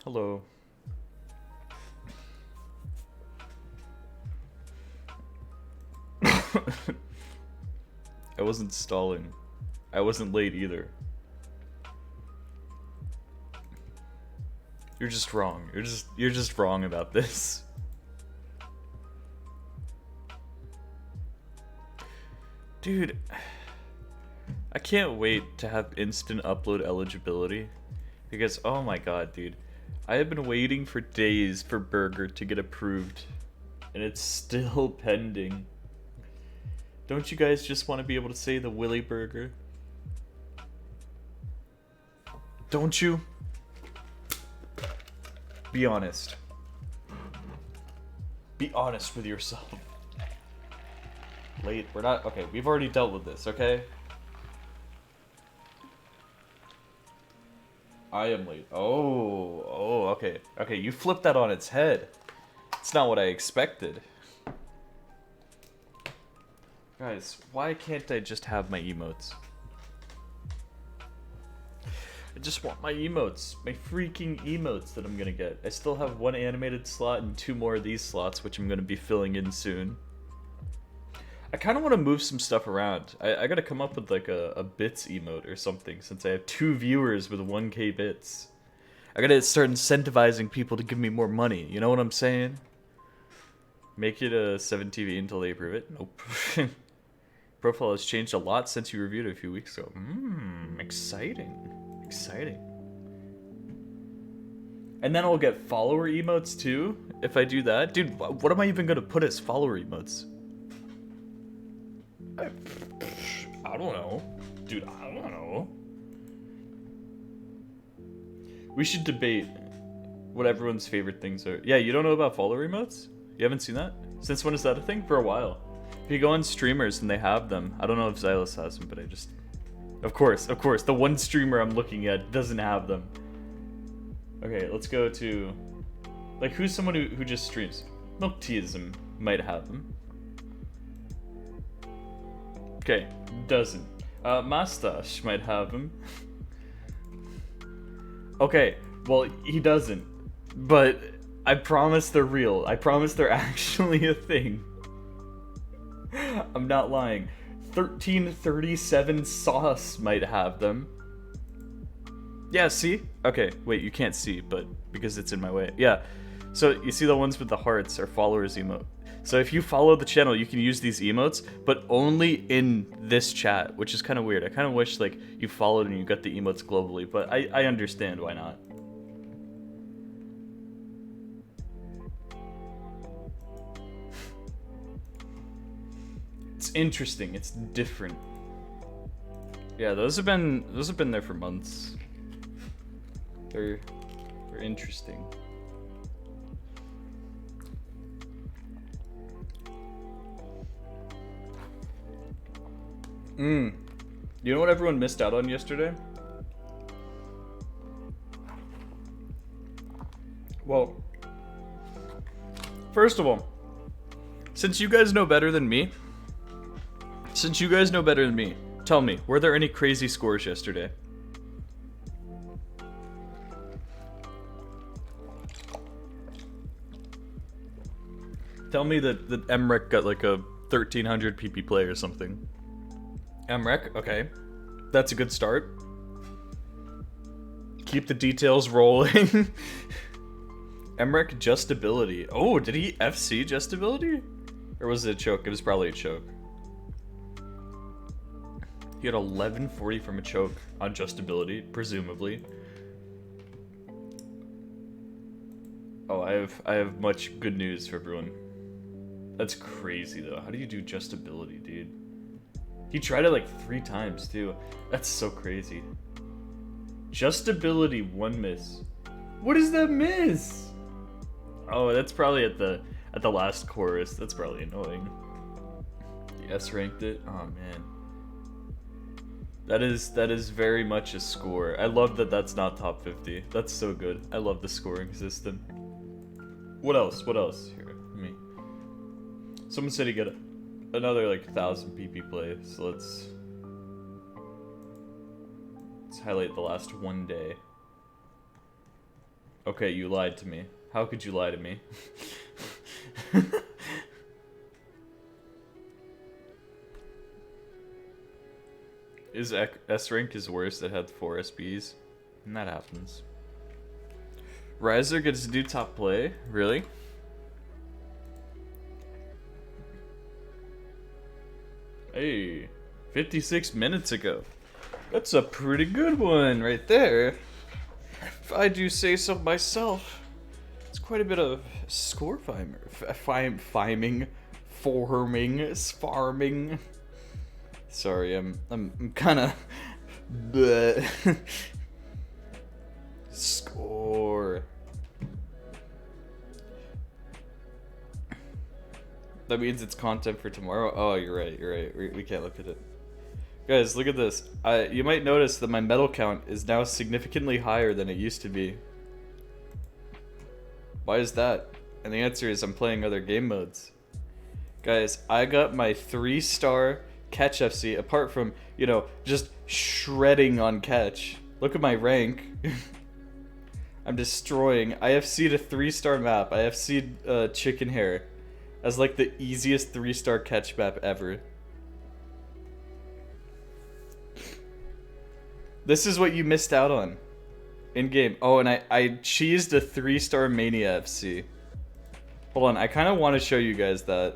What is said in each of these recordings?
Hello. I wasn't stalling. I wasn't late either. You're just wrong. You're just wrong about this. Dude, I can't wait to have instant upload eligibility because oh my god, dude. I have been waiting for days for Burger to get approved and it's still pending. Don't you guys just want to be able to say the Willy Burger? Don't you? Be honest. Be honest with yourself. Late, we're not, okay, we've already dealt with this, okay? I am late. Oh, okay. Okay, you flipped that on its head. It's not what I expected. Guys, why can't I just have my emotes? I just want my emotes. My freaking emotes that I'm gonna get. I still have one animated slot and 2 more of these slots, which I'm gonna be filling in soon. I kind of want to move some stuff around. I gotta come up with like a bits emote or something since I have 2 viewers with 1k bits. I gotta start incentivizing people to give me more money. You know what I'm saying? Make it a 7TV until they approve it. Nope. Profile has changed a lot since you reviewed it a few weeks ago. Exciting. Exciting. And then I'll get follower emotes too if I do that. Dude, what am I even gonna put as follower emotes? I don't know. Dude, I don't know. We should debate what everyone's favorite things are. Yeah, you don't know about follower emotes? You haven't seen that? Since when is that a thing? For a while. If you go on streamers and they have them. I don't know if Xylus has them, but I just... Of course. The one streamer I'm looking at doesn't have them. Okay, let's go to... Like, who's someone who just streams? Milkteism might have them. Okay, doesn't. Mustache might have him. Okay, well, he doesn't. But I promise they're real. I promise they're actually a thing. I'm not lying. 1337 Sauce might have them. Yeah, see? Okay, wait, you can't see, but because it's in my way. Yeah, so you see the ones with the hearts are followers emote. So if you follow the channel, you can use these emotes, but only in this chat, which is kind of weird. I kind of wish like you followed and you got the emotes globally, but I understand why not. It's interesting. It's different. Yeah, those have been there for months. They're interesting. You know what everyone missed out on yesterday? Well, first of all, since you guys know better than me, tell me, were there any crazy scores yesterday? Tell me that Emrek got like a 1300 PP play or something. Emrek, okay. That's a good start. Keep the details rolling. Emrek just ability. Oh, did he FC just ability? Or was it a choke? It was probably a choke. He had 1140 from a choke on just ability, presumably. Oh, I have much good news for everyone. That's crazy though. How do you do just ability, dude? He tried it like 3 times too. That's so crazy. Just ability, 1 miss. What is that miss? Oh, that's probably at the last chorus. That's probably annoying. Yes, ranked it. Oh man. That is very much a score. I love that that's not top 50. That's so good. I love the scoring system. What else? What else? Here, me. Someone said he got another like 1000 PP play. So let's Let's highlight the last one day. Okay, you lied to me. How could you lie to me? Is S rank is worse that had 4 SBs? And that happens. Riser gets to do top play? Really? Hey, 56 minutes ago. That's a pretty good one right there. If I do say so myself. It's quite a bit of score farming. Sorry, I'm kind of score. That means it's content for tomorrow. Oh, you're right. You're right. We can't look at it. Guys, look at this. You might notice that my medal count is now significantly higher than it used to be. Why is that? And the answer is I'm playing other game modes. Guys, I got my 3-star catch FC, apart from, you know, just shredding on catch. Look at my rank. I'm destroying. I FC'd a 3-star map. I FC'd Chicken Hair as like the easiest 3-star catch map ever. This is what you missed out on in game. Oh, and I cheesed a 3-star Mania FC. Hold on, I kind of want to show you guys that.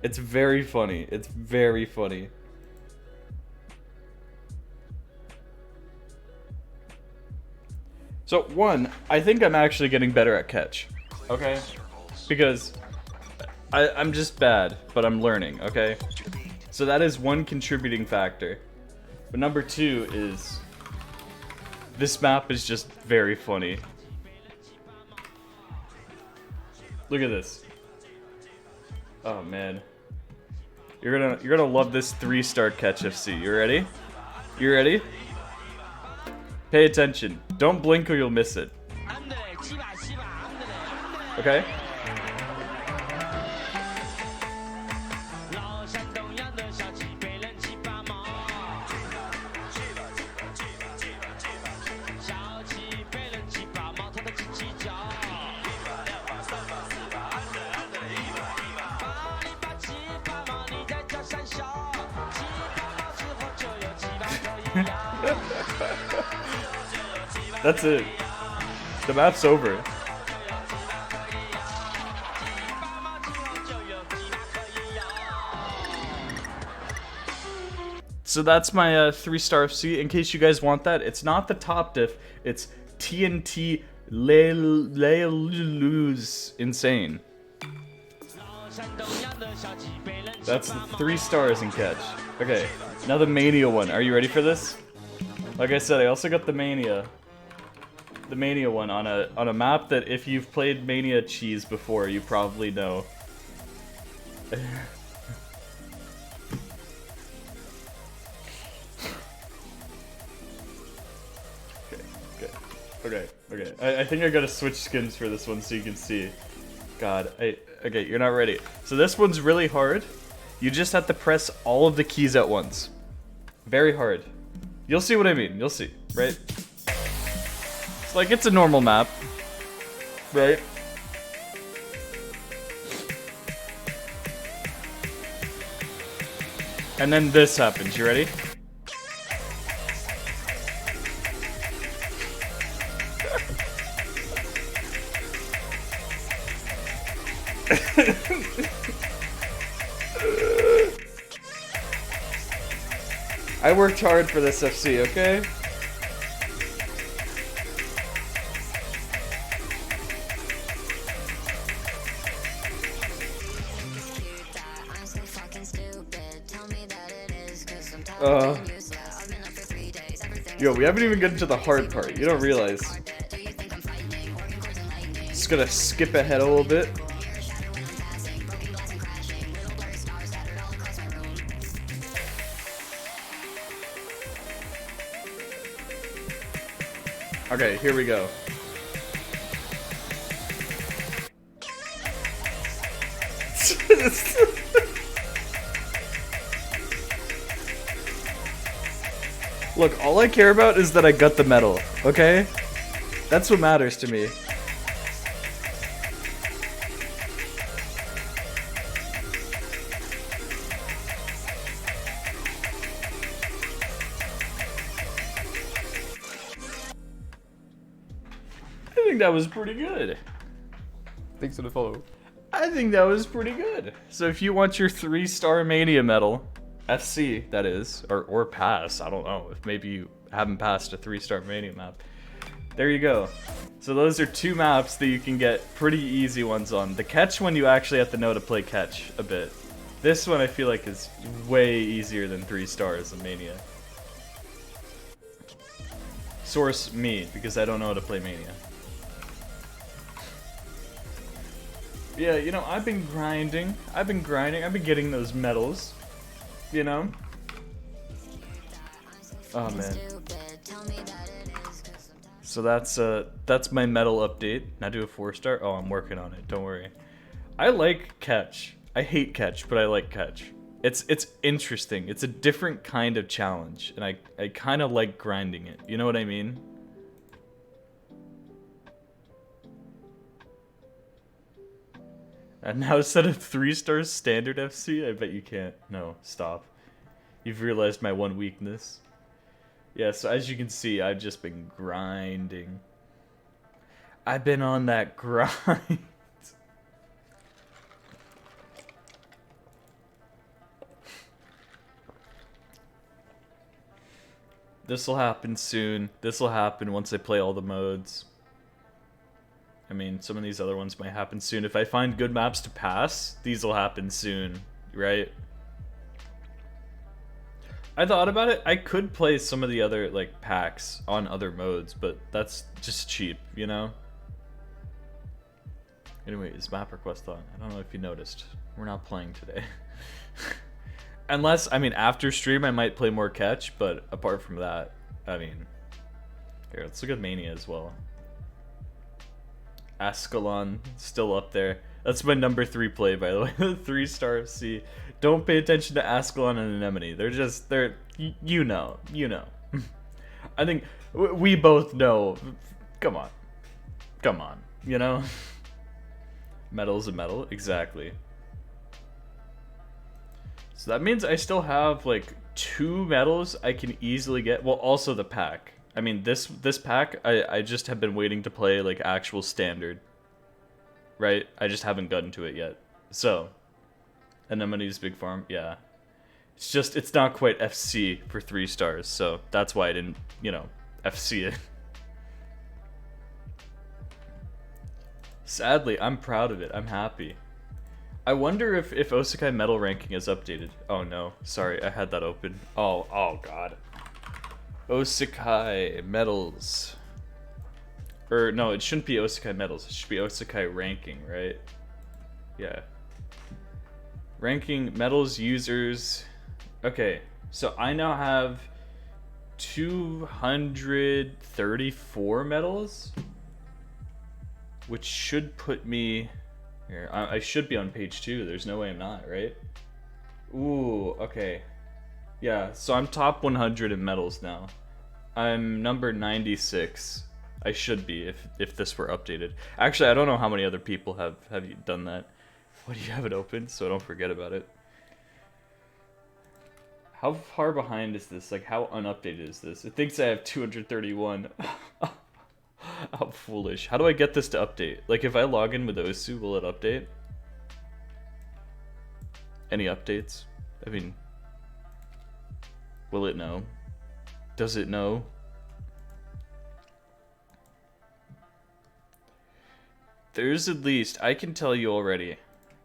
It's very funny. It's very funny. So, one, I think I'm actually getting better at catch. Okay? Because I'm just bad, but I'm learning, okay? So that is one contributing factor. But number 2 is this map is just very funny. Look at this. Oh man. You're gonna love this 3-star catch FC. You ready? You ready? Pay attention. Don't blink or you'll miss it. Okay? That's it. The map's over. So that's my 3-star FC. In case you guys want that, it's not the top diff. It's TNT Leiluz Insane. That's the 3 stars in catch. Okay, now the Mania one. Are you ready for this? Like I said, I also got the Mania one on a map that if you've played Mania Cheese before, you probably know. Okay. I think I gotta switch skins for this one so you can see. God, okay, you're not ready. So this one's really hard. You just have to press all of the keys at once. Very hard. You'll see what I mean. You'll see, right? It's like it's a normal map, right? And then this happens. You ready? I worked hard for this FC, okay? Yo, we haven't even gotten to the hard part. You don't realize. Just gonna skip ahead a little bit. Okay, here we go. Look, all I care about is that I got the medal, okay? That's what matters to me. I think that was pretty good. Thanks for the follow. I think that was pretty good. So if you want your 3-star Mania medal, FC that is, or pass, I don't know, if maybe you haven't passed a 3-star Mania map. There you go. So those are 2 maps that you can get pretty easy ones on. The catch one you actually have to know to play catch a bit. This one I feel like is way easier than 3 stars in Mania. Source me, because I don't know how to play Mania. Yeah, you know, I've been grinding. I've been getting those medals. You know? Oh man. So that's my medal update. Now do a 4-star. Oh, I'm working on it. Don't worry. I like catch. I hate catch, but I like catch. It's interesting. It's a different kind of challenge, and I kind of like grinding it. You know what I mean? And now set of 3 stars standard FC? I bet you can't. No, stop. You've realized my one weakness. Yeah, so as you can see, I've just been grinding. I've been on that grind. This'll happen soon. This'll happen once I play all the modes. I mean, some of these other ones might happen soon. If I find good maps to pass, these will happen soon, right? I thought about it. I could play some of the other, like, packs on other modes, but that's just cheap, you know? Anyway, is map request on? I don't know if you noticed. We're not playing today. Unless, I mean, after stream I might play more catch, but apart from that, I mean... Here, let's look at Mania as well. Ascalon, still up there. That's my number 3 play, by the way. 3-star FC. Don't pay attention to Ascalon and Anemone. They're you know. I think we both know. Come on, you know? Medal's a medal, exactly. So that means I still have like 2 medals I can easily get. Well, also the pack. I mean, this pack, I just have been waiting to play, like, actual standard. Right? I just haven't gotten to it yet. So, Anemone's Big Farm, yeah. It's just, it's not quite FC for 3 stars, so that's why I didn't, you know, FC it. Sadly, I'm proud of it. I'm happy. I wonder if Osekai medal ranking is updated. Oh no, sorry, I had that open. Oh god. Osekai medals. Or no, it shouldn't be Osekai medals. It should be Osekai ranking, right? Yeah. Ranking medals users. Okay, so I now have 234 medals, which should put me here. I should be on page 2. There's no way I'm not, right? Ooh, okay. Yeah, so I'm top 100 in medals now. I'm number 96. I should be if this were updated. Actually, I don't know how many other people have you done that. Why do you have it open so I don't forget about it? How far behind is this? Like, how unupdated is this? It thinks I have 231. How foolish. How do I get this to update? Like, if I log in with Osu, will it update? Any updates? I mean, will it know? Does it know? There's at least, I can tell you already,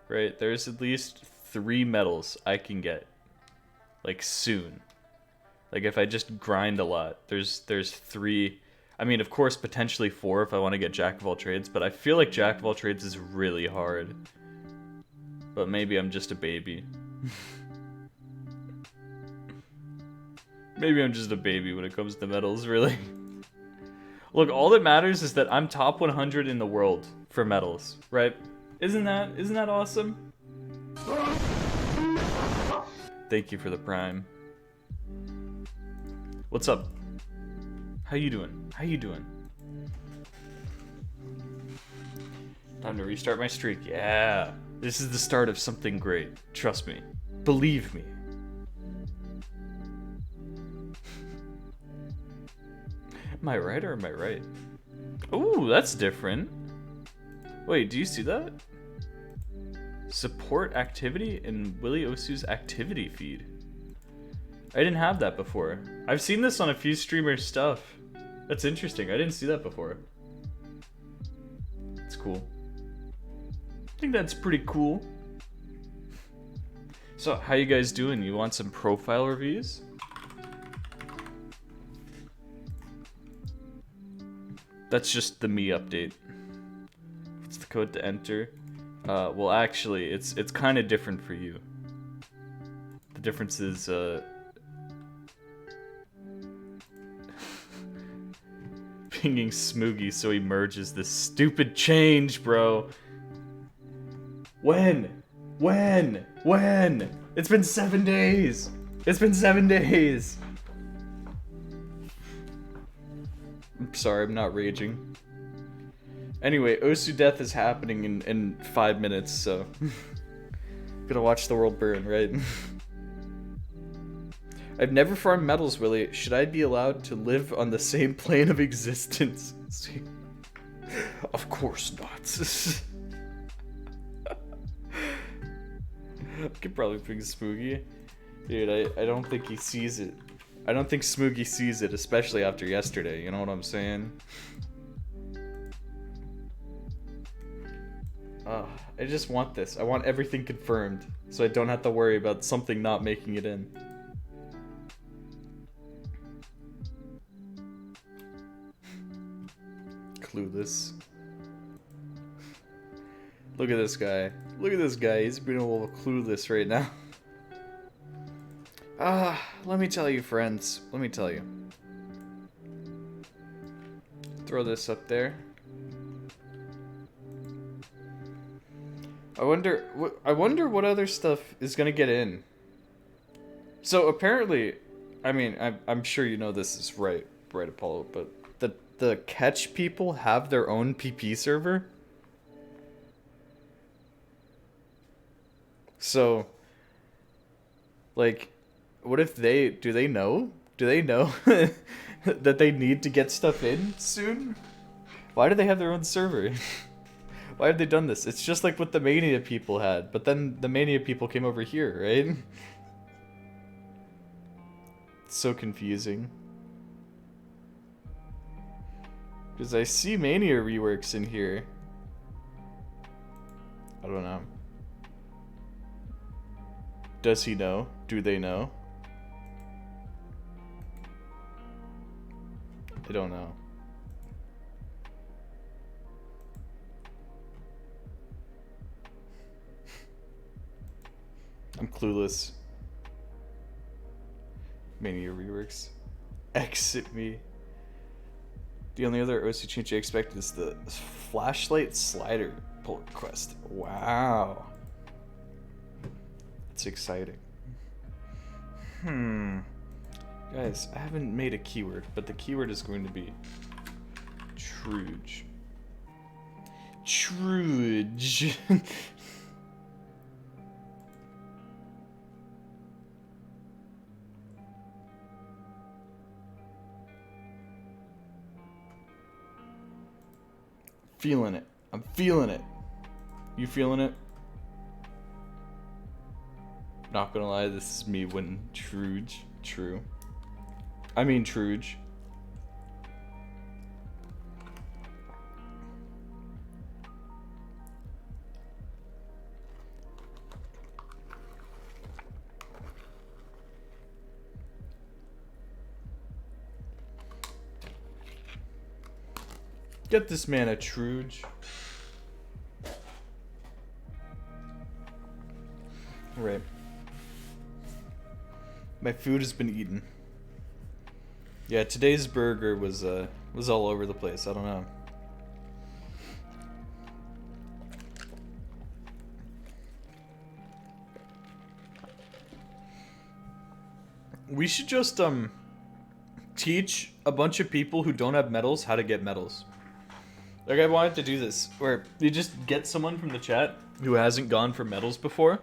right? There's at least 3 medals I can get, like, soon. Like, if I just grind a lot, there's 3. I mean, of course, potentially 4 if I want to get Jack of all trades, but I feel like Jack of all trades is really hard. But maybe I'm just a baby. Maybe I'm just a baby when it comes to medals, really. Look, all that matters is that I'm top 100 in the world for medals, right? Isn't that awesome? Thank you for the prime. What's up? How you doing? How you doing? Time to restart my streak. Yeah. This is the start of something great. Trust me. Believe me. Am I right or am I right? Ooh, that's different. Wait, do you see that? Support activity in Willie Osu's activity feed. I didn't have that before. I've seen this on a few streamers' stuff. That's interesting. I didn't see that before. It's cool. I think that's pretty cool. So, how you guys doing? You want some profile reviews? That's just the me update. What's the code to enter? Well, actually, it's kind of different for you. The difference is, pinging Smoogie so he merges this stupid change, bro. When? It's been 7 days. It's been 7 days. I'm sorry, I'm not raging. Anyway, Osu death is happening in 5 minutes, so... Gotta watch the world burn, right? I've never farmed metals, Willie. Should I be allowed to live on the same plane of existence? Of course not. I could probably ping Smoogie. Dude, I don't think he sees it. I don't think Smoogie sees it, especially after yesterday, you know what I'm saying? I just want this. I want everything confirmed, so I don't have to worry about something not making it in. Clueless. Look at this guy. Look at this guy. He's being a little clueless right now. Let me tell you, friends. Let me tell you. Throw this up there. I wonder what other stuff is gonna get in. So apparently, I mean, I'm sure you know this is right, Apollo, but the catch people have their own PP server. So, like, what if do they know that they need to get stuff in soon? Why do they have their own server? Why have they done this? It's just like what the Mania people had, but then the Mania people came over here, right? It's so confusing. Because I see Mania reworks in here. I don't know. Does he know? Do they know? I don't know. I'm clueless. Mania reworks. Exit me. The only other OC change I expect is the flashlight slider pull request. Wow. That's exciting. Guys, I haven't made a keyword, but the keyword is going to be Truge. Truge. Feeling it. I'm feeling it. You feeling it? Not gonna lie, this is me when Truge. True. I mean Truge. Get this man a Truge. Right. My food has been eaten. Yeah, today's burger was all over the place. I don't know. We should just teach a bunch of people who don't have medals how to get medals. Like, I wanted to do this, where you just get someone from the chat who hasn't gone for medals before,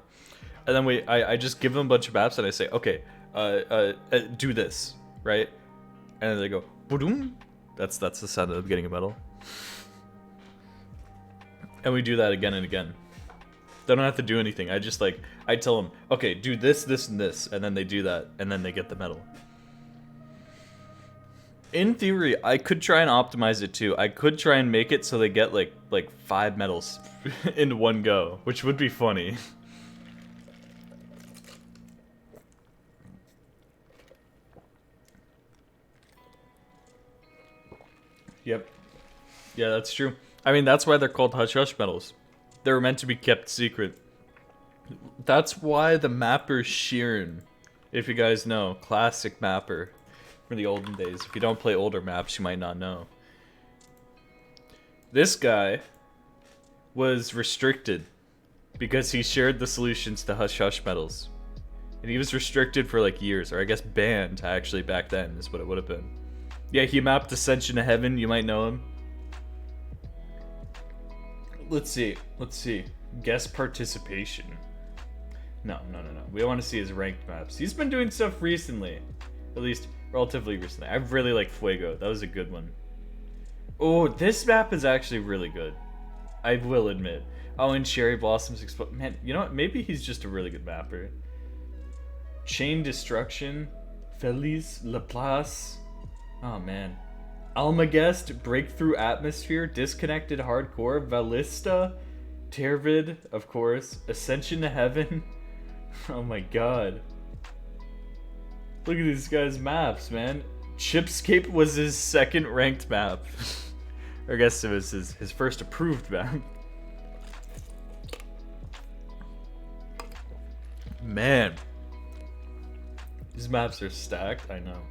and then I just give them a bunch of maps and I say, okay, do this, right? And then they go, boom. That's the sound of getting a medal. And we do that again and again. They don't have to do anything. I just I tell them, okay, do this, this, and this, and then they do that, and then they get the medal. In theory, I could try and optimize it too. I could try and make it so they get like 5 medals in one go, which would be funny. Yep. Yeah, that's true. I mean, that's why they're called Hush Hush medals. They were meant to be kept secret. That's why the mapper Sheeran, if you guys know, classic mapper from the olden days. If you don't play older maps, you might not know. This guy was restricted because he shared the solutions to Hush Hush medals. And he was restricted for like years, or I guess banned actually back then is what it would have been. Yeah, he mapped Ascension to Heaven, you might know him. Let's see. Guest participation. No. We want to see his ranked maps. He's been doing stuff recently. At least, relatively recently. I really like Fuego. That was a good one. Oh, this map is actually really good. I will admit. Oh, and Cherry Blossoms Explode. Man, you know what? Maybe he's just a really good mapper. Chain Destruction. Feliz Laplace. Oh, man. Almagest, Breakthrough Atmosphere, Disconnected Hardcore, Valista, Tervid, of course, Ascension to Heaven. Oh my god. Look at these guys' maps, man. Chipscape was his second ranked map. Or I guess it was his first approved map. Man. These maps are stacked, I know.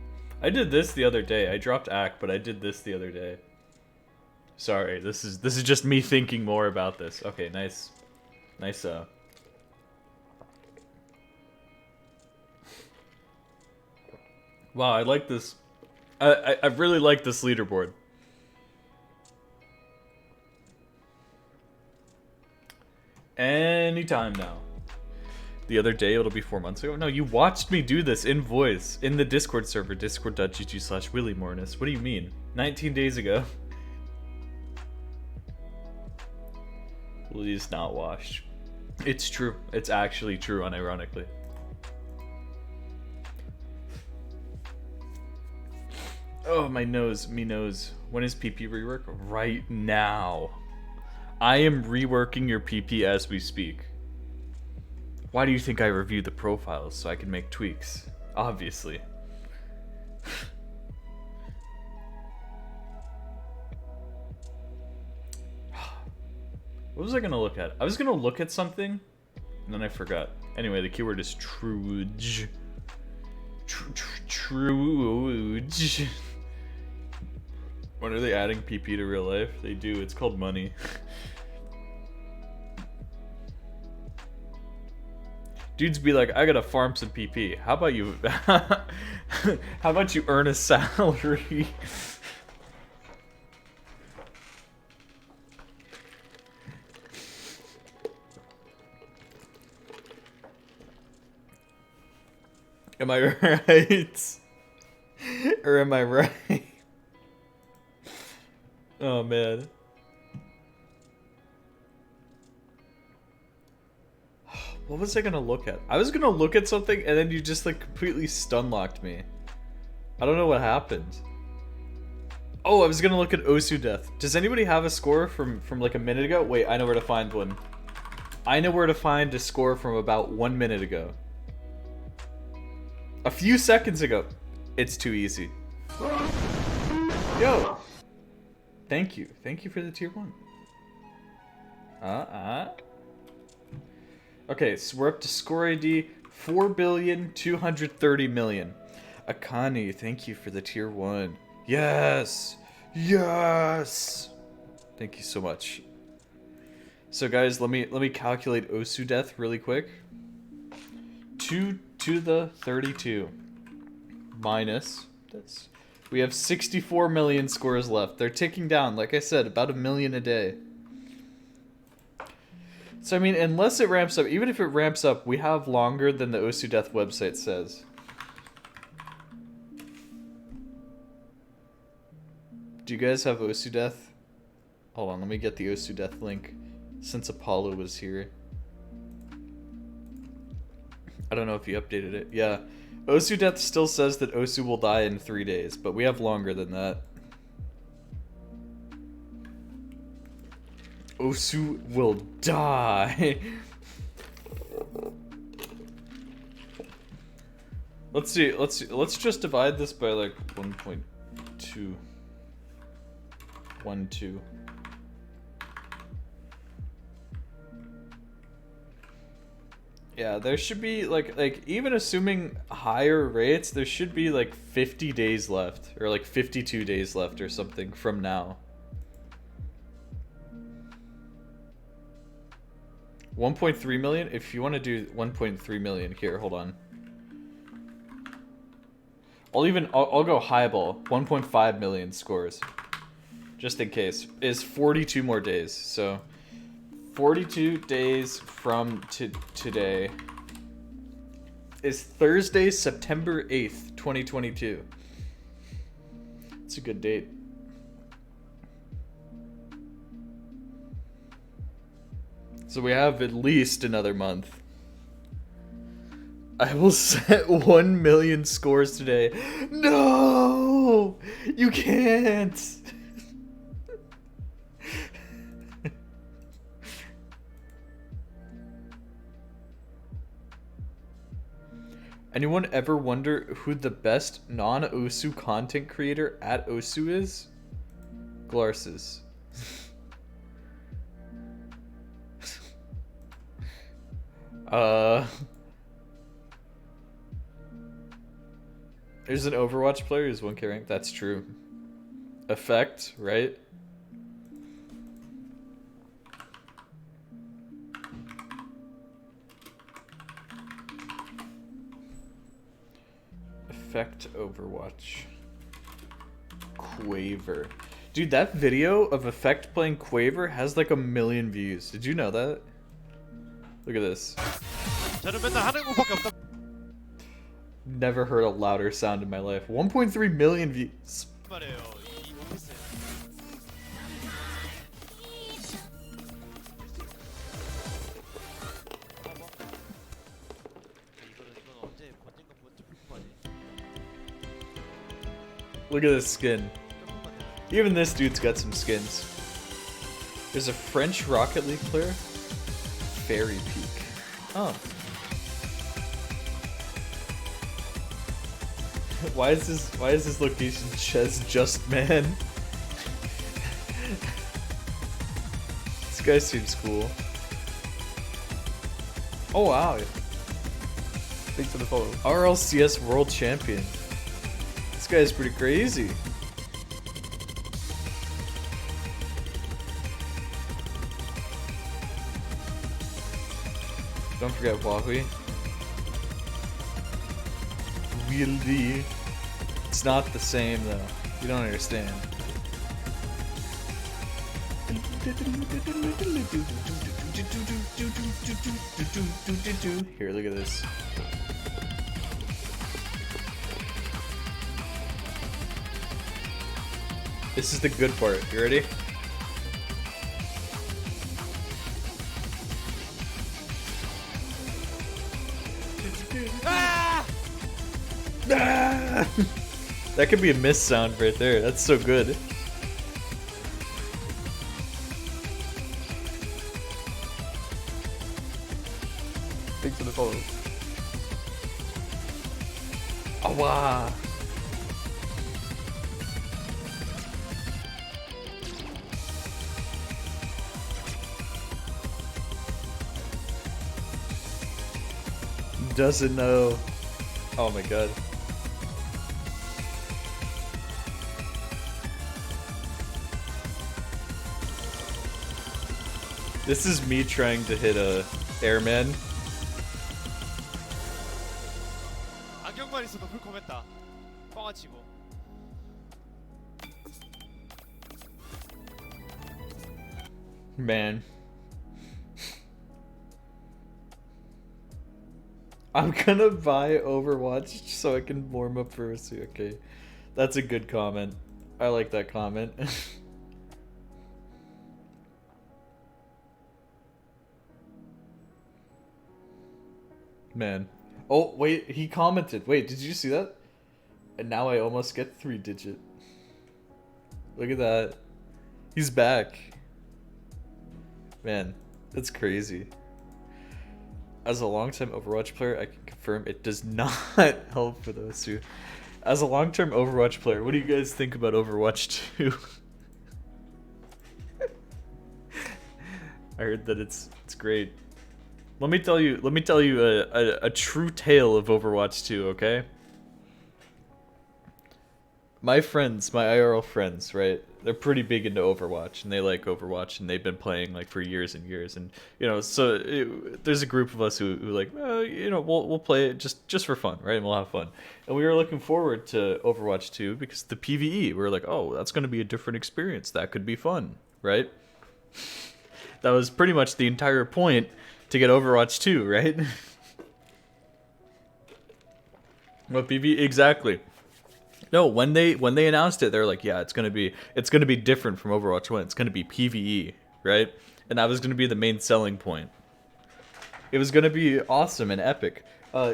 I did this the other day. I dropped Ack, but I did this the other day. Sorry, this is just me thinking more about this. Okay, nice. Wow, I like this. I really like this leaderboard. Anytime now. The other day, it'll be 4 months ago. No, you watched me do this in voice in the Discord server, discord.gg/WillyMornis. What do you mean? 19 days ago. Please not washed. It's true. It's actually true, unironically. Oh, my nose. Me nose. When is PP rework? Right now. I am reworking your PP as we speak. Why do you think I review the profiles so I can make tweaks? Obviously. What was I gonna look at? I was gonna look at something, and then I forgot. Anyway, the keyword is truge. Truge. When are they adding PP to real life? They do. It's called money. Dudes be like, I gotta farm some PP. How about you? How about you earn a salary? Am I right? Or am I right? Oh man. What was I gonna look at? I was gonna look at something and then you just like completely stun locked me. I don't know what happened. Oh, I was gonna look at Osu Death. Does anybody have a score from like a minute ago? Wait, I know where to find one. I know where to find a score from about 1 minute ago. A few seconds ago. It's too easy. Yo! Thank you. Thank you for the tier 1. Okay, so we're up to score ID 4,230,000,000. Akani, thank you for the tier 1. Yes! Yes! Thank you so much. So guys, let me calculate Osu Death really quick. 2 to the 32 minus, that's We have 64 million scores left. They're ticking down, like I said, about 1 million a day. So, I mean, unless it ramps up, even if it ramps up, we have longer than the Osu Death website says. Do you guys have Osu Death? Hold on, let me get the Osu Death link since Apollo was here. I don't know if you updated it. Yeah. Osu Death still says that Osu will die in 3 days, but we have longer than that. Osu will die. Let's see. Let's just divide this by like 1.2. 1.2. Yeah, there should be like even assuming higher rates, there should be like 50 days left or like 52 days left or something from now. 1.3 million? If you want to do 1.3 million here, hold on. I'll go highball. 1.5 million scores. Just in case. Is 42 more days. So 42 days from today is Thursday, September 8th, 2022. It's a good date. So we have at least another month. I will set 1 million scores today. No! You can't! Anyone ever wonder who the best non-Osu content creator at Osu is? Glarsis. There's an Overwatch player who's 1K rank. That's true. Effect, right? Effect Overwatch. Quaver. Dude, that video of Effect playing Quaver has like 1 million views. Did you know that? Look at this. Never heard a louder sound in my life. 1.3 million views. Look at this skin. Even this dude's got some skins. There's a French Rocket League player. Fairy Peak. Oh. Why is this location just man? This guy seems cool. Oh wow. Thanks for the follow. RLCS World Champion. This guy's pretty crazy. Don't forget Wahui. Wieldy. It's not the same though. You don't understand. Here, look at this. This is the good part. You ready? Ah! Ah! That could be a miss sound right there. That's so good. Thanks for the follow. Awa! Doesn't know. Oh my god. This is me trying to hit a airman. Man. I'm gonna buy Overwatch so I can warm up for Ursu. Okay. That's a good comment. I like that comment. Man. Oh, wait, he commented. Wait, did you see that? And now I almost get 3-digit. Look at that. He's back. Man, that's crazy. As a longtime Overwatch player, I can confirm it does not help for those who... As a long-term Overwatch player, what do you guys think about Overwatch 2? I heard that it's great. Let me tell you a true tale of Overwatch 2, okay? My friends, my IRL friends, right? They're pretty big into Overwatch, and they like Overwatch, and they've been playing like for years and years, and you know, so there's a group of us who like, you know, we'll play it just for fun, right? And we'll have fun, and we were looking forward to Overwatch 2 because the PVE. We were like, oh, that's going to be a different experience. That could be fun, right? That was pretty much the entire point to get Overwatch 2, right? What PVE exactly? No, when they announced it, they're like, yeah, it's gonna be different from Overwatch 1. It's gonna be PvE, right? And that was gonna be the main selling point. It was gonna be awesome and epic,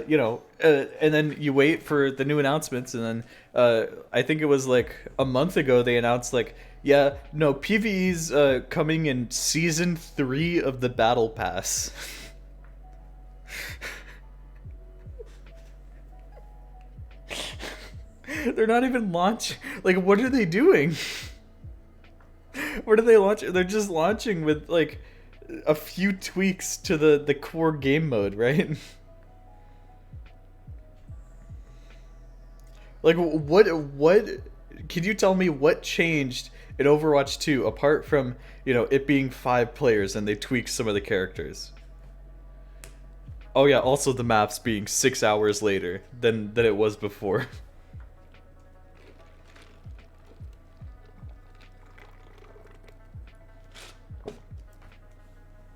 you know. And then you wait for the new announcements, and then I think it was like a month ago they announced like, yeah, no, PvE's coming in season 3 of the Battle Pass. They're not even launching. Like, what are they doing? What are they launching? They're just launching with like a few tweaks to the core game mode, right? Like, what can you tell me what changed in Overwatch 2 apart from, you know, it being 5 players and they tweaked some of the characters? Oh yeah, also the maps being 6 hours later than it was before.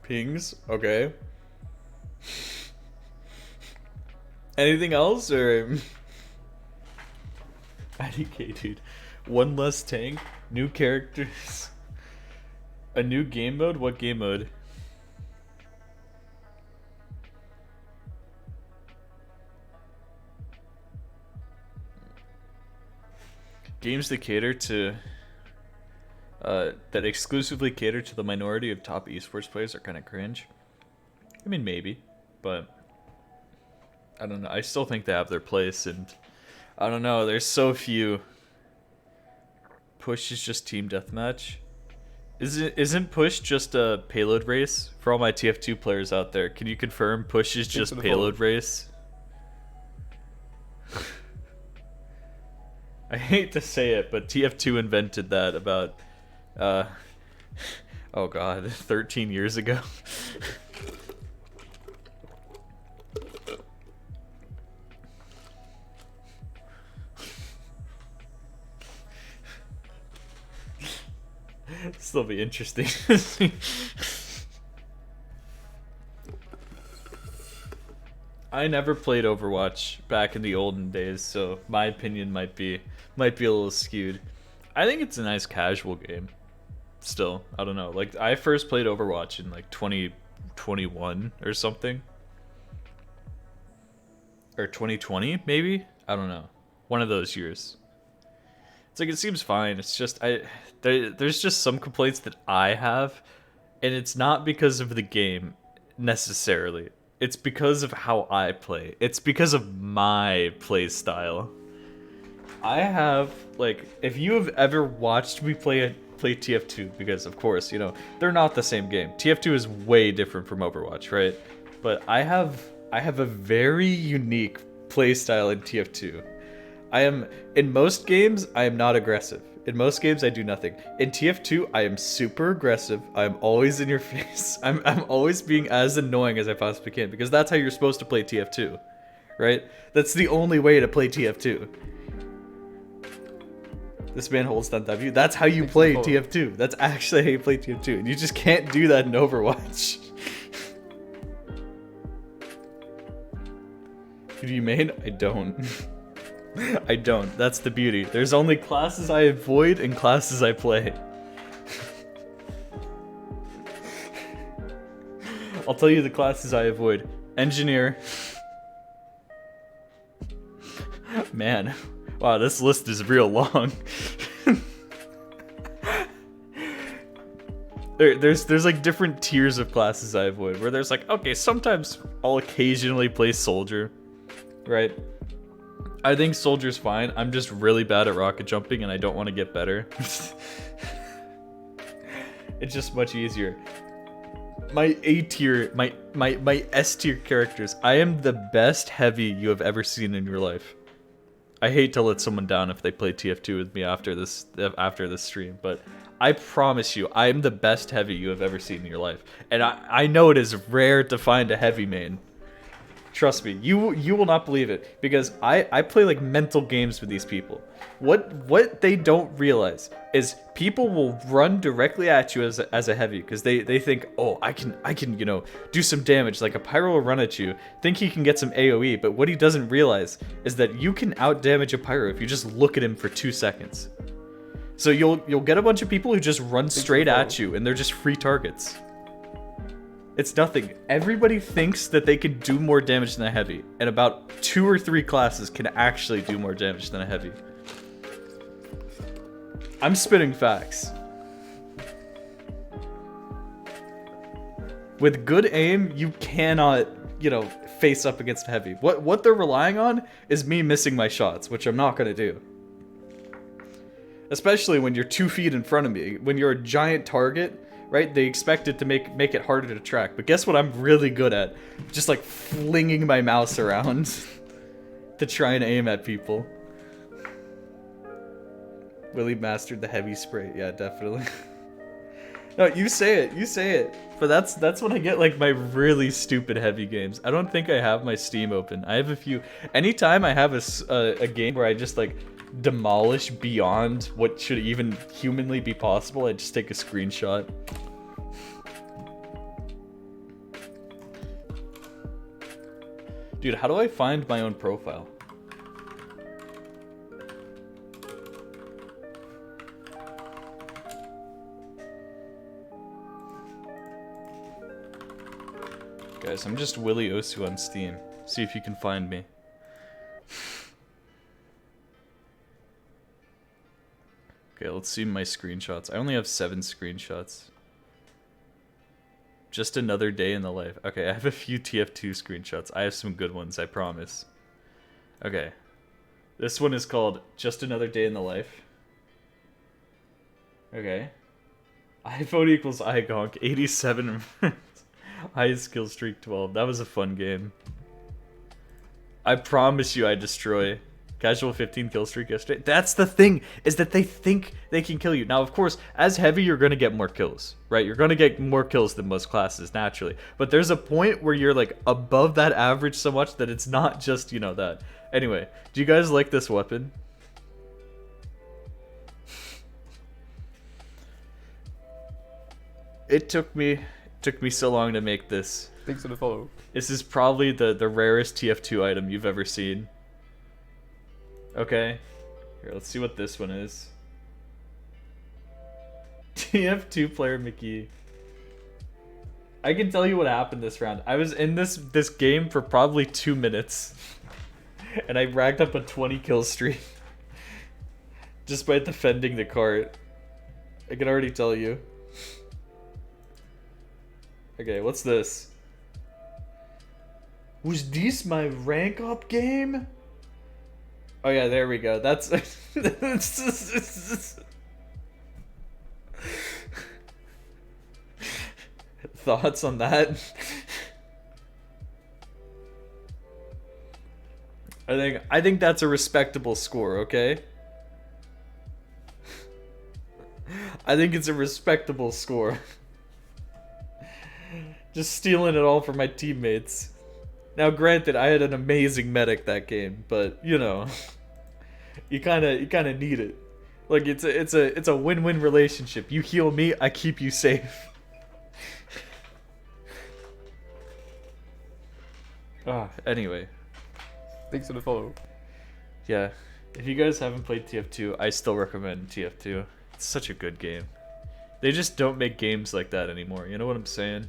Pings, okay. Anything else, or... IDK, dude. One less tank, new characters, a new game mode? What game mode? Games that cater to... that exclusively cater to the minority of top esports players are kind of cringe. I mean, maybe, but I don't know. I still think they have their place, and I don't know. There's so few. Push is just team deathmatch. Isn't Push just a payload race? For all my TF2 players out there, can you confirm Push is just payload race? I hate to say it, but TF2 invented that about... oh god, 13 years ago. Still be interesting. I never played Overwatch back in the olden days, so my opinion might be a little skewed. I think it's a nice casual game. Still, I don't know. Like, I first played Overwatch in like 2021 or something, or 2020 maybe. I don't know. One of those years. It's like, it seems fine. It's just there's just some complaints that I have, and it's not because of the game necessarily. It's because of how I play. It's because of my play style. I have, like, if you have ever watched me play TF2, because of course, you know, they're not the same game. TF2 is way different from Overwatch, right? But I have a very unique play style in TF2. In most games, I am not aggressive. In most games, I do nothing. In TF2, I am super aggressive. I'm always in your face. I'm always being as annoying as I possibly can, because that's how you're supposed to play TF2, right? That's the only way to play TF2. This man holds that W. That's how you play TF2. That's actually how you play TF2. And you just can't do that in Overwatch. Do you main? I don't. I don't. That's the beauty. There's only classes I avoid and classes I play. I'll tell you the classes I avoid. Engineer. Man. Wow, this list is real long. There's like different tiers of classes I avoid, where there's like, okay, sometimes I'll occasionally play soldier, right? I think soldier's fine. I'm just really bad at rocket jumping and I don't want to get better. It's just much easier. My A tier, my S tier characters. I am the best heavy you have ever seen in your life. I hate to let someone down if they play TF2 with me after this stream, but I promise you, I am the best heavy you have ever seen in your life. And I know it is rare to find a heavy main. Trust me, you will not believe it, because I play like mental games with these people. What they don't realize is people will run directly at you as a heavy, because they think, oh, I can you know, do some damage. Like a pyro will run at you, think he can get some AoE, but what he doesn't realize is that you can out damage a pyro if you just look at him for 2 seconds. So you'll get a bunch of people who just run straight at you and they're just free targets. It's nothing. Everybody thinks that they can do more damage than a heavy, and about 2 or 3 classes can actually do more damage than a heavy. I'm spitting facts. With good aim, you cannot, you know, face up against a heavy. What they're relying on is me missing my shots, which I'm not gonna do. Especially when you're 2 feet in front of me. When you're a giant target, right? They expect it to make it harder to track. But guess what I'm really good at? Just like flinging my mouse around to try and aim at people. Willie mastered the heavy spray. Yeah, definitely. No, you say it. But that's when I get like my really stupid heavy games. I don't think I have my Steam open. I have a few. Anytime I have a game where I just like demolish beyond what should even humanly be possible, I just take a screenshot. Dude, how do I find my own profile? Guys, I'm just Willie Osu on Steam. See if you can find me. Okay, let's see my screenshots. I only have 7 screenshots. Just another day in the life. Okay, I have a few TF2 screenshots. I have some good ones, I promise. Okay. This one is called Just Another Day in the Life. Okay. iPhone equals iGonk, 87. Highest kill streak 12. That was a fun game. I promise you I destroy. Casual 15 kill streak yesterday. That's the thing, is that they think they can kill you. Now, of course, as heavy, you're going to get more kills, right? You're going to get more kills than most classes, naturally. But there's a point where you're, like, above that average so much that it's not just, you know, that. Anyway, do you guys like this weapon? It took me so long to make this. Thanks for the follow. This is probably the rarest TF2 item you've ever seen. Okay, here, let's see what this one is. TF2 player McGee. I can tell you what happened this round. I was in this game for probably 2 minutes, and I racked up a 20 kill streak just by defending the cart. I can already tell you. Okay, what's this? Was this my rank up game? Oh yeah, there we go. That's thoughts on that? I think that's a respectable score, okay? I think it's a respectable score. Just stealing it all from my teammates. Now, granted, I had an amazing medic that game, but you know, you kind of need it. Like it's a win-win relationship. You heal me, I keep you safe. Anyway. Thanks for the follow. Yeah. If you guys haven't played TF2, I still recommend TF2. It's such a good game. They just don't make games like that anymore. You know what I'm saying?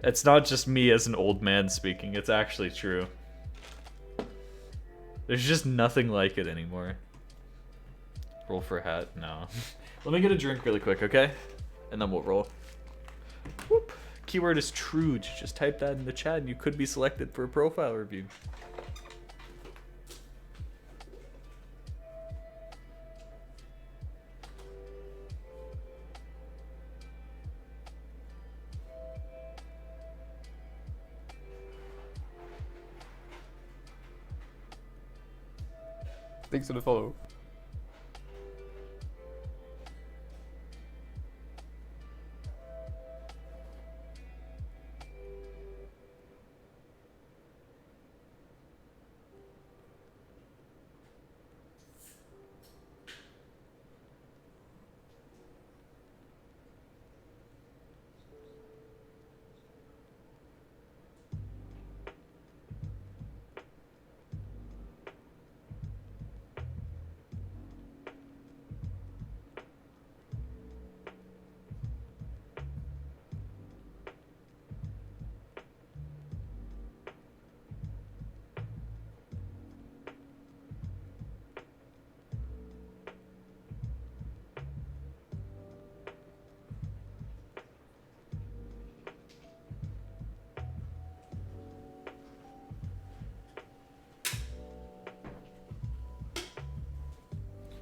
It's not just me as an old man speaking. It's actually true. There's just nothing like it anymore. Roll for a hat? No. Let me get a drink really quick, okay? And then we'll roll. Whoop. Keyword is Truge. Just type that in the chat and you could be selected for a profile review. Thanks for the follow.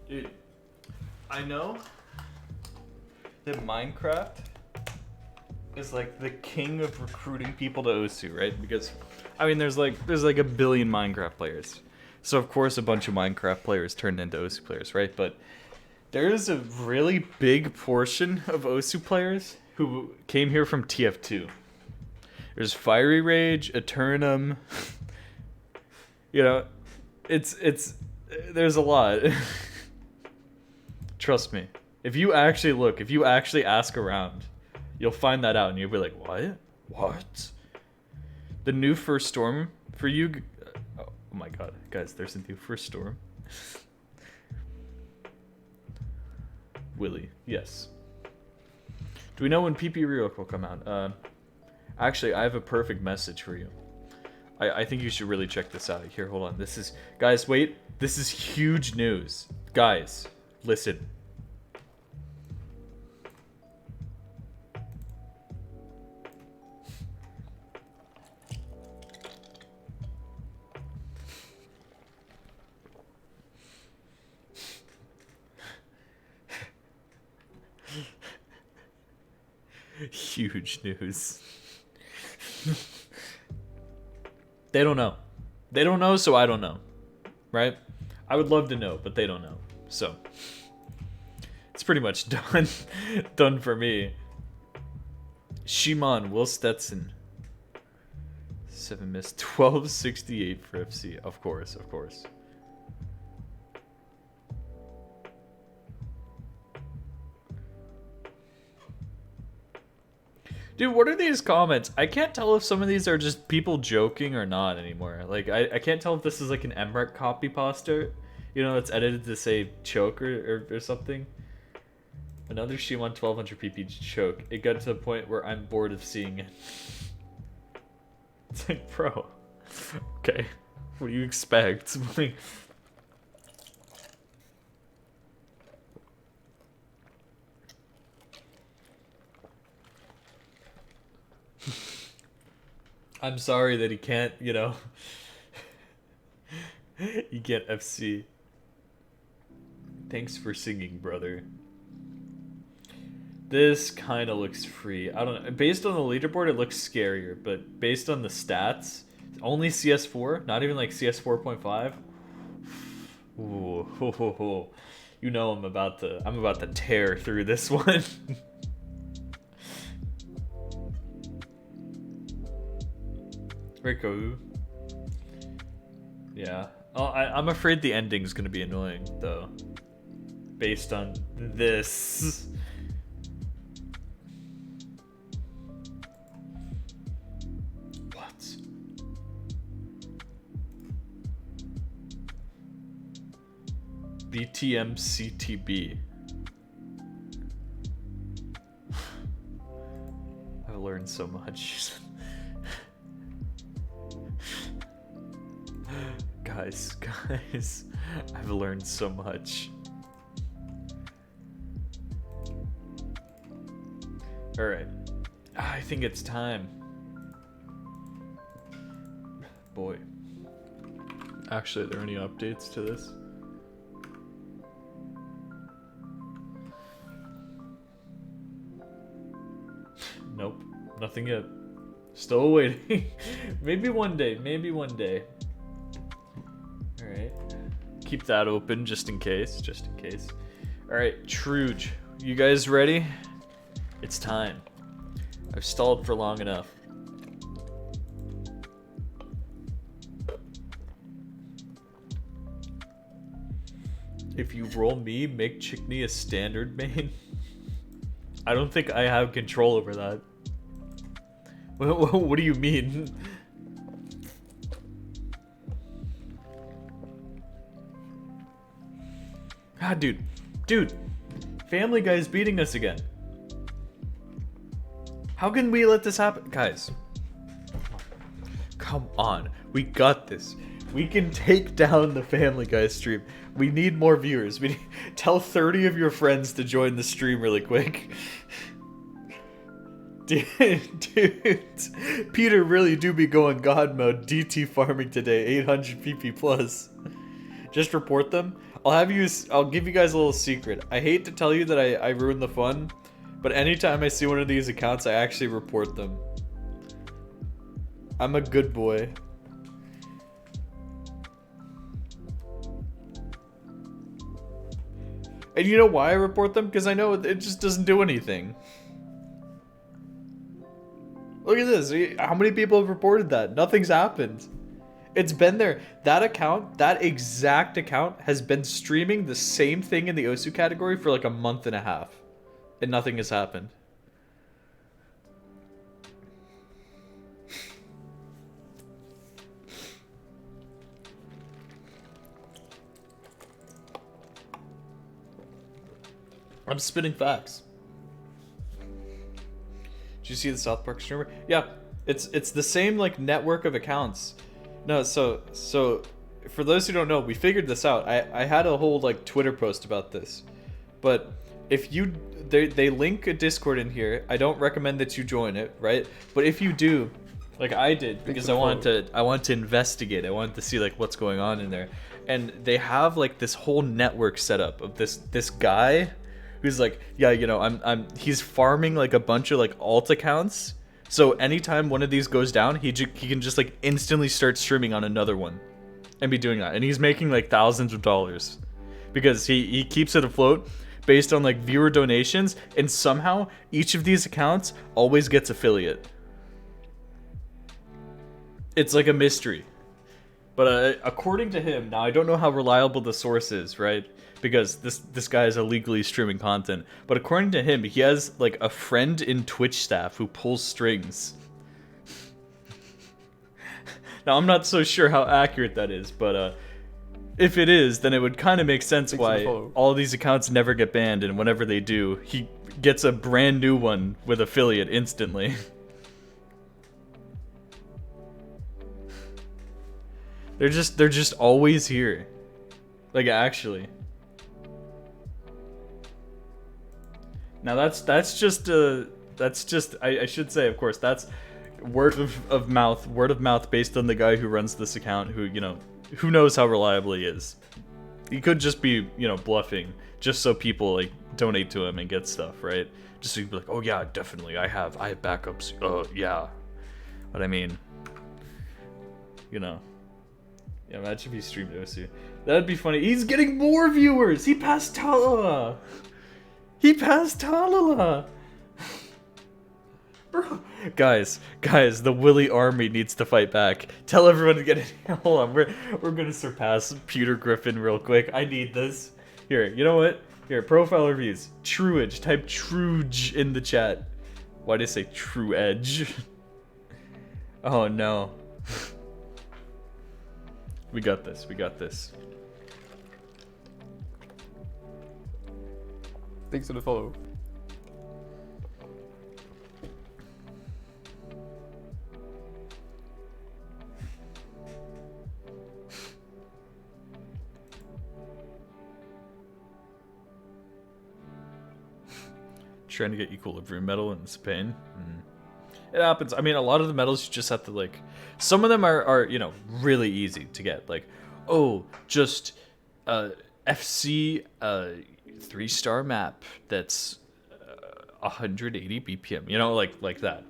Dude, I know that Minecraft is like the king of recruiting people to Osu, right? Because I mean there's like a billion Minecraft players. So of course a bunch of Minecraft players turned into Osu players, right? But there is a really big portion of Osu players who came here from TF2. There's Fiery Rage, Eternum. You know, it's there's a lot. Trust me. If you actually look, if you actually ask around, you'll find that out and you'll be like, what? What? The new First Storm for you... Oh my god. Guys, there's a new First Storm. Willy. Yes. Do we know when PP Rework will come out? Actually, I have a perfect message for you. I think you should really check this out. Here, hold on. This is... Guys, wait. This is huge news. Guys, listen. Huge news. They don't know. They don't know, so I don't know. Right? I would love to know, but they don't know. So, it's pretty much done. Done for me. Shimon, Will Stetson. 7 miss. 1268 for FC. Of course, of course. Dude, what are these comments? I can't tell if some of these are just people joking or not anymore. Like, I can't tell if this is like an Emmerich copy poster, you know, that's edited to say choke or something. Another Shimon 1200 PP choke. It got to the point where I'm bored of seeing it. It's like, bro. Okay. What do you expect? Like, I'm sorry that he can't, you know. You get FC. Thanks for singing, brother. This kind of looks free. I don't know. Based on the leaderboard, it looks scarier, but based on the stats, only CS4, not even like CS 4.5. Ooh, ho, ho, ho. You know I'm about to tear through this one. Rico. Yeah. Oh, I'm afraid the ending's gonna be annoying, though. Based on this. What? BTMCTB. I've learned so much. Guys, I've learned so much. Alright. I think it's time. Boy. Actually, are there any updates to this? Nope. Nothing yet. Still waiting. Maybe one day. Maybe one day. Alright. Keep that open just in case. Just in case. Alright, Truge. You guys ready? It's time. I've stalled for long enough. If you roll me, make Chickney a standard main. I don't think I have control over that. What do you mean? Ah, dude. Family Guy's beating us again. How can we let this happen? Guys. Come on. We got this. We can take down the Family Guy stream. We need more viewers. Tell 30 of your friends to join the stream really quick. Dude. Peter really do be going God mode. DT farming today. 800 PP plus. Just report them. I'll give you guys a little secret. I hate to tell you that I ruined the fun, but anytime I see one of these accounts, I actually report them. I'm a good boy. And you know why I report them? Because I know it just doesn't do anything. Look at this. How many people have reported that? Nothing's happened. It's been there. That account, that exact account, has been streaming the same thing in the Osu category for like a month and a half. And nothing has happened. I'm spitting facts. Did you see the South Park streamer? Yeah, it's the same like network of accounts. No, so for those who don't know, we figured this out. I had a whole like Twitter post about this, but if you they link a Discord in here. I don't recommend that you join it, right? But if you do, like I did, because I wanted to investigate. I wanted to see like what's going on in there, and they have like this whole network set up of this guy who's like, yeah, you know, he's farming like a bunch of like alt accounts. So anytime one of these goes down, he can just like instantly start streaming on another one and be doing that. And he's making like thousands of dollars because he keeps it afloat based on like viewer donations, and somehow each of these accounts always gets affiliate. It's like a mystery. But according to him, now I don't know how reliable the source is, right? Because this guy is illegally streaming content. But according to him, he has like a friend in Twitch staff who pulls strings. Now I'm not so sure how accurate that is, but if it is, then it would kind of make sense why all these accounts never get banned, and whenever they do, he gets a brand new one with affiliate instantly. They're just always here. Like actually. Now that's just I should say, of course, that's word of mouth based on the guy who runs this account, who, you know, who knows how reliable he is. He could just be, you know, bluffing just so people like donate to him and get stuff, right? Just so you'd be like, oh yeah, definitely, I have backups. Oh yeah. But I mean, you know. Yeah, imagine if he streamed Osu. That'd be funny. He's getting more viewers! He passed Talala! He passed Talala! Guys, the Willy army needs to fight back. Tell everyone to get in. Hold on, we're gonna surpass Peter Griffin real quick. I need this. Here, you know what? Here, profile reviews. Truage. Type Truge in the chat. Why did I say True Edge? Oh no. We got this. We got this. Thanks for the follow. Trying to get equilibrium metal in Spain. It happens. I mean, a lot of the medals you just have to like. Some of them are you know really easy to get. Like, oh, just FC 3-star map that's 180 BPM. You know, like that.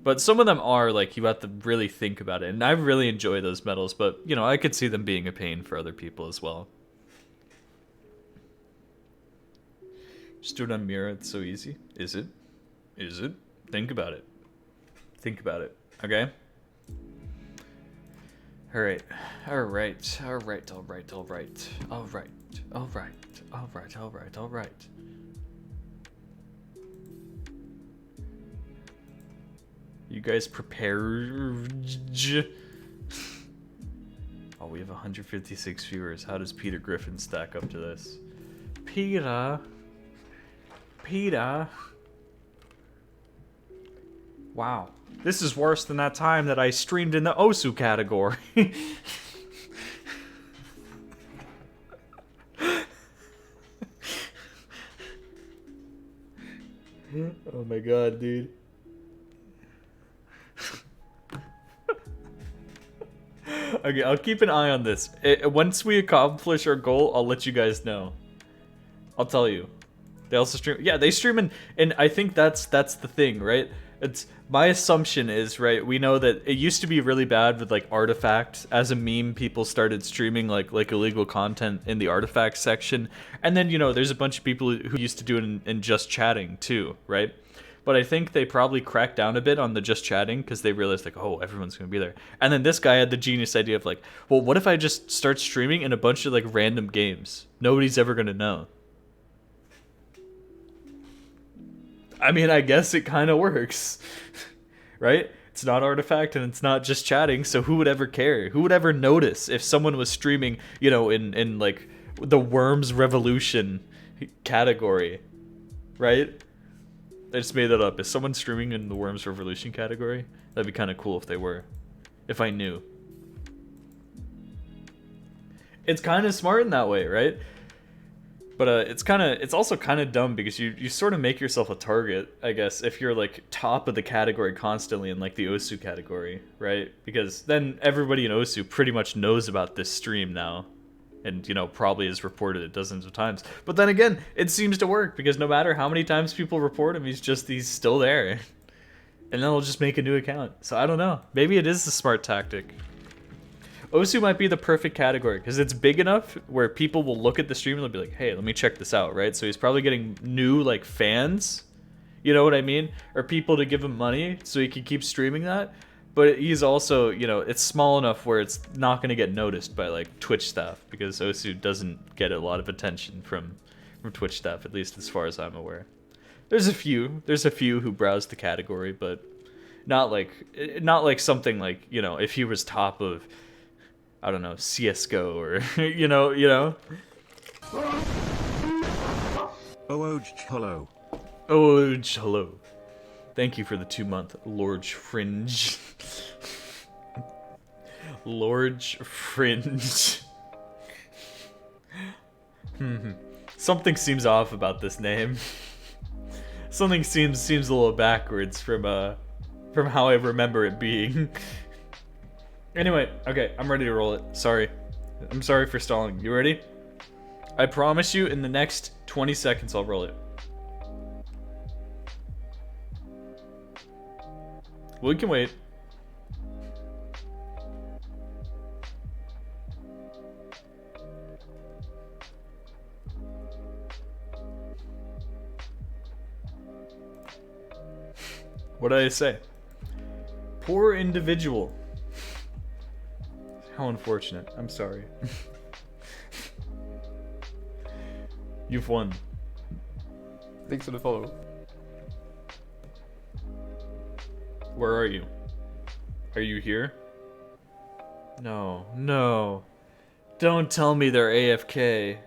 But some of them are like you have to really think about it, and I really enjoy those medals. But you know, I could see them being a pain for other people as well. Just do it on Mira, it's so easy. Is it? Is it? Think about it. Think about it, okay? Alright. Alright. Alright, alright, alright. Alright. Alright. Alright, alright, alright. You guys prepared? Oh, we have 156 viewers. How does Peter Griffin stack up to this? Peter. Wow. This is worse than that time that I streamed in the Osu category. Oh my god, dude. Okay, I'll keep an eye on this. Once we accomplish our goal, I'll let you guys know. I'll tell you. They also stream. Yeah, they stream, and I think that's the thing, right? It's my assumption is right. We know that it used to be really bad with like Artifact as a meme. People started streaming like illegal content in the Artifact section, and then you know there's a bunch of people who used to do it in just chatting too, right? But I think they probably cracked down a bit on the just chatting because they realized like, oh, everyone's gonna be there. And then this guy had the genius idea of like, well, what if I just start streaming in a bunch of like random games? Nobody's ever gonna know. I mean, I guess it kind of works, right? It's not Artifact and it's not just chatting, so who would ever care? Who would ever notice if someone was streaming, you know, in like the Worms Revolution category, right? I just made that up. Is someone streaming in the Worms Revolution category? That'd be kind of cool if they were. If I knew. It's kind of smart in that way, right? But it's also kind of dumb because you sort of make yourself a target, I guess, if you're like top of the category constantly in like the Osu category, right? Because then everybody in Osu pretty much knows about this stream now. And, you know, probably has reported it dozens of times. But then again, it seems to work because no matter how many times people report him, he's still there. And then they'll just make a new account. So I don't know. Maybe it is the smart tactic. Osu might be the perfect category because it's big enough where people will look at the stream and they'll be like, hey, let me check this out, right? So he's probably getting new, like, fans. You know what I mean? Or people to give him money so he can keep streaming that. But he's also, you know, it's small enough where it's not going to get noticed by, like, Twitch staff because Osu doesn't get a lot of attention from Twitch staff, at least as far as I'm aware. There's a few who browse the category, but not like something like, you know, if he was top of, I don't know, CSGO or, you know. Hello. Hello. Thank you for the 2-month Lorge Fringe. Lorge Fringe. Something seems off about this name. Something seems a little backwards from how I remember it being. Anyway, okay, I'm ready to roll it. Sorry. I'm sorry for stalling. You ready? I promise you in the next 20 seconds I'll roll it. We can wait. What did I say? Poor individual. How unfortunate. I'm sorry. You've won. Thanks for the follow. Where are you? Are you here? No, no. Don't tell me they're AFK.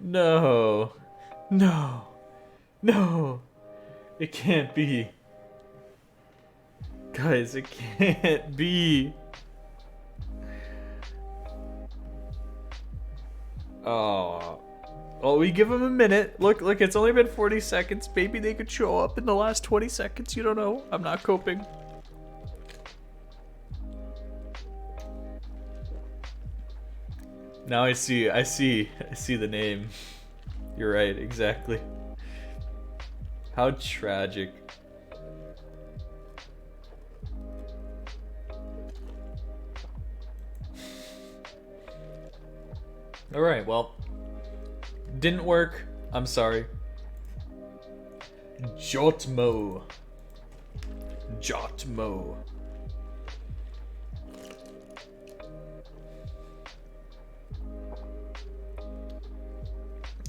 No. No. No. It can't be. Guys, it can't be. Oh. Well, we give them a minute. Look, it's only been 40 seconds. Maybe they could show up in the last 20 seconds. You don't know. I'm not coping. Now I see the name. You're right, exactly. How tragic. Alright, well. Didn't work. I'm sorry. Jotmo. Jotmo.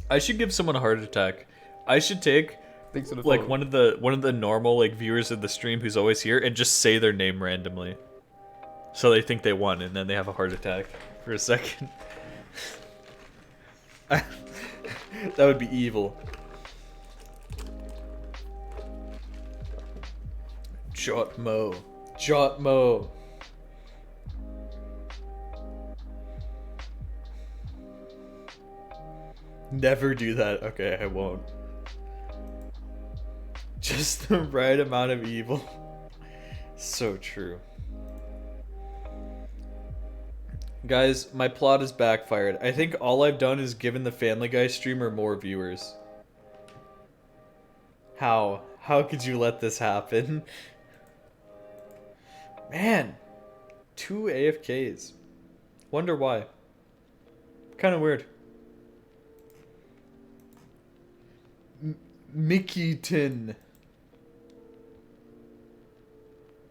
I should give someone a heart attack. I should take Thanks for the like follow. one of the normal like viewers of the stream who's always here and just say their name randomly. So they think they won and then they have a heart attack for a second. That would be evil. Jotmo. Jotmo. Never do that. Okay, I won't. Just the right amount of evil. So true. Guys, my plot is backfired. I think all I've done is given the Family Guy streamer more viewers. How? How could you let this happen? Man. 2 AFKs. Wonder why. Kind of weird. Mickeyton.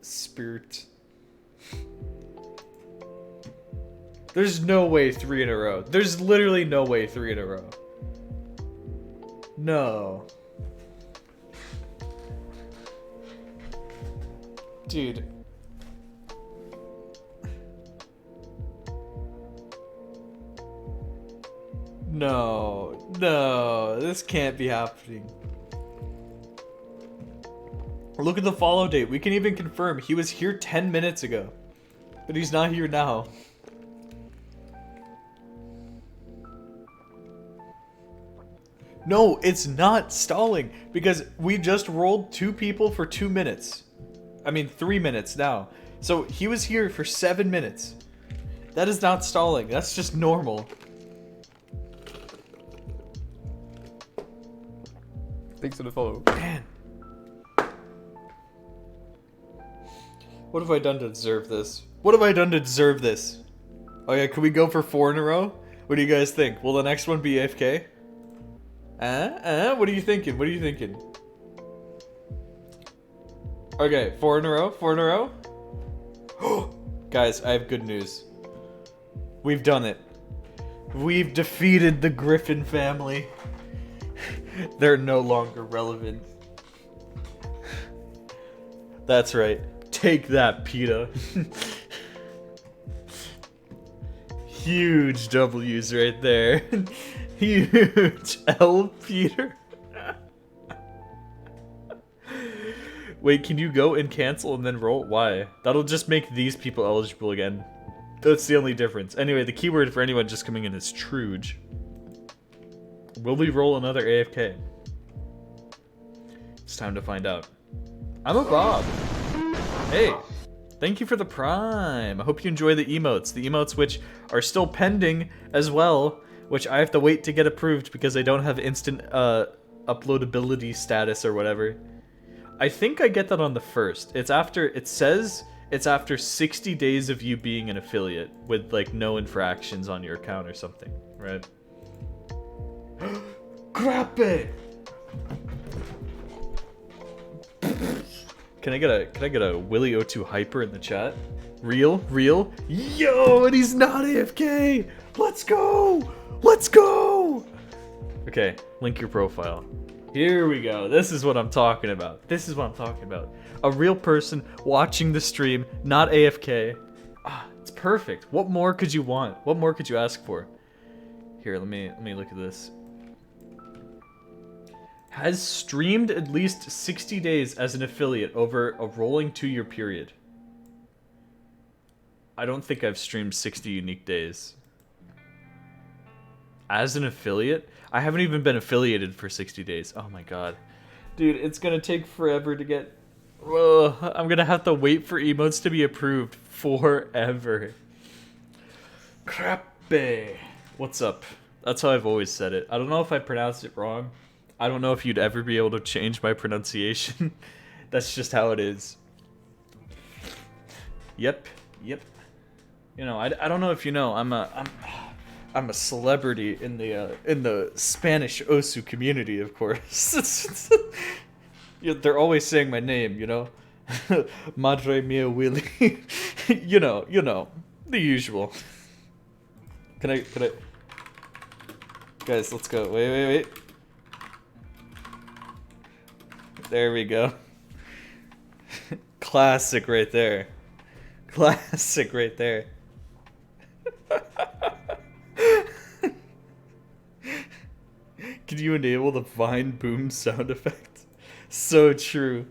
Spirit. There's no way 3 in a row. There's literally no way 3 in a row. No. Dude. No. No. This can't be happening. Look at the follow date. We can even confirm he was here 10 minutes ago. But he's not here now. No, it's not stalling because we just rolled 2 people for 2 minutes. I mean 3 minutes now. So he was here for 7 minutes. That is not stalling. That's just normal. Thanks for the follow. Man. What have I done to deserve this? What have I done to deserve this? Oh yeah, can we go for 4 in a row? What do you guys think? Will the next one be AFK? What are you thinking? What are you thinking? Okay, 4 in a row? 4 in a row? Guys, I have good news. We've done it. We've defeated the Griffin family. They're no longer relevant. That's right. Take that, PETA. Huge W's right there. Huge L, Peter. Wait, can you go and cancel and then roll? Why? That'll just make these people eligible again. That's the only difference. Anyway, the keyword for anyone just coming in is Truge. Will we roll another AFK? It's time to find out. I'm a Bob. Hey, thank you for the Prime. I hope you enjoy the emotes. The emotes which are still pending as well, which I have to wait to get approved because I don't have instant uploadability status or whatever. I think I get that on the 1st. It's after, it says it's after 60 days of you being an affiliate with like no infractions on your account or something, right? Grab it! Can I get a Willie02 hyper in the chat? Real? Yo, and he's not AFK! Let's go! Let's go! Okay, link your profile. Here we go. This is what I'm talking about. A real person watching the stream, not AFK. Ah, it's perfect. What more could you want? What more could you ask for? Here, let me look at this. Has streamed at least 60 days as an affiliate over a rolling 2-year period. I don't think I've streamed 60 unique days. As an affiliate? I haven't even been affiliated for 60 days. Oh my god. Dude, it's gonna take forever to get... I'm gonna have to wait for emotes to be approved forever. Crappe. What's up? That's how I've always said it. I don't know if I pronounced it wrong. I don't know if you'd ever be able to change my pronunciation. That's just how it is. Yep. You know, I don't know if you know, I'm a celebrity in the Spanish Osu community, of course. They're always saying my name, you know. Madre mia Willie. you know, the usual. Can I Guys, let's go. Wait. There we go. Classic right there. Can you enable the Vine boom sound effect? So true.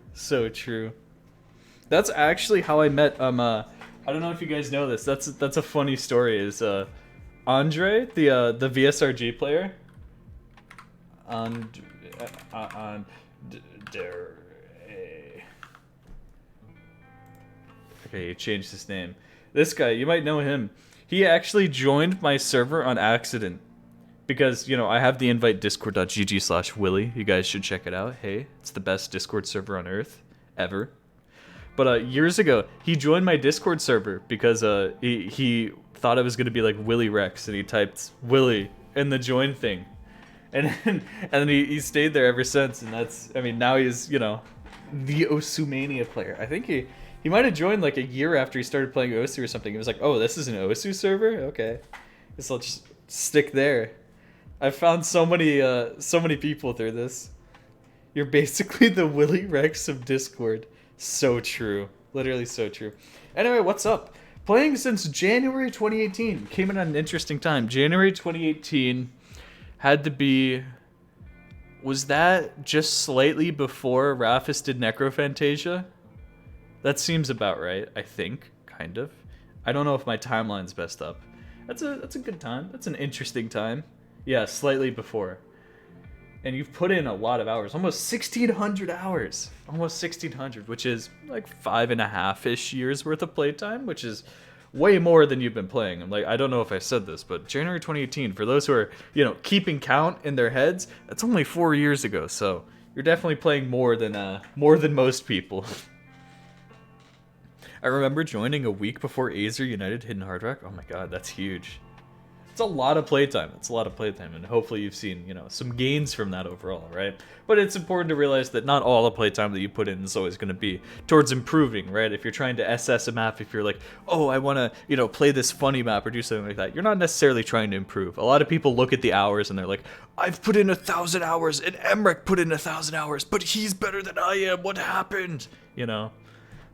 That's actually how I met I don't know if you guys know this. That's a funny story. Is Andre, the VSRG player? Okay, he changed his name. This guy, you might know him. He actually joined my server on accident. Because, you know, I have the invite discord.gg/Willie. You guys should check it out. Hey, it's the best Discord server on earth. Ever. But years ago, he joined my Discord server because he thought it was going to be like Willie Rex. And he typed Willie in the join thing. And then he stayed there ever since. And that's, I mean, now he's, you know, the Osumania player. I think he might have joined like a year after he started playing Osu or something. He was like, oh, this is an Osu server? Okay. Guess I'll just stick there. I found so many people through this. You're basically the Willie Rex of Discord. So true. Literally so true. Anyway, what's up? Playing since January 2018. Came in at an interesting time. January 2018 had to be... Was that just slightly before Rafis did Necrophantasia? That seems about right, I think. Kind of. I don't know if my timeline's best up. That's a good time. That's an interesting time. Yeah, slightly before. And you've put in a lot of hours. Almost 1,600 hours. Almost 1,600, which is like 5.5-ish years worth of playtime, which is way more than you've been playing. I'm like, I don't know if I said this, but January 2018, for those who are, you know, keeping count in their heads, that's only 4 years ago. So you're definitely playing more than most people. I remember joining a week before Azer United Hidden Hard Rock. Oh my god, that's huge. It's a lot of playtime. And hopefully you've seen, you know, some gains from that overall, right? But it's important to realize that not all the playtime that you put in is always going to be towards improving, right? If you're trying to SS a map, if you're like, oh, I want to, you know, play this funny map or do something like that, you're not necessarily trying to improve. A lot of people look at the hours and they're like, I've put in 1,000 hours and Emmerich put in 1,000 hours, but he's better than I am. What happened? You know,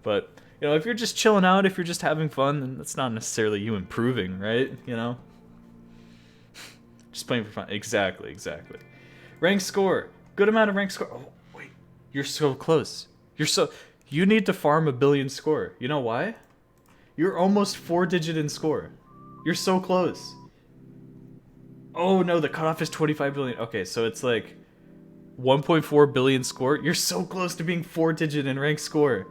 but, you know, if you're just chilling out, if you're just having fun, then that's not necessarily you improving, right? You know? Just playing for fun. Exactly. Rank score. Good amount of rank score. Oh, wait. You're so close. You need to farm 1 billion score. You know why? You're almost 4-digit in score. You're so close. Oh, no. The cutoff is 25 billion. Okay, so it's like 1.4 billion score. You're so close to being 4-digit in rank score.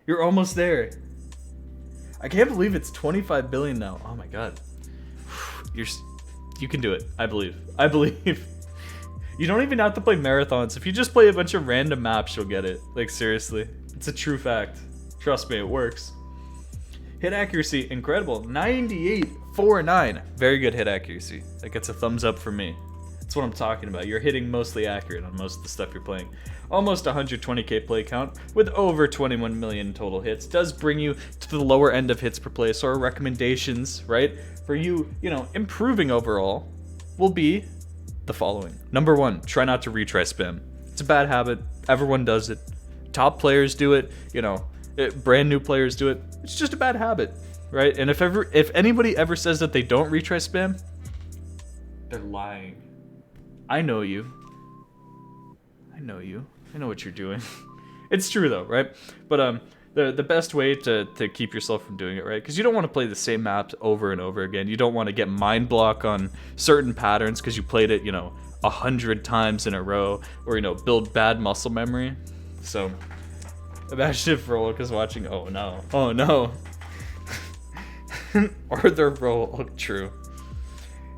You're almost there. I can't believe it's 25 billion now. Oh, my God. You can do it. I believe. You don't even have to play marathons. If you just play a bunch of random maps, you'll get it. Like, seriously. It's a true fact. Trust me, it works. Hit accuracy, incredible. 98.49. Very good hit accuracy. That gets a thumbs up for me. That's what I'm talking about. You're hitting mostly accurate on most of the stuff you're playing. Almost 120k play count with over 21 million total hits does bring you to the lower end of hits per play. So our recommendations, right, for you, improving overall will be the following. Number 1, try not to retry spam. It's a bad habit. Everyone does it. Top players do it. Brand new players do it. It's just a bad habit, right? And if anybody ever says that they don't retry spam, they're lying. I know you. I know what you're doing. It's true though, right? But the best way to keep yourself from doing it, right? Because you don't want to play the same maps over and over again. You don't want to get mind block on certain patterns because you played it, 100 times in a row, or build bad muscle memory. So imagine if Rollick is watching. Oh no. Arthur Rollick, true.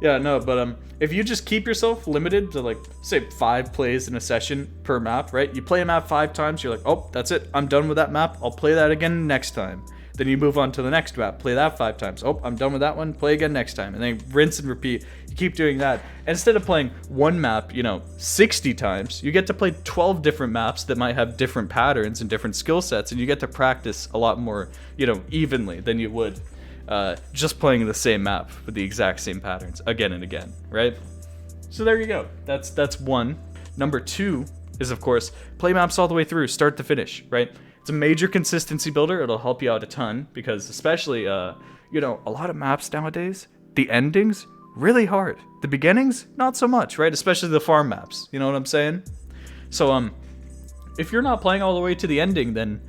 Yeah, no, but if you just keep yourself limited to, like, say 5 plays in a session per map, right? You play a map 5 times, you're like, oh, that's it, I'm done with that map, I'll play that again next time. Then you move on to the next map, play that 5 times, oh, I'm done with that one, play again next time. And then rinse and repeat. You keep doing that. Instead of playing one map, 60 times, you get to play 12 different maps that might have different patterns and different skill sets, and you get to practice a lot more, evenly than you would just playing the same map with the exact same patterns again and again, right? So there you go. That's one. Number 2 is, of course, play maps all the way through, start to finish, right? It's a major consistency builder. It'll help you out a ton because especially, a lot of maps nowadays, the endings, really hard. The beginnings, not so much, right? Especially the farm maps, you know what I'm saying? So, if you're not playing all the way to the ending, then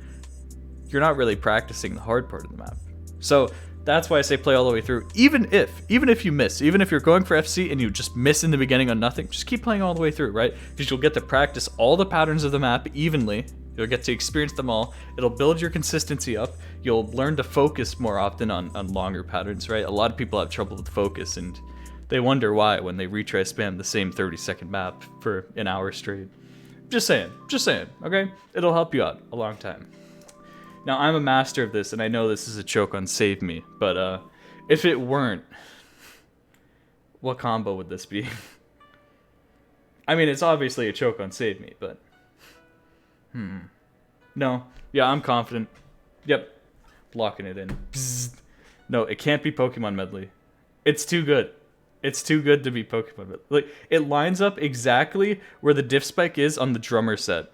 you're not really practicing the hard part of the map. So that's why I say play all the way through. Even if you miss, even if you're going for FC and you just miss in the beginning on nothing, just keep playing all the way through, right? Because you'll get to practice all the patterns of the map evenly. You'll get to experience them all. It'll build your consistency up. You'll learn to focus more often on longer patterns, right? A lot of people have trouble with focus, and they wonder why when they retry spam the same 30-second map for an hour straight. Just saying, okay? It'll help you out a long time. Now, I'm a master of this, and I know this is a choke on Save Me, but if it weren't, what combo would this be? I mean, it's obviously a choke on Save Me, but... No. Yeah, I'm confident. Yep. Locking it in. Bzzz. No, it can't be Pokemon Medley. It's too good. It's too good to be Pokemon Medley. Like, it lines up exactly where the diff spike is on the drummer set.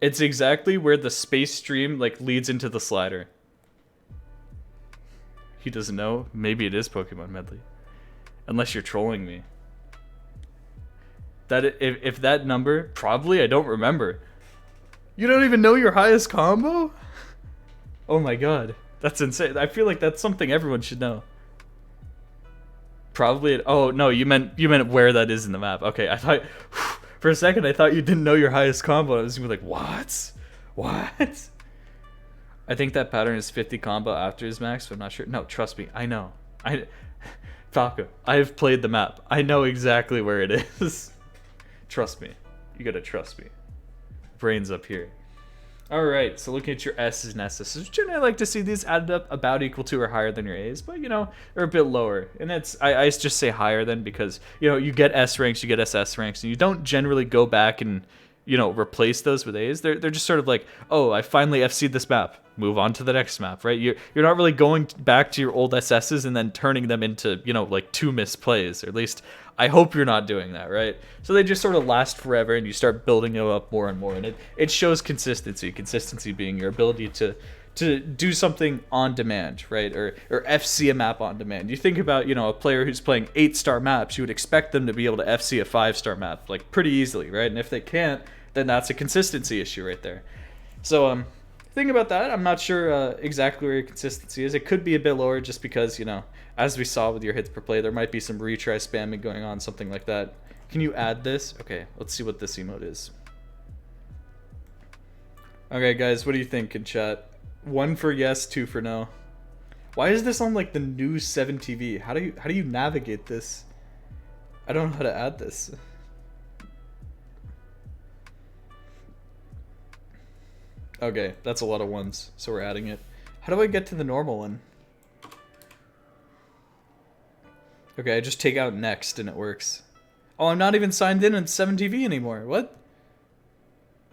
It's exactly where the space stream leads into the slider. He doesn't know. Maybe it is Pokemon Medley. Unless you're trolling me. That if that number, probably, I don't remember. You don't even know your highest combo? Oh my god. That's insane. I feel like that's something everyone should know. Probably. Oh no, you meant where that is in the map. Okay, I thought for a second I thought you didn't know your highest combo. I was gonna be like, what? What? I think that pattern is 50 combo after his max, but I'm not sure. No, trust me, I know. Falco, I've played the map. I know exactly where it is. Trust me. You gotta trust me. Brains up here. Alright, so looking at your S's and S's, generally I like to see these added up about equal to or higher than your A's, but or a bit lower. And that's, I just say higher than because, you get S ranks, you get SS ranks, and you don't generally go back and, replace those with A's. They're just sort of like, oh, I finally FC'd this map. Move on to the next map, right? You're not really going back to your old SS's and then turning them into, 2 missed plays, or at least I hope you're not doing that, right? So they just sort of last forever and you start building them up more and more, and it shows consistency. Consistency being your ability to do something on demand, right? Or FC a map on demand. You think about, a player who's playing 8-star maps, you would expect them to be able to FC a 5-star map, pretty easily, right? And if they can't, then that's a consistency issue right there. So, think about that. I'm not sure exactly where your consistency is. It could be a bit lower just because, as we saw with your hits per play, there might be some retry spamming going on, something like that. Can you add this? Okay, let's see what this emote is. Okay, guys, what do you think in chat? 1 for yes, 2 for no. Why is this on the new 7TV? How do you navigate this? I don't know how to add this. Okay, that's a lot of 1s, so we're adding it. How do I get to the normal one? Okay, I just take out next and it works. Oh, I'm not even signed in on 7TV anymore. What?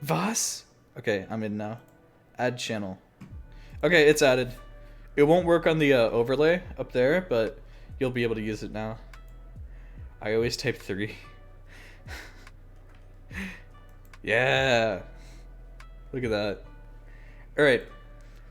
Voss? Okay, I'm in now. Add channel. Okay, it's added. It won't work on the overlay up there, but you'll be able to use it now. I always type 3. Yeah. Look at that. Alright.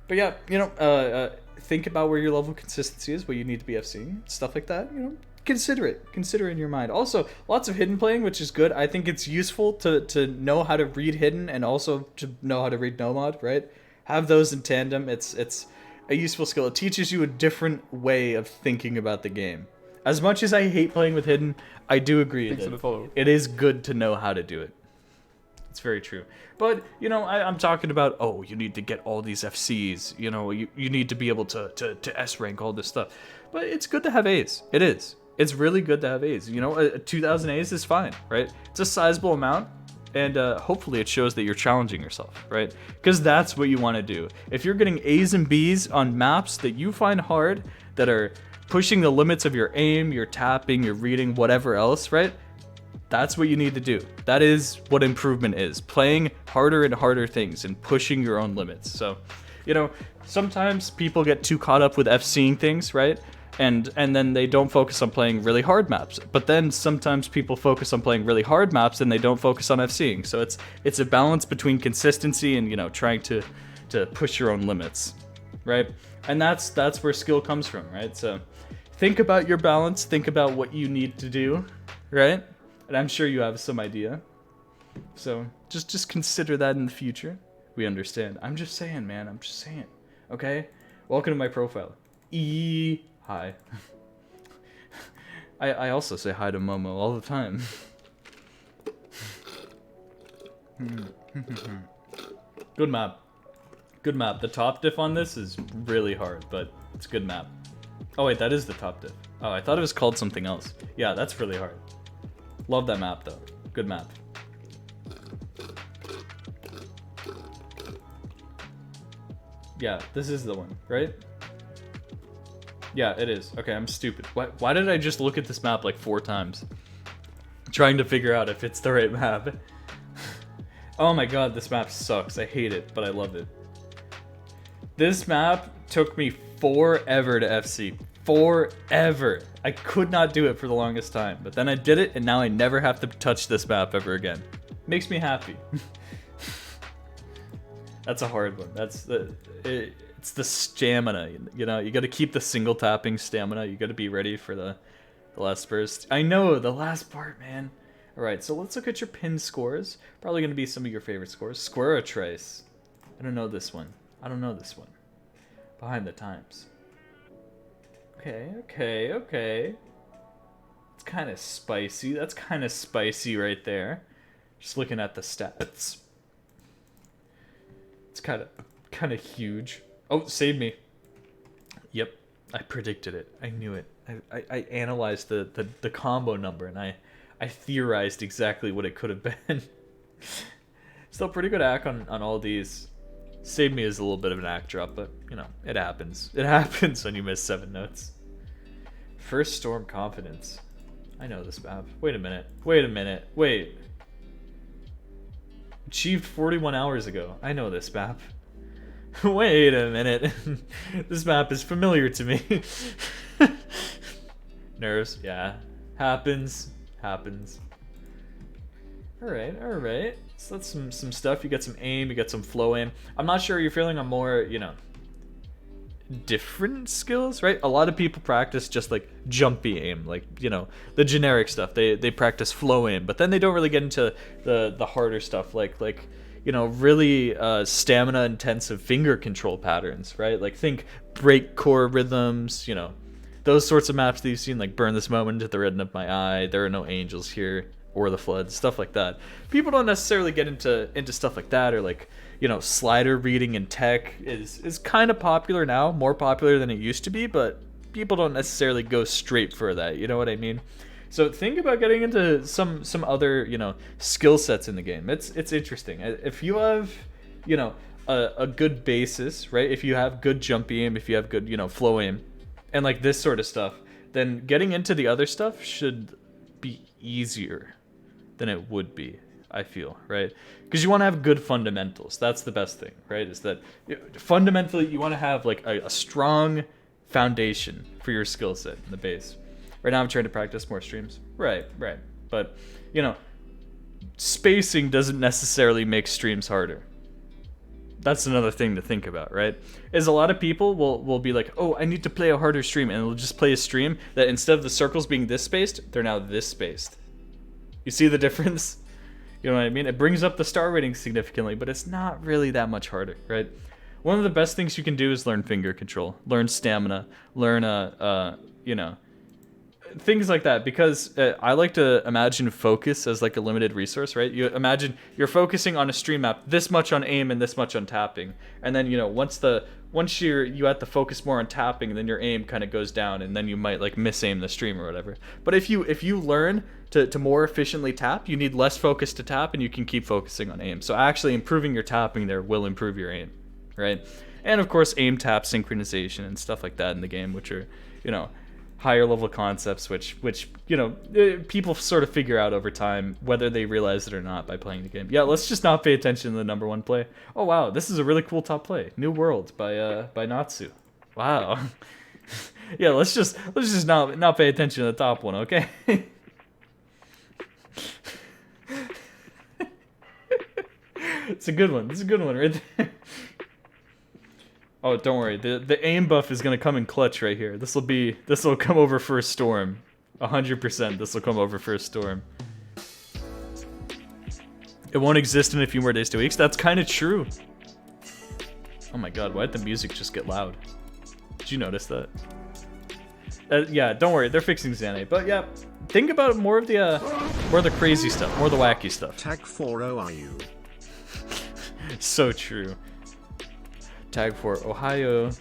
But yeah, you know, think about where your level of consistency is, what you need to be FCing, stuff like that, you know. Consider it in your mind. Also, lots of hidden playing, which is good. I think it's useful to know how to read hidden and also to know how to read nomad, right? Have those in tandem. It's a useful skill. It teaches you a different way of thinking about the game. As much as I hate playing with hidden, I do agree Thanks for the follow. it is good to know how to do it. It's very true. But, you know, I'm talking about, oh, you need to get all these FCs. You know, you need to be able to S rank all this stuff. But it's good to have A's. It is. It's really good to have A's. You know, 2,000 A's is fine, right? It's a sizable amount, and hopefully it shows that you're challenging yourself, right? Because that's what you want to do. If you're getting A's and B's on maps that you find hard, that are pushing the limits of your aim, your tapping, your reading, whatever else, right? That's what you need to do. That is what improvement is. Playing harder and harder things and pushing your own limits. So, you know, sometimes people get too caught up with FCing things, right? And then they don't focus on playing really hard maps. But then sometimes people focus on playing really hard maps and they don't focus on FCing. So it's a balance between consistency and, you know, trying to push your own limits, right? And that's where skill comes from, right? So think about your balance, think about what you need to do, right? And I'm sure you have some idea. So just consider that in the future. We understand. I'm just saying, man. I'm just saying. Okay? Welcome to my profile. Hi. I also say hi to Momo all the time. Good map. Good map. The top diff on this is really hard, but it's a good map. Oh wait, that is the top diff. Oh, I thought it was called something else. Yeah, that's really hard. Love that map though. Good map. Yeah, this is the one, right? Yeah, it is. Okay, I'm stupid. Why did I just look at this map like 4 times? Trying to figure out if it's the right map. Oh my god, this map sucks. I hate it, but I love it. This map took me forever to FC. Forever. I could not do it for the longest time, but then I did it, and now I never have to touch this map ever again. Makes me happy. That's a hard one. It's the stamina. You know, you got to keep the single tapping stamina. You got to be ready for the last burst. I know, the last part, man. All right, so let's look at your pin scores. Probably going to be some of your favorite scores. Square Trace. I don't know this one. Behind the Times. Okay. It's kind of spicy. That's kind of spicy right there. Just looking at the stats. It's kind of huge. Oh, save me. Yep, I predicted it. I knew it. I analyzed the combo number and I theorized exactly what it could have been. Still pretty good act on all these. Save me is a little bit of an act drop, but you know, it happens. It happens when you miss 7 notes. First Storm Confidence. I know this map. Wait a minute. Wait. Achieved 41 hours ago. I know this map. Wait a minute. This map is familiar to me. Nerves, yeah. Happens. Alright. So that's some stuff. You got some aim, you got some flow aim. I'm not sure you're feeling a more, you know, different skills, right? A lot of people practice just like jumpy aim, like, you know, the generic stuff. They practice flow aim, but then they don't really get into the harder stuff, like you know, really stamina intensive finger control patterns, right? Like think break core rhythms, you know, those sorts of maps that you've seen, like Burn This Moment at the Redden of My Eye, There Are No Angels Here, or The Flood, stuff like that. People don't necessarily get into stuff like that, or like, you know, slider reading in tech is kind of popular now, more popular than it used to be, but people don't necessarily go straight for that, you know what I mean? So think about getting into some other, you know, skill sets in the game. It's interesting. If you have, you know, a good basis, right? If you have good jump aim, if you have good, you know, flow aim, and like this sort of stuff, then getting into the other stuff should be easier than it would be, I feel, right? Because you want to have good fundamentals. That's the best thing, right? Is that fundamentally you want to have like a strong foundation for your skill set in the base. Right now I'm trying to practice more streams. Right. But, you know, spacing doesn't necessarily make streams harder. That's another thing to think about, right? Is a lot of people will be like, oh, I need to play a harder stream, and they'll just play a stream that instead of the circles being this spaced, they're now this spaced. You see the difference? You know what I mean? It brings up the star rating significantly, but it's not really that much harder, right? One of the best things you can do is learn finger control, learn stamina, learn, you know, things like that, because I like to imagine focus as like a limited resource, right? You imagine you're focusing on a stream map, this much on aim and this much on tapping, and then, you know, once you have to focus more on tapping, then your aim kind of goes down, and then you might like miss aim the stream or whatever. But if you learn to more efficiently tap, you need less focus to tap, and you can keep focusing on aim. So actually improving your tapping there will improve your aim, right? And of course aim tap synchronization and stuff like that in the game, which are, you know, higher level concepts, which you know, people sort of figure out over time whether they realize it or not by playing the game. Yeah, let's just not pay attention to the number one play. Oh wow, this is a really cool top play. New World by Natsu. Wow. Yeah, let's just not pay attention to the top one, okay? It's a good one. This is a good one right there. Oh, don't worry. The aim buff is gonna come in clutch right here. This will come over for a storm. 100%. This will come over for a storm. It won't exist in a few more days to weeks. That's kind of true. Oh my god, why did the music just get loud? Did you notice that? Yeah, don't worry. They're fixing Xane. But yeah, think about more of the crazy stuff, more of the wacky stuff. Tag 40 are you? So true. Tag for Ohio.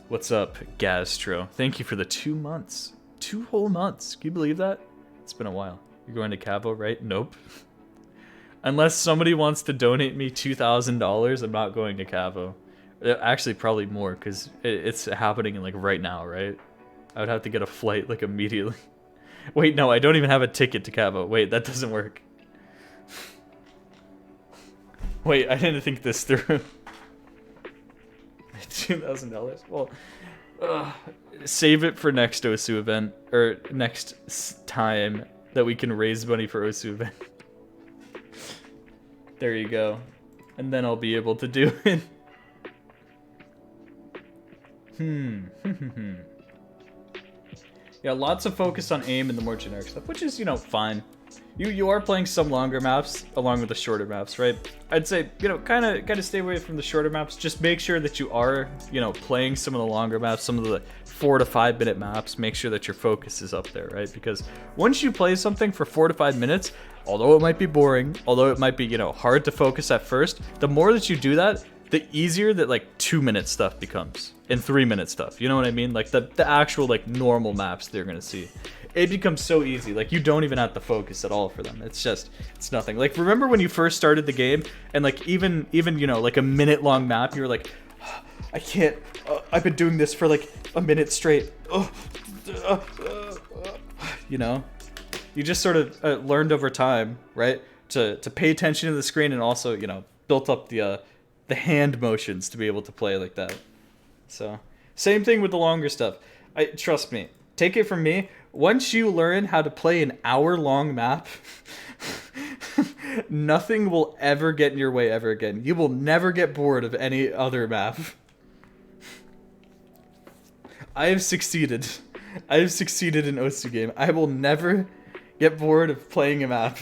What's up, Gastro? Thank you for the 2 months. 2 whole months. Can you believe that? It's been a while. You're going to Cabo, right? Nope. Unless somebody wants to donate me $2,000, I'm not going to Cabo. Actually, probably more, because it's happening like right now, right? I would have to get a flight like immediately. Wait, no, I don't even have a ticket to Cabo. Wait, that doesn't work. Wait, I didn't think this through. $2,000. Well, save it for next Osu event, or next time that we can raise money for Osu event. There you go, and then I'll be able to do it. Yeah, lots of focus on aim and the more generic stuff, which is, you know, fine. You are playing some longer maps along with the shorter maps, right? I'd say, you know, kind of stay away from the shorter maps. Just make sure that you are, you know, playing some of the longer maps, some of the 4 to 5 minute maps. Make sure that your focus is up there, right? Because once you play something for 4 to 5 minutes, although it might be boring, although it might be, you know, hard to focus at first, the more that you do that, the easier that like 2-minute stuff becomes and 3-minute stuff. You know what I mean? Like the actual like normal maps they're gonna see. It becomes so easy. Like you don't even have to focus at all for them. It's nothing. Like remember when you first started the game and like even you know like a minute long map, you were like, oh, I can't. I've been doing this for like a minute straight. You know, you just sort of learned over time, right? To pay attention to the screen and also, you know, built up the hand motions to be able to play like that. So same thing with the longer stuff. Trust me. Take it from me. Once you learn how to play an hour-long map, nothing will ever get in your way ever again. You will never get bored of any other map. I have succeeded. I have succeeded in Osu game. I will never get bored of playing a map.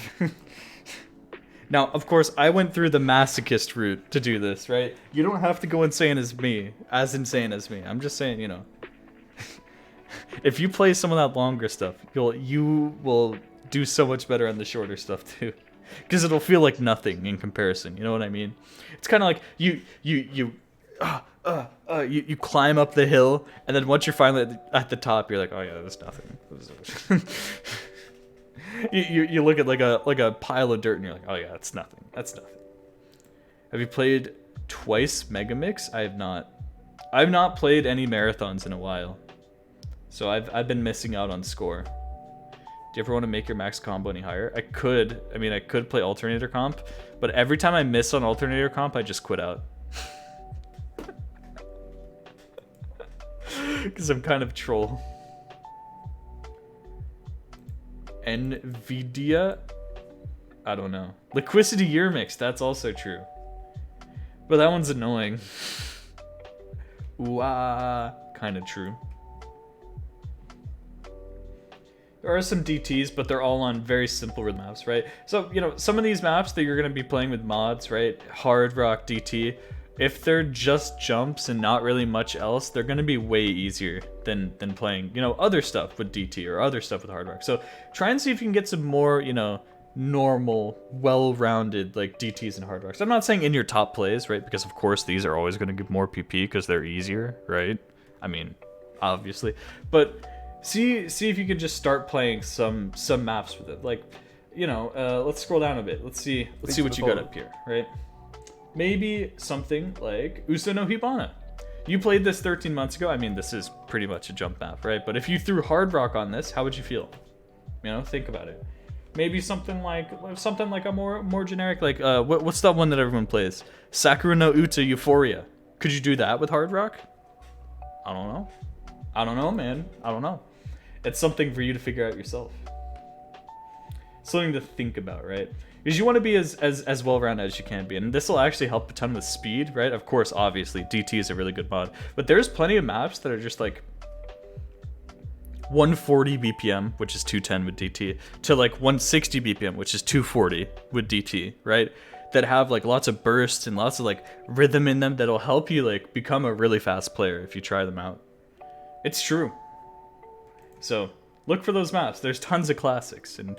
Now, of course, I went through the masochist route to do this, right? You don't have to go insane as me. I'm just saying, you know. If you play some of that longer stuff, you will do so much better on the shorter stuff too, because it'll feel like nothing in comparison. You know what I mean? It's kind of like you climb up the hill, and then once you're finally at the top, you're like, oh yeah, there's nothing. you look at like a pile of dirt, and you're like, oh yeah, that's nothing. That's nothing. Have you played twice Megamix? I have not. I've not played any marathons in a while. So I've been missing out on score. Do you ever want to make your max combo any higher? I could play alternator comp, but every time I miss on alternator comp, I just quit out. Because I'm kind of troll. Nvidia? I don't know. Liquidity year mix, that's also true. But that one's annoying. Ooh, kind of true. There are some DTs, but they're all on very simple rhythm maps, right? So, you know, some of these maps that you're going to be playing with mods, right? Hard Rock DT, if they're just jumps and not really much else, they're going to be way easier than playing, you know, other stuff with DT or other stuff with Hard Rock. So try and see if you can get some more, you know, normal, well-rounded, like, DTs and Hard Rocks. I'm not saying in your top plays, right? Because, of course, these are always going to give more PP because they're easier, right? I mean, obviously. But see if you can just start playing some maps with it. Like, you know, let's scroll down a bit. Let's see what you got up here, right? Maybe something like Uso no Hibana. You played this 13 months ago. I mean, this is pretty much a jump map, right? But if you threw Hard Rock on this, how would you feel? You know, think about it. Maybe something like a more generic, like what's that one that everyone plays? Sakura no Uta Euphoria. Could you do that with Hard Rock? I don't know, man. I don't know. It's something for you to figure out yourself. Something to think about, right? Because you want to be as well-rounded as you can be, and this will actually help a ton with speed, right? Of course, obviously, DT is a really good mod, but there's plenty of maps that are just like 140 BPM, which is 210 with DT, to like 160 BPM, which is 240 with DT, right? That have like lots of bursts and lots of like rhythm in them that'll help you like become a really fast player if you try them out. It's true. So look for those maps. There's tons of classics, and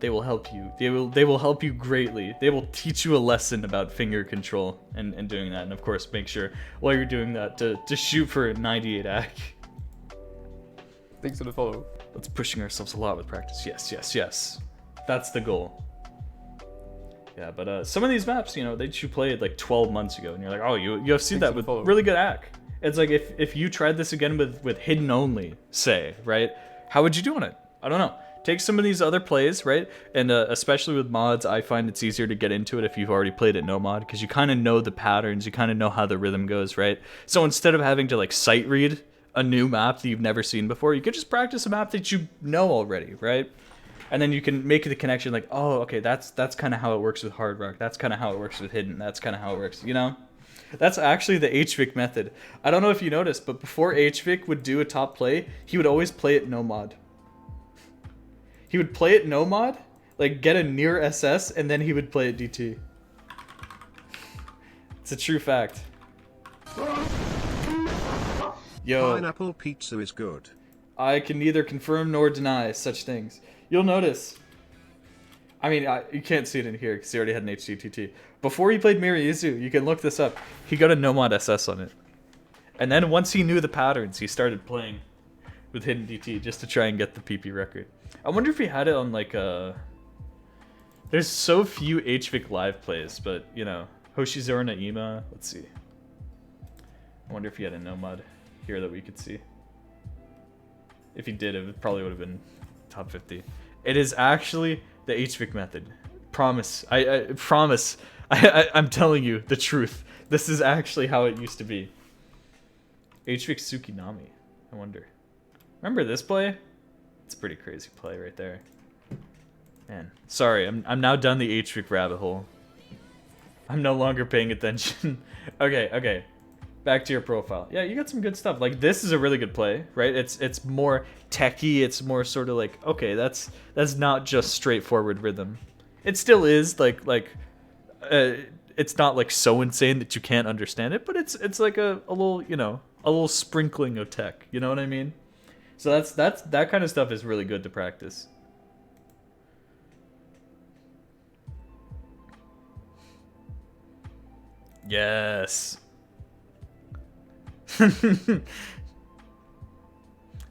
they will help you. They will help you greatly. They will teach you a lesson about finger control and doing that. And of course, make sure while you're doing that to shoot for 98 AC. Thanks for the follow. Let's pushing ourselves a lot with practice. Yes. That's the goal. Yeah, but some of these maps, you know, that you played like 12 months ago, and you're like, oh, you have seen that with really good AC. It's like if you tried this again with hidden only, say, right? How would you do on it? I don't know. Take some of these other plays, right? And especially with mods, I find it's easier to get into it if you've already played it no mod, because you kind of know the patterns, you kind of know how the rhythm goes, right? So instead of having to like sight read a new map that you've never seen before, you could just practice a map that you know already, right? And then you can make the connection like, oh, okay, that's kind of how it works with Hard Rock. That's kind of how it works with Hidden. That's kind of how it works, you know? That's actually the HVIC method. I don't know if you noticed, but before HVIC would do a top play, he would always play it no mod. He would play it no mod, like get a near SS, and then he would play it DT. It's a true fact. Yo. Pineapple pizza is good. I can neither confirm nor deny such things. You'll notice. I mean, you can't see it in here because he already had an HDTT. Before he played Miriizu, you can look this up. He got a no mod SS on it. And then once he knew the patterns, he started playing with Hidden DT just to try and get the PP record. I wonder if he had it on like a... There's so few HVIC live plays, but you know, Hoshizuru no Ima, let's see. I wonder if he had a no mod here that we could see. If he did, it probably would have been top 50. It is actually the HVIC method. Promise. I promise. I'm telling you the truth. This is actually how it used to be. HVIC Tsukinami. I wonder. Remember this play? It's a pretty crazy play right there. Man, sorry. I'm now down the HVIC rabbit hole. I'm no longer paying attention. Okay. Back to your profile. Yeah, you got some good stuff. Like this is a really good play, right? It's more techy. It's more sort of like, okay, that's not just straightforward rhythm. It still is like it's not like so insane that you can't understand it, but it's like a little, you know, a little sprinkling of tech. You know what I mean? So that kind of stuff is really good to practice. Yes.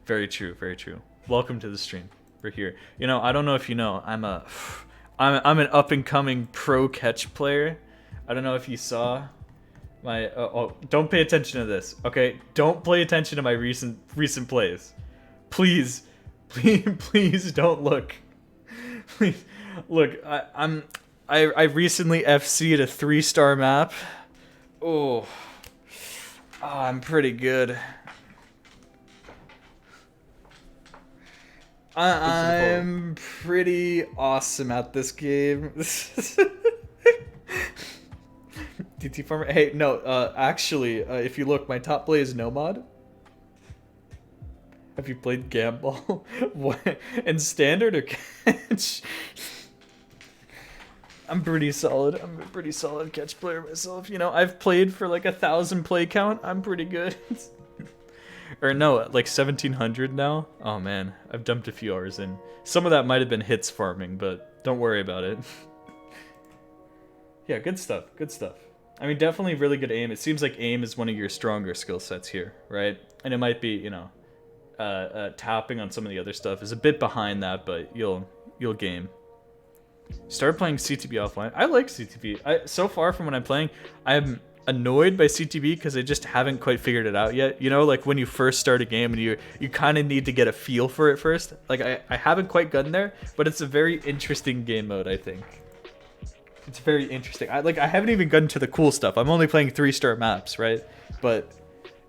Very true, very true. Welcome to the stream. We're here. You know, I don't know if you know, I'm an up and coming pro catch player. I don't know if you saw Don't pay attention to this, okay? Don't pay attention to my recent plays. Please, please don't look. Please, look. I recently FC'd a 3-star map. Oh, I'm pretty good. I'm pretty awesome at this game. DT Farmer. Hey, no, actually, if you look, my top play is Nomad. Have you played Gamball? What? In standard or catch? I'm pretty solid. I'm a pretty solid catch player myself. You know, I've played for like 1,000 play count. I'm pretty good. Or no, like 1,700 now. Oh man, I've dumped a few hours in. Some of that might have been hits farming, but don't worry about it. Yeah, good stuff. Good stuff. I mean, definitely really good aim. It seems like aim is one of your stronger skill sets here, right? And it might be, you know, tapping on some of the other stuff is a bit behind that, but you'll game. Start playing CTB offline. I like CTB. So far from when I'm playing, I'm annoyed by CTB because I just haven't quite figured it out yet. You know, like when you first start a game and you kind of need to get a feel for it first. Like I haven't quite gotten there, but it's a very interesting game mode, I think. It's very interesting. I haven't even gotten to the cool stuff. I'm only playing 3-star maps, right? But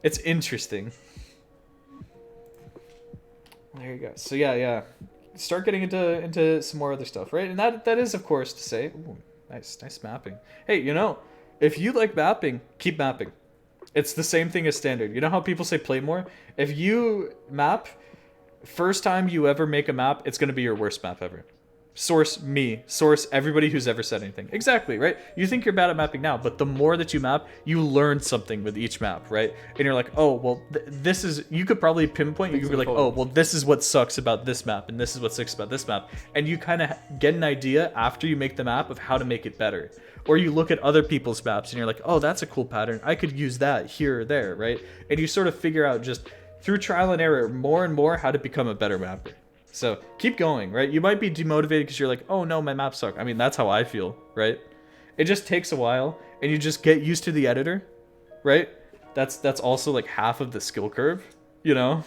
it's interesting. There you go. So yeah. Start getting into some more other stuff, right? And that is, of course, to say, ooh, nice mapping. Hey, you know, if you like mapping, keep mapping. It's the same thing as standard. You know how people say play more? If you map, first time you ever make a map, it's gonna be your worst map ever. Source me. Source everybody who's ever said anything. Exactly, right? You think you're bad at mapping now, but the more that you map, you learn something with each map, right? And you're like, oh, well, this is... You could probably pinpoint. You could be like, oh, well, this is what sucks about this map, and this is what sucks about this map. And you kind of get an idea after you make the map of how to make it better. Or you look at other people's maps, and you're like, oh, that's a cool pattern. I could use that here or there, right? And you sort of figure out just through trial and error more and more how to become a better mapper. So keep going, right? You might be demotivated because you're like, oh no, my maps suck. I mean, that's how I feel, right? It just takes a while, and you just get used to the editor, right? That's also like half of the skill curve, you know?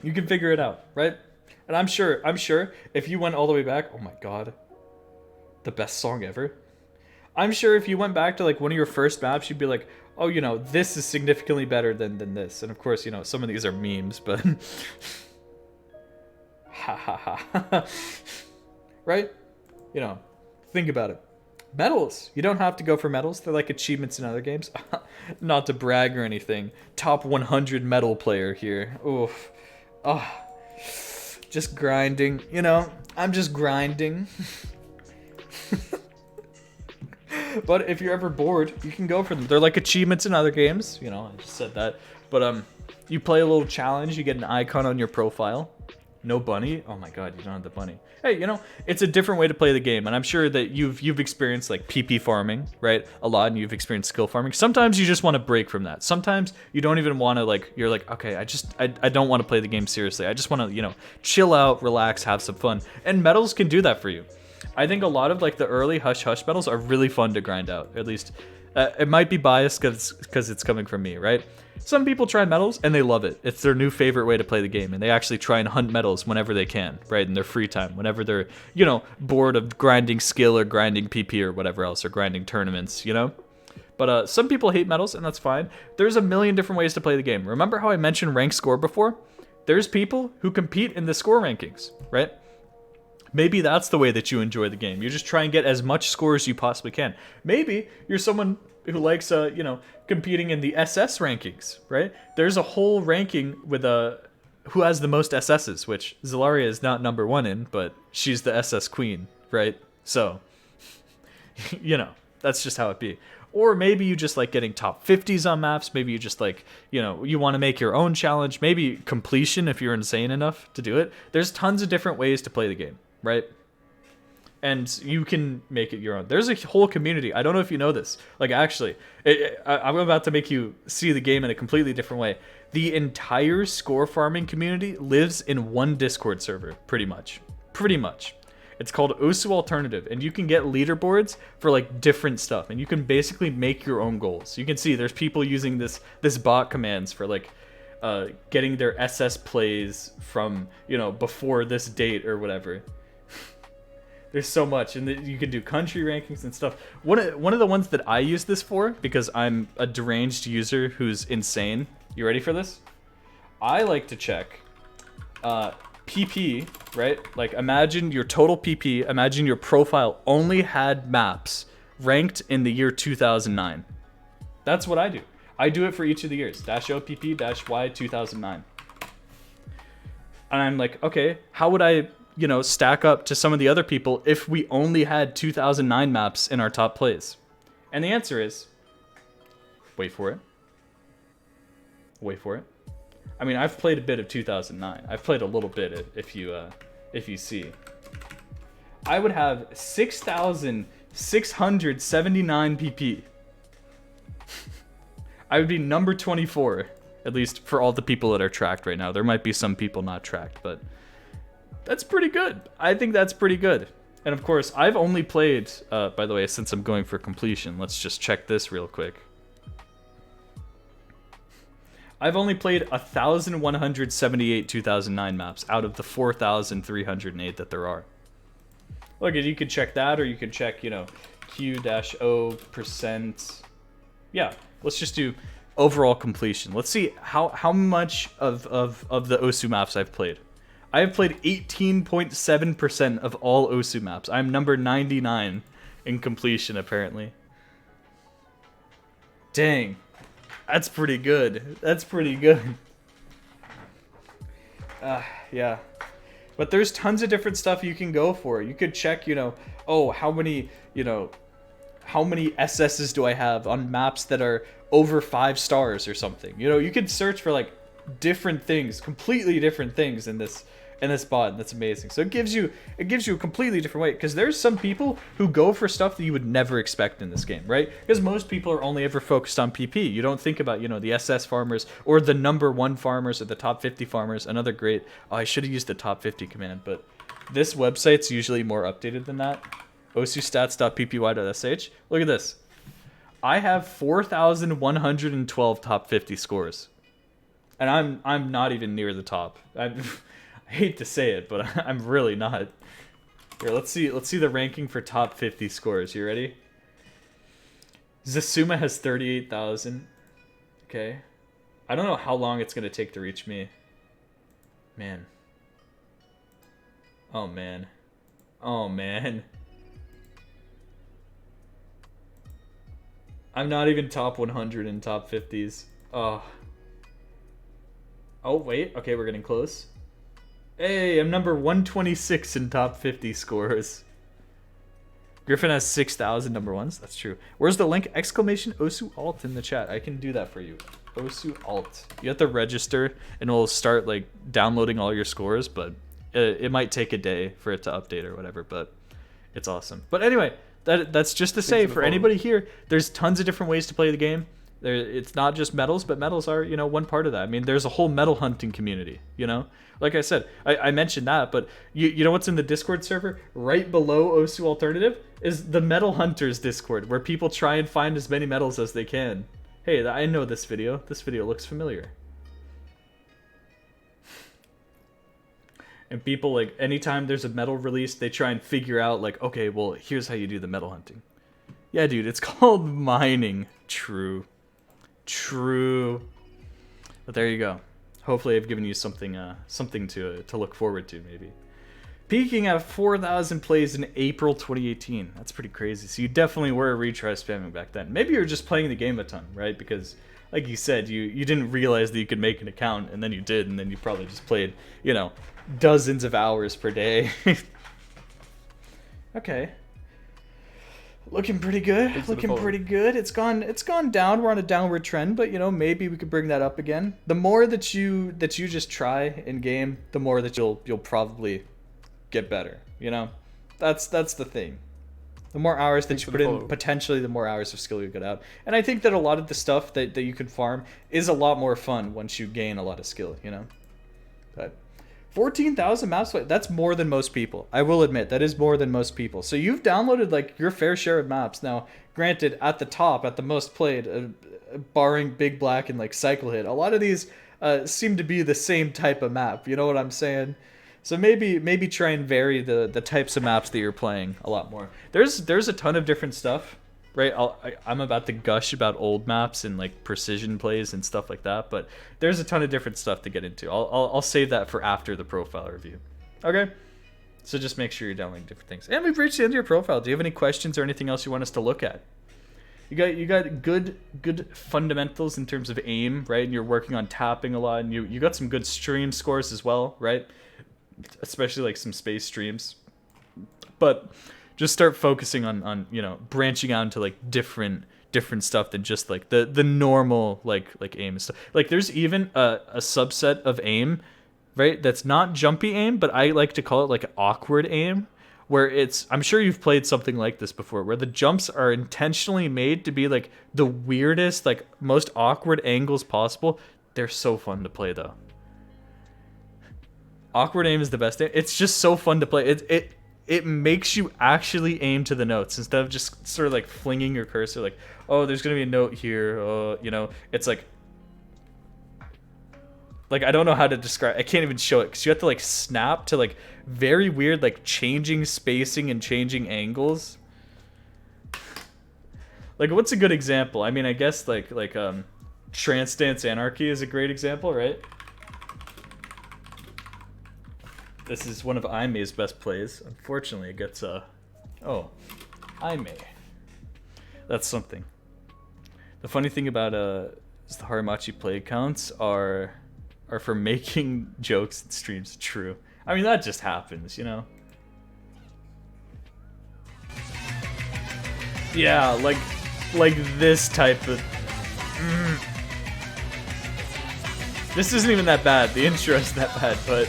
You can figure it out, right? And I'm sure if you went all the way back, oh my god, the best song ever. I'm sure if you went back to like one of your first maps, you'd be like, oh, you know, this is significantly better than this. And of course, you know, some of these are memes, but ha ha ha. Right? You know, think about it. Medals. You don't have to go for medals. They're like achievements in other games. Not to brag or anything. Top 100 medal player here. Oof. Oh. Just grinding. You know, I'm just grinding. But if you're ever bored, you can go for them. They're like achievements in other games. You know, I just said that. But you play a little challenge. You get an icon on your profile. No bunny? Oh my god, you don't have the bunny. Hey, you know, it's a different way to play the game. And I'm sure that you've experienced like PP farming, right? A lot, and you've experienced skill farming. Sometimes you just want to break from that. Sometimes you don't even want to like, you're like, okay, I don't want to play the game seriously. I just want to, you know, chill out, relax, have some fun. And medals can do that for you. I think a lot of like the early Hush Hush medals are really fun to grind out. At least it might be biased because it's coming from me, right? Some people try medals and they love it. It's their new favorite way to play the game, and they actually try and hunt medals whenever they can, right? In their free time, whenever they're, you know, bored of grinding skill or grinding PP or whatever else, or grinding tournaments, you know? But some people hate medals, and that's fine. There's a million different ways to play the game. Remember how I mentioned rank score before? There's people who compete in the score rankings, right? Maybe that's the way that you enjoy the game. You just try and get as much score as you possibly can. Maybe you're someone who likes, you know, competing in the SS rankings, right? There's a whole ranking with who has the most SSs, which Zelaria is not number 1 in, but she's the SS queen, right? So, you know, that's just how it be. Or maybe you just like getting top 50s on maps. Maybe you just like, you know, you want to make your own challenge. Maybe completion if you're insane enough to do it. There's tons of different ways to play the game. Right? And you can make it your own. There's a whole community. I don't know if you know this. Like, actually, I'm about to make you see the game in a completely different way. The entire score farming community lives in one Discord server, pretty much. Pretty much. It's called Osu Alternative, and you can get leaderboards for like different stuff, and you can basically make your own goals. You can see there's people using this bot commands for like getting their SS plays from, you know, before this date or whatever. There's so much, and you can do country rankings and stuff. One of the ones that I use this for, because I'm a deranged user who's insane. You ready for this? I like to check PP, right? Like, imagine your total PP, imagine your profile only had maps ranked in the year 2009. That's what I do. I do it for each of the years. -O PP -Y 2009. And I'm like, okay, how would I, you know, stack up to some of the other people if we only had 2009 maps in our top plays? And the answer is, wait for it. Wait for it. I mean, I've played a bit of 2009. I've played a little bit if you see. I would have 6,679 PP. I would be number 24, at least for all the people that are tracked right now. There might be some people not tracked, but that's pretty good. I think that's pretty good. And of course, I've only played, by the way, since I'm going for completion, let's just check this real quick. I've only played 1,178 2009 maps out of the 4,308 that there are. Look, you could check that, or you could check, you know, Q-O%. Yeah, let's just do overall completion. Let's see how much of the Osu maps I've played. I have played 18.7% of all Osu maps. I'm number 99 in completion, apparently. Dang. That's pretty good. That's pretty good. Yeah. But there's tons of different stuff you can go for. You could check, you know, oh, how many SSs do I have on maps that are over 5 stars or something? You know, you could search for like different things, completely different things in this bot, and that's amazing. So it gives you a completely different way, because there's some people who go for stuff that you would never expect in this game, right? Because most people are only ever focused on PP. You don't think about, you know, the SS farmers or the number 1 farmers or the top 50 farmers. Another great, oh, I should have used the top 50 command, but this website's usually more updated than that. osustats.ppy.sh. Look at this. I have 4,112 top 50 scores, and I'm not even near the top. I hate to say it, but I'm really not. Here, let's see the ranking for top 50 scores. You ready? Zasuma has 38,000. Okay. I don't know how long it's gonna take to reach me. Man. Oh man. Oh man. I'm not even top 100 in top 50s. Oh. Oh wait. Okay, we're getting close. Hey, I'm number 126 in top 50 scores. Griffin has 6,000 number ones. That's true. Where's the link? Exclamation Osu Alt in the chat. I can do that for you. Osu Alt. You have to register, and it'll start like downloading all your scores, but it might take a day for it to update or whatever, but it's awesome. But anyway, that's just to say, for anybody here, there's tons of different ways to play the game. It's not just medals, but medals are, you know, one part of that. I mean, there's a whole medal hunting community, you know? Like I said, I mentioned that, but you know what's in the Discord server? Right below Osu Alternative is the Medal Hunters Discord, where people try and find as many medals as they can. Hey, I know this video. This video looks familiar. And people, like, anytime there's a medal released, they try and figure out, like, okay, well, here's how you do the medal hunting. Yeah, dude, it's called mining. True. True. But there you go. Hopefully I've given you something to look forward to, maybe. Peaking at 4,000 plays in April 2018. That's pretty crazy. So you definitely were retry spamming back then. Maybe you were just playing the game a ton, right? Because, like you said, you didn't realize that you could make an account, and then you did, and then you probably just played, you know, dozens of hours per day. Okay. Looking pretty good. Looking pretty good. It's gone down. We're on a downward trend, but you know, maybe we could bring that up again. The more that you just try in game, the more that you'll probably get better. You know, that's the thing. The more hours that you put in, potentially the more hours of skill you get out. And I think that a lot of the stuff that you can farm is a lot more fun once you gain a lot of skill. You know, but 14,000 maps played. That's more than most people. I will admit that is more than most people. So you've downloaded like your fair share of maps. Now, granted, at the top, at the most played, barring Big Black and like Cycle Hit, a lot of these seem to be the same type of map. You know what I'm saying? So maybe try and vary the types of maps that you're playing a lot more. There's a ton of different stuff, right? I'm about to gush about old maps and like precision plays and stuff like that, but there's a ton of different stuff to get into. I'll save that for after the profile review. Okay? So just make sure you're downloading different things. And we've reached the end of your profile. Do you have any questions or anything else you want us to look at? You got good fundamentals in terms of aim, right? And you're working on tapping a lot, and you got some good stream scores as well, right? Especially like some space streams. But just start focusing on you know, branching out into like different stuff than just like the normal like aim and stuff. Like there's even a subset of aim, right? That's not jumpy aim, but I like to call it like awkward aim, where it's, I'm sure you've played something like this before, where the jumps are intentionally made to be like the weirdest, like most awkward angles possible. They're so fun to play though. Awkward aim is the best aim. It's just so fun to play. It makes you actually aim to the notes instead of just sort of like flinging your cursor like, oh, there's gonna be a note here. You know, it's like I don't know how to describe. I can't even show it because you have to like snap to like very weird like changing spacing and changing angles. Like what's a good example? I mean, I guess like Trance Dance Anarchy is a great example, right? This is one of Aime's best plays. Unfortunately, it gets oh, Aime. That's something. The funny thing about is the Harimachi play accounts are for making jokes in streams true. I mean, that just happens, you know? Yeah, like this type of... This isn't even that bad. The intro isn't that bad, but...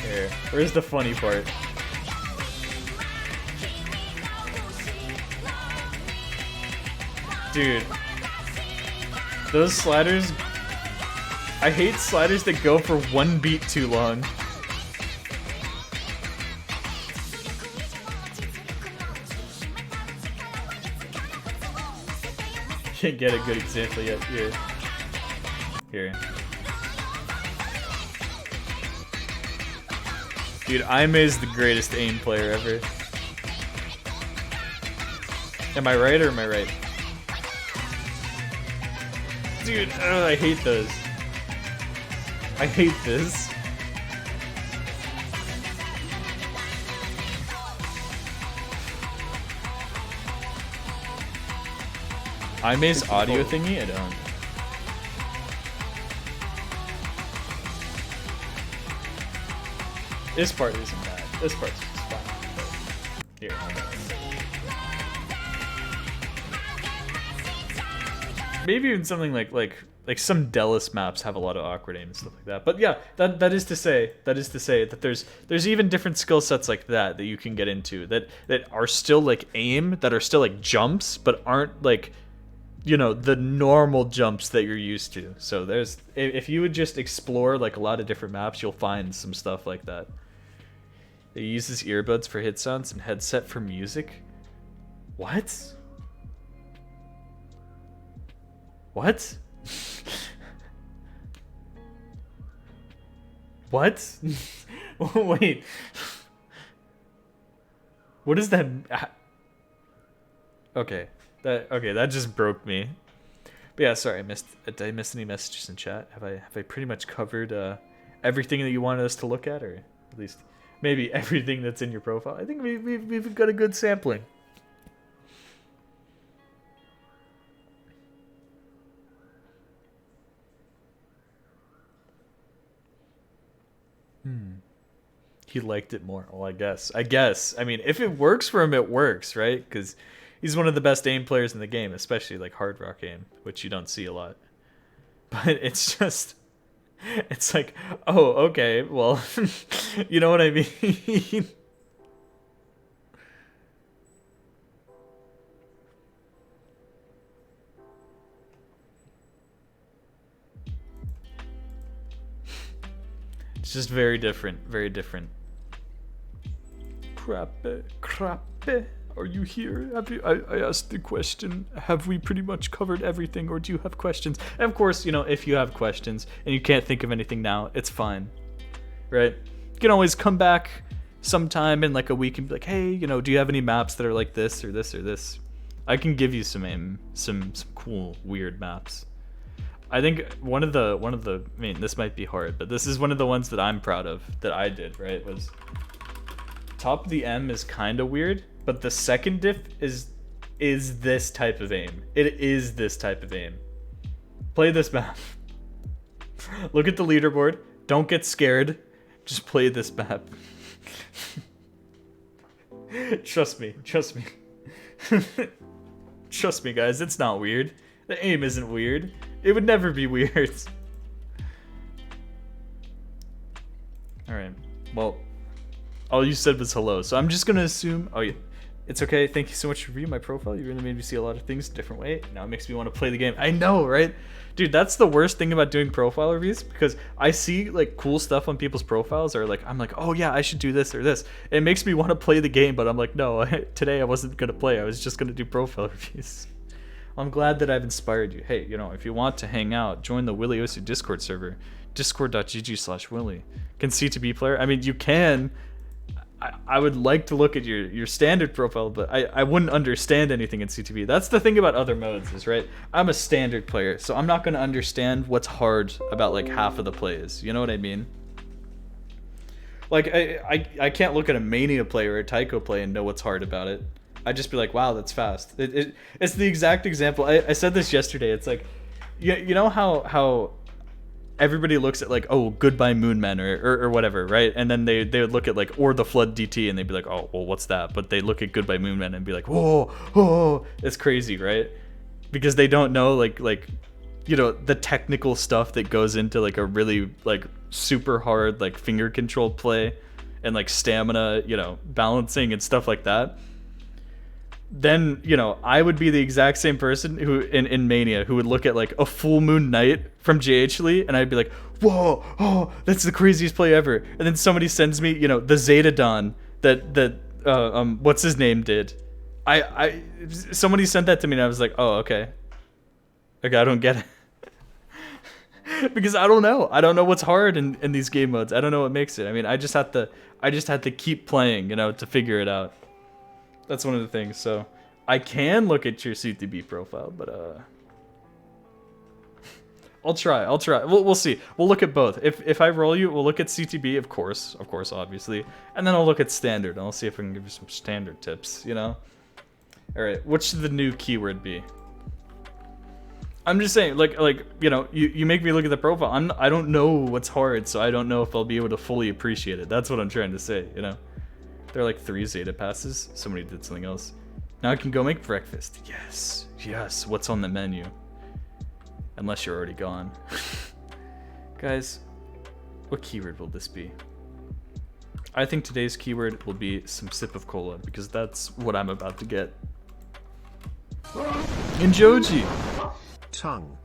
Here, where's the funny part? Dude. Those sliders... I hate sliders that go for one beat too long. Can't get a good example yet. Here. Dude, Aime is the greatest aim player ever. Am I right or am I right? Dude, I hate those. I hate this. Aime's audio thingy? I don't. This part isn't bad. This part's just fine. Here, maybe even something like some Delis maps have a lot of awkward aim and stuff like that. But yeah, that is to say that there's even different skill sets like that you can get into that are still like aim, that are still like jumps, but aren't like, you know, the normal jumps that you're used to. So there's, if you would just explore like a lot of different maps, you'll find some stuff like that. They use his earbuds for hit sounds and headset for music. What? What? What? Wait. What is that? Okay. That just broke me. But yeah, sorry, did I miss any messages in chat? Have I pretty much covered everything that you wanted us to look at, or at least maybe everything that's in your profile? I think we've got a good sampling. He liked it more. Well, I guess. I mean, if it works for him, it works, right? Because he's one of the best aim players in the game, especially like hard rock aim, which you don't see a lot. But it's just, it's like, oh, okay, well, you know what I mean? It's just very different, very different. Crappe, Crappe, are you here? I asked the question, have we pretty much covered everything, or do you have questions? And of course, you know, if you have questions and you can't think of anything now, it's fine, right? You can always come back sometime in like a week and be like, hey, you know, do you have any maps that are like this or this or this? I can give you some cool, weird maps. I think one of the, I mean, this might be hard, but this is one of the ones that I'm proud of that I did, right? Was top of the M is kind of weird, but the second diff is this type of aim. It is this type of aim. Play this map. Look at the leaderboard. Don't get scared. Just play this map. Trust me. Trust me. Trust me, guys. It's not weird. The aim isn't weird. It would never be weird. Alright. Well, all you said was hello, so I'm just gonna assume... Oh, yeah. It's okay. Thank you so much for reviewing my profile. You really made me see a lot of things a different way. Now it makes me want to play the game. I know, right? Dude, that's the worst thing about doing profile reviews, because I see like cool stuff on people's profiles, or like I'm like, oh yeah, I should do this or this. It makes me want to play the game, but I'm like, no, today I wasn't gonna play. I was just gonna do profile reviews. I'm glad that I've inspired you. Hey, you know, if you want to hang out, join the Willy Osu Discord server, discord.gg/Willy. Can C2B player? I mean, you can. I would like to look at your standard profile, but I wouldn't understand anything in C2B. That's the thing about other modes is, right? I'm a standard player, so I'm not going to understand what's hard about like half of the plays. You know what I mean? Like, I can't look at a Mania play or a Taiko play and know what's hard about it. I'd just be like, wow, that's fast. It's the exact example. I said this yesterday. It's like, you know how everybody looks at like, oh, Goodbye Moonman or whatever, right? And then they would look at like Or the Flood DT and they'd be like, oh, well, what's that? But they look at Goodbye Moonman and be like, whoa, it's crazy, right? Because they don't know like you know, the technical stuff that goes into like a really like super hard like finger controlled play and like stamina, you know, balancing and stuff like that. Then, you know, I would be the exact same person who in Mania who would look at like a Full Moon Night from JH Lee and I'd be like, whoa, oh, that's the craziest play ever. And then somebody sends me, you know, the Zeta Dawn that what's his name did. Somebody sent that to me and I was like, oh, okay, I don't get it. Because I don't know what's hard in these game modes. I don't know what makes it. I mean, I just had to keep playing, you know, to figure it out. That's one of the things. So I can look at your C2B profile, but I'll try. We'll see. We'll look at both. If I roll you, we'll look at CTB, of course, obviously, and then I'll look at standard. And I'll see if I can give you some standard tips. You know. All right. What should the new keyword be? I'm just saying, like you know, you make me look at the profile. I don't know what's hard, so I don't know if I'll be able to fully appreciate it. That's what I'm trying to say. You know. There are like 3 Zeta passes. Somebody did something else. Now I can go make breakfast. Yes. What's on the menu? Unless you're already gone. Guys, what keyword will this be? I think today's keyword will be some sip of cola, because that's what I'm about to get. Injoji! Tongue.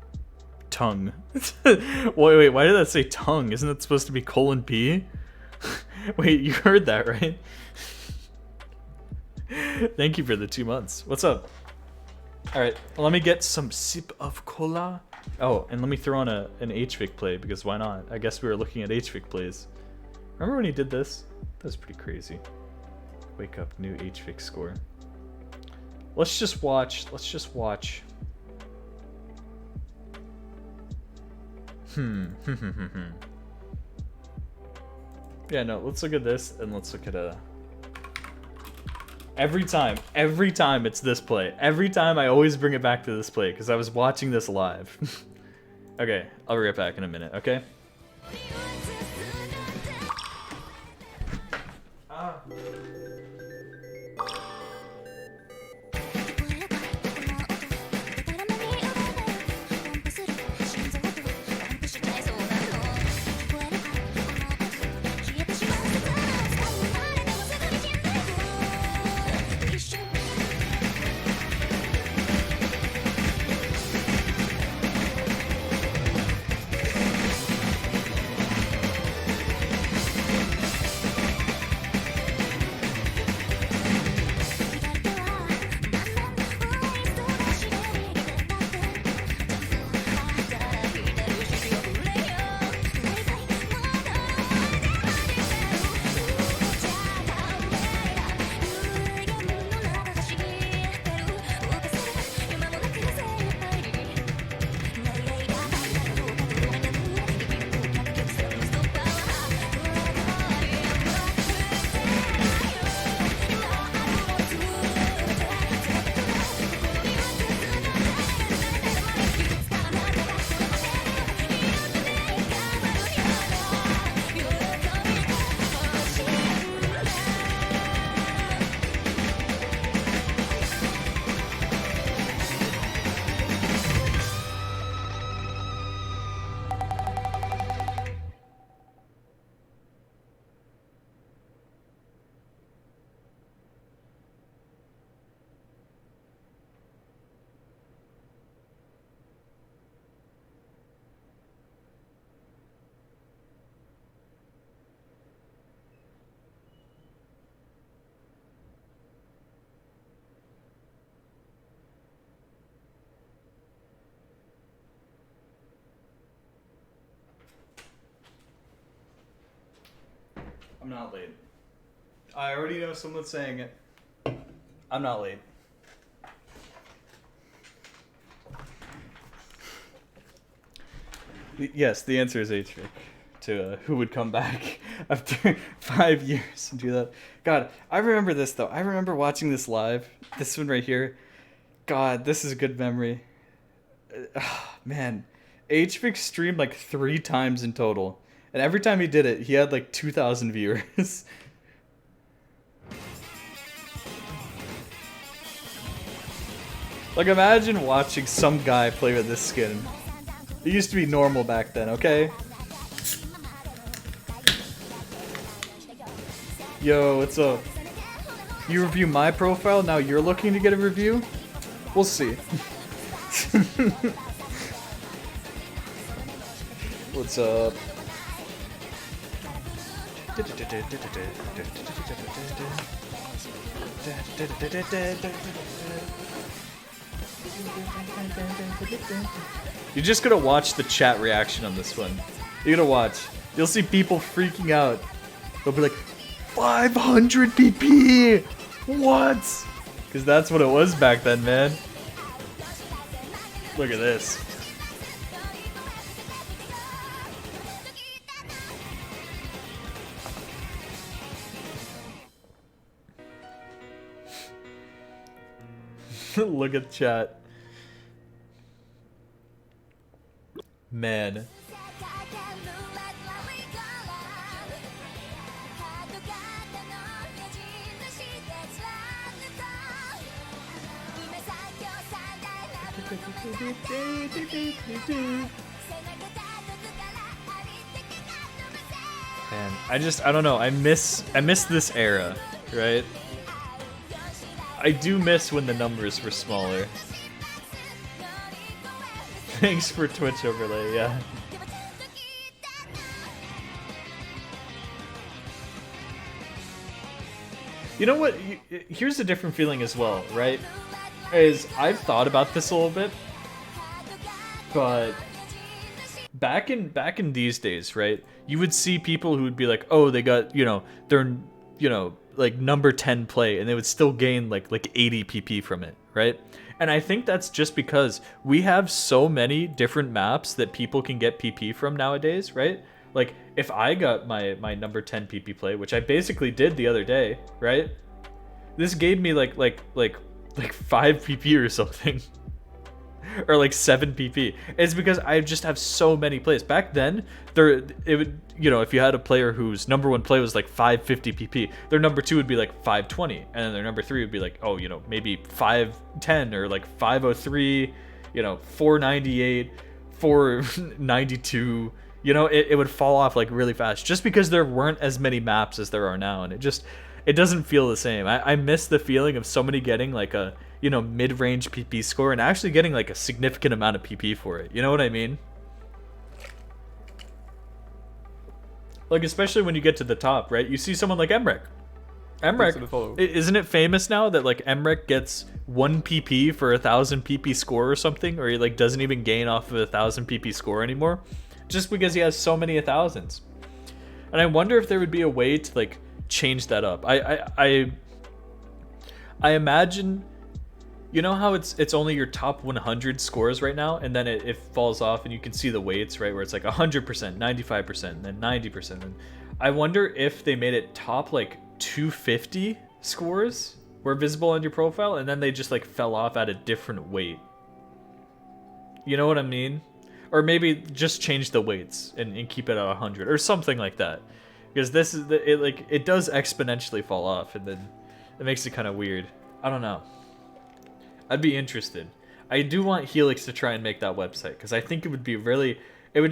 Wait, why did that say tongue? Isn't it supposed to be colon P? Wait, you heard that, right? Thank you for the 2 months. What's up? Alright, let me get some sip of cola. Oh, and let me throw on an HVIC play, because why not? I guess we were looking at HVIC plays. Remember when he did this? That was pretty crazy. Wake up, new HVIC score. Let's just watch. Yeah, no, let's look at this, and let's look at every time it's this play. Every time I always bring it back to this play, because I was watching this live. Okay, I'll be right back in a minute, okay? I'm not late. I already know someone's saying it. I'm not late. Yes, the answer is H-Rick. To who would come back after 5 years and do that. God, I remember this though. I remember watching this live. This one right here. God, this is a good memory. Man, H-Rick streamed like 3 times in total. And every time he did it, he had like 2,000 viewers. Like, imagine watching some guy play with this skin. It used to be normal back then, okay? Yo, what's up? You review my profile, now you're looking to get a review? We'll see. What's up? You're just gonna watch the chat reaction on this one. You're gonna watch. You'll see people freaking out. They'll be like, 500 PP! What? Because that's what it was back then, man. Look at this. Look at chat. Man. Man, I don't know. I miss this era, right? I do miss when the numbers were smaller. Thanks for Twitch overlay, yeah. You know what? Here's a different feeling as well, right? Is I've thought about this a little bit, but back in these days, right? You would see people who would be like, oh, they got, they're, like number 10 play, and they would still gain like 80 PP from it, right? And I think that's just because we have so many different maps that people can get PP from nowadays, right? Like, if I got my number 10 PP play, which I basically did the other day, right? This gave me like 5 PP or something. Or like 7 PP. It's because I just have so many plays. Back then, it would, if you had a player whose number 1 play was like 550 PP, their number 2 would be like 520, and then their number 3 would be like, maybe 510 or like 503, 498, 492. It would fall off like really fast just because there weren't as many maps as there are now, and it doesn't feel the same. I miss the feeling of somebody getting like a mid-range PP score and actually getting like a significant amount of PP for it. You know what I mean? Like, especially when you get to the top, right? You see someone like Emmerich. Isn't it famous now that like Emmerich gets 1 PP for 1,000 PP score or something, or he like doesn't even gain off of 1,000 PP score anymore, just because he has so many 1,000s. And I wonder if there would be a way to like change that up. I imagine. You know how it's only your top 100 scores right now, and then it falls off, and you can see the weights, right, where it's like 100%, 95%, and then 90%. And I wonder if they made it top like 250 scores were visible on your profile, and then they just like fell off at a different weight. You know what I mean? Or maybe just change the weights and keep it at 100 or something like that, because this is it does exponentially fall off, and then it makes it kind of weird. I don't know. I'd be interested. I do want Helix to try and make that website, because I think it would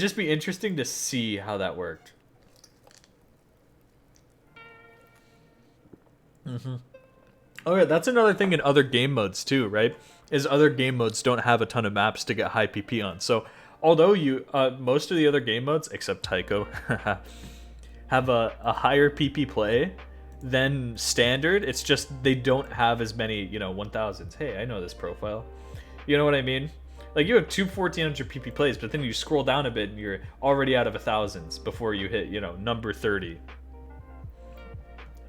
just be interesting to see how that worked. Oh yeah, that's another thing in other game modes too, right? Is other game modes don't have a ton of maps to get high PP on. So although most of the other game modes, except Tycho, have a higher PP play than standard, it's just they don't have as many 1000s. Hey, I know this profile. You know what I mean? Like, you have 1400 PP plays, but then you scroll down a bit and you're already out of 1000s before you hit number 30.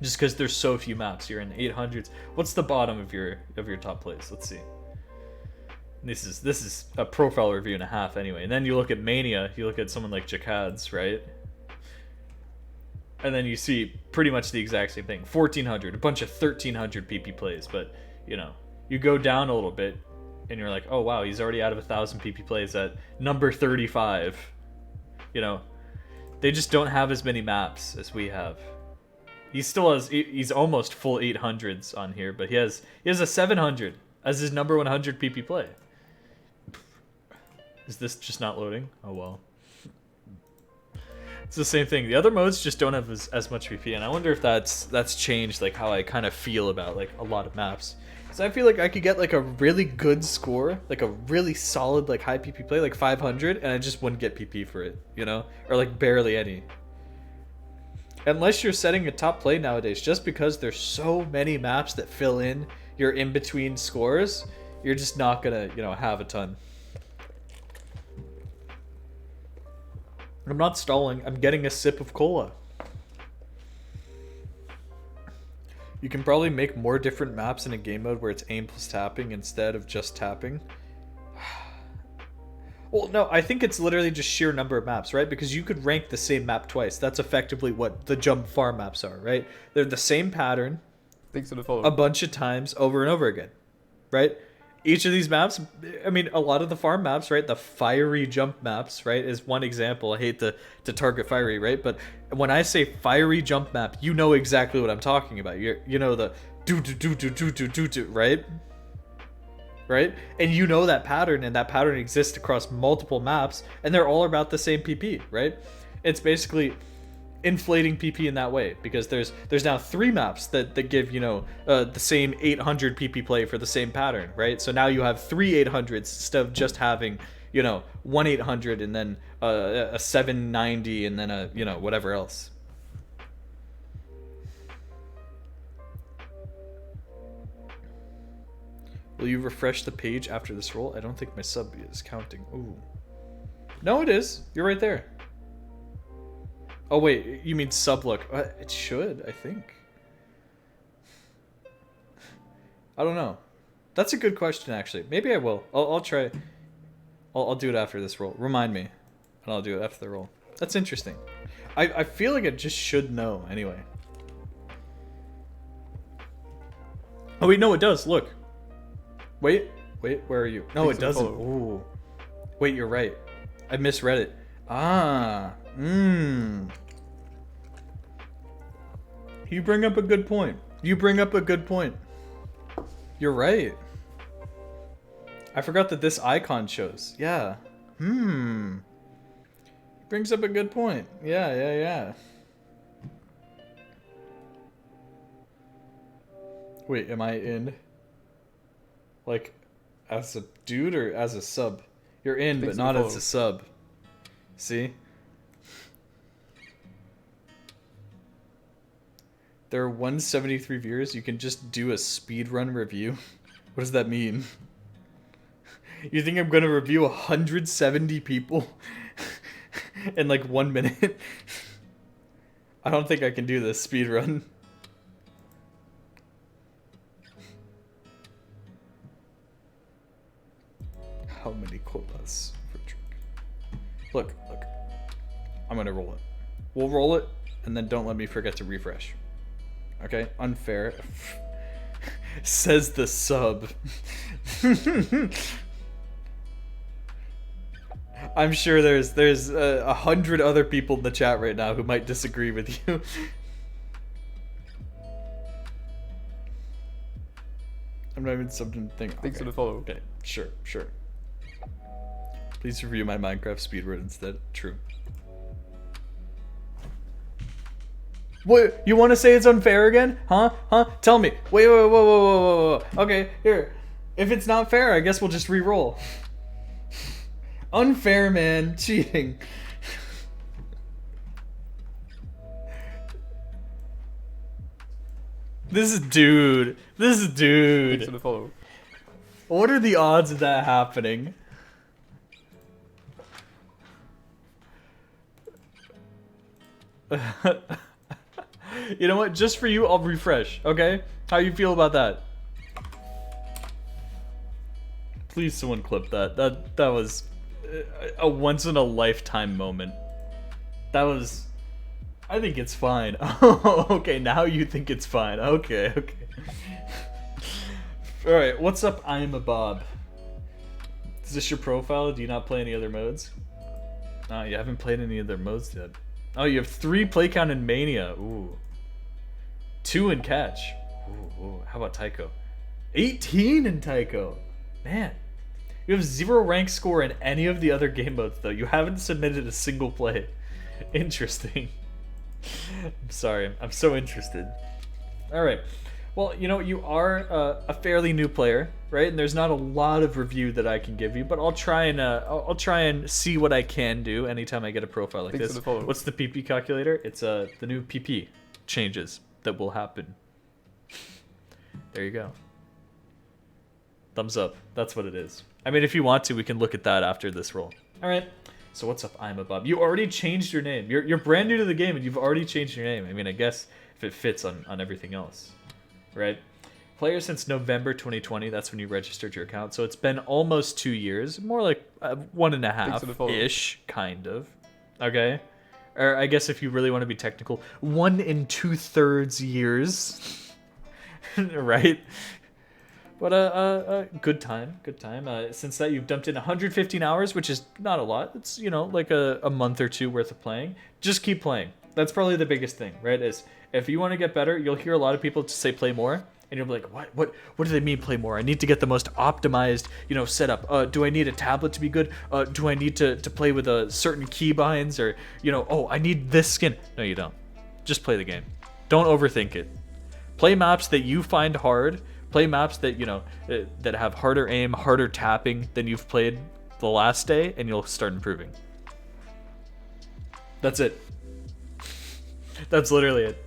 Just because there's so few maps. You're in 800s. What's the bottom of your top place? Let's see. This is a profile review and a half anyway. And then you look at Mania, you look at someone like Jakad's, right? And then you see pretty much the exact same thing. 1400, a bunch of 1300 PP plays, but you know, you go down a little bit and you're like, oh wow, he's already out of 1000 PP plays at number 35. You know, they just don't have as many maps as we have. He still has, he's almost full 800s on here, but he has a 700 as his number 100 PP play. Is this just not loading? Oh well. It's the same thing. The other modes just don't have as much PP, and I wonder if that's changed like how I kind of feel about like a lot of maps. Because I feel like I could get like a really good score, like a really solid like high PP play, like 500, and I just wouldn't get PP for it, you know, or like barely any. Unless you're setting a top play nowadays, just because there's so many maps that fill in your in-between scores, you're just not gonna, you know, have a ton. I'm not stalling, I'm getting a sip of cola. You can probably make more different maps in a game mode where it's aim plus tapping instead of just tapping. Well, no, I think it's literally just sheer number of maps, right? Because you could rank the same map twice. That's effectively what the jump farm maps are, right? They're the same pattern Thanks for the follow. a bunch of times over and over again, right? Each of these maps, I mean, a lot of the farm maps, right? The fiery jump maps, right, is one example. I hate to target fiery, right? But when I say fiery jump map, you know exactly what I'm talking about. You know the do, right? Right? And you know that pattern, and that pattern exists across multiple maps, and they're all about the same PP, right? It's basically inflating PP in that way, because there's now 3 maps that give, you know, the same 800 PP play for the same pattern, right? So now you have 3 800s instead of just having, you know, 1 800 and then a 790 and then a, you know, whatever else. Will you refresh the page after this roll? I don't think my sub is counting. Ooh. No, it is. You're right there. Oh, wait. You mean sub look. It should, I think. I don't know. That's a good question, actually. Maybe I will. I'll try. I'll do it after this roll. Remind me. And I'll do it after the roll. That's interesting. I feel like it just should know, anyway. Oh, wait, no, it does. Look. Wait, where are you? No, it doesn't. Ooh. Wait, you're right. I misread it. Ah. You bring up a good point. You're right. I forgot that this icon shows. Yeah. Brings up a good point. Yeah. Wait, am I in? Like, as a dude or as a sub? You're in, but not as a sub. See? There are 173 viewers. You can just do a speedrun review. What does that mean? You think I'm gonna review 170 people in like 1 minute? I don't think I can do this speedrun. How many quotas for drink? Look. I'm gonna roll it. We'll roll it, and then don't let me forget to refresh. Okay? Unfair. Says the sub. I'm sure there's 100 other people in the chat right now who might disagree with you. I'm not even something to think. Thanks for the follow. Okay, sure. Please review my Minecraft speedrun instead. True. What? You want to say it's unfair again? Huh? Tell me. Wait. Whoa. Okay, here. If it's not fair, I guess we'll just re-roll. Unfair, man. Cheating. This is dude. Thanks for the follow. What are the odds of that happening? You know what? Just for you, I'll refresh. Okay? How you feel about that? Please, someone clip that. That was a once in a lifetime moment. That was. I think it's fine. Oh, okay. Now you think it's fine. Okay. All right. What's up? I'm a Bob. Is this your profile? Do you not play any other modes? No, you haven't played any other modes yet. Oh, you have 3 play count in Mania. Ooh. 2 in Catch. Ooh. How about Tycho? 18 in Tycho. Man. You have 0 rank score in any of the other game modes, though. You haven't submitted a single play. Interesting. I'm sorry. I'm so interested. Alright. Well, you know, you are a fairly new player, right? And there's not a lot of review that I can give you, but I'll try and see what I can do anytime I get a profile like this. What's the PP calculator? It's the new PP changes that will happen. There you go. Thumbs up. That's what it is. I mean, if you want to, we can look at that after this roll. All right. So what's up? I'm a Bob. You already changed your name. You're brand new to the game, and you've already changed your name. I mean, I guess if it fits on everything else. Right? Player since November 2020, that's when you registered your account. So it's been almost 2 years, more like 1.5-ish, kind of. Okay? Or I guess if you really want to be technical, 1 2/3 years. Right? But good time. Since that, you've dumped in 115 hours, which is not a lot. It's, you know, like a month or 2 worth of playing. Just keep playing. That's probably the biggest thing, right? Is if you want to get better, you'll hear a lot of people say play more, and you'll be like, what do they mean play more? I need to get the most optimized, you know, setup. Do I need a tablet to be good? Do I need to play with a certain keybinds, or, you know, oh, I need this skin? No, you don't. Just play the game. Don't overthink it. Play maps that you find hard. Play maps that, you know, that have harder aim, harder tapping than you've played the last day, and you'll start improving. That's it. That's literally it.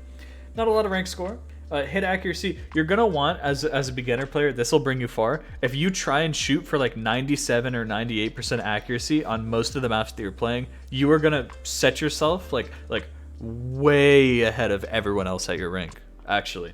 Not a lot of rank score. Hit accuracy. You're gonna want, as a beginner player, this will bring you far. If you try and shoot for like 97 or 98% accuracy on most of the maps that you're playing, you are gonna set yourself like way ahead of everyone else at your rank, actually.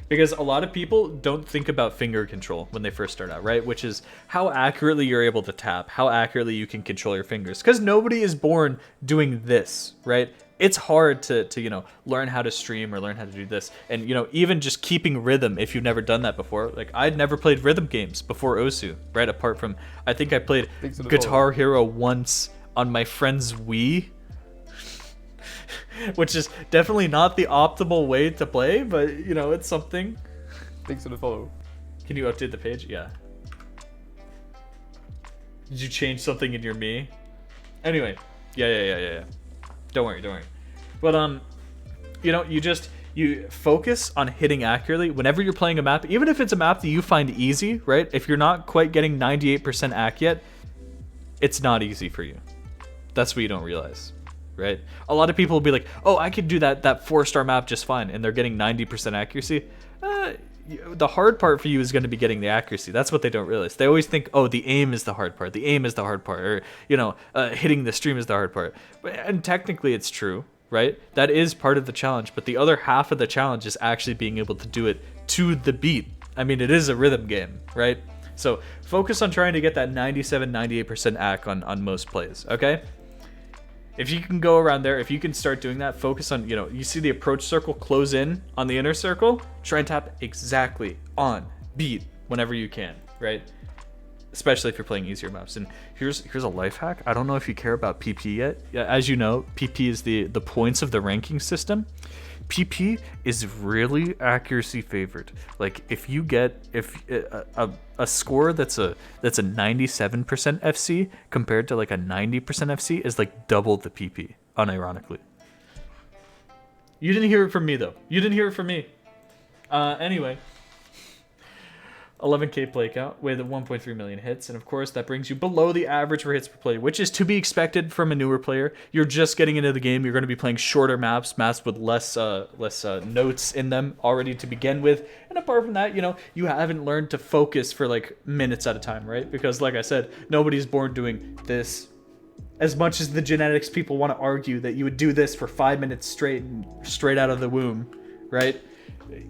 Because a lot of people don't think about finger control when they first start out, right? Which is how accurately you're able to tap, how accurately you can control your fingers. Because nobody is born doing this, right? It's hard to you know, learn how to stream or learn how to do this. And, you know, even just keeping rhythm, if you've never done that before. Like, I'd never played rhythm games before Osu, right? Apart from, I think I played Guitar Hero once on my friend's Wii. Which is definitely not the optimal way to play, but, you know, it's something. Thanks for the follow. Can you update the page? Yeah. Did you change something in your me? Anyway, yeah. Don't worry. But you know, you focus on hitting accurately whenever you're playing a map, even if it's a map that you find easy, right? If you're not quite getting 98% acc yet, it's not easy for you. That's what you don't realize. Right? A lot of people will be like, oh, I could do that 4-star map just fine, and they're getting 90% accuracy. The hard part for you is going to be getting the accuracy. That's what they don't realize. They always think, oh, the aim is the hard part. The aim is the hard part. Or, you know, hitting the stream is the hard part. And technically it's true, right? That is part of the challenge. But the other half of the challenge is actually being able to do it to the beat. I mean, it is a rhythm game, right? So focus on trying to get that 97, 98% acc on most plays, okay? If you can go around there, if you can start doing that, focus on, you know, you see the approach circle close in on the inner circle, try and tap exactly on beat whenever you can, right? Especially if you're playing easier maps. And here's a life hack. I don't know if you care about PP yet. As you know, PP is the points of the ranking system. PP is really accuracy favored. Like, if you get a score that's a 97% FC compared to like a 90% FC is like double the PP, unironically. You didn't hear it from me though. You didn't hear it from me. Anyway, 11k play count with 1.3 million hits, and of course that brings you below the average for hits per play, which is to be expected from a newer player. You're just getting into the game. You're going to be playing shorter maps with less notes in them already to begin with, and apart from that, you know, you haven't learned to focus for like minutes at a time, right? Because like I said, nobody's born doing this. As much as the genetics people want to argue that you would do this for 5 minutes straight out of the womb, right?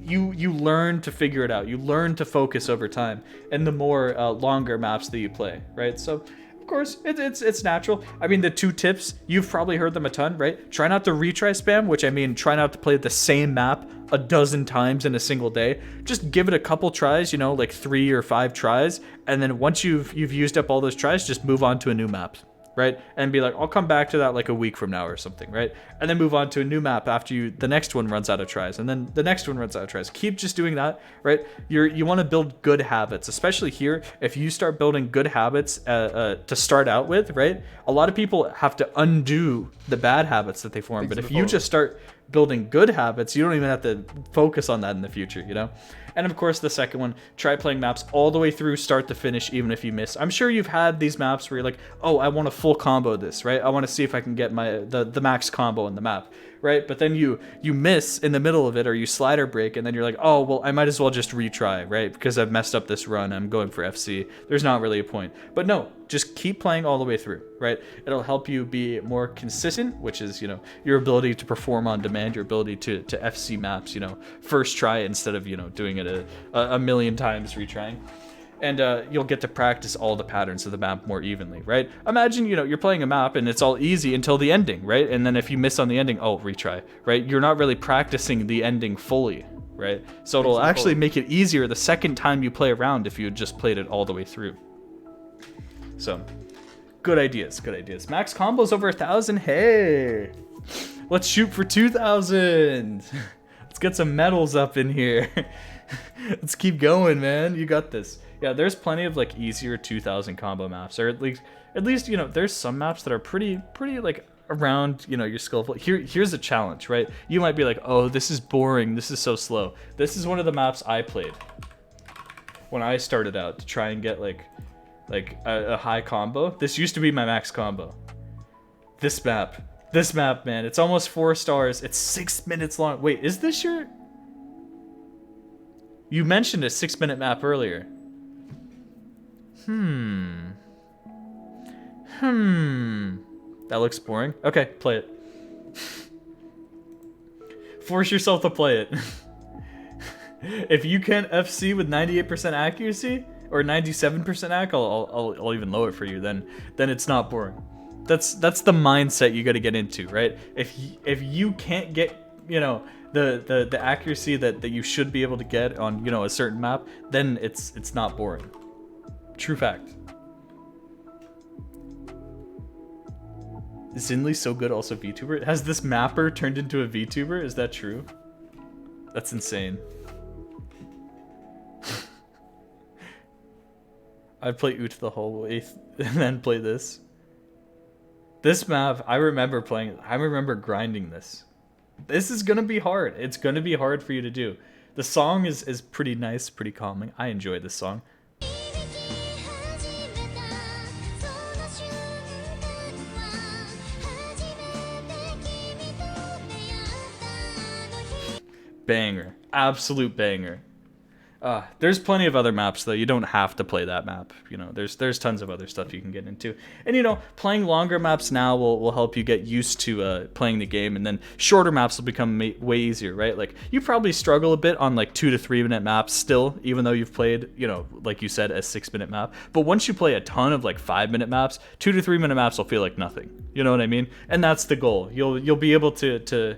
You learn to figure it out. You learn to focus over time, and the more longer maps that you play, right? So, of course, it's natural. I mean, the 2 tips, you've probably heard them a ton, right? Try not to retry spam, which I mean, try not to play the same map a dozen times in a single day. Just give it a couple tries, you know, like 3 or 5 tries, and then once you've used up all those tries, just move on to a new map, right? And be like, I'll come back to that like a week from now or something, right? And then move on to a new map after the next one runs out of tries, and then the next one runs out of tries. Keep just doing that, right? You want to build good habits, especially here. If you start building good habits to start out with, right? A lot of people have to undo the bad habits that they form, but if you just start building good habits, you don't even have to focus on that in the future, you know? And of course, the second one, try playing maps all the way through, start to finish, even if you miss. I'm sure you've had these maps where you're like, oh, I want to full combo this, right? I want to see if I can get the max combo in the map, right? But then you miss in the middle of it, or you slider break, and then you're like, oh, well, I might as well just retry, right? Because I've messed up this run, I'm going for FC. There's not really a point. But no, just keep playing all the way through, right? It'll help you be more consistent, which is, you know, your ability to perform on demand, your ability to FC maps, you know, first try instead of, you know, doing it a million times retrying. And you'll get to practice all the patterns of the map more evenly, right? Imagine, you know, you're playing a map and it's all easy until the ending, right? And then if you miss on the ending, oh, retry, right? You're not really practicing the ending fully, right? So it'll actually make it easier the second time you play around if you had just played it all the way through. So, good ideas, good ideas. Max combos over 1,000. Hey, let's shoot for 2,000. Let's get some medals up in here. Let's keep going, man. You got this. Yeah, there's plenty of like easier 2,000 combo maps, or at least you know, there's some maps that are pretty like around, you know, your skill level. Here's a challenge, right? You might be like, oh, this is boring. This is so slow. This is one of the maps I played when I started out to try and get like a high combo. This used to be my max combo. This map, man, it's almost 4 stars. It's 6 minutes long. Wait, is this your... You mentioned a 6-minute map earlier. That looks boring. Okay, play it. Force yourself to play it. If you can't FC with 98% accuracy, or 97% ac, I'll even lower it for you. Then it's not boring. That's the mindset you got to get into, right? If you can't get, you know, the accuracy that you should be able to get on, you know, a certain map, then it's not boring. True fact. Is Zinli so good also VTuber? Has this mapper turned into a VTuber? Is that true? That's insane. I'd play Oot the whole way and then play this. This map, I remember grinding this. This is gonna be hard. It's gonna be hard for you to do. The song is pretty nice, pretty calming. I enjoy this song. Banger. Absolute banger. There's plenty of other maps though. You don't have to play that map. You know, there's tons of other stuff you can get into. And you know, playing longer maps now will help you get used to playing the game, and then shorter maps will become way easier, right? Like you probably struggle a bit on like 2 to 3 minute maps still, even though you've played, you know, like you said, a 6-minute map. But once you play a ton of like 5-minute maps, 2 to 3 minute maps will feel like nothing. You know what I mean? And that's the goal. You'll be able to.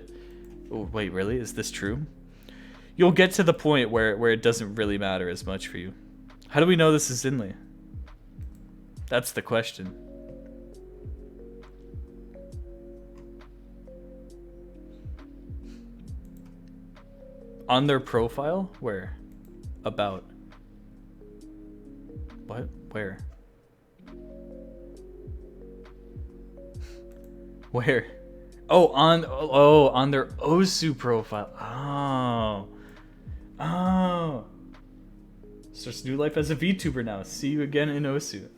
Oh, wait, really? Is this true? You'll get to the point where it doesn't really matter as much for you. How do we know this is Zinli? That's the question. On their profile? Where? About. What? Where? Where? Oh, on their Osu profile. Oh. Starts new life as a VTuber now. See you again in Osu.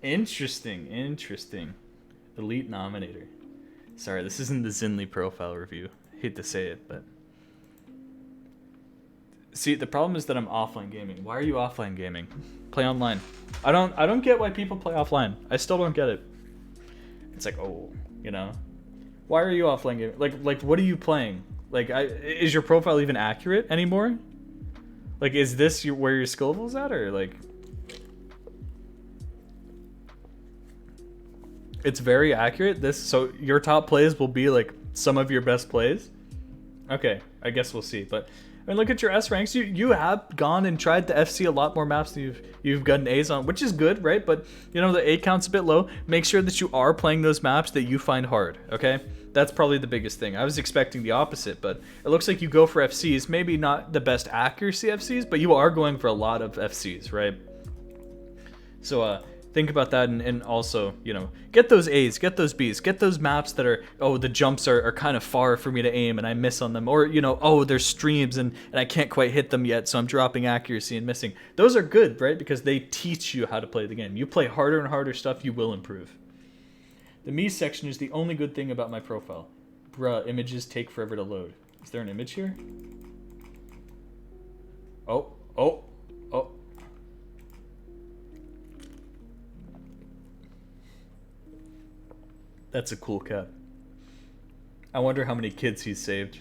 Interesting. Elite Nominator. Sorry, this isn't the Zinli profile review. Hate to say it, but... See, the problem is that I'm offline gaming. Why are you offline gaming? Play online. I don't get why people play offline. I still don't get it. It's like, oh, you know? Why are you offline gaming? Like what are you playing? Like, is your profile even accurate anymore? Like, is this where your skill level's at, or like? It's very accurate. So your top plays will be like some of your best plays. Okay, I guess we'll see. But I mean, look at your S ranks. You have gone and tried the FC a lot more maps than you've gotten A's on, which is good, right? But you know, the A count's a bit low. Make sure that you are playing those maps that you find hard. Okay, that's probably the biggest thing. I was expecting the opposite, but it looks like you go for FCs. Maybe not the best accuracy FCs, but you are going for a lot of FCs, right? So think about that, and also, you know, get those A's, get those B's, get those maps that are, oh, the jumps are kind of far for me to aim and I miss on them, or, you know, oh, there's streams and I can't quite hit them yet, so I'm dropping accuracy and missing. Those are good, right? Because they teach you how to play the game. You play harder and harder stuff, you will improve. The me section is the only good thing about my profile. Bruh, images take forever to load. Is there an image here? Oh. That's a cool cat. I wonder how many kids he's saved.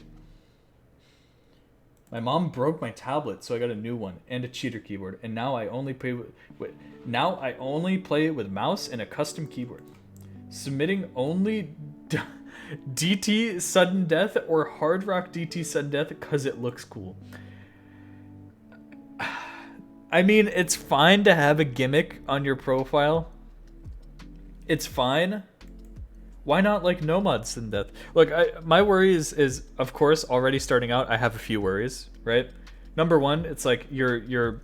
My mom broke my tablet, so I got a new one and a cheater keyboard, and now I only play with mouse and a custom keyboard. Submitting only DT sudden death or Hard Rock DT sudden death because it looks cool. I mean, it's fine to have a gimmick on your profile. It's fine. Why not like no mod sudden death? Look, my worry is of course already starting out. I have a few worries, right? Number one, it's like you're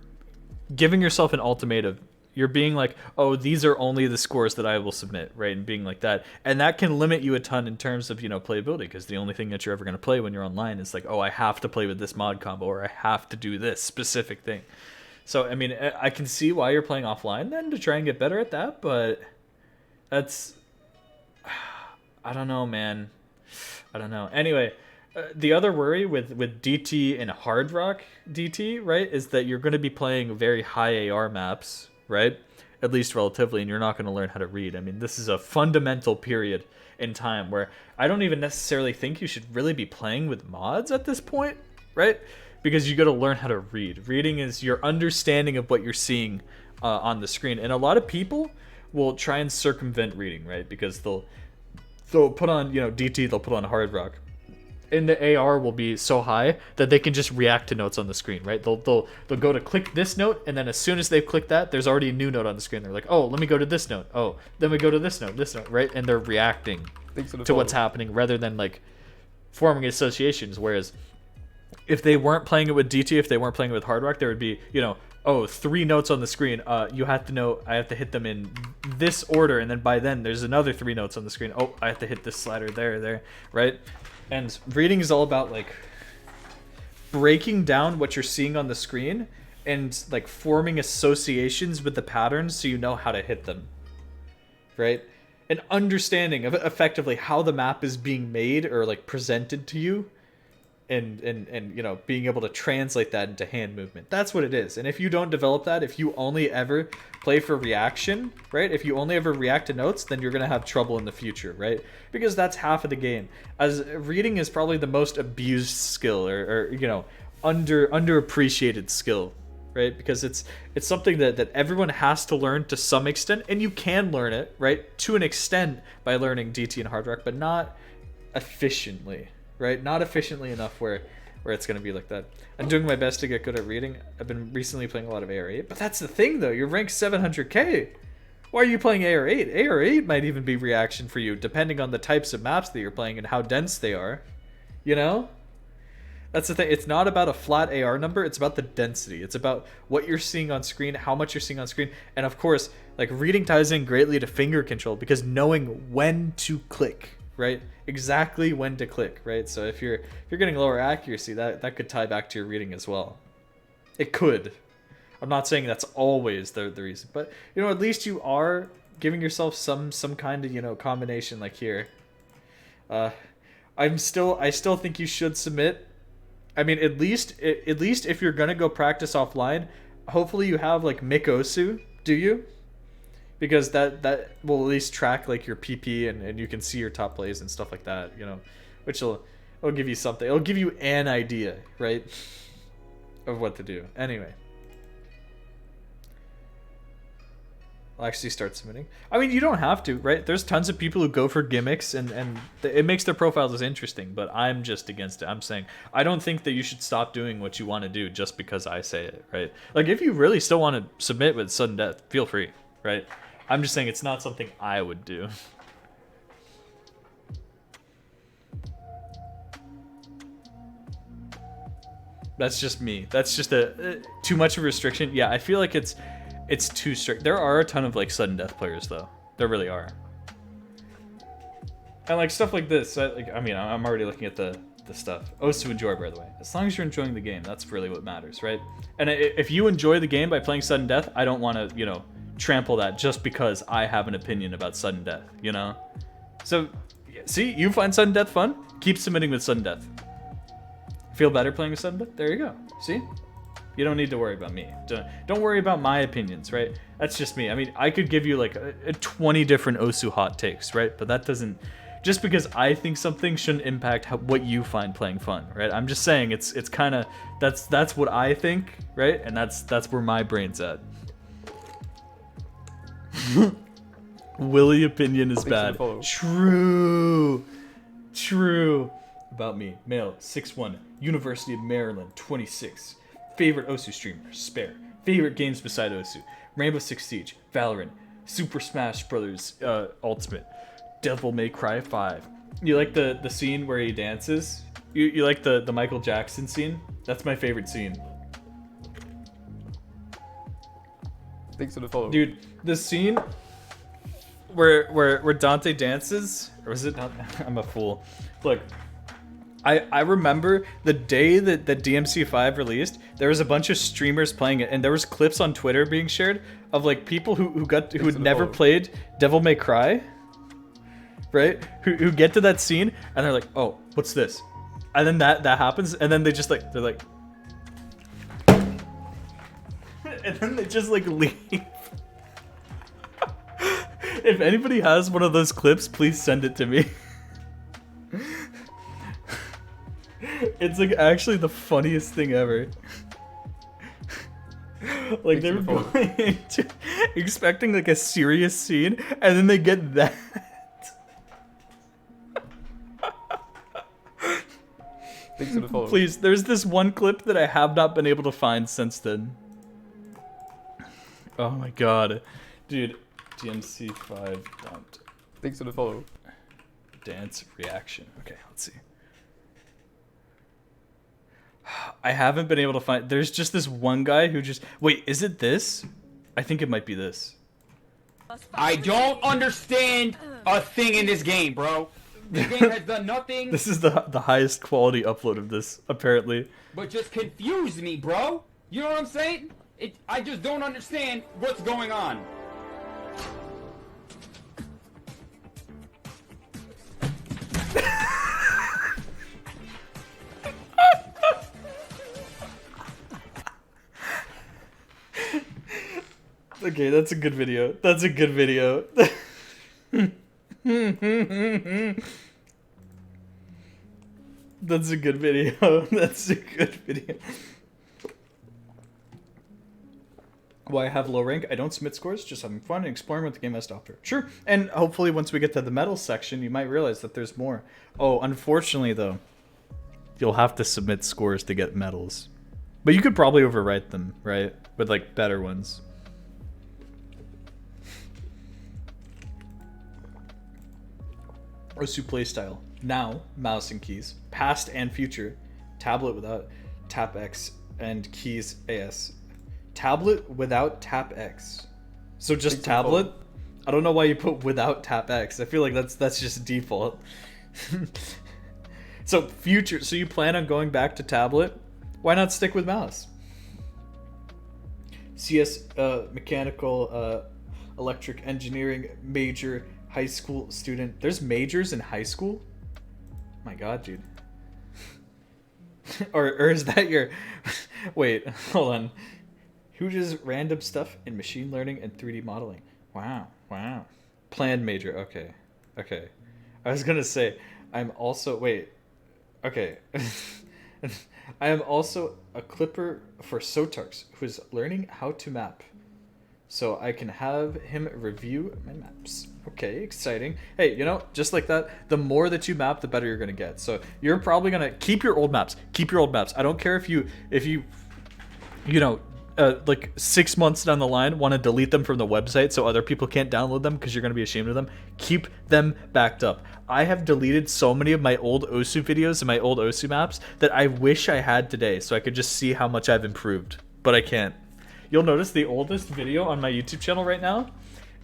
giving yourself an ultimatum. You're being like, oh, these are only the scores that I will submit, right? And being like that, and that can limit you a ton in terms of, you know, playability, because the only thing that you're ever going to play when you're online is like, oh, I have to play with this mod combo, or I have to do this specific thing. So I mean, I can see why you're playing offline then, to try and get better at that, but that's, I don't know, man. I don't know. Anyway, the other worry with DT and Hard Rock DT, right, is that you're going to be playing very high AR maps, right? At least relatively, and you're not going to learn how to read. I mean, this is a fundamental period in time where I don't even necessarily think you should really be playing with mods at this point, right? Because you got to learn how to read. Reading is your understanding of what you're seeing on the screen, and a lot of people will try and circumvent reading, right? Because they'll put on, you know, DT, they'll put on Hard Rock, and the AR will be so high that they can just react to notes on the screen, right? They'll go to click this note, and then as soon as they've clicked that, there's already a new note on the screen. They're like, oh, let me go to this note. Oh, then we go to this note, right? And they're reacting to what's happening rather than like forming associations. Whereas if they weren't playing it with DT, if they weren't playing it with Hard Rock, there would be, you know, oh, 3 notes on the screen. You have to know, I have to hit them in this order, and then by then there's another 3 notes on the screen. Oh, I have to hit this slider there, right? And reading is all about like breaking down what you're seeing on the screen and like forming associations with the patterns so you know how to hit them, right? An understanding of effectively how the map is being made or like presented to you, and you know, being able to translate that into hand movement. That's what it is. And if you don't develop that, if you only ever play for reaction, right? If you only ever react to notes, then you're going to have trouble in the future, right? Because that's half of the game. As reading is probably the most abused skill, or you know, underappreciated skill, right? Because it's something that everyone has to learn to some extent, and you can learn it, right? To an extent by learning DT and Hard Rock, but not efficiently. Right? Not efficiently enough where it's going to be like that. I'm doing my best to get good at reading. I've been recently playing a lot of AR8, but that's the thing though. You're ranked 700k. Why are you playing AR8? AR8 might even be reaction for you, depending on the types of maps that you're playing and how dense they are. You know? That's the thing. It's not about a flat AR number. It's about the density. It's about what you're seeing on screen, how much you're seeing on screen. And of course, like, reading ties in greatly to finger control, because knowing when to click, right? Exactly when to click, right? So if you're getting lower accuracy, that could tie back to your reading as well. It could. I'm not saying that's always the reason, but you know, at least you are giving yourself some kind of, you know, combination like here. I still think you should submit. I mean, at least if you're gonna go practice offline, hopefully you have like Mikosu, do you? Because that will at least track like your PP, and you can see your top plays and stuff like that, you know, which will It'll give you something. It'll give you an idea, right? Of what to do. Anyway. I'll actually start submitting. I mean, you don't have to, right? There's tons of people who go for gimmicks and it makes their profiles as interesting, but I'm just against it. I'm saying I don't think that you should stop doing what you want to do just because I say it, right? Like, if you really still want to submit with sudden death, feel free, right? I'm just saying it's not something I would do. That's just me. That's just too much of a restriction. Yeah, I feel like it's too strict. There are a ton of like sudden death players though. There really are. And like stuff like this. I mean, I'm already looking at the stuff. Osu enjoy, by the way. As long as you're enjoying the game, that's really what matters, right? And if you enjoy the game by playing sudden death, I don't want to, you know, trample that just because I have an opinion about sudden death, you know? So, see, you find sudden death fun? Keep submitting with sudden death. Feel better playing with sudden death? There you go. See? You don't need to worry about me. Don't worry about my opinions, right? That's just me. I mean, I could give you like 20 different Osu hot takes, right? But that doesn't... Just because I think something shouldn't impact what you find playing fun, right? I'm just saying it's kind of... That's what I think, right? And that's where my brain's at. Willie opinion is bad. True. About me. Male, 6'1", University of Maryland, 26. Favorite Osu streamer, Spare. Favorite games beside Osu, Rainbow Six Siege, Valorant, Super Smash Brothers Ultimate, Devil May Cry 5. You like the scene where he dances? You like the Michael Jackson scene? That's my favorite scene. Thanks for the follow. Dude, the scene where Dante dances, or is it not? I'm a fool. Look, I remember the day that DMC5 released, there was a bunch of streamers playing it, and there was clips on Twitter being shared of like people who had never played Devil May Cry, right? Who get to that scene and they're like, oh, what's this? And then that happens, and then they're like, and then they just like leave. If anybody has one of those clips, please send it to me. It's like actually the funniest thing ever. Like they were going into expecting like a serious scene, and then they get that. Thanks for the follow. Please, there's this one clip that I have not been able to find since then. Oh my god. Dude, DMC5 dumped. Thanks for the follow. Dance reaction. Okay, let's see. I haven't been able to find... There's just this one guy who just... Wait, is it this? I think it might be this. I don't understand a thing in this game, bro. This game has done nothing This is the highest quality upload of this, apparently. but just confuse me, bro. You know what I'm saying? I just don't understand what's going on. Okay, that's a good video. That's a good video. That's a good video. That's a good video. Why I have low rank? I don't submit scores, just having fun and exploring what the game has to offer. Sure, and hopefully once we get to the medals section, you might realize that there's more. Oh, unfortunately though, you'll have to submit scores to get medals. But you could probably overwrite them, right? With like better ones. Osu playstyle. Now, mouse and keys. Past and future. Tablet without tap X and keys AS. Tablet without tap X. So just tablet? I don't know why you put without tap X. I feel like that's just default. So future. So you plan on going back to tablet? Why not stick with mouse? CS mechanical electric engineering major high school student. There's majors in high school? My god, dude. or is that your... Wait, hold on. Who does random stuff in machine learning and 3D modeling? Wow. Planned major. Okay. I was gonna say, I'm also... Wait. Okay. I am also a clipper for Sotarks, who is learning how to map. So I can have him review my maps. Okay, exciting. Hey, you know, just like that, the more that you map, the better you're gonna get. So you're probably gonna keep your old maps. Keep your old maps. I don't care if you know, like 6 months down the line want to delete them from the website so other people can't download them because you're going to be ashamed of them. Keep them backed up. I have deleted so many of my old OSU videos and my old OSU maps that I wish I had today so I could just see how much I've improved, but I can't. You'll notice the oldest video on my YouTube channel right now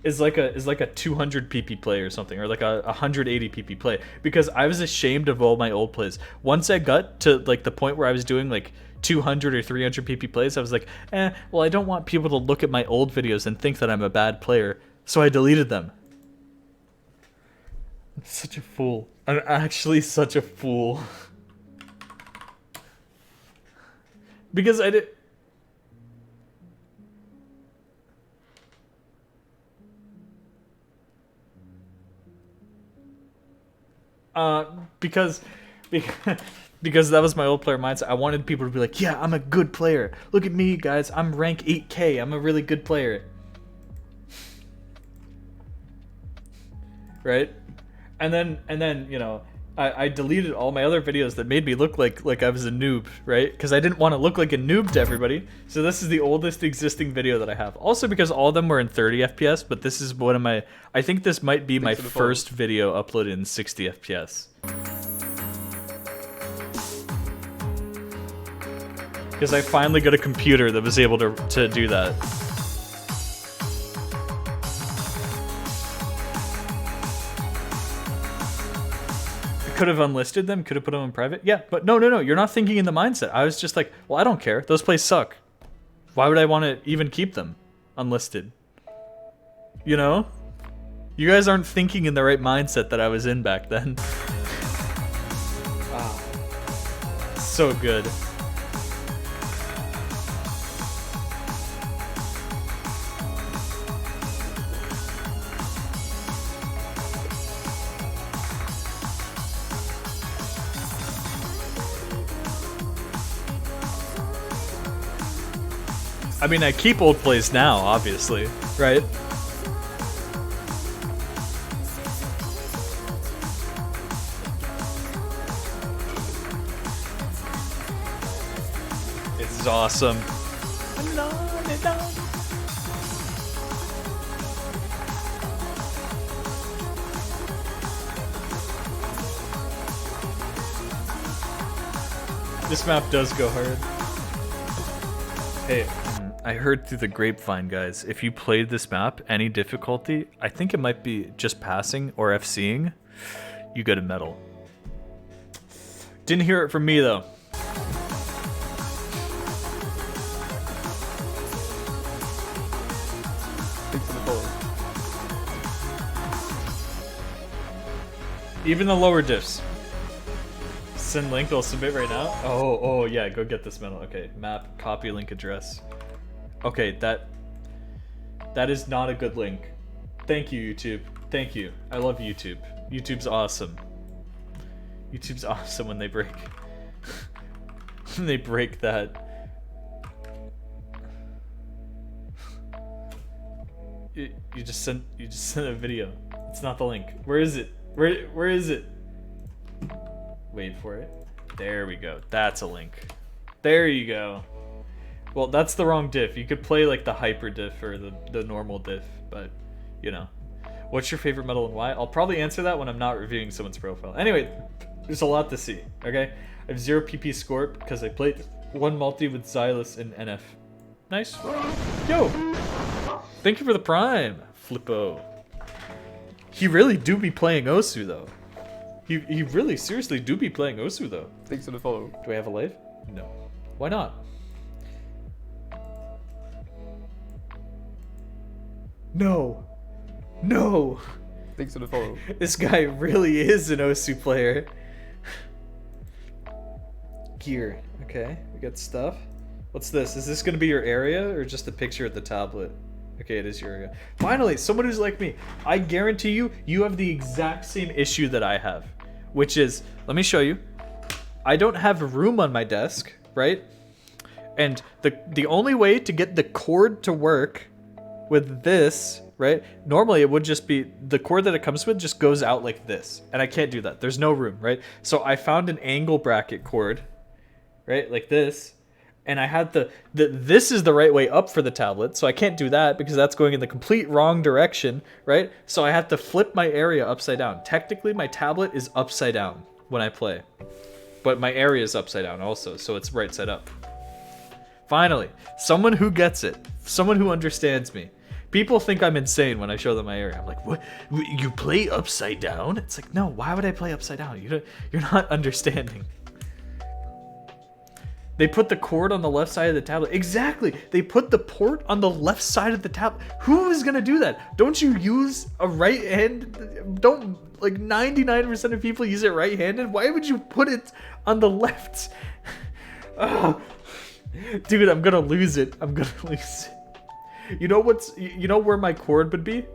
is like a 200 pp play or something, or like a 180 pp play, because I was ashamed of all my old plays. Once I got to like the point where I was doing like 200 or 300 pp plays, I was like, well, I don't want people to look at my old videos and think that I'm a bad player, so I deleted them. I'm such a fool. I'm actually such a fool. Because I did. Because that was my old player mindset. I wanted people to be like, yeah, I'm a good player. Look at me, guys. I'm rank 8K. I'm a really good player. Right? And then, you know, I deleted all my other videos that made me look like I was a noob, right? Because I didn't want to look like a noob to everybody. So this is the oldest existing video that I have. Also because all of them were in 30 FPS, but this is one of my, I think this might be my first video uploaded in 60 FPS. Because I finally got a computer that was able to do that. Could have unlisted them, could have put them in private. Yeah, but no, you're not thinking in the mindset. I was just like, well, I don't care. Those plays suck. Why would I want to even keep them unlisted? You know? You guys aren't thinking in the right mindset that I was in back then. Wow. So good. I mean, I keep old plays now, obviously, right? This is awesome. This map does go hard. Hey. I heard through the grapevine, guys, if you played this map, any difficulty, I think it might be just passing or FCing, you get a medal. Didn't hear it from me, though. Thanks for the follow. Even the lower diffs. Send link, I'll submit right now. Oh, yeah, go get this medal. Okay, map, copy link address. Okay, that is not a good link. Thank you, YouTube. Thank you. I love YouTube. YouTube's awesome. YouTube's awesome when they break when they break that. You just sent a video. It's not the link. Where is it? Where is it? Wait for it. There we go. That's a link. There you go. Well, that's the wrong diff. You could play like the hyper diff or the normal diff, but you know. What's your favorite medal and why? I'll probably answer that when I'm not reviewing someone's profile. Anyway, there's a lot to see, okay? I have 0 PP score because I played one multi with Xylus and NF. Nice. Yo! Thank you for the prime, Flippo. He really do be playing Osu though. He really seriously do be playing Osu though. Thanks for the follow. Do I have a live? No. Why not? No. Thanks for the follow. This guy really is an Osu player. Gear. Okay, we got stuff. What's this? Is this gonna be your area or just a picture of the tablet? Okay, it is your area. Finally, someone who's like me. I guarantee you, you have the exact same issue that I have. Which is, let me show you. I don't have room on my desk, right? And the only way to get the cord to work with this, right? Normally it would just be the cord that it comes with just goes out like this, and I can't do that. There's no room, right? So I found an angle bracket cord, right? Like this. And I had this is the right way up for the tablet, so I can't do that because that's going in the complete wrong direction, right? So I have to flip my area upside down. Technically, my tablet is upside down when I play, but my area is upside down also, so it's right side up. Finally, someone who gets it, someone who understands me. People think I'm insane when I show them my area. I'm like, what? You play upside down? It's like, no, why would I play upside down? You're not understanding. They put the cord on the left side of the tablet. Exactly. They put the port on the left side of the tablet. Who is going to do that? Don't you use a right hand? Don't, like 99% of people use it right-handed. Why would you put it on the left? Oh, dude, I'm going to lose it. I'm going to lose it. You know where my cord would be?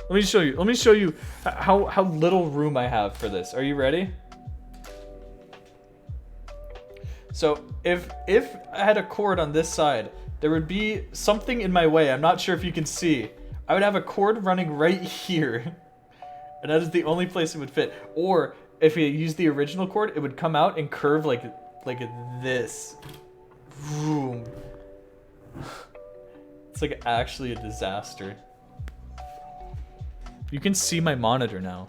Let me show you. Let me show you how little room I have for this. Are you ready? So if I had a cord on this side, there would be something in my way. I'm not sure if you can see. I would have a cord running right here. And that is the only place it would fit. Or if you use the original cord, it would come out and curve like this. Vroom. It's like actually a disaster. You can see my monitor now.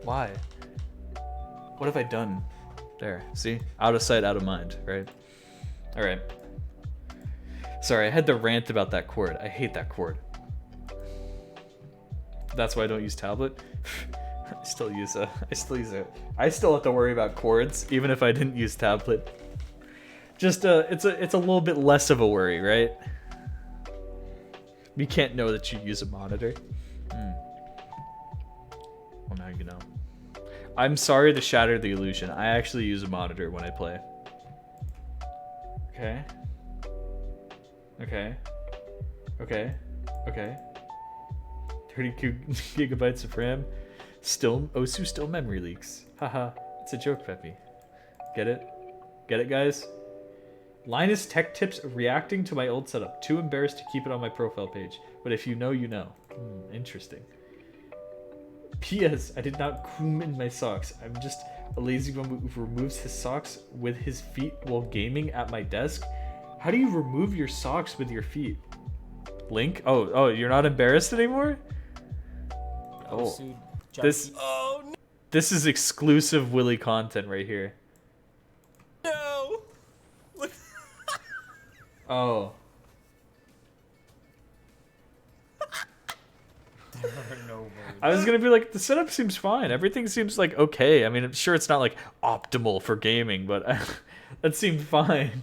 Why? What have I done? There, see? Out of sight, out of mind, right? All right. Sorry, I had to rant about that cord. I hate that cord. That's why I don't use tablet. I still have to worry about cords, even if I didn't use tablet. Just, it's a little bit less of a worry, right? You can't know that you use a monitor. Well, now you know. I'm sorry to shatter the illusion. I actually use a monitor when I play. Okay. Okay. Okay. Okay. 32 gigabytes of RAM. Still, Osu still memory leaks. Haha. It's a joke, Peppy. Get it? Get it, guys? Linus Tech Tips reacting to my old setup. Too embarrassed to keep it on my profile page. But if you know, you know. Interesting. P.S. I did not croom in my socks. I'm just a lazy one who removes his socks with his feet while gaming at my desk. How do you remove your socks with your feet? Link? Oh, you're not embarrassed anymore? Oh, this is exclusive Willy content right here. No. Oh. There are no words. I was gonna be like, the setup seems fine. Everything seems like okay. I mean, I'm sure it's not like optimal for gaming, but that seemed fine.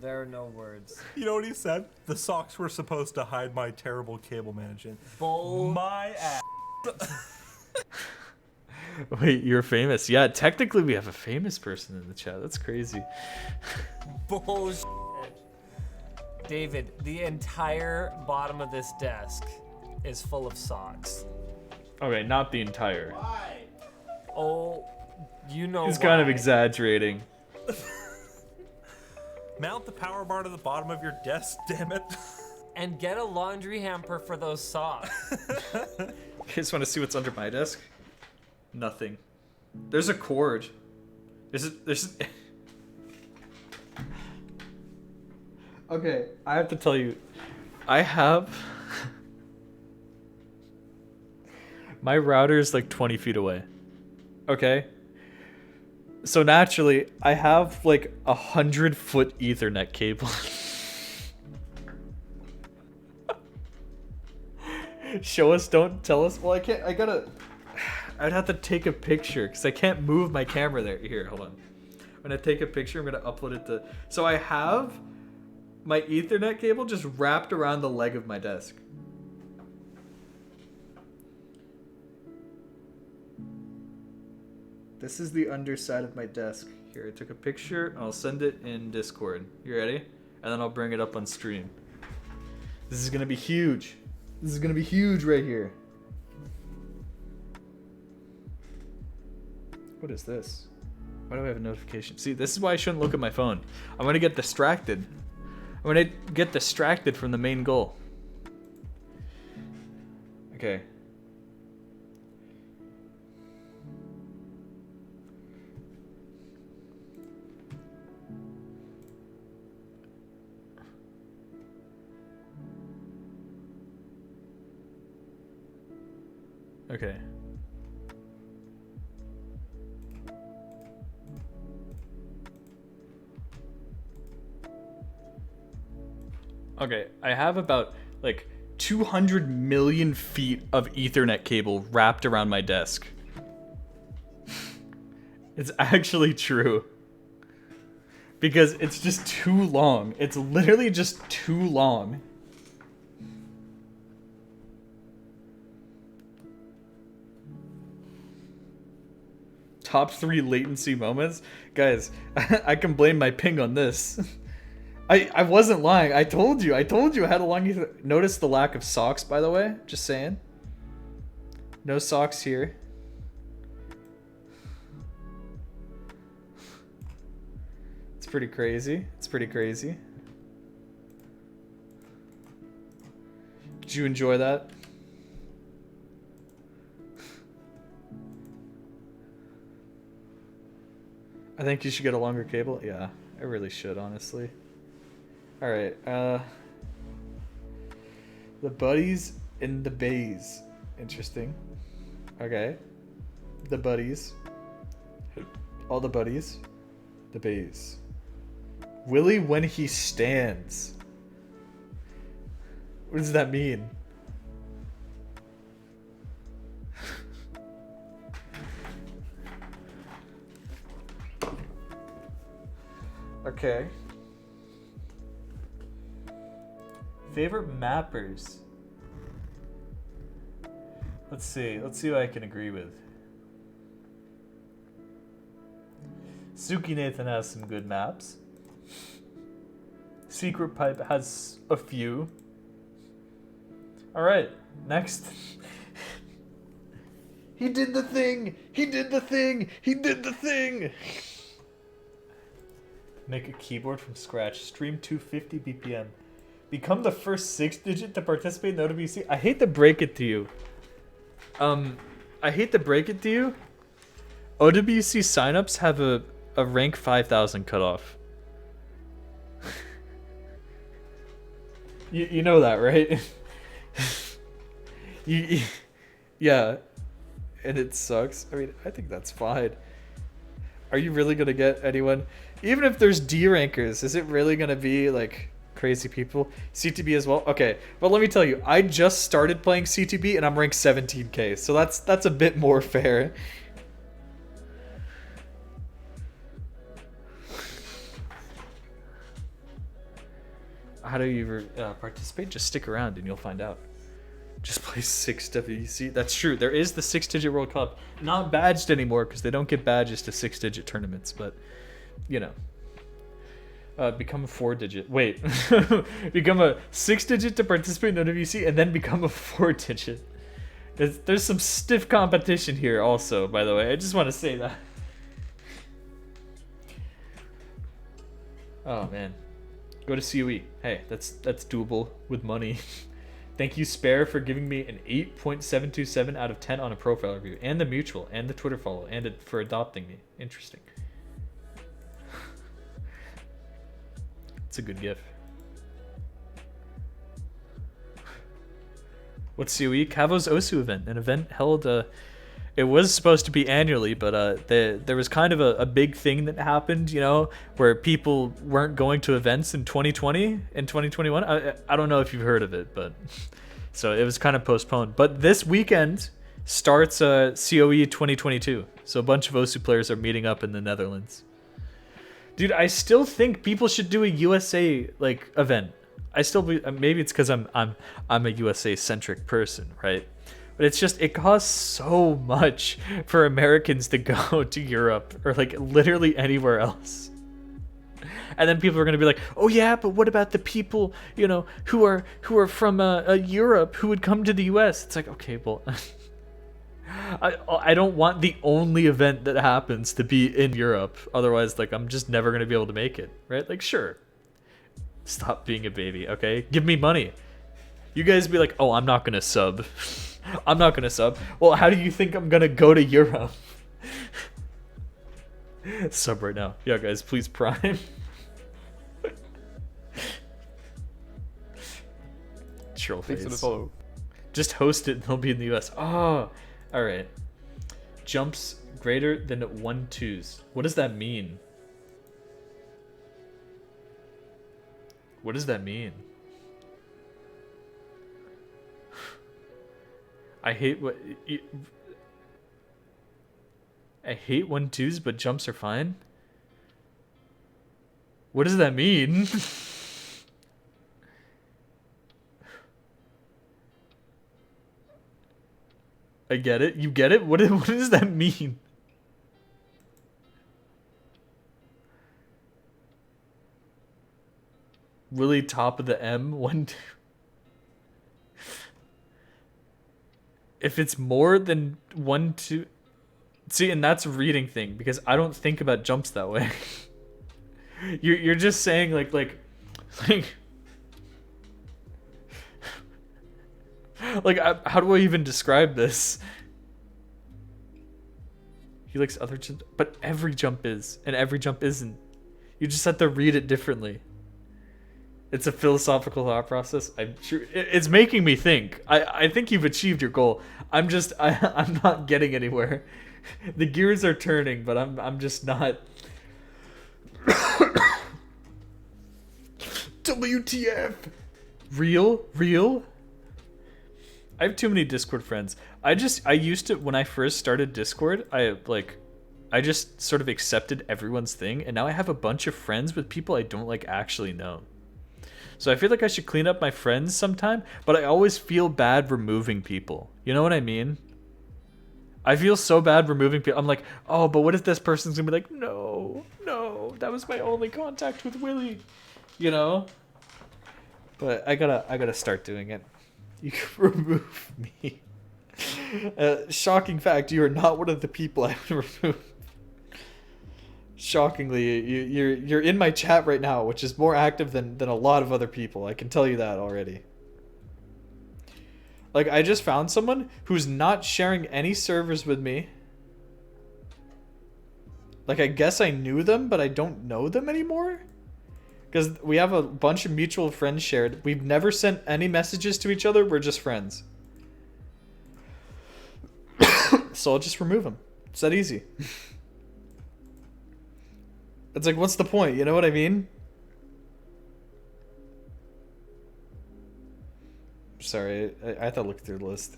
There are no words. You know what he said? The socks were supposed to hide my terrible cable management. Bull. My ass. Wait, you're famous? Yeah, technically we have a famous person in the chat. That's crazy. Bullshit. David, the entire bottom of this desk is full of socks. Okay, not the entire. Oh, you know He's why. kind of exaggerating. Mount the power bar to the bottom of your desk, damn it. And get a laundry hamper for those socks. You just want to see what's under my desk? Nothing. There's a cord. There's Okay, I have to tell you, I have my router is like 20 feet away. Okay? So naturally, I have like 100-foot Ethernet cable. Show us, don't tell us. Well, I'd have to take a picture because I can't move my camera there. Here, hold on. When I take a picture, I'm gonna upload it to. So I have my Ethernet cable just wrapped around the leg of my desk. This is the underside of my desk. Here, I took a picture. I'll send it in Discord. You ready? And then I'll bring it up on stream. This is gonna be huge. This is gonna be huge right here. What is this? Why do I have a notification? See, this is why I shouldn't look at my phone. I'm gonna get distracted. I'm gonna get distracted from the main goal. Okay. Okay. Okay, I have about like 200 million feet of Ethernet cable wrapped around my desk. It's actually true. Because it's just too long. It's literally just too long. Top 3 latency moments? Guys, I can blame my ping on this. I wasn't lying. I told you I had a long... Notice the lack of socks, by the way. Just saying. No socks here. It's pretty crazy. It's pretty crazy. Did you enjoy that? I think you should get a longer cable. Yeah, I really should, honestly. Alright, the buddies in the bays. Interesting. Okay. The buddies. All the buddies. The bays. Willie when he stands. What does that mean? Okay. Favorite mappers? Let's see what I can agree with. Suki Nathan has some good maps. Secret Pipe has a few. Alright, next. He did the thing! He did the thing! He did the thing! Make a keyboard from scratch. Stream 250 BPM. Become the first 6-digit to participate in OWC. I hate to break it to you. OWC signups have a rank 5,000 cutoff. you know that, right? Yeah. And it sucks. I mean, I think that's fine. Are you really gonna get anyone? Even if there's D rankers, is it really gonna be like crazy people? CTB as well? Okay, but let me tell you, I just started playing CTB and I'm ranked 17k, so that's a bit more fair. How do you participate? Just stick around and you'll find out. Just play 6 WEC. That's true. There is the 6-digit World Cup. Not badged anymore because they don't get badges to 6-digit tournaments, but you know. Become a 4-digit. Wait. Become a 6-digit to participate in WEC and then become a 4-digit. There's some stiff competition here also, by the way. I just want to say that. Oh man. Go to COE. Hey, that's doable with money. Thank you, Spare, for giving me an 8.727 out of 10 on a profile review, and the mutual, and the Twitter follow, and for adopting me. Interesting. It's a good gift. What's COE? Cavo's Osu event. An event held, it was supposed to be annually, but there was kind of a big thing that happened, you know, where people weren't going to events in 2020 and 2021. I don't know if you've heard of it, but so it was kind of postponed. But this weekend starts COE 2022, so a bunch of Osu players are meeting up in the Netherlands. Dude, I still think people should do a USA like event. I still maybe it's because I'm a USA centric person, right? But it's just, it costs so much for Americans to go to Europe or like literally anywhere else. And then people are going to be like, oh yeah, but what about the people, you know, who are from Europe who would come to the US? It's like, okay, well, I don't want the only event that happens to be in Europe. Otherwise, like, I'm just never gonna be able to make it, right? Like, sure. Stop being a baby, okay? Give me money. You guys be like, oh, I'm not gonna sub. I'm not gonna sub. Well, how do you think I'm gonna go to Europe? Sub right now. Yeah, guys, please Prime. Troll Thanks for the face. follow. Just host it and they'll be in the US. Oh, alright. Jumps greater than 1-2s. What does that mean? What does that mean? I hate what... I hate 1-2s, but jumps are fine? What does that mean? I get it. You get it? What does that mean? Really top of the M? 1-2. If it's more than 1-2... See, and that's a reading thing, because I don't think about jumps that way. You're just saying, like... Like, how do I even describe this? He likes other jumps, but every jump is, and every jump isn't. You just have to read it differently. It's a philosophical thought process. I'm sure it's making me think. I think you've achieved your goal. I'm not getting anywhere. The gears are turning, but I'm just not. WTF? Real? I have too many Discord friends. I used to, when I first started Discord, I just sort of accepted everyone's thing, and now I have a bunch of friends with people I don't like actually know. So I feel like I should clean up my friends sometime, but I always feel bad removing people. You know what I mean? I feel so bad removing people. I'm like, oh, but what if this person's gonna be like, no, that was my only contact with Willy, you know? But I gotta start doing it. You can remove me. Shocking fact, you are not one of the people I would remove. Shockingly, you're in my chat right now, which is more active than a lot of other people. I can tell you that already. Like, I just found someone who's not sharing any servers with me. Like, I guess I knew them, but I don't know them anymore. Because we have a bunch of mutual friends shared. We've never sent any messages to each other. We're just friends. So I'll just remove them. It's that easy. It's like, what's the point? You know what I mean? Sorry, I have to look through the list.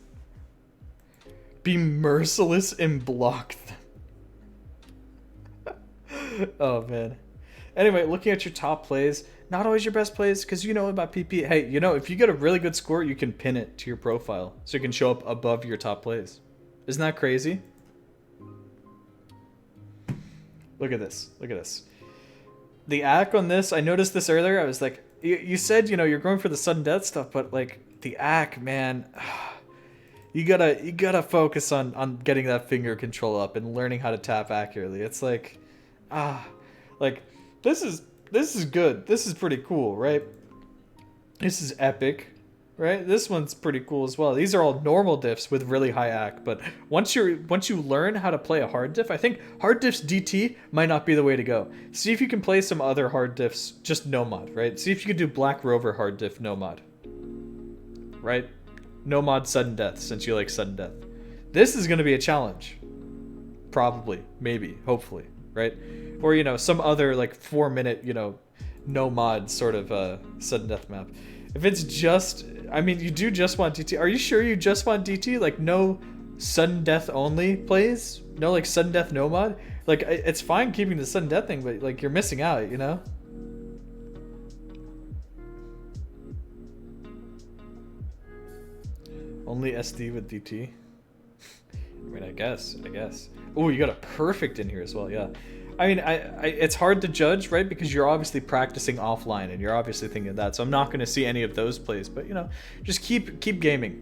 Be merciless and block them. Oh, man. Anyway, looking at your top plays, not always your best plays, because you know about PP. Hey, you know, if you get a really good score, you can pin it to your profile, so it can show up above your top plays. Isn't that crazy? Look at this. Look at this. The ACK on this, I noticed this earlier. I was like, you said, you know, you're going for the sudden death stuff, but like the ACK, man, you gotta focus on getting that finger control up and learning how to tap accurately. It's like, like this is good. This is pretty cool, right? This is epic. Right? This one's pretty cool as well. These are all normal diffs with really high ACK, but once you learn how to play a hard diff, I think hard diffs DT might not be the way to go. See if you can play some other hard diffs, just no mod, right? See if you can do Black Rover hard diff no mod. Right? No mod sudden death, since you like sudden death. This is going to be a challenge. Probably, maybe, hopefully, right? Or, you know, some other like 4-minute, you know, no mod sort of sudden death map. If it's just, I mean, you do just want DT. Are you sure you just want DT? Like, no sudden death only plays? No, like, sudden death no mod? Like, it's fine keeping the sudden death thing, but, like, you're missing out, you know? Only SD with DT? I mean, I guess. Oh, you got a perfect in here as well, yeah. I mean, it's hard to judge, right? Because you're obviously practicing offline, and you're obviously thinking of that. So I'm not going to see any of those plays. But, you know, just keep gaming,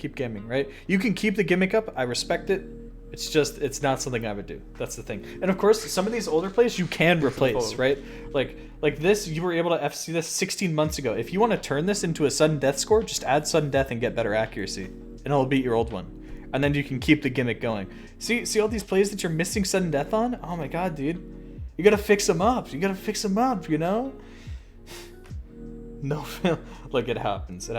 right? You can keep the gimmick up. I respect it. It's not something I would do. That's the thing. And of course, some of these older plays you can replace, right? Like this, you were able to FC this 16 months ago. If you want to turn this into a sudden death score, just add sudden death and get better accuracy, and it'll beat your old one. And then you can keep the gimmick going. See all these plays that you're missing sudden death on? Oh my god, dude. You gotta fix them up. You know? No, look, it happens.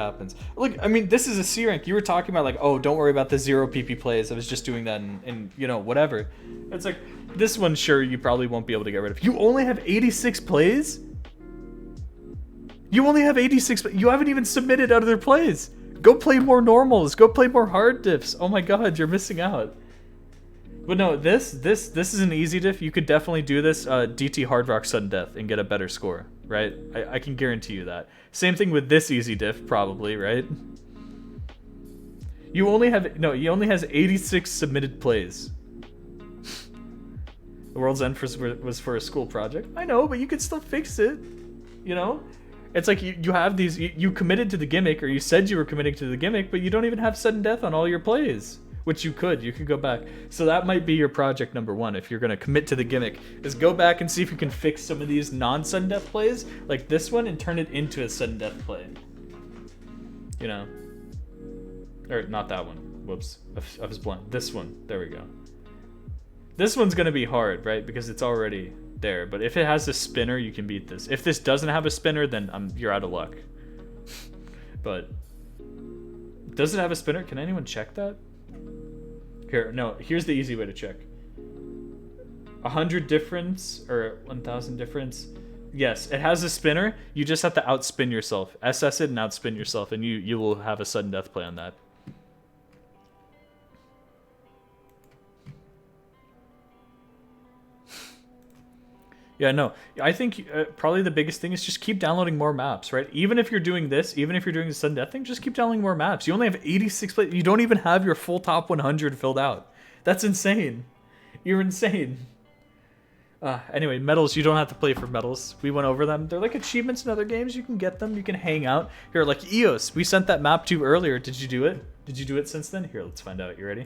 Look, I mean, this is a C rank. You were talking about like, oh, don't worry about the 0 PP plays. I was just doing that in you know, whatever. It's like, this one, sure, you probably won't be able to get rid of. You only have 86 plays? You only have 86, you haven't even submitted other plays. Go play more normals. Go play more hard diffs. Oh my god, you're missing out. But no, this is an easy diff. You could definitely do this DT Hard Rock Sudden Death and get a better score, right? I can guarantee you that. Same thing with this easy diff, probably, right? He only has 86 submitted plays. The World's End was for a school project. I know, but you could still fix it, you know? It's like you have these, you committed to the gimmick, or you said you were committing to the gimmick, but you don't even have sudden death on all your plays. Which you could go back. So that might be your project number one if you're gonna commit to the gimmick, is go back and see if you can fix some of these non-sudden death plays, like this one, and turn it into a sudden death play. You know? Or not that one. Whoops. I was blind. This one. There we go. This one's gonna be hard, right? Because it's already there. But if it has a spinner, you can beat this. If this doesn't have a spinner, then you're out of luck. But does it have a spinner? Can anyone check that? Here, no, here's the easy way to check. 100 difference, or 1000 difference. Yes, it has a spinner. You just have to outspin yourself. SS it and outspin yourself, and you will have a sudden death play on that. Yeah, no, I think probably the biggest thing is just keep downloading more maps, right? Even if you're doing this, even if you're doing the sudden death thing, just keep downloading more maps. You only have 86 plays. You don't even have your full top 100 filled out. That's insane. You're insane. Anyway, medals, you don't have to play for medals. We went over them. They're like achievements in other games. You can get them. You can hang out. Here, like EOS, we sent that map to you earlier. Did you do it? Did you do it since then? Here, let's find out. You ready?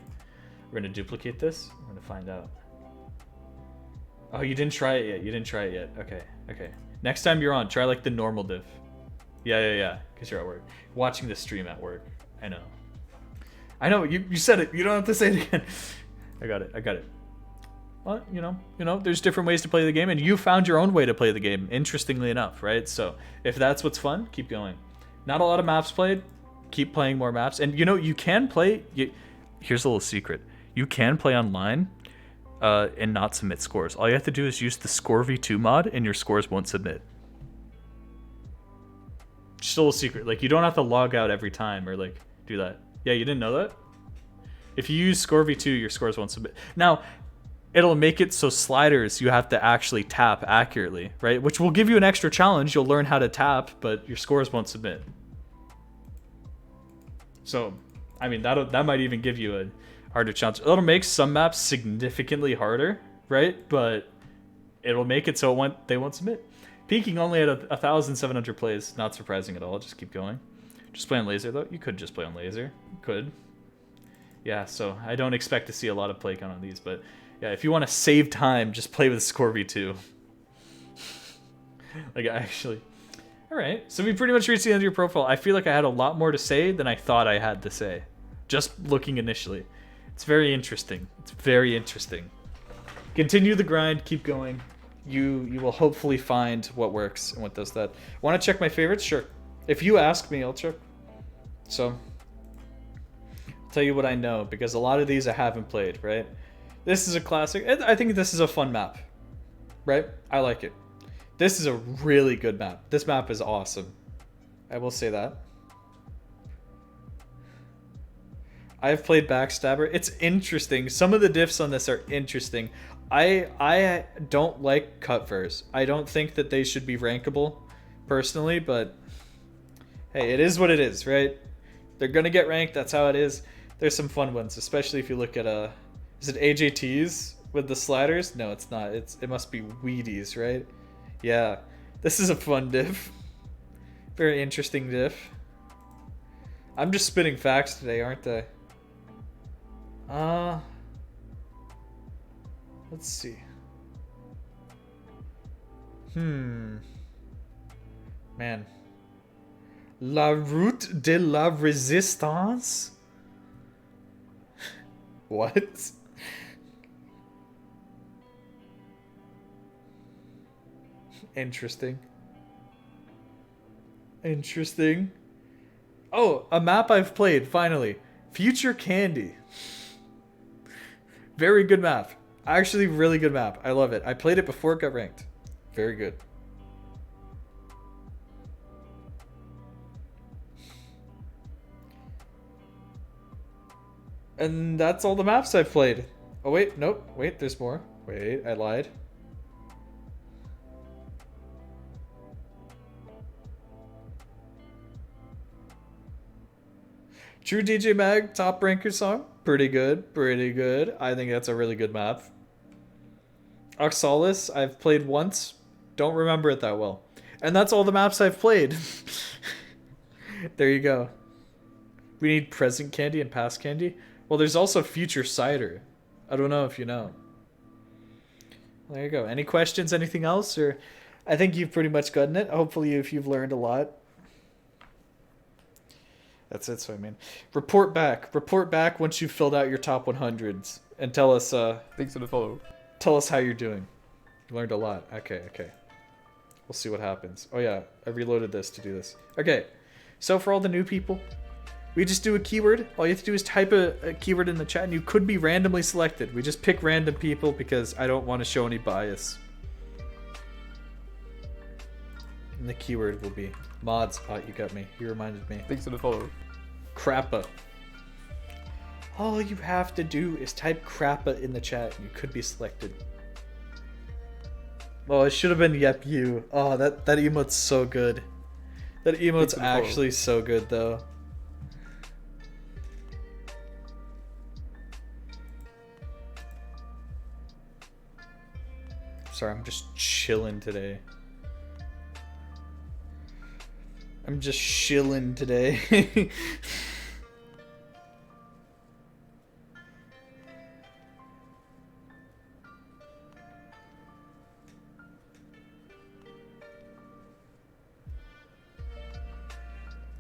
We're going to duplicate this. We're going to find out. Oh, you didn't try it yet. Okay. Next time you're on, try like the normal diff. Yeah. Because you're at work. Watching the stream at work. I know. You said it. You don't have to say it again. I got it. Well, you know, there's different ways to play the game, and you found your own way to play the game, interestingly enough, right? So if that's what's fun, keep going. Not a lot of maps played. Keep playing more maps. And you know, you can play. Here's a little secret. You can play online. And not submit scores. All you have to do is use the Score V2 mod, and your scores won't submit. Still a secret. Like, you don't have to log out every time or like do that. Yeah, you didn't know that? If you use Score V2, your scores won't submit. Now, it'll make it so sliders you have to actually tap accurately, right? Which will give you an extra challenge. You'll learn how to tap, but your scores won't submit. So, I mean, that might even give you a harder challenge. It'll make some maps significantly harder, right? But it'll make it so they won't submit. Peaking only at 1,700 plays. Not surprising at all. Just keep going. Just play on laser, though. You could just play on laser. You could. Yeah, so I don't expect to see a lot of play count on these. But yeah, if you want to save time, just play with Score V2. Like, actually. Alright, so we pretty much reached the end of your profile. I feel like I had a lot more to say than I thought I had to say. Just looking initially. It's very interesting. Continue the grind. Keep going. You will hopefully find what works and what does that. Want to check my favorites? Sure. If you ask me, I'll check. So, I'll tell you what I know, because a lot of these I haven't played, right? This is a classic. I think this is a fun map, right? I like it. This is a really good map. This map is awesome. I will say that. I've played Backstabber. It's interesting. Some of the diffs on this are interesting. I don't like Cutvers. I don't think that they should be rankable, personally, but hey, it is what it is, right? They're gonna get ranked. That's how it is. There's some fun ones, especially if you look at is it AJTs with the sliders? No, it's not. It must be Wheaties, right? Yeah, this is a fun diff. Very interesting diff. I'm just spitting facts today, aren't I? Let's see. Man. La Route de la Résistance? What? Interesting. Interesting. Oh, a map I've played, finally. Future Candy. Very good map. Actually, really good map. I love it. I played it before it got ranked. Very good. And that's all the maps I've played. Oh, wait. Nope. Wait, there's more. Wait, I lied. True DJ Mag, top ranker song. Pretty good. Pretty good. I think that's a really good map. Oxalis, I've played once. Don't remember it that well. And that's all the maps I've played. There you go. We need present candy and past candy. Well, there's also future cider. I don't know if you know. There you go. Any questions? Anything else? Or I think you've pretty much gotten it. Hopefully, if you've learned a lot. That's it, so I mean. Report back. Report back once you've filled out your top 100s. And tell us, Thanks for the follow. tell us how you're doing. You learned a lot. Okay, okay. We'll see what happens. Oh yeah, I reloaded this to do this. Okay, so for all the new people, we just do a keyword. All you have to do is type a keyword in the chat and you could be randomly selected. We just pick random people because I don't want to show any bias. And the keyword will be mods. Oh, you got me. You reminded me. Thanks for the follow. Crappa. All you have to do is type Crappa in the chat and you could be selected. Oh, it should have been Yep You. Oh, that emote's so good. That emote's actually so good though. Sorry, I'm just chilling today. I'm just chilling today.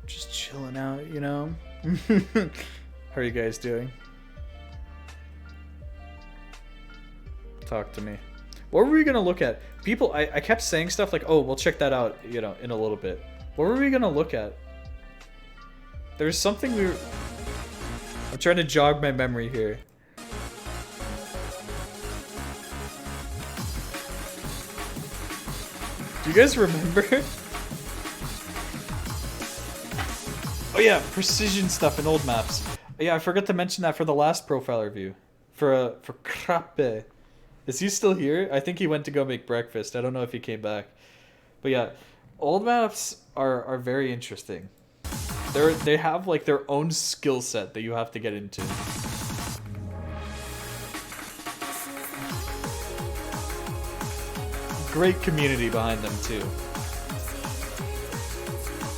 Just chilling out, you know? How are you guys doing? Talk to me. What were we gonna look at? People, I kept saying stuff like, oh, we'll check that out, you know, in a little bit. What were we gonna look at? There's something we were... I'm trying to jog my memory here. Do you guys remember? Oh yeah, precision stuff in old maps. Yeah, I forgot to mention that for the last profile review. For Krappe. Is he still here? I think he went to go make breakfast. I don't know if he came back. But yeah, old maps are very interesting. They have like their own skill set that you have to get into. Great community behind them too.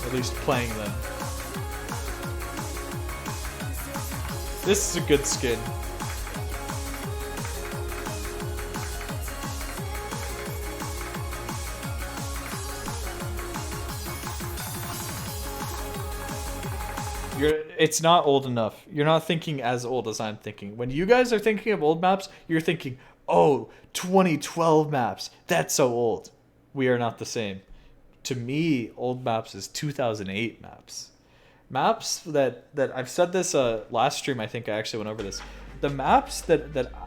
At least playing them. This is a good skin. It's not old enough. You're not thinking as old as I'm thinking. When you guys are thinking of old maps, you're thinking, oh, 2012 maps. That's so old. We are not the same. To me, old maps is 2008 maps. Maps that I've said this last stream, I think I actually went over this. The maps that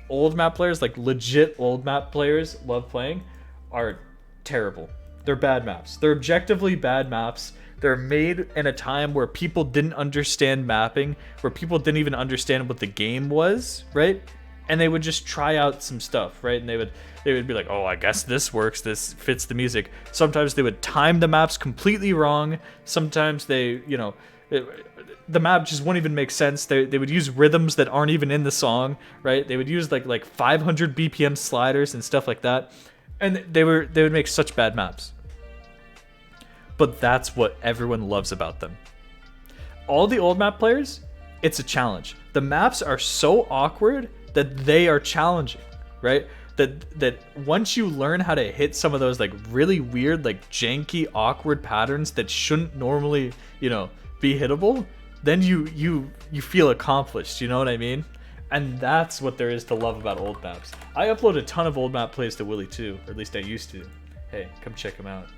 old map players, like legit old map players, love playing are terrible. They're bad maps. They're objectively bad maps. They're made in a time where people didn't understand mapping, where people didn't even understand what the game was, right? And they would just try out some stuff, right? And they would be like, oh, I guess this works. This fits the music. Sometimes they would time the maps completely wrong. Sometimes they, you know, the map just won't even make sense. They would use rhythms that aren't even in the song, right? They would use like 500 BPM sliders and stuff like that. And they would make such bad maps. But that's what everyone loves about them. All the old map players, it's a challenge. The maps are so awkward that they are challenging, right? That once you learn how to hit some of those like really weird, like janky, awkward patterns that shouldn't normally, you know, be hittable, then you feel accomplished, you know what I mean? And that's what there is to love about old maps. I upload a ton of old map plays to Willy too, or at least I used to. Hey, come check them out.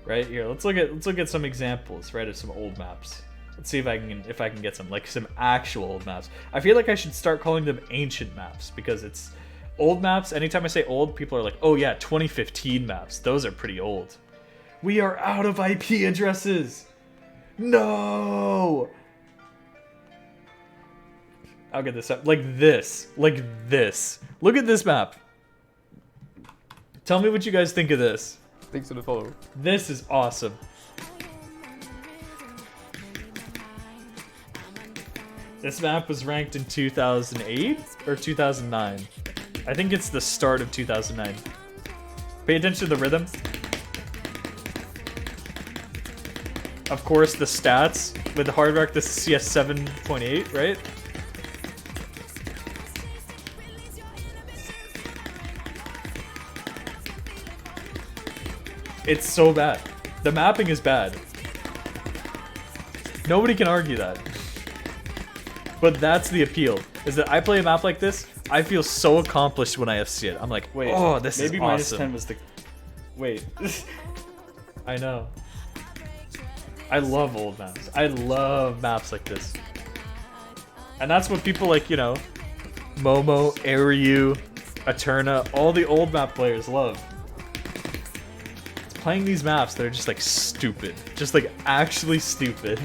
Right here, let's look at some examples, right, of some old maps. Let's see if I can get some, like, some actual old maps. I feel like I should start calling them ancient maps, because it's old maps. Anytime I say old, people are like, oh yeah, 2015 maps. Those are pretty old. We are out of IP addresses. No. I'll get this up like this. Like this. Look at this map. Tell me what you guys think of this. Thanks for the follow. This is awesome. This map was ranked in 2008 or 2009. I think it's the start of 2009. Pay attention to the rhythm. Of course, the stats. With the hard rock, this is CS 7.8, right? It's so bad. The mapping is bad. Nobody can argue that. But that's the appeal, is that I play a map like this, I feel so accomplished when I FC it. I'm like, Wait, oh, this is maybe minus awesome. 10 was the. Wait. I know. I love old maps. I love maps like this. And that's what people like, you know, Momo, Ariu, Eterna, all the old map players love. It's playing these maps that are just like stupid. Just like actually stupid.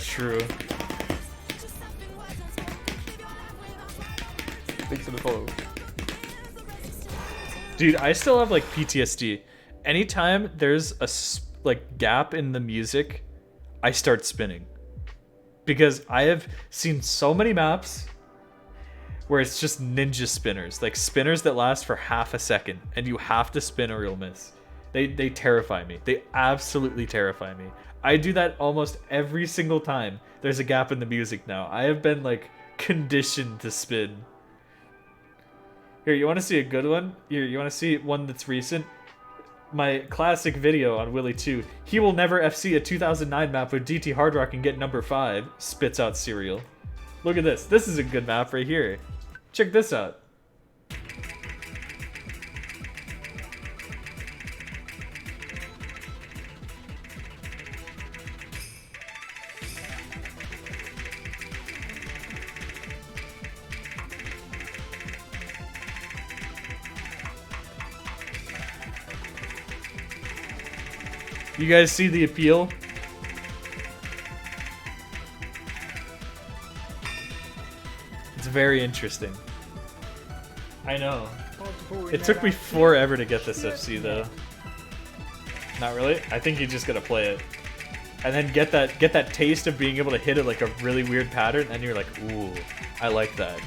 True. Thanks for the follow. Dude, I still have like PTSD. Anytime there's a like gap in the music, I start spinning. Because I have seen so many maps where it's just ninja spinners, like spinners that last for half a second and you have to spin or you'll miss. They terrify me. They absolutely terrify me. I do that almost every single time there's a gap in the music now. I have been like conditioned to spin. Here, you want to see a good one? Here, you want to see one that's recent? My classic video on Willy 2. He will never FC a 2009 map with DT Hard Rock and get number 5. Spits out cereal. Look at this. This is a good map right here. Check this out. You guys see the appeal? It's very interesting. I know. It took me forever to get this FC though. Not really. I think you just gotta play it. And then get that taste of being able to hit it like a really weird pattern, and you're like, ooh, I like that.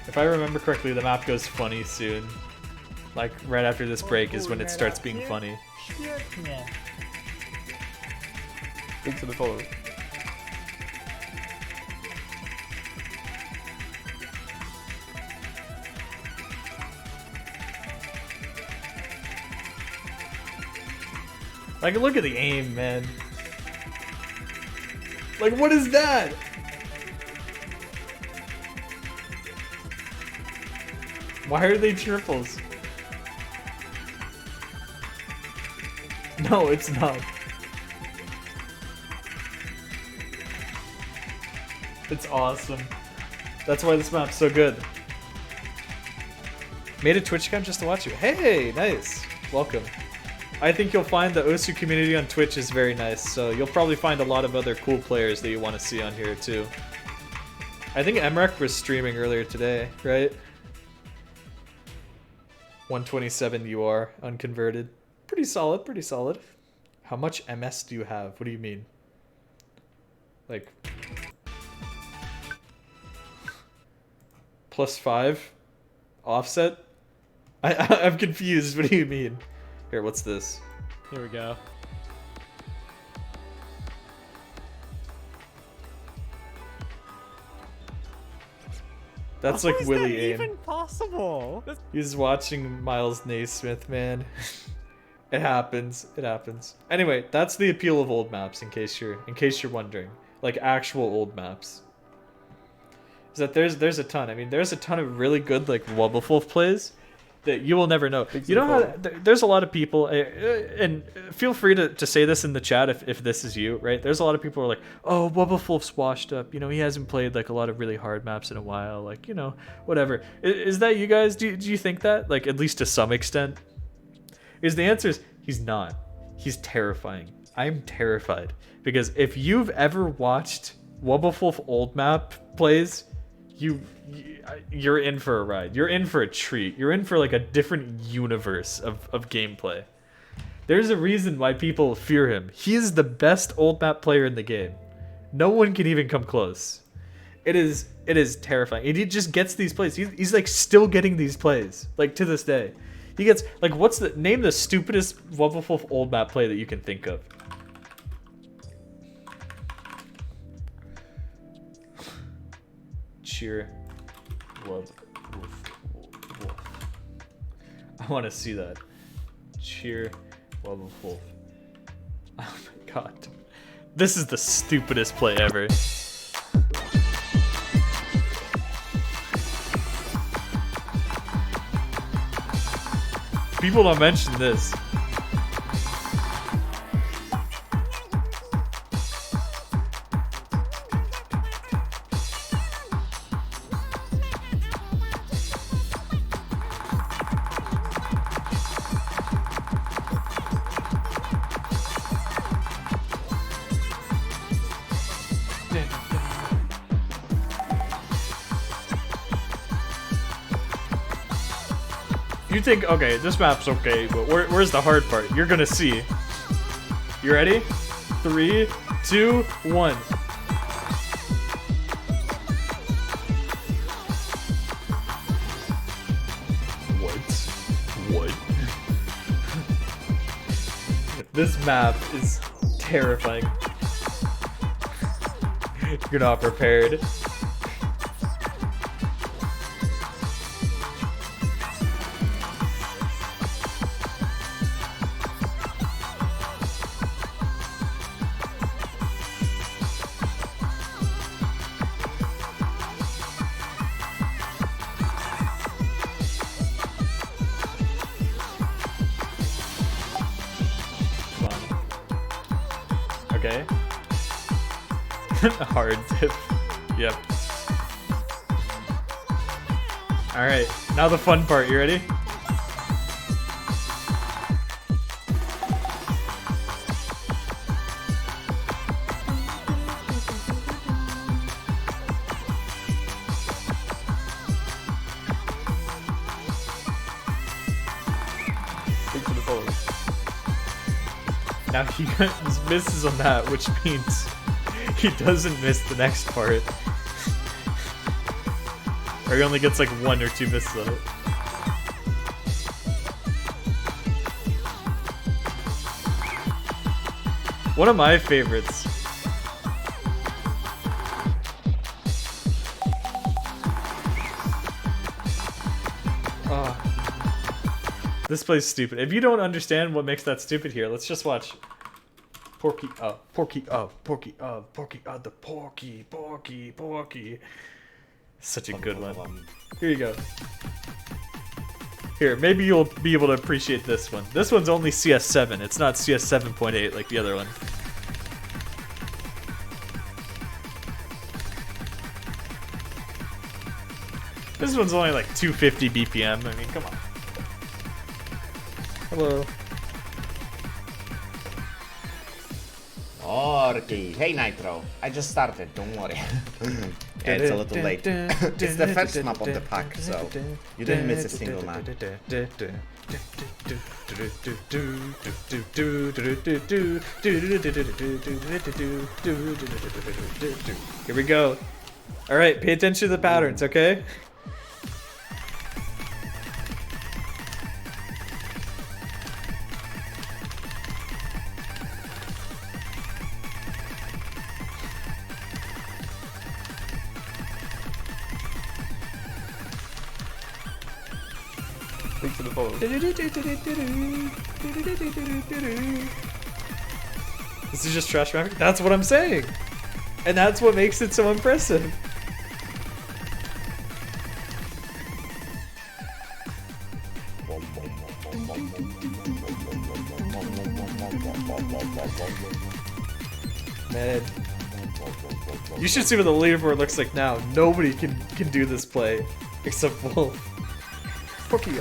If I remember correctly, the map goes funny soon. Like, right after this break is when it starts being funny. Thanks for the follow. Like, look at the aim, man. Like, what is that? Why are they triples? No, it's not. It's awesome. That's why this map's so good. Made a Twitch account just to watch you. Hey, nice. Welcome. I think you'll find the Osu community on Twitch is very nice, so you'll probably find a lot of other cool players that you want to see on here too. I think Emrek was streaming earlier today, right? 127 UR unconverted. Pretty solid, pretty solid. How much MS do you have? What do you mean? Like +5 offset? I'm confused. What do you mean? Here, what's this? Here we go. That's How like is Willie that aim. even possible? He's watching Miles Naismith, man. It happens. It happens. Anyway, that's the appeal of old maps. In case you're wondering, like actual old maps, is that there's a ton. I mean, there's a ton of really good like Wobbuffwolf plays that you will never know. You know how there's a lot of people, and feel free to say this in the chat if this is you, right? There's a lot of people who are like, oh, Wobbuffwolf's washed up. You know, he hasn't played like a lot of really hard maps in a while. Like, you know, whatever. Is that you guys? Do you think that? Like, at least to some extent? Because the answer is he's not. He's terrifying. I'm terrified. Because if you've ever watched Wobbuffwolf old map plays, you're in for a ride. You're in for a treat. You're in for like a different universe of gameplay. There's a reason why people fear him. He is the best old map player in the game. No one can even come close. It is terrifying. And he just gets these plays. He's like still getting these plays, like to this day. He gets like, name the stupidest Wobbuffwolf old map play that you can think of. Cheer Wobbuffwolf. I want to see that. Cheer Wobbuffwolf. Oh my god. This is the stupidest play ever. People don't mention this. You think, okay, this map's okay, but where's the hard part? You're gonna see. You ready? 3, 2, 1. What? This map is terrifying. You're not prepared. Okay. Hard dip. Yep. Alright, now the fun part. You ready? Thanks for the follow. Now he misses on that, which means he doesn't miss the next part. Or he only gets like 1 or 2 misses on it. One of my favorites. This play's stupid. If you don't understand what makes that stupid here, let's just watch. Porky, the porky. Such a good one. Here you go. Here, maybe you'll be able to appreciate this one. This one's only CS7. It's not CS 7.8 like the other one. This one's only like 250 BPM. I mean, come on. Hello. Okay. Hey Nitro, I just started, don't worry. Yeah, it's a little late. It's the first map of the pack, so you didn't miss a single map. Here we go. Alright, pay attention to the patterns, okay? Thanks for the follow. This is just trash traffic? That's what I'm saying! And that's what makes it so impressive. Man. You should see what the leaderboard looks like now. Nobody can do this play except Wolf. Porky.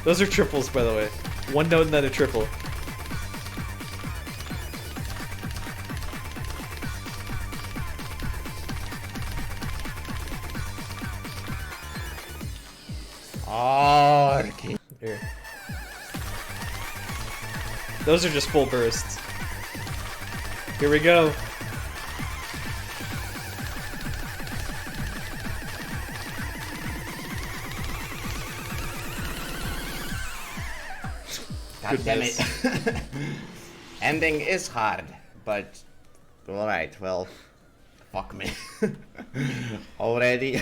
Those are triples, by the way. One note and then a triple. Okay. Here. Those are just full bursts. Here we go. God damn it. Ending is hard, but alright, well, fuck me. Already.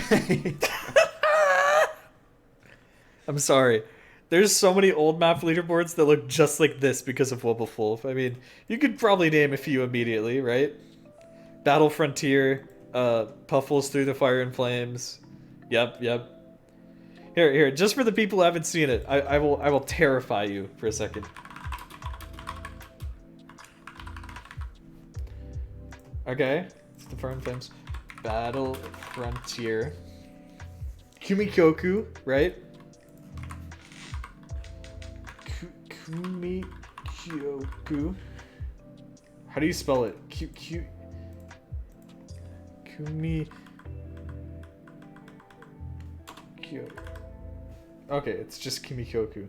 I'm sorry. There's so many old map leaderboards that look just like this because of Wobblefulf. I mean, you could probably name a few immediately, right? Battle Frontier, Puffles Through the Fire and Flames. Yep. Here, just for the people who haven't seen it, I will terrify you for a second. Okay, it's the Fire and Flames. Battle Frontier. Kumikoku, right? Kumikyoku. How do you spell it? Kumi. Okay, it's just Kumikoku.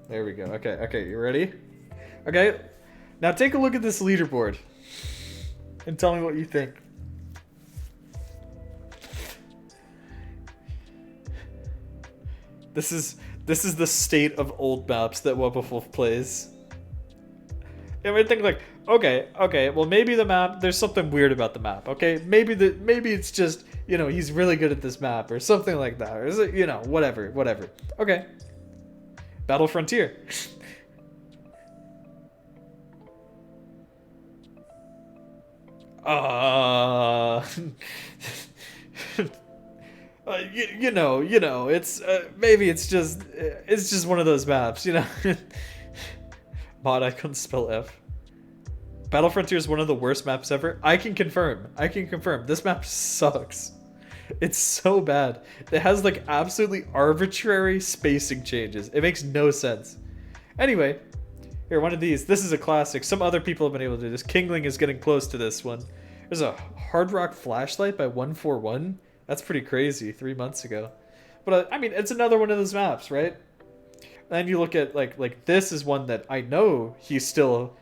There we go. Okay, you ready? Okay, now take a look at this leaderboard and tell me what you think. This is the state of old maps that Wobblefulf plays. And we think like, okay, well maybe the map, there's something weird about the map, okay? Maybe it's just, you know, he's really good at this map or something like that. Or is it, you know, whatever. Okay. Battle Frontier. You know, it's maybe it's just one of those maps, you know. Mod, I couldn't spell F. Battle Frontier is one of the worst maps ever. I can confirm. This map sucks. It's so bad. It has like absolutely arbitrary spacing changes. It makes no sense. Anyway, here, one of these. This is a classic. Some other people have been able to do this. Kingling is getting close to this one. There's a Hard Rock Flashlight by 141. That's pretty crazy, 3 months ago. But I mean, it's another one of those maps, right? And you look at like this is one that I know he's still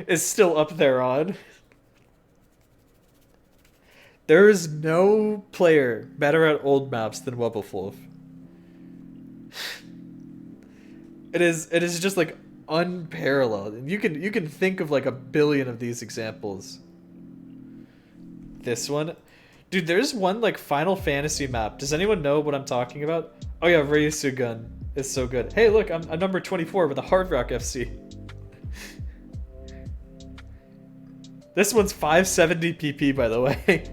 is still up there on. There is no player better at old maps than Wobblefulf. It is just like unparalleled. And you can think of like a billion of these examples. This one. Dude, there's one like Final Fantasy map. Does anyone know what I'm talking about? Oh yeah, Reisugun is so good. Hey, look, I'm number 24 with a Hard Rock FC. This one's 570 PP, by the way.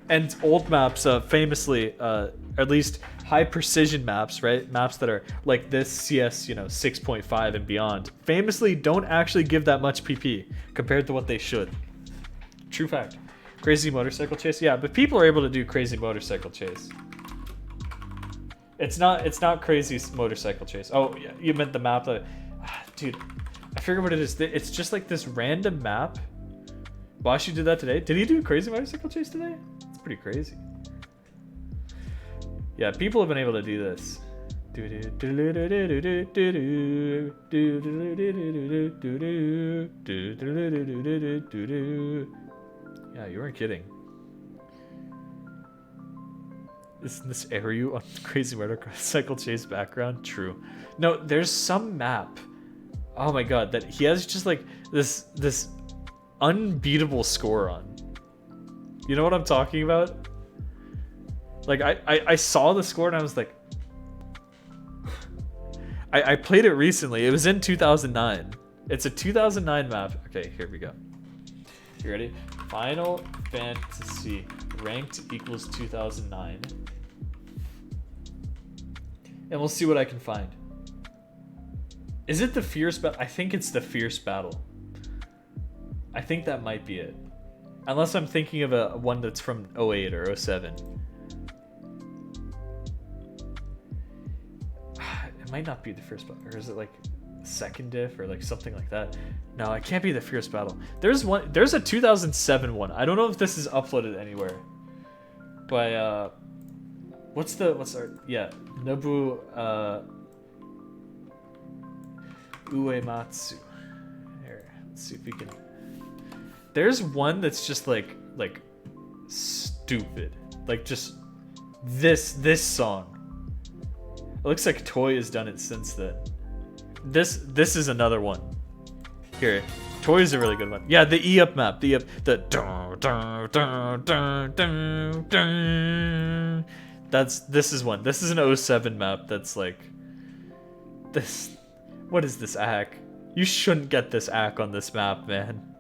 And old maps, famously, at least high precision maps, right? Maps that are like this CS, 6.5 and beyond, famously don't actually give that much PP compared to what they should. True fact. Crazy Motorcycle Chase? Yeah, but people are able to do Crazy Motorcycle Chase. It's not Crazy Motorcycle Chase. Oh, yeah, you meant the map that... dude, I forget what it is. It's just like this random map. Bashi did that today. Did he do Crazy Motorcycle Chase today? It's pretty crazy. Yeah, people have been able to do this. Yeah, you weren't kidding. Isn't this Airyu on Crazy Motorcycle Chase background? True. No, there's some map. Oh my god, that he has just like this unbeatable score on. You know what I'm talking about? Like I saw the score and I was like, I played it recently. It was in 2009. It's a 2009 map. Okay, here we go. You ready? Final Fantasy ranked equals 2009. And we'll see what I can find. Is it the Fierce Battle? I think it's the Fierce Battle. I think that might be it. Unless I'm thinking of a one that's from 08 or 07. It might not be the Fierce Battle. Or is it like second diff or like something like that? No, it can't be the Fierce Battle. There's a 2007 one. I don't know if this is uploaded anywhere. But what's our Nobu Uematsu. Here, let's see if we can. There's one that's just like stupid. Like just this song. It looks like Toy has done it since then. This is another one. Here, Toy is a really good one. Yeah, the E-up map. The dun, dun, dun, dun, dun, dun. This is one. This is an 07 map that's like this. What is this ack? You shouldn't get this ack on this map, man.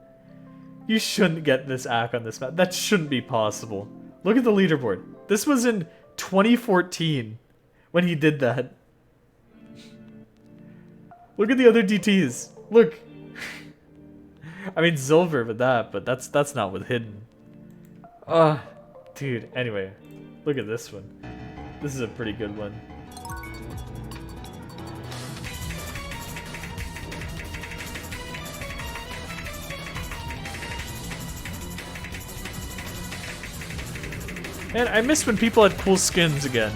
You shouldn't get this ack on this map. That shouldn't be possible. Look at the leaderboard. This was in 2014 when he did that. Look at the other DTs. Look. I mean, Silver with that, but that's not with Hidden. Dude. Anyway, look at this one. This is a pretty good one. Man, I miss when people had cool skins again.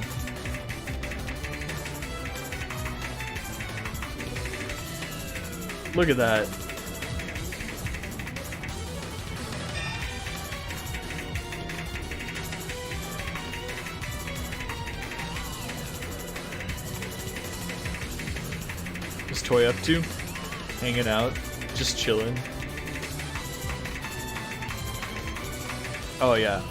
Look at that. What's Toy up to? Hanging out, just chilling. Oh yeah.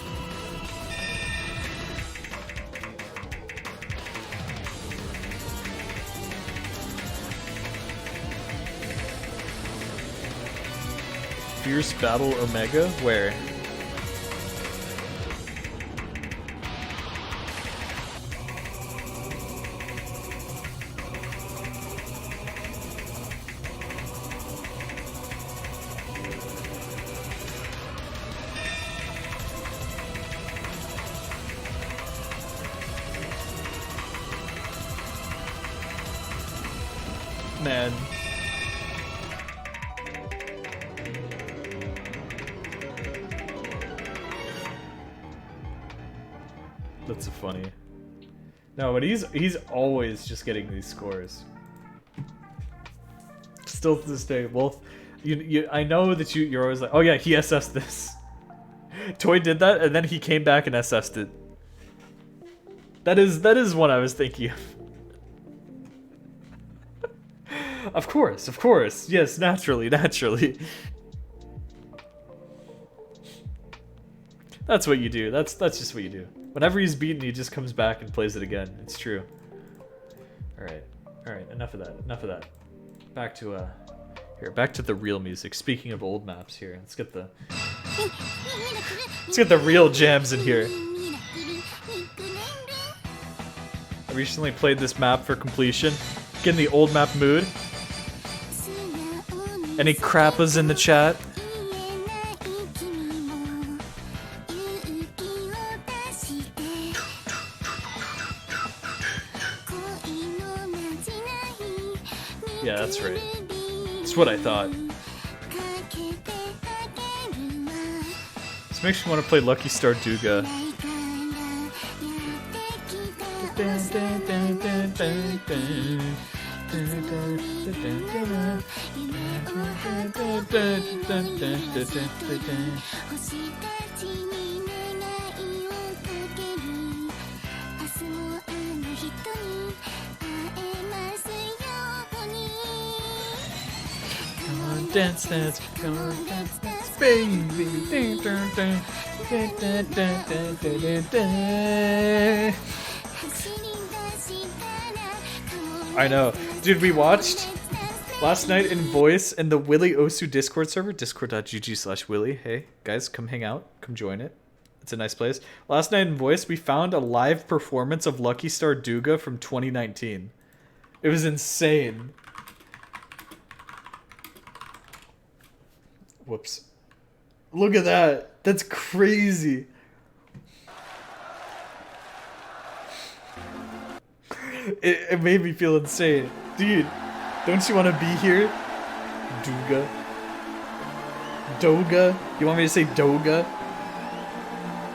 Fierce Battle Omega? Where? Man. That's so funny. No, but he's always just getting these scores. Still to this day. Well, I know that you're always like, oh yeah, he SS'd this. Toy did that, and then he came back and SS'd it. That is what I was thinking of. Of course. Yes, naturally. That's what you do. That's just what you do. Whenever he's beaten, he just comes back and plays it again. It's true. All right. Enough of that. Back to the real music. Speaking of old maps, here, let's get the real jams in here. I recently played this map for completion. Get in the old map mood. Any crappas in the chat? Yeah, that's right. That's what I thought. This makes me want to play Lucky Star Duga. Dance, dance, come on, dance, dance, baby. Dun, dun, dun. Dun, dun, dun, dun, dun, dun, dun. I know. Dude, we watched last night in voice in the Willy Osu Discord server, discord.gg/Willy. Hey, guys, come hang out. Come join it. It's a nice place. Last night in voice, we found a live performance of Lucky Star Duga from 2019. It was insane. Whoops. Look at that. That's crazy. It made me feel insane. Dude, don't you want to be here? Duga. Doga? You want me to say Doga?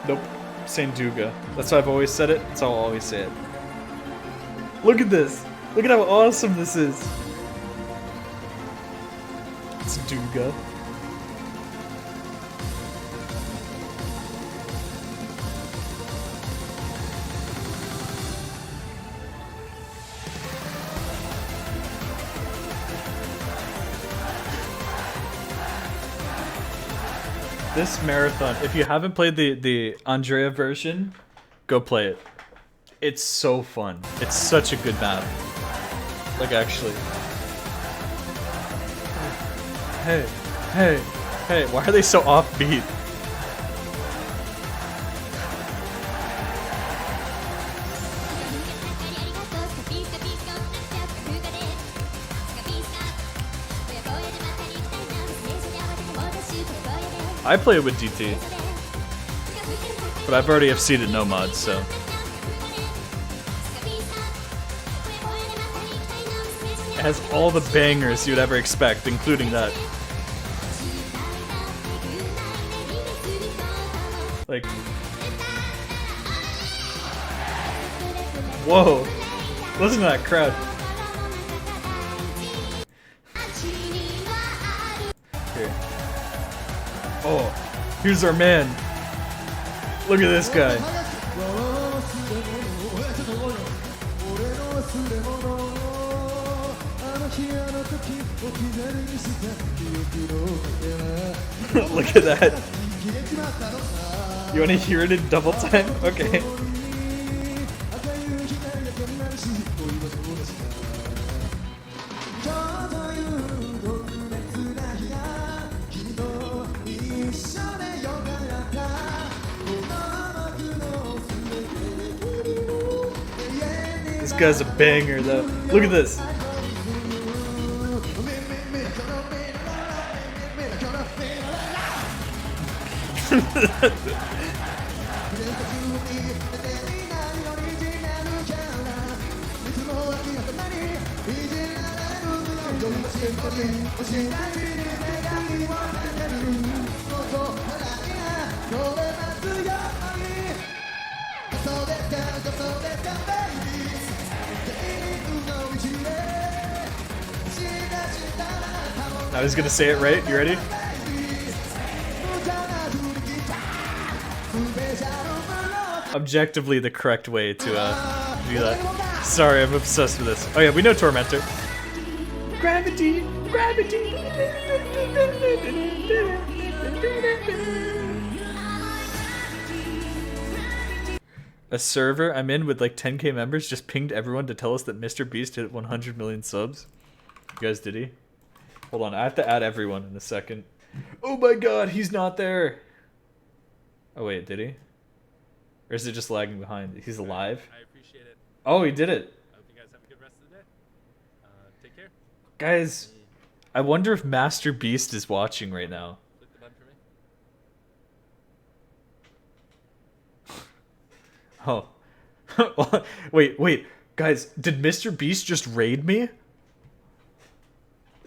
Nope. I'm saying Duga. That's how I've always said it. That's how I'll always say it. Look at this. Look at how awesome this is. It's Duga. This marathon, if you haven't played the Andrea version, go play it. It's so fun. It's such a good map. Like, actually. Hey, hey, hey, why are they so offbeat? I play it with DT, but I've already FC'd it no mods, so. It has all the bangers you'd ever expect, including that. Like, whoa, listen to that crowd. Here. Oh, here's our man. Look at this guy. Look at that. You want to hear it in double time? Okay. This guy's a banger though. Look at this. I was gonna say it right. You ready? Objectively the correct way to do that. Sorry, I'm obsessed with this. Oh yeah, we know Tormentor. Gravity, gravity. A server I'm in with like 10k members just pinged everyone to tell us that Mr. Beast hit 100 million subs. You guys, did he? Hold on, I have to add everyone in a second. Oh my god, he's not there. Oh wait, did he? Or is it just lagging behind? He's alive? I appreciate it. Oh, he did it. I hope you guys have a good rest of the day. Take care. Guys, I wonder if Master Beast is watching right now. Click the button for me. Oh. Wait. Guys, did Mr. Beast just raid me?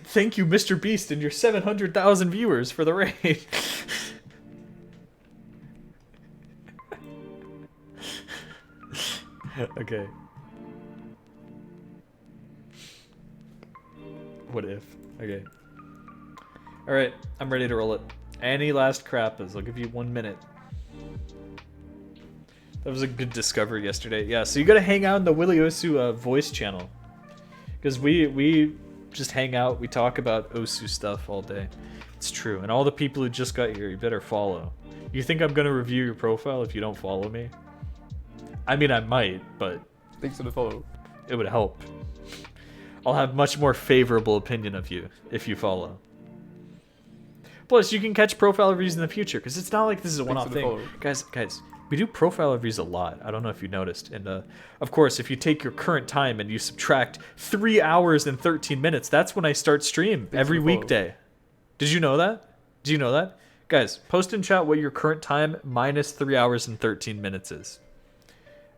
Thank you, Mr. Beast, and your 700,000 viewers for the raid. Okay. What if? Okay. Alright, I'm ready to roll it. Any last crappas? I'll give you 1 minute. That was a good discovery yesterday. Yeah, so you gotta hang out in the Willy Osu voice channel. Because we just hang out, we talk about Osu stuff all day. It's true. And all the people who just got here, you better follow. You think I'm gonna review your profile if you don't follow me? I mean, I might, but Thanks for the follow. it would help. I'll have much more favorable opinion of you if you follow. Plus, you can catch profile reviews in the future, because it's not like this is a Thanks one-off for the thing. follow. Guys, we do profile reviews a lot. I don't know if you noticed. And, of course, if you take your current time and you subtract 3 hours and 13 minutes, that's when I start stream every for the follow. weekday. Did you know that? Did you know that? Guys, post in chat what your current time minus 3 hours and 13 minutes is.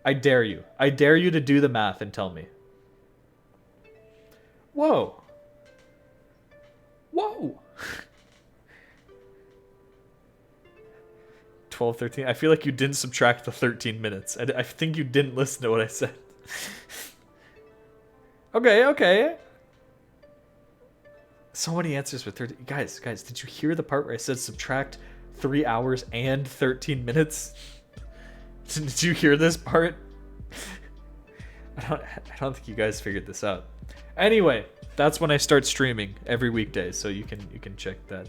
I dare you. I dare you to do the math and tell me. Whoa. Whoa. 12, 13. I feel like you didn't subtract the 13 minutes. I think you didn't listen to what I said. Okay. So many answers with 13. Guys, did you hear the part where I said subtract 3 hours and 13 minutes? Did you hear this part? I don't think you guys figured this out. Anyway, that's when I start streaming every weekday, so you can check that.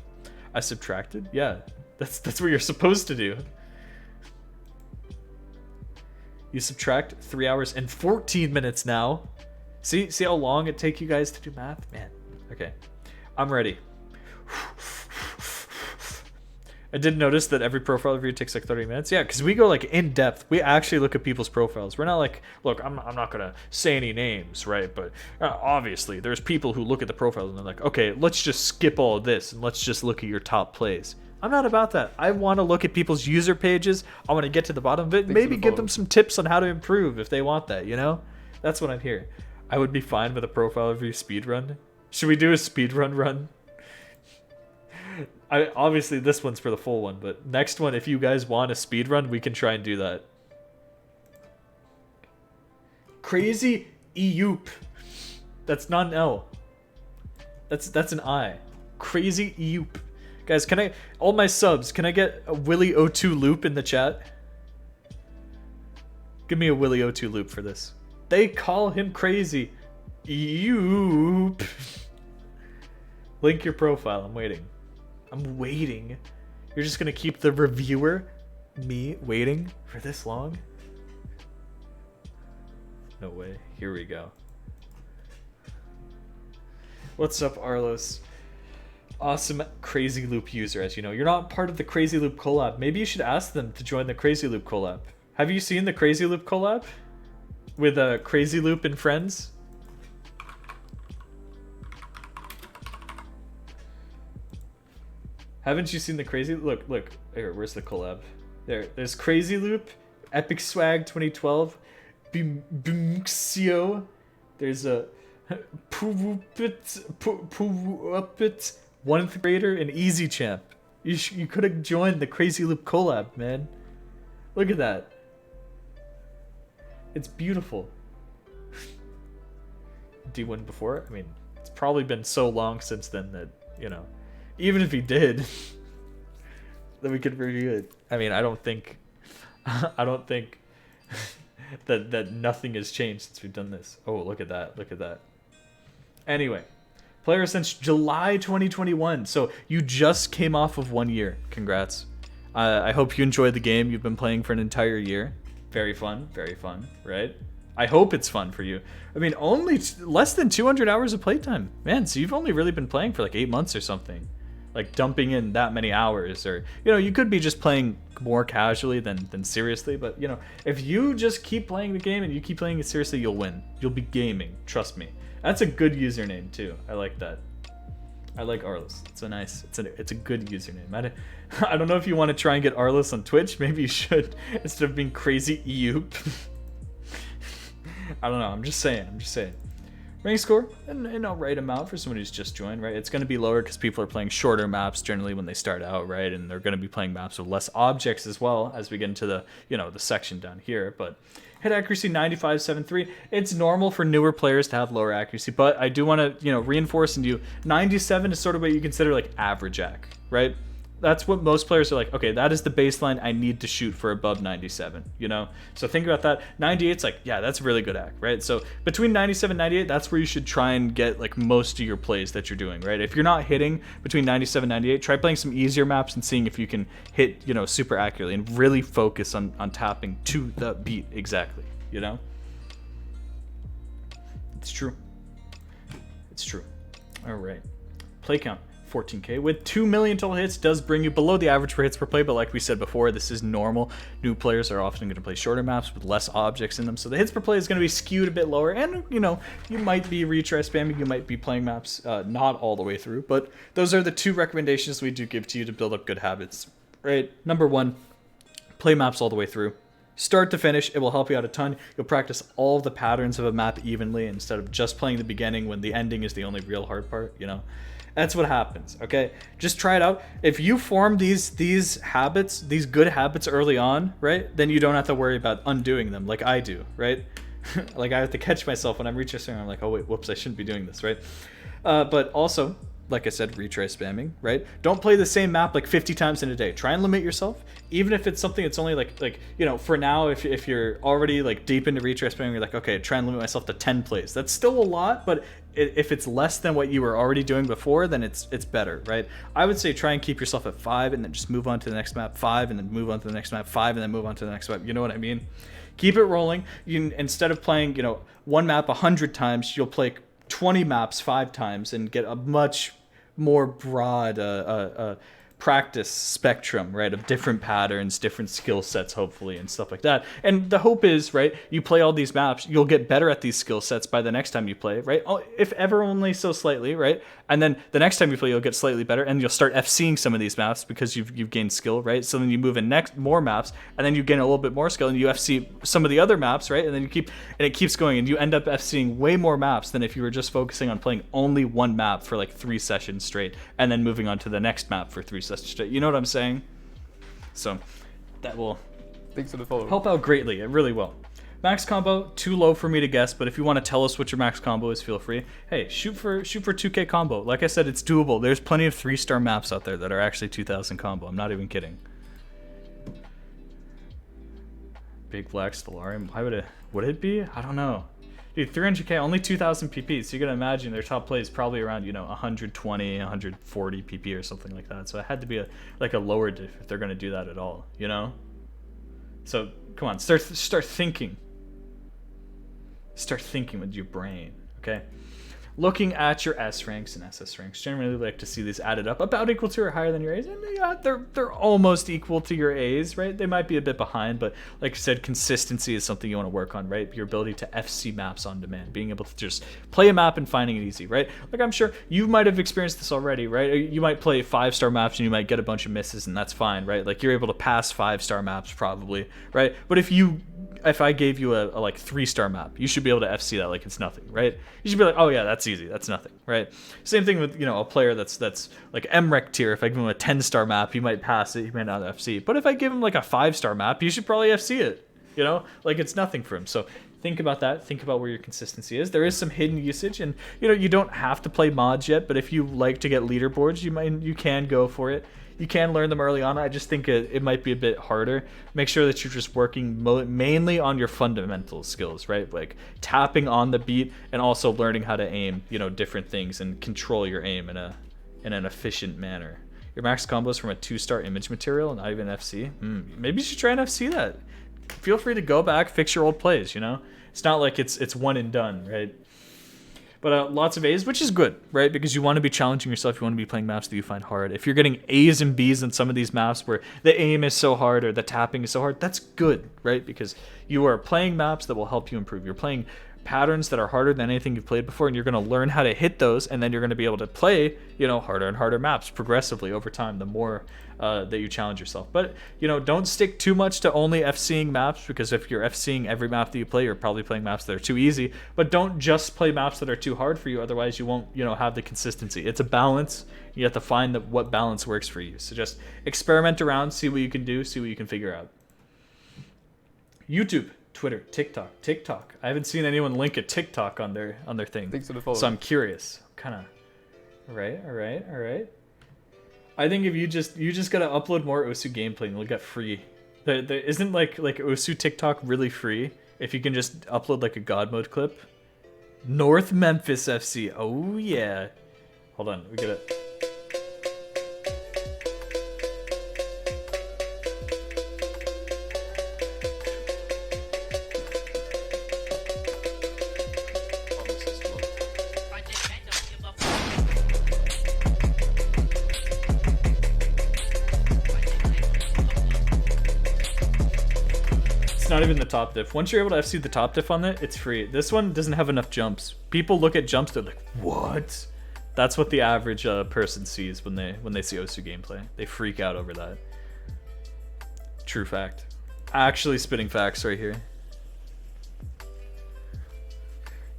I subtracted? Yeah. That's what you're supposed to do. You subtract 3 hours and 14 minutes now. See how long it takes you guys to do math? Man. Okay. I'm ready. I did notice that every profile review takes like 30 minutes. Yeah, because we go like in depth. We actually look at people's profiles. We're not like, look, I'm not going to say any names, right? But obviously there's people who look at the profiles and they're like, okay, let's just skip all of this and let's just look at your top plays. I'm not about that. I want to look at people's user pages. I want to get to the bottom of it. Maybe give them some tips on how to improve if they want that, you know? That's what I'm here. I would be fine with a profile review speedrun. Should we do a speedrun run? Obviously this one's for the full one, but next one, if you guys want a speedrun, we can try and do that. Crazy Eyoop. That's not an L. That's an I. Crazy Eyoop. Guys, all my subs, can I get a Willy O2 loop in the chat? Give me a Willy O2 loop for this. They call him crazy. Eyoop. Link your profile, I'm waiting. I'm waiting. You're just gonna keep the reviewer, me, waiting for this long? No way. Here we go. What's up, Arlos? Awesome Crazy Loop user, as you know. You're not part of the Crazy Loop collab. Maybe you should ask them to join the Crazy Loop collab. Have you seen the Crazy Loop collab? With Crazy Loop and friends? Haven't you seen the Crazy Look, here, where's the collab? There's Crazy Loop, Epic Swag 2012, Bimxio, there's a Puwupit, 1th grader, and Easy Champ. You could have joined the Crazy Loop collab, man. Look at that. It's beautiful. Do you win before? I mean, it's probably been so long since then that, you know, even if he did, then we could review it. I mean, I don't think that nothing has changed since we've done this. Oh, look at that. Look at that. Anyway, player since July 2021. So you just came off of 1 year. Congrats. I hope you enjoyed the game. You've been playing for an entire year. Very fun, right? I hope it's fun for you. I mean, only less than 200 hours of playtime. Man, so you've only really been playing for like 8 months or something. Like dumping in that many hours, or, you know, you could be just playing more casually than seriously, but, you know, if you just keep playing the game and you keep playing it seriously, you'll win. You'll be gaming, trust me. That's a good username too. I like that. I like Arlos. It's a good username. I don't know if you want to try and get Arlos on Twitch. Maybe you should, instead of being Crazy Eyoop. I don't know. I'm just saying. Rank score, an alright amount for someone who's just joined, right? It's going to be lower because people are playing shorter maps generally when they start out, right? And they're going to be playing maps with less objects as well as we get into the, the section down here. But hit accuracy 95.73. It's normal for newer players to have lower accuracy, but I do want to, reinforce in you, 97 is sort of what you consider like average ac, right? That's what most players are like, okay, that is the baseline I need to shoot for above 97, So think about that. 98's like, yeah, that's really good ac, right? So between 97 and 98, that's where you should try and get like most of your plays that you're doing, right? If you're not hitting between 97 and 98, try playing some easier maps and seeing if you can hit, super accurately and really focus on tapping to the beat exactly, It's true. It's true. All right. Play count. 14k with 2 million total hits does bring you below the average for hits per play, but like we said before, this is normal. New players are often going to play shorter maps with less objects in them, so the hits per play is going to be skewed a bit lower, and you might be retry spamming, you might be playing maps not all the way through, but those are the 2 recommendations we do give to you to build up good habits, right? Number 1, play maps all the way through. Start to finish, it will help you out a ton. You'll practice all the patterns of a map evenly instead of just playing the beginning when the ending is the only real hard part, That's what happens, okay? Just try it out. If you form these habits, these good habits early on, right? Then you don't have to worry about undoing them like I do, right? Like I have to catch myself when I'm retry I'm like, oh wait, whoops, I shouldn't be doing this, right? But also, like I said, retry spamming, right? Don't play the same map like 50 times in a day. Try and limit yourself, even if it's something that's only like for now, if you're already like deep into retry spamming, you're like, okay, try and limit myself to 10 plays. That's still a lot, but if it's less than what you were already doing before, then it's better, right? I would say try and keep yourself at 5 and then just move on to the next map, 5 and then move on to the next map, 5 and then move on to the next map. You know what I mean? Keep it rolling. Instead of playing, one map 100 times, you'll play 20 maps 5 times and get a much more broad practice spectrum, right, of different patterns, different skill sets, hopefully, and stuff like that. And the hope is, right, you play all these maps, you'll get better at these skill sets by the next time you play, right? If ever only so slightly, right? And then the next time you play, you'll get slightly better, and you'll start FCing some of these maps because you've gained skill, right? So then you move in more maps, and then you gain a little bit more skill, and you FC some of the other maps, right? And then it keeps going, and you end up FCing way more maps than if you were just focusing on playing only one map for like 3 sessions straight, and then moving on to the next map for 3 sessions straight. You know what I'm saying? So that will Thanks for the follow. help out greatly. It really will. Max combo, too low for me to guess, but if you want to tell us what your max combo is, feel free. Hey, shoot for 2k combo. Like I said, it's doable. There's plenty of 3-star maps out there that are actually 2000 combo. I'm not even kidding. Big Black Stellarium. Why would it be? I don't know. Dude, 300k, only 2000 PP, so you gotta imagine their top play is probably around, 120, 140 PP or something like that. So it had to be a lower diff if they're gonna do that at all, So come on, start thinking. Start thinking with your brain, okay? Looking at your S ranks and SS ranks, generally like to see these added up about equal to or higher than your A's. And yeah, they're almost equal to your A's, right? They might be a bit behind, but like I said, consistency is something you want to work on, right? Your ability to FC maps on demand, being able to just play a map and finding it easy, right? Like I'm sure you might have experienced this already, right? You might play 5-star maps and you might get a bunch of misses, and that's fine, right? Like you're able to pass 5-star maps probably, right? But if I gave you a like 3-star map, you should be able to FC that like it's nothing, right? You should be like, oh yeah, that's easy, that's nothing, right? Same thing with a player that's like MREC tier. If I give him a 10-star map, he might pass it, he might not FC. But if I give him like a 5-star map, you should probably FC it, like it's nothing for him. So think about that. Think about where your consistency is. There is some hidden usage, and you don't have to play mods yet. But if you like to get leaderboards, you can go for it. You can learn them early on. I just think it might be a bit harder. Make sure that you're just working mainly on your fundamental skills, right? Like tapping on the beat and also learning how to aim, different things and control your aim in an efficient manner. Your max combos from a 2-star image material, not even FC. Maybe you should try and FC that. Feel free to go back, fix your old plays, It's not like it's one and done, right? But lots of A's, which is good, right? Because you want to be challenging yourself. You want to be playing maps that you find hard. If you're getting A's and B's in some of these maps where the aim is so hard or the tapping is so hard, that's good, right? Because you are playing maps that will help you improve. You're playing patterns that are harder than anything you've played before, and you're going to learn how to hit those, and then you're going to be able to play, you know, harder and harder maps progressively over time, the more that you challenge yourself. But, you know, don't stick too much to only FCing maps, because if you're FCing every map that you play, you're probably playing maps that are too easy. But don't just play maps that are too hard for you, otherwise you won't, you know, have the consistency. It's a balance. You have to find what balance works for you. So just experiment around, see what you can do, see what you can figure out. YouTube, Twitter, TikTok. I haven't seen anyone link a TikTok on their thing. Thanks for the follow. So I'm curious. Kind of. All right. I think if you just gotta upload more Osu gameplay and you'll get free. There isn't like Osu TikTok really free if you can just upload like a God mode clip. North Memphis FC. Oh yeah. Hold on, we gotta. Not even the top diff. Once you're able to FC the top diff on it, it's free. This one doesn't have enough jumps. People look at jumps, they're like, what? That's what the average person sees when they see Osu gameplay. They freak out over that. True fact. Actually spitting facts right here.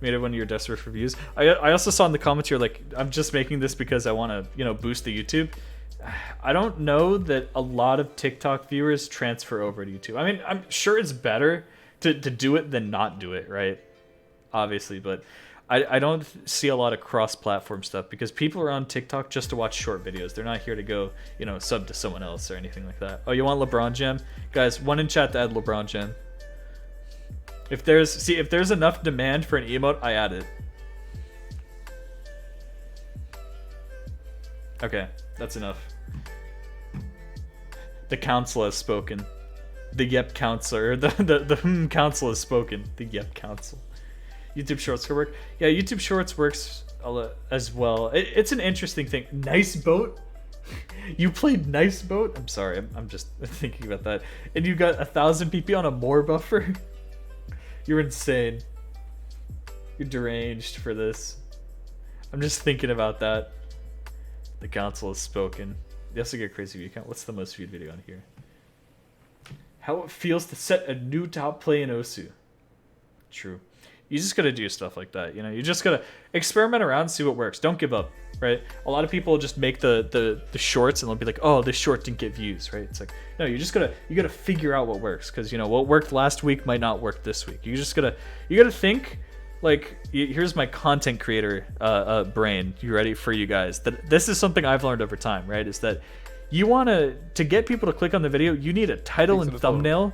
Made it one of your desperate reviews. I also saw in the comments you're like, I'm just making this because I want to, you know, boost the YouTube. I don't know that a lot of TikTok viewers transfer over to YouTube. I mean, I'm sure it's better to do it than not do it, right? Obviously, but I don't see a lot of cross-platform stuff because people are on TikTok just to watch short videos. They're not here to go, you know, sub to someone else or anything like that. Oh, you want LeBron Jam? Guys, one in chat to add LeBron Jam. If there's enough demand for an emote, I add it. Okay, that's enough. The council has spoken. The Yep Counselor, the Council has spoken. The Yep Council. YouTube Shorts can work. Yeah, YouTube Shorts works as well. It's an interesting thing. Nice Boat. You played Nice Boat. I'm sorry. I'm just thinking about that. And you got 1,000 PP on a Moore buffer. You're insane. You're deranged for this. I'm just thinking about that. The Council has spoken. You also get a crazy view count. What's the most viewed video on here? How it feels to set a new top play in Osu. True. You just gotta do stuff like that, you know. You just gotta experiment around, see what works. Don't give up, right? A lot of people just make the shorts and they'll be like, oh, this short didn't get views, right? It's like, no, you gotta figure out what works, because you know what worked last week might not work this week. You gotta think. Like, here's my content creator brain. You ready for you guys? That this is something I've learned over time, right? Is that you want to get people to click on the video, you need a title and thumbnail,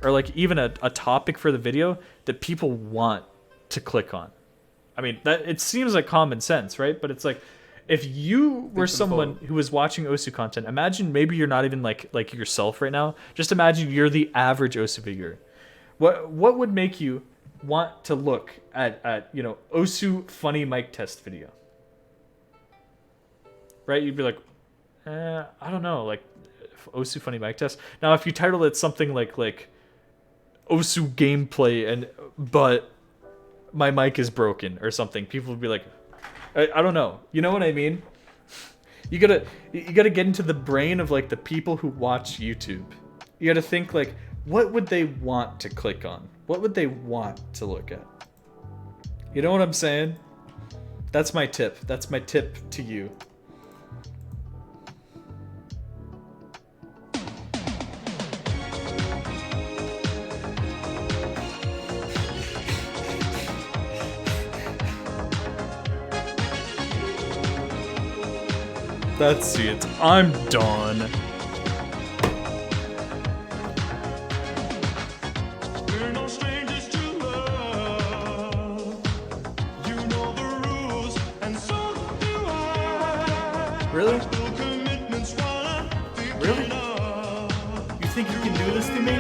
or like even a topic for the video that people want to click on. I mean, that it seems like common sense, right? But it's like, if you were someone who was watching Osu content, imagine maybe you're not even like yourself right now. Just imagine you're the average Osu viewer. What would make you want to look at you know, Osu funny mic test video, right? You'd be like, I don't know, like Osu funny mic test. Now if you title it something like Osu gameplay but my mic is broken or something, people would be like, I don't know, you know what I mean? You gotta get into the brain of like the people who watch YouTube. You gotta think like, what would they want to click on? What would they want to look at? You know what I'm saying? That's my tip. That's my tip to you. That's it. I'm done. Really? Really? You think you can do this to me?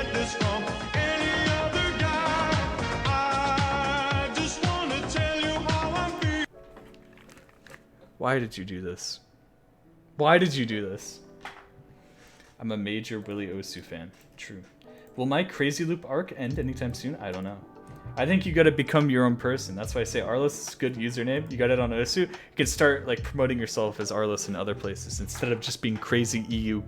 Why did you do this? Why did you do this? I'm a major Willy Osu fan. True. Will my Crazy Loop arc end anytime soon? I don't know. I think you gotta become your own person. That's why I say Arliss is a good username. You got it on Osu. You can start like promoting yourself as Arliss in other places instead of just being crazy EU.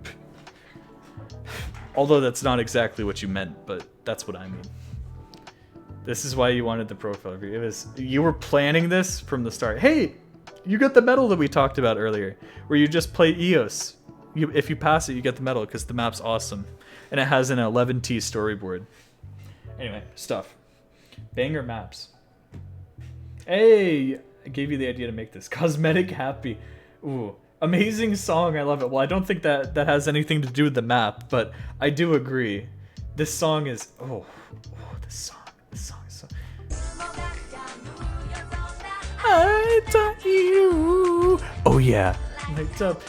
Although that's not exactly what you meant, but that's what I mean. This is why you wanted the profile review. You were planning this from the start. Hey, you got the medal that we talked about earlier, where you just play EOS. If you pass it, you get the medal because the map's awesome, and it has an 11T storyboard. Anyway, stuff. Banger maps. Hey, I gave you the idea to make this. Cosmetic Happy. Ooh, amazing song. I love it. Well, I don't think that has anything to do with the map, but I do agree. This song is... Oh, this song is so... I taught you. Oh, yeah. Lights up.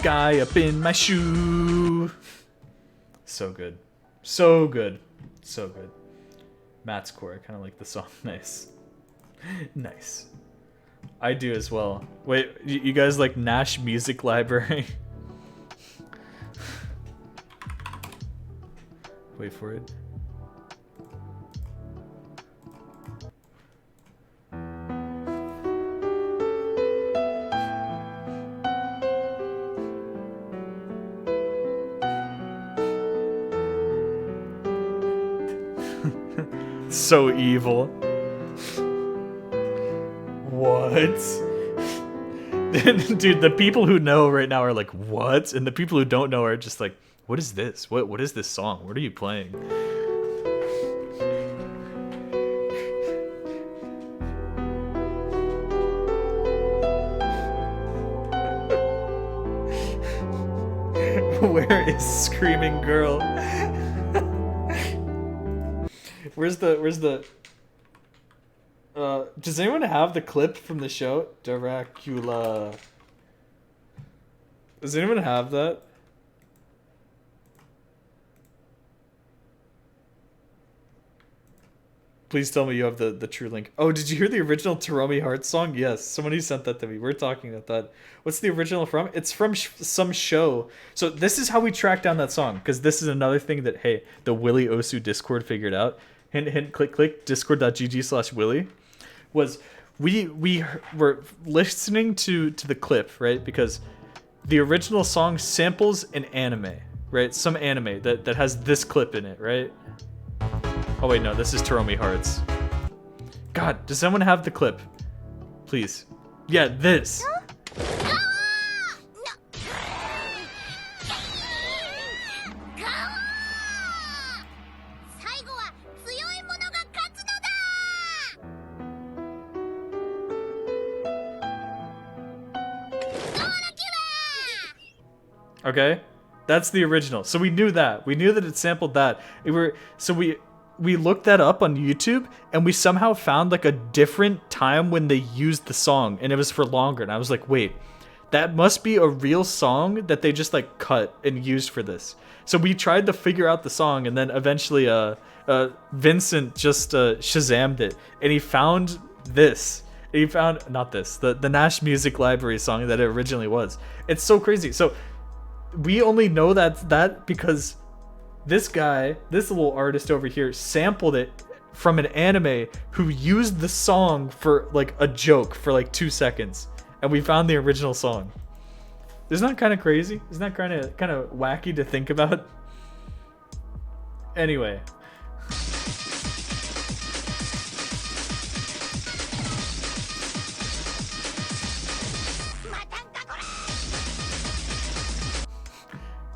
Guy up in my shoe. So good. So good. So good. Matt's core. I kind of like the song. Nice. Nice. I do as well. Wait, you guys like Nash Music Library? Wait for it. So evil. What? Dude, the people who know right now are like, what? And the people who don't know are just like, what is this? What is this song? What are you playing? Where is Screaming Girl? Where's the does anyone have the clip from the show? Dracula. Does anyone have that? Please tell me you have the true link. Oh, did you hear the original Taromi Heart song? Yes, somebody sent that to me. We're talking about that. What's the original from? It's from some show. So this is how we track down that song, because this is another thing that, hey, the Willy Osu Discord figured out. Hint, hint, click, click, discord.gg/Willy. Was we were listening to the clip, right? Because the original song samples an anime, right? Some anime that has this clip in it, right? Oh wait, no, this is Taromi Hearts. God, does someone have the clip? Please. Yeah, this. Okay, that's the original. So we knew that. We knew that it sampled that. We looked that up on YouTube, and we somehow found like a different time when they used the song, and it was for longer. And I was like, wait, that must be a real song that they just like cut and used for this. So we tried to figure out the song, and then eventually Vincent just Shazammed it, and he found this. He found, not this, the Nash Music Library song that it originally was. It's so crazy. So we only know that because this guy, this little artist over here, sampled it from an anime who used the song for like a joke for like 2 seconds, and we found the original song. Isn't that kind of crazy? Isn't that kind of wacky to think about? Anyway.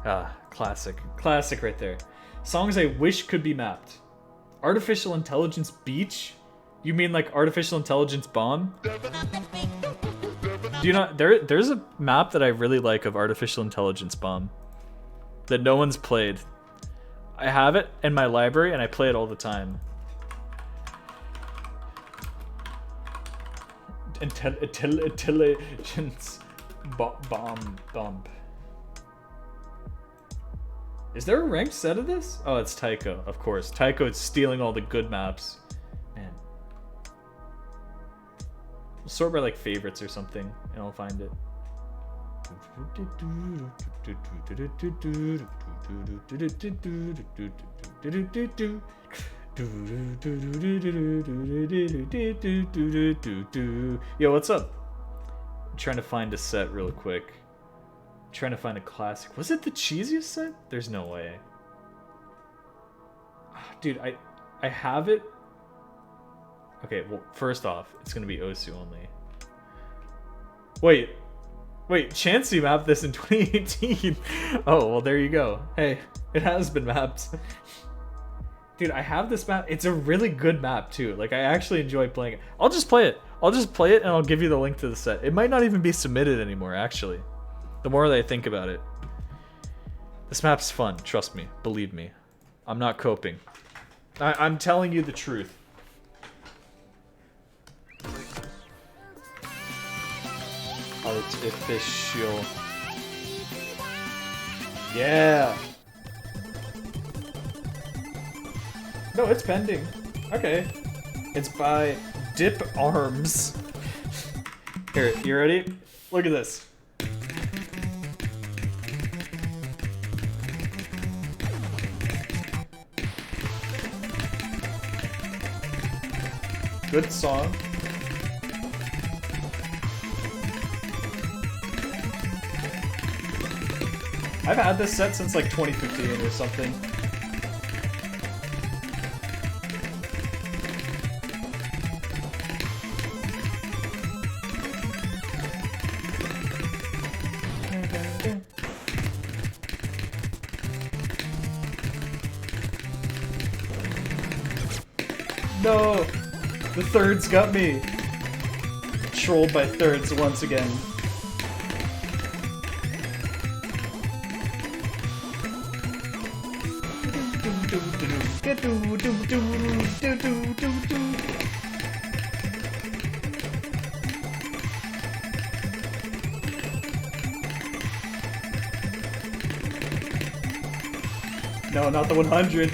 Ah, classic right there. Songs I wish could be mapped. Artificial Intelligence Beach? You mean like Artificial Intelligence Bomb? Do you not? There's a map that I really like of Artificial Intelligence Bomb that no one's played. I have it in my library and I play it all the time. Intelligence bomb. Is there a ranked set of this? Oh, it's Taiko, of course. Taiko is stealing all the good maps. Man. We'll sort by like favorites or something, and I'll find it. Yo, what's up? I'm trying to find a set real quick. I'm trying to find a classic. Was it the cheesiest set? There's no way. Dude, I have it. Okay, well, first off, it's gonna be Osu only. Wait, Chansey mapped this in 2018. Oh, well, there you go. Hey, it has been mapped. Dude, I have this map. It's a really good map, too. Like, I actually enjoy playing it. I'll just play it. I'll just play it, and I'll give you the link to the set. It might not even be submitted anymore, actually. The more that I think about it. This map's fun. Trust me. Believe me. I'm not coping. I'm telling you the truth. Artificial. Yeah. No, it's pending. Okay. It's by Dip Arms. Here, you ready? Look at this. Good song. I've had this set since like 2015 or something. No! The thirds got me! Trolled by thirds once again. No, not the 100.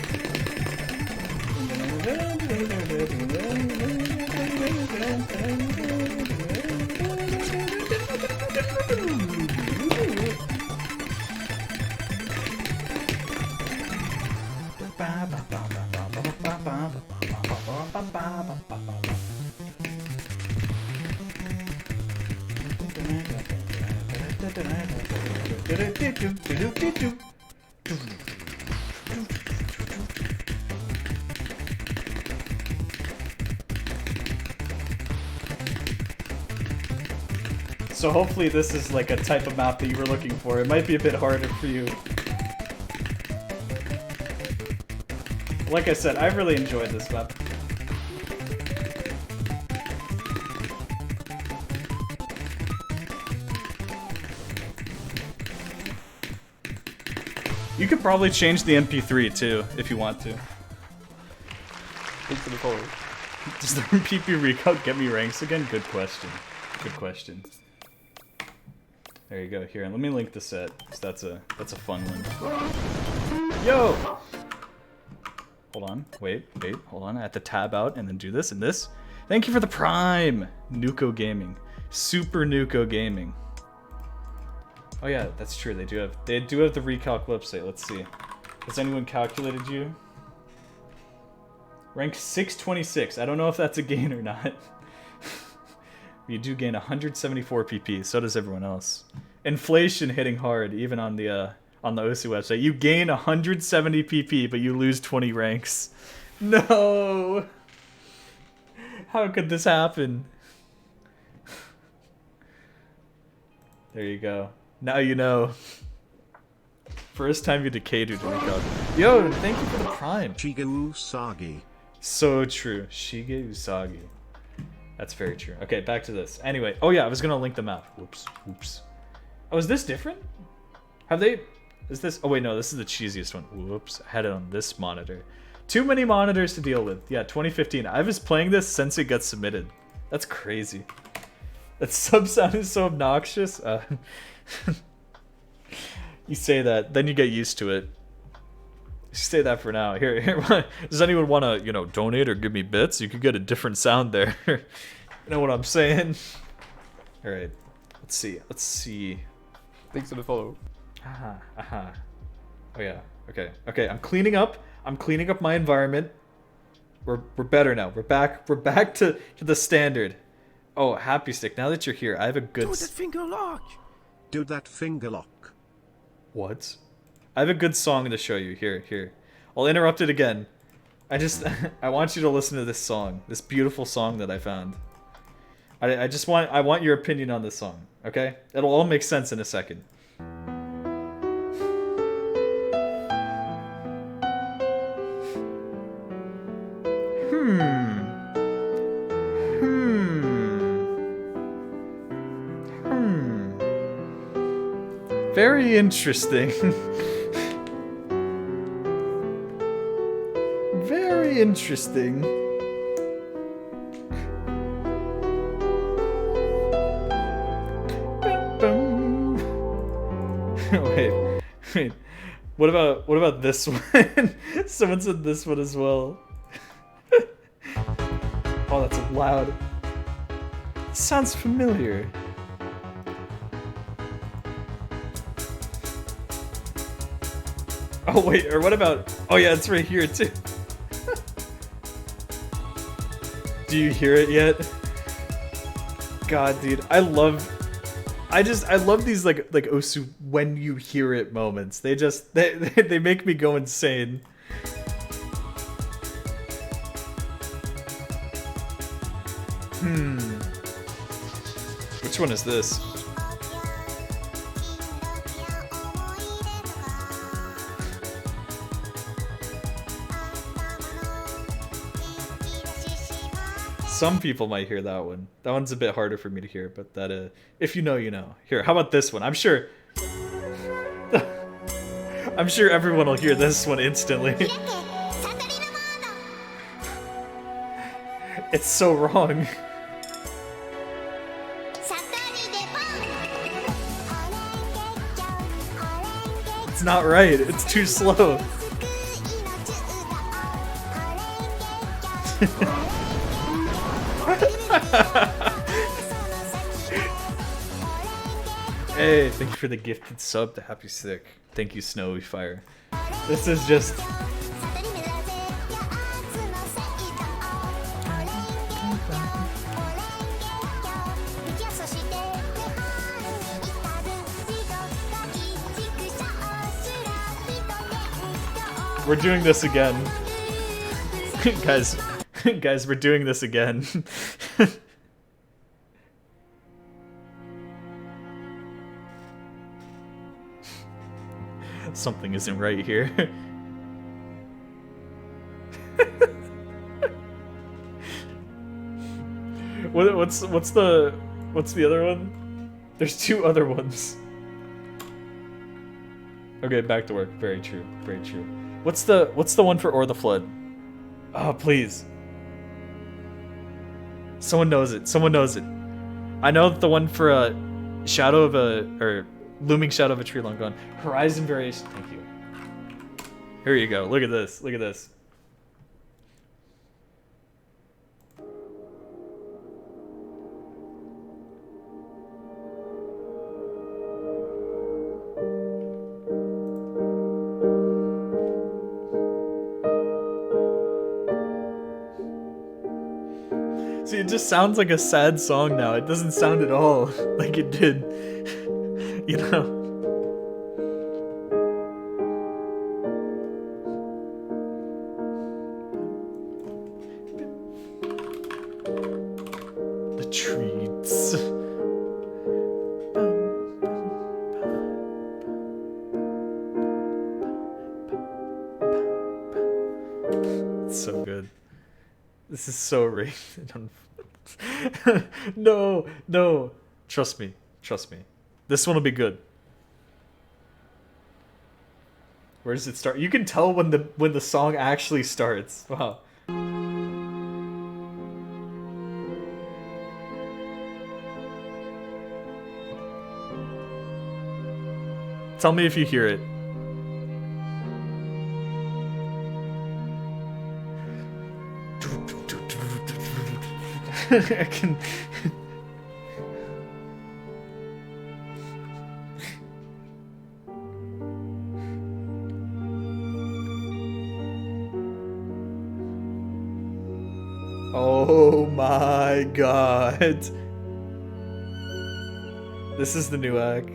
So hopefully this is like a type of map that you were looking for. It might be a bit harder for you. Like I said, I really enjoyed this map. You could probably change the MP3 too, if you want to. Thanks for the follow. Does the PP recall get me ranks again? Good question. Good question. There you go. Here, let me link the set, because that's a fun one. Yo! Hold on. Wait, hold on. I have to tab out and then do this and this. Thank you for the Prime! Nuko Gaming. Super Nuko Gaming. Oh yeah, that's true. They do have the recalc website. Let's see. Has anyone calculated you? Rank 626. I don't know if that's a gain or not. You do gain 174 PP. So does everyone else. Inflation hitting hard, even on the Osu website. You gain 170 PP, but you lose 20 ranks. No. How could this happen? There you go. Now you know. First time you decayed to recall. Yo, thank you for the Prime. Shiga Usagi. So true. Shige Usagi. That's very true. Okay, back to this. Anyway, oh yeah, I was gonna link the map. Whoops. Oh, is this different? Have they... Is this... Oh wait, no, this is the cheesiest one. Whoops, I had it on this monitor. Too many monitors to deal with. Yeah, 2015. I was playing this since it got submitted. That's crazy. That sub sound is so obnoxious. You say that, then you get used to it. Say that for now. Here. Does anyone want to, donate or give me bits? You could get a different sound there. You know what I'm saying? All right. Let's see. Thanks for the follow. Oh yeah. Okay. I'm cleaning up my environment. We're better now. We're back to the standard. Oh, Happy Stick, now that you're here, I have a good finger lock. Do that finger lock. What? I have a good song to show you. Here. I'll interrupt it again. I want you to listen to this song. This beautiful song that I found. I want your opinion on this song, okay? It'll all make sense in a second. Very interesting. Very interesting. Wait. What about this one? Someone said this one as well. Oh, that's loud. Sounds familiar. Oh wait, or what about... Oh yeah, it's right here too. Do you hear it yet? God, dude, I love these like Osu when you hear it moments. They make me go insane. Which one is this? Some people might hear that one. That one's a bit harder for me to hear, but that if you know, you know. Here, how about this one? I'm sure everyone will hear this one instantly. It's so wrong. It's not right. It's too slow. Hey, thank you for the gifted sub to Happy Stick. Thank you, Snowy Fire. This is just... We're doing this again. Guys, we're doing this again. Something isn't right here. What's the other one? There's two other ones. Okay, back to work. Very true. Very true. What's the one for Or the Flood? Oh, please. Someone knows it. Someone knows it. I know that the one for Looming Shadow of a Tree Long Gone. Horizon Variation. Thank you. Here you go. Look at this. Look at this. See, it just sounds like a sad song now. It doesn't sound at all like it did. You know? The treats. It's so good. This is so rated. No. Trust me. This one will be good. Where does it start? You can tell when the song actually starts. Wow. Tell me if you hear it. I can... Oh my god. This is the new act.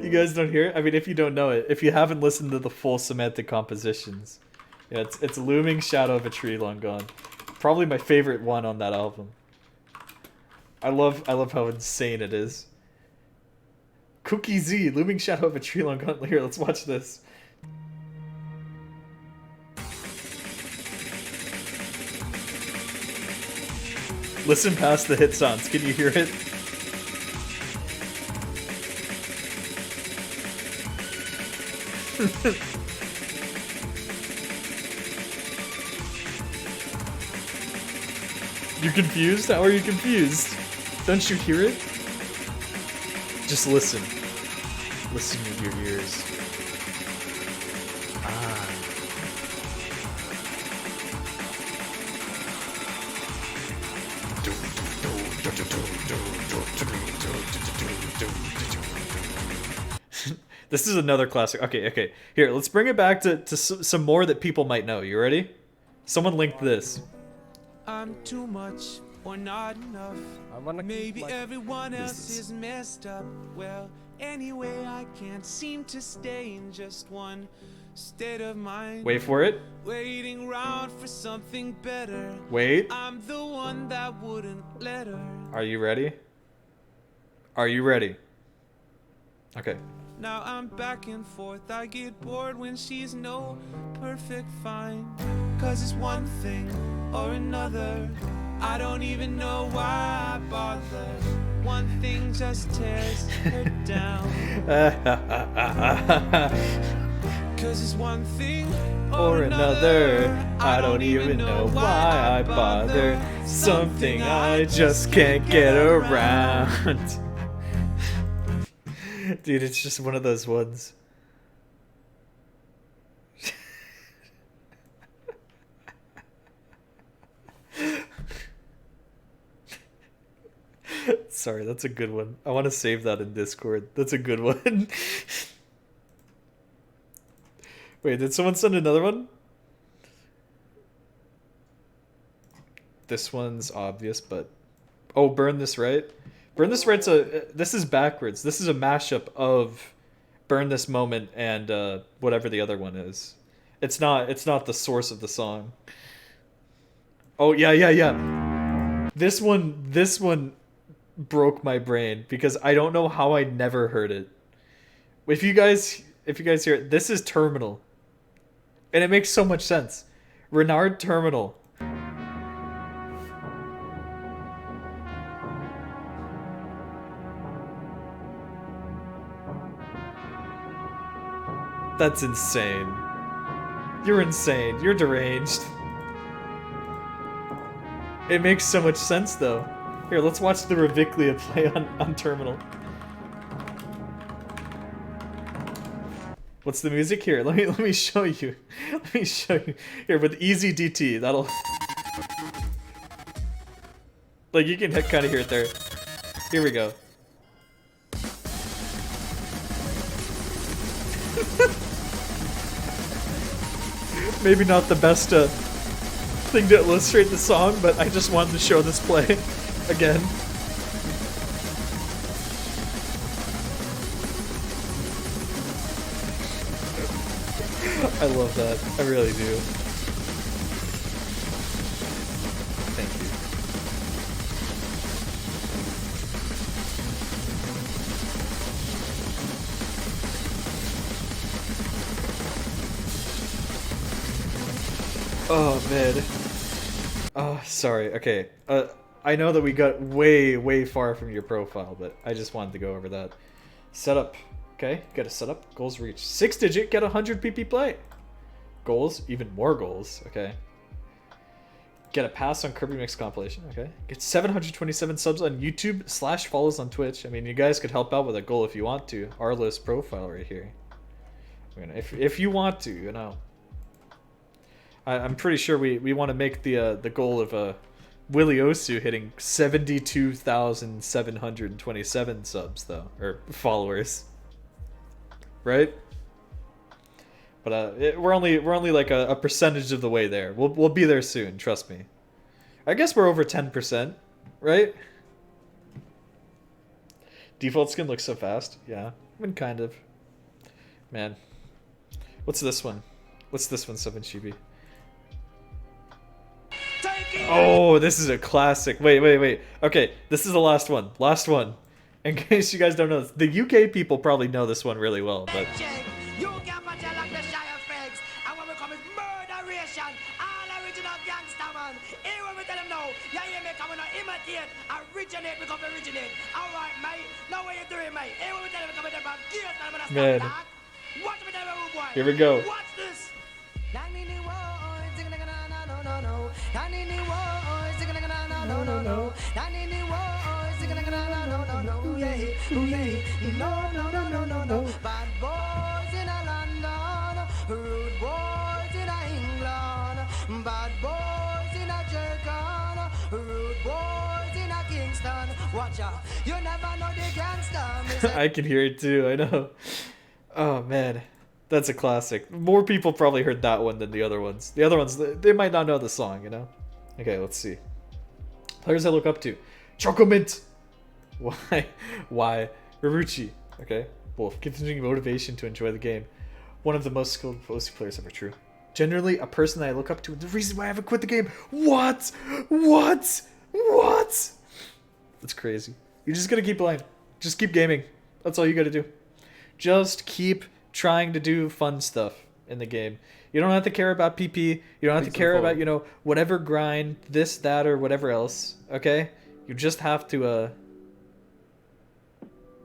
You guys don't hear it? I mean, if you don't know it, if you haven't listened to the full semantic compositions, yeah, it's Looming Shadow of a Tree Long Gone. Probably my favorite one on that album. I love how insane it is. Cookie Z, Looming Shadow of a Tree Long Gone. Here, let's watch this. Listen past the hit songs. Can you hear it? You confused? How are you confused? Don't you hear it? Just listen. Listen with your ears. Ah. This is another classic. Okay. Here, let's bring it back to some more that people might know. You ready? Someone linked this. I'm too much or not enough. Maybe everyone else is messed up. Well, anyway, I can't seem to stay in just one state of mind. Wait for it. Waiting around for something better. Wait. I'm the one that wouldn't let her. Are you ready? Are you ready? Okay. Now I'm back and forth. I get bored when she's no perfect fine. Cause it's one thing or another. I don't even know why I bother. One thing just tears her down. Cause it's one thing or another. I don't even know why I bother. Something I just can't get around. Dude, it's just one of those ones. Sorry, that's a good one. I want to save that in Discord. That's a good one. Wait, did someone send another one? This one's obvious, but... Oh, Burn This Right? Burn This Right's this is backwards. This is a mashup of Burn This Moment and whatever the other one is. It's not the source of the song. Oh yeah. This one broke my brain because I don't know how I never heard it. If you guys hear it, this is Terminal. And it makes so much sense. Renard Terminal. That's insane. You're insane. You're deranged. It makes so much sense, though. Here, let's watch the Reviclia play on Terminal. What's the music here? Let me show you. Let me show you. Here, with Easy DT, that'll... Like, you can kind of hear it there. Here we go. Maybe not the best thing to illustrate the song, but I just wanted to show this play again. I love that. I really do. Thank you. Oh, man. Oh, sorry. Okay. I know that we got way far from your profile, but I just wanted to go over that. Setup. Okay, got a setup. Goals reached. 6-digit, get 100 PP play. Goals, even more goals. Okay. Get a pass on Kirby Mix compilation. Okay. Get 727 subs on YouTube / follows on Twitch. I mean, you guys could help out with a goal if you want to. Our list profile right here. I mean, if you want to, you know. I'm pretty sure we want to make the goal of Willie Osu hitting 72,727 subs though, or followers. right? But we're only like a percentage of the way there. We'll be there soon, trust me. I guess we're over 10%, right? Default skin looks so fast. Yeah, I mean, kind of. Man, what's this one? What's this one, 7Chibi? Oh, this is a classic. Wait. Okay, this is the last one. Last one. In case you guys don't know this, the UK people probably know this one really well, but. You can't tell like the shy effects. And when we come is murderation. All original gangster man. Here when we tell them no. Yeah, you may come and imitate. Originate become originate. Alright, mate. Now what you doing, mate? Here when we tell them come and about gears. Man. Watch me tell them, boy. Here we go. Watch this. Bad boys in a London, rude boys in a England, bad boys in a Jamaica, rude boys in a Kingston. Watch out, you never know the gangster. I can hear it too, I know. Oh man, that's a classic. More people probably heard that one than the other ones. The other ones, they might not know the song, you know? Okay, let's see. Players I look up to. Chocomint! Why? Raruchi. Okay. Wolf. Continuing motivation to enjoy the game. One of the most skilled OC players ever. True. Generally, a person that I look up to. The reason why I haven't quit the game. What? That's crazy. You're just gonna keep playing. Just keep gaming. That's all you gotta do. Just keep trying to do fun stuff in the game. You don't have to care about PP. You don't have to care about, you know, whatever grind, this, that, or whatever else. Okay? You just have to,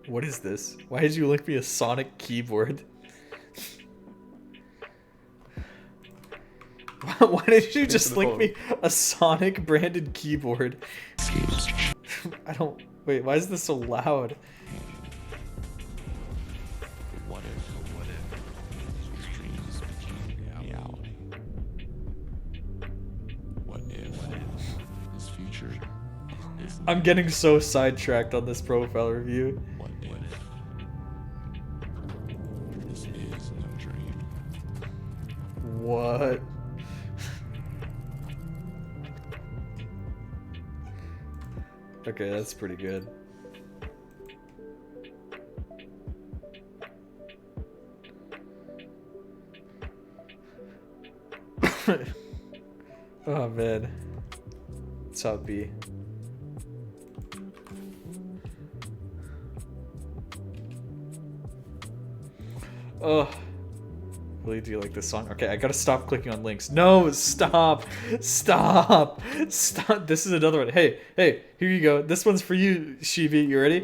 What is this? Why did you link me a Sonic keyboard? Why did you just link me a Sonic branded keyboard? I don't... Wait, why is this so loud? I'm getting so sidetracked on this profile review. What? Okay, that's pretty good. Oh man. That's how it be. Oh, really? Do you like this song? Okay, I gotta stop clicking on links. No, stop. This is another one. Hey, here you go. This one's for you, Shivi. You ready?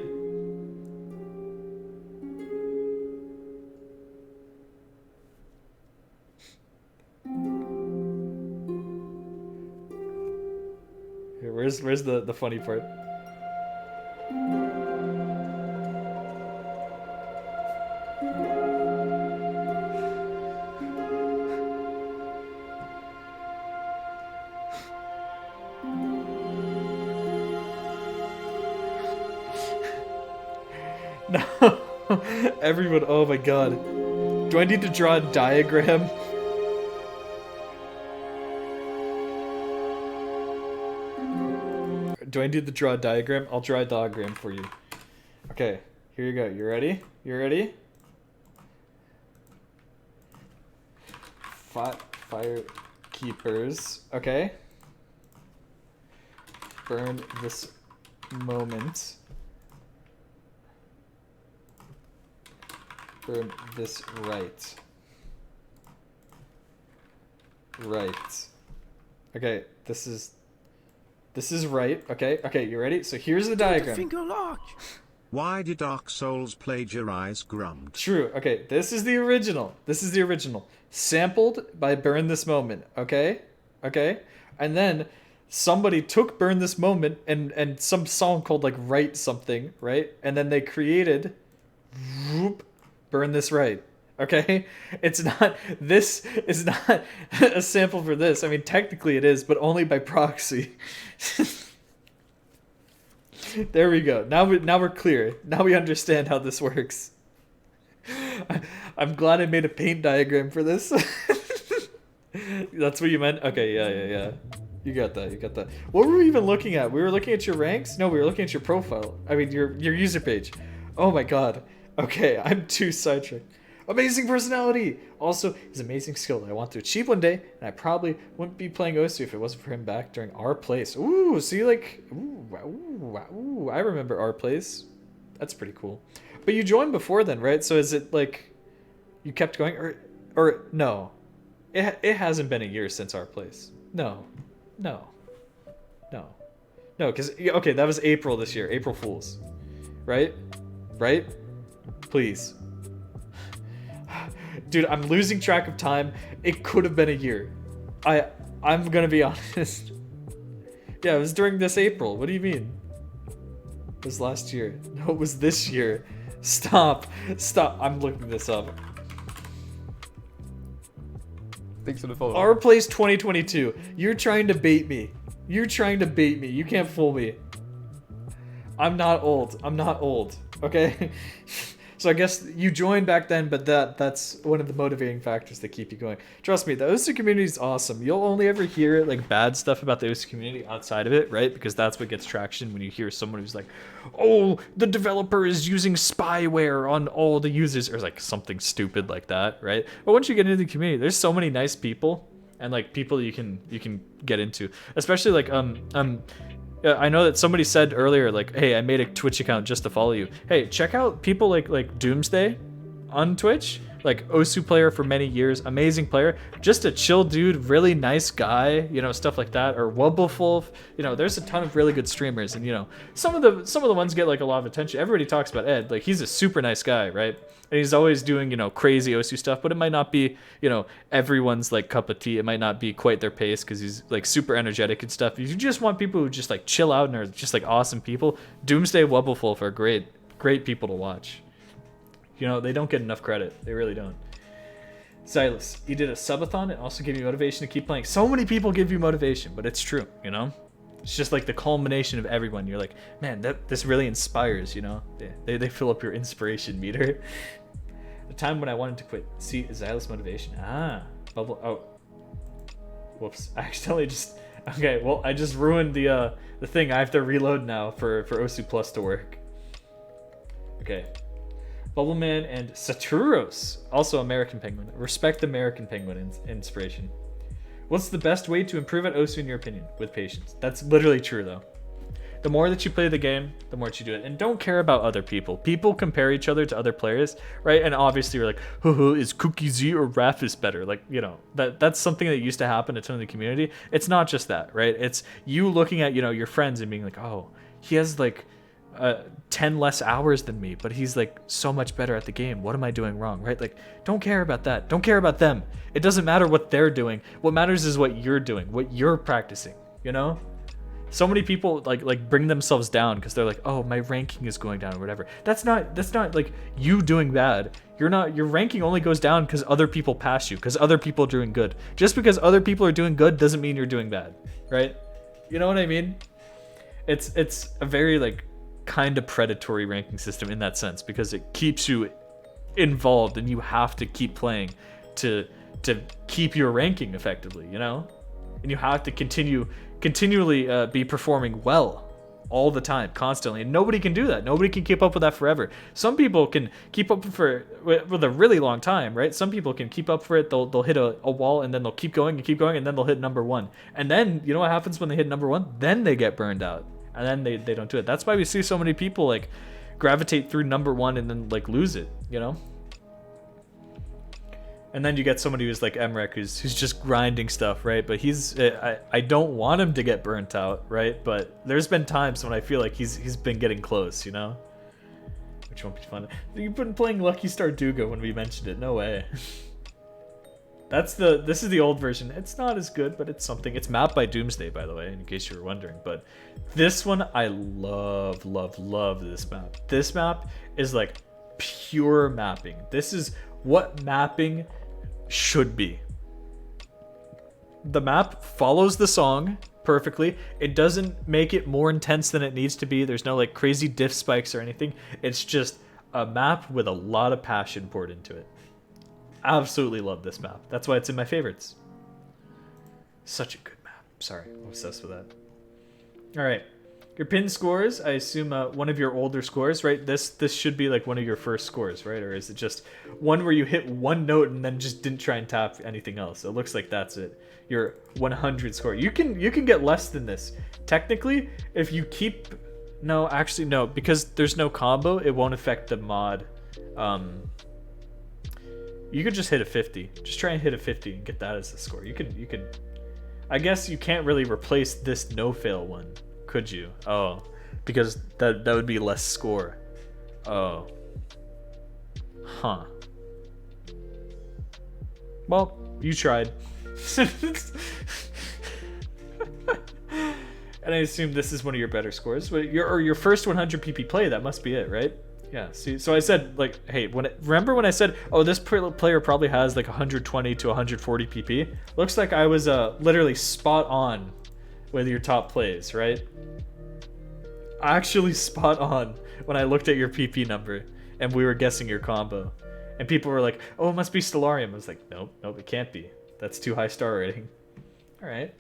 Here, where's the funny part? No, everyone, oh my god. Do I need to draw a diagram? Do I need to draw a diagram? I'll draw a diagram for you. Okay, here you go. You ready? You ready? Fire keepers. Okay. Burn this moment. Burn this right. Right. Okay, this is right. Okay, you ready? So here's the diagram. Finger lock. Why did Dark Souls plagiarize Grummed? True. Okay, this is the original. Sampled by Burn This Moment. Okay? And then somebody took Burn This Moment and some song called like Right Something, right? And then they created Burn This Right. Okay? This is not a sample for this. I mean, technically it is, but only by proxy. There we go. Now we're clear. Now we understand how this works. I'm glad I made a paint diagram for this. That's what you meant? Okay, yeah. You got that. What were we even looking at? We were looking at your ranks? No, we were looking at your profile. I mean, your user page. Oh my god. Okay, I'm too sidetracked. Amazing personality! Also, his amazing skill that I want to achieve one day, and I probably wouldn't be playing Osu if it wasn't for him back during our place. Ooh, see, like, ooh, I remember our place. That's pretty cool. But you joined before then, right? So is it like you kept going, or no? It hasn't been a year since our place. No, because okay, that was April this year, April Fools, right? Please. Dude, I'm losing track of time. It could have been a year. I'm gonna be honest. Yeah, it was during this April. What do you mean? It was last year. No, it was this year. Stop. I'm looking this up. Thanks for the follow. Our place 2022. You're trying to bait me. You can't fool me. I'm not old. Okay? So I guess you joined back then, but that's one of the motivating factors that keep you going. Trust me, the OSU community is awesome. You'll only ever hear like bad stuff about the OSU community outside of it, right? Because that's what gets traction when you hear someone who's like, oh, the developer is using spyware on all the users, or like something stupid like that, right? But once you get into the community, there's so many nice people and like people you can get into, especially like I know that somebody said earlier, like, hey, I made a Twitch account just to follow you. Hey, check out people like Doomsday on Twitch. Like, Osu player for many years, amazing player. Just a chill dude, really nice guy, you know, stuff like that. Or Wubbleful, you know, there's a ton of really good streamers. And, you know, some of the ones get, like, a lot of attention. Everybody talks about Ed. Like, he's a super nice guy, right? And he's always doing, you know, crazy Osu stuff. But it might not be, you know, everyone's, like, cup of tea. It might not be quite their pace because he's, like, super energetic and stuff. If you just want people who just, like, chill out and are just, like, awesome people, Doomsday, Wubbleful are great people to watch. You know, they don't get enough credit. They really don't. Silas, you did a subathon and also gave you motivation to keep playing. So many people give you motivation, but it's true, you know? It's just like the culmination of everyone. You're like, man, this really inspires, you know? They fill up your inspiration meter. The time when I wanted to quit. See, Silas motivation. Bubble. Oh. Whoops. I accidentally just... Okay, well, I just ruined the thing. I have to reload now for Osu Plus to work. Okay. Bubbleman and Saturos, also American Penguin. Respect American Penguin inspiration. What's the best way to improve at Osu in your opinion? With patience. That's literally true though. The more that you play the game, the more that you do it. And don't care about other people. People compare each other to other players, right? And obviously you're like, is Cookie Z or Rafis better? Like, you know, that's something that used to happen a ton in the community. It's not just that, right? It's you looking at, you know, your friends and being like, oh, he has like 10 less hours than me, but he's like so much better at the game. What am I doing wrong, right? Like, don't care about that. Don't care about them. It doesn't matter what they're doing. What matters is what you're doing, what you're practicing, you know? So many people like bring themselves down because they're like, oh, my ranking is going down or whatever. That's not like you doing bad. Your ranking only goes down because other people pass you, because other people are doing good. Just because other people are doing good doesn't mean you're doing bad, right? You know what I mean? It's a very like kind of predatory ranking system in that sense, because it keeps you involved and you have to keep playing to keep your ranking effectively, you know? And you have to continually be performing well all the time, constantly, and nobody can do that. Nobody can keep up with that forever. Some people can keep up with a really long time, right? Some people can keep up for it. They'll hit a wall and then they'll keep going, and then they'll hit number one. And then you know what happens when they hit number one? Then they get burned out. And then they don't do it. That's why we see so many people like gravitate through number one and then like lose it, you know? And then you get somebody who's like Emrek, who's just grinding stuff, right? But I don't want him to get burnt out, right? But there's been times when I feel like he's been getting close, you know? Which won't be fun. You've been playing Lucky Star Duga when we mentioned it. No way. This is the old version. It's not as good, but it's something. It's mapped by Doomsday, by the way, in case you were wondering. But this one, I love this map. This map is like pure mapping. This is what mapping should be. The map follows the song perfectly. It doesn't make it more intense than it needs to be. There's no like crazy diff spikes or anything. It's just a map with a lot of passion poured into it. Absolutely love this map. That's why it's in my favorites. Such a good map. Sorry, I'm obsessed with that. All right, your pin scores. I assume one of your older scores, right? This should be like one of your first scores, right? Or is it just one where you hit one note and then just didn't try and tap anything else? It looks like that's it. Your 100 score. You can get less than this. Technically, if you keep... No, actually, no. Because there's no combo, it won't affect the mod. You could just hit a 50. Just try and hit a 50 and get that as the score. You could... I guess you can't really replace this no-fail one, could you? Oh, because that would be less score. Oh. Huh. Well, you tried. And I assume this is one of your better scores. But your first 100 PP play, that must be it, right? Yeah, see, so I said, like, hey, remember when I said, oh, this player probably has like 120 to 140 PP? Looks like I was literally spot on with your top plays, right? Actually spot on when I looked at your PP number and we were guessing your combo. And people were like, oh, it must be Stellarium. I was like, nope, it can't be. That's too high star rating. All right.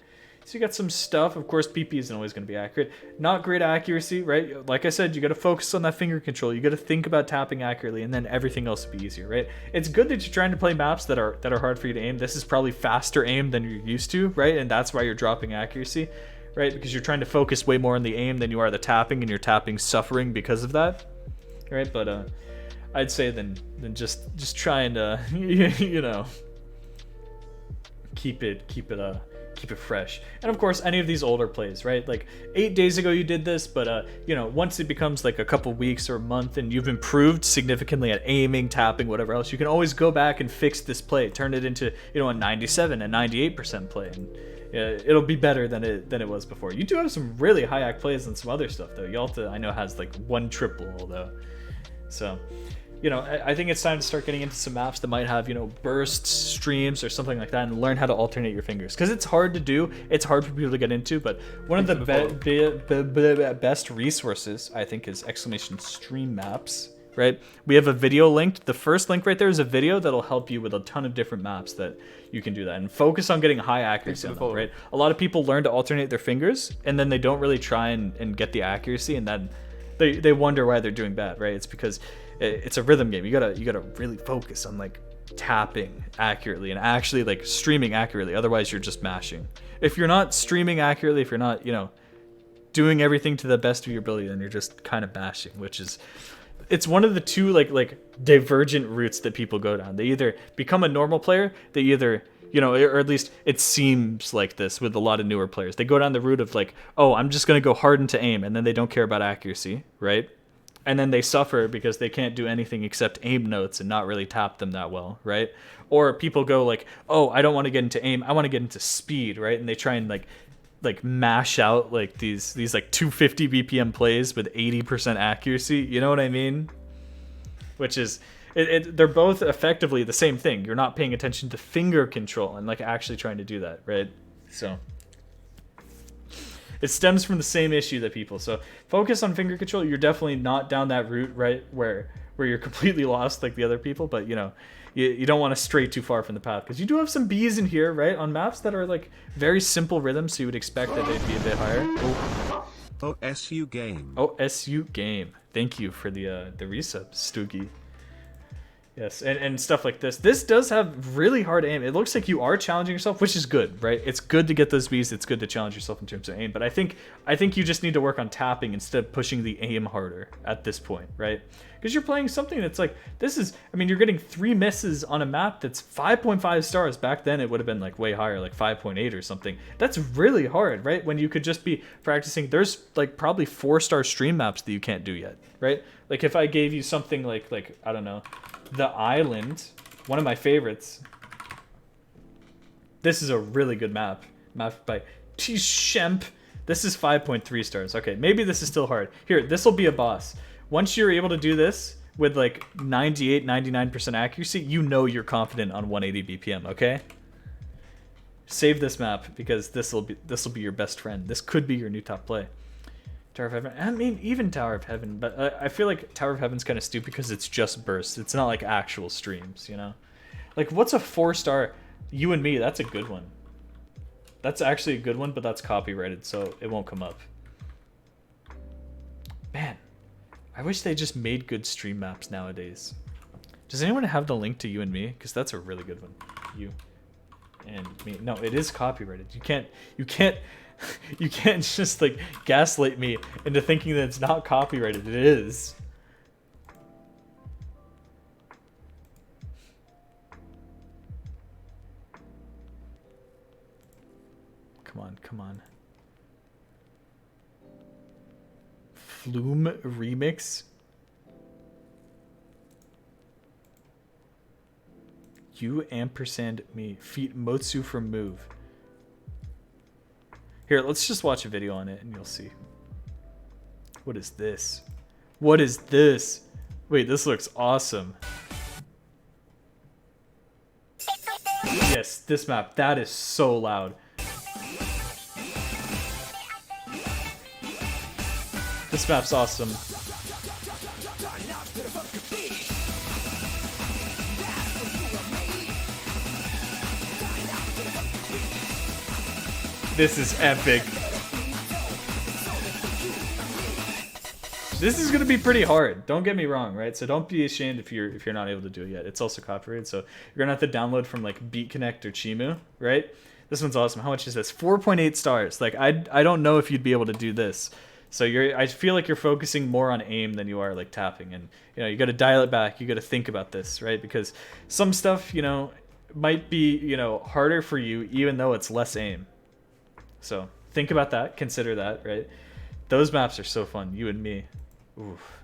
So you got some stuff. Of course, PP isn't always going to be accurate. Not great accuracy, right? Like I said, you got to focus on that finger control. You got to think about tapping accurately, and then everything else will be easier, right? It's good that you're trying to play maps that are hard for you to aim. This is probably faster aim than you're used to, right? And that's why you're dropping accuracy, right? Because you're trying to focus way more on the aim than you are the tapping, and your tapping suffering because of that, right? But I'd say then just trying to you know, keep it fresh. And of course, any of these older plays, right? Like 8 days ago you did this, but you know, once it becomes like a couple weeks or a month and you've improved significantly at aiming, tapping, whatever else, you can always go back and fix this play, turn it into, you know, a 97 and 98% play, and it'll be better than it was before. You do have some really high act plays and some other stuff though. Yalta, I know, has like 1 triple though. So, you know, I think it's time to start getting into some maps that might have, you know, burst streams or something like that, and learn how to alternate your fingers. Because it's hard to do. It's hard for people to get into, but one of the best resources, I think, is !stream maps, right? We have a video linked. The first link right there is a video that'll help you with a ton of different maps that you can do that. And focus on getting high accuracy on them, right? A lot of people learn to alternate their fingers, and then they don't really try and get the accuracy, and then they wonder why they're doing bad, right? It's because it's a rhythm game. You gotta really focus on like tapping accurately and actually like streaming accurately. Otherwise, you're just mashing. If you're not streaming accurately, if you're not, you know, doing everything to the best of your ability, then you're just kind of mashing, which is, it's one of the two like divergent routes that people go down. They either become a normal player, they either, you know, or at least it seems like this with a lot of newer players. They go down the route of like, oh, I'm just gonna go hard into aim, and then they don't care about accuracy, right? And then they suffer because they can't do anything except aim notes and not really tap them that well, right? Or people go like, oh, I don't want to get into aim, I want to get into speed, right? And they try and like mash out like these like 250 BPM plays with 80% accuracy. You know what I mean? Which is, they're both effectively the same thing. You're not paying attention to finger control and like actually trying to do that, right? So it stems from the same issue that people. So focus on finger control. You're definitely not down that route, right, where you're completely lost like the other people. But you know, you don't want to stray too far from the path, because you do have some Bs in here, right, on maps that are like very simple rhythms. So you would expect that they'd be a bit higher. OSU game. OSU game. Thank you for the resub, Stoogie. Yes, and stuff like this. This does have really hard aim. It looks like you are challenging yourself, which is good, right? It's good to get those Bs. It's good to challenge yourself in terms of aim. But I think you just need to work on tapping instead of pushing the aim harder at this point, right? Because you're playing something that's like, this is, I mean, you're getting 3 misses on a map that's 5.5 stars. Back then, it would have been like way higher, like 5.8 or something. That's really hard, right? When you could just be practicing. There's like probably 4-star stream maps that you can't do yet, right? Like if I gave you something like I don't know, The Island, one of my favorites. This is a really good map by T. Shemp. This is 5.3 stars. Okay, maybe this is still hard. Here, this will be a boss. Once you're able to do this with like 98, 99% accuracy, you know you're confident on 180 BPM, okay? Save this map, because this will be your best friend. This could be your new top play. Tower of Heaven. I mean, even Tower of Heaven, but I feel like Tower of Heaven's kind of stupid because it's just bursts. It's not like actual streams, you know? Like, what's a 4-star? You and Me, that's a good one. That's actually a good one, but that's copyrighted, so it won't come up. Man, I wish they just made good stream maps nowadays. Does anyone have the link to You and Me? Because that's a really good one. You and Me. No, it is copyrighted. You can't you can't just like gaslight me into thinking that it's not copyrighted. It is. Come on, come on. Flume remix. You ampersand me. Feat Motsu from Move. Here, let's just watch a video on it and you'll see. What is this? What is this? Wait, this looks awesome. Yes, this map. That is so loud. This map's awesome. This is epic. This is gonna be pretty hard. Don't get me wrong, right? So don't be ashamed if you're not able to do it yet. It's also copyrighted, so you're gonna have to download from like BeatConnect or Chimu, right? This one's awesome. How much is this? 4.8 stars. Like I don't know if you'd be able to do this. So I feel like you're focusing more on aim than you are like tapping, and you know you got to dial it back. You got to think about this, right? Because some stuff, you know, might be, you know, harder for you even though it's less aim. So think about that. Consider that, right? Those maps are so fun. You and Me. Oof.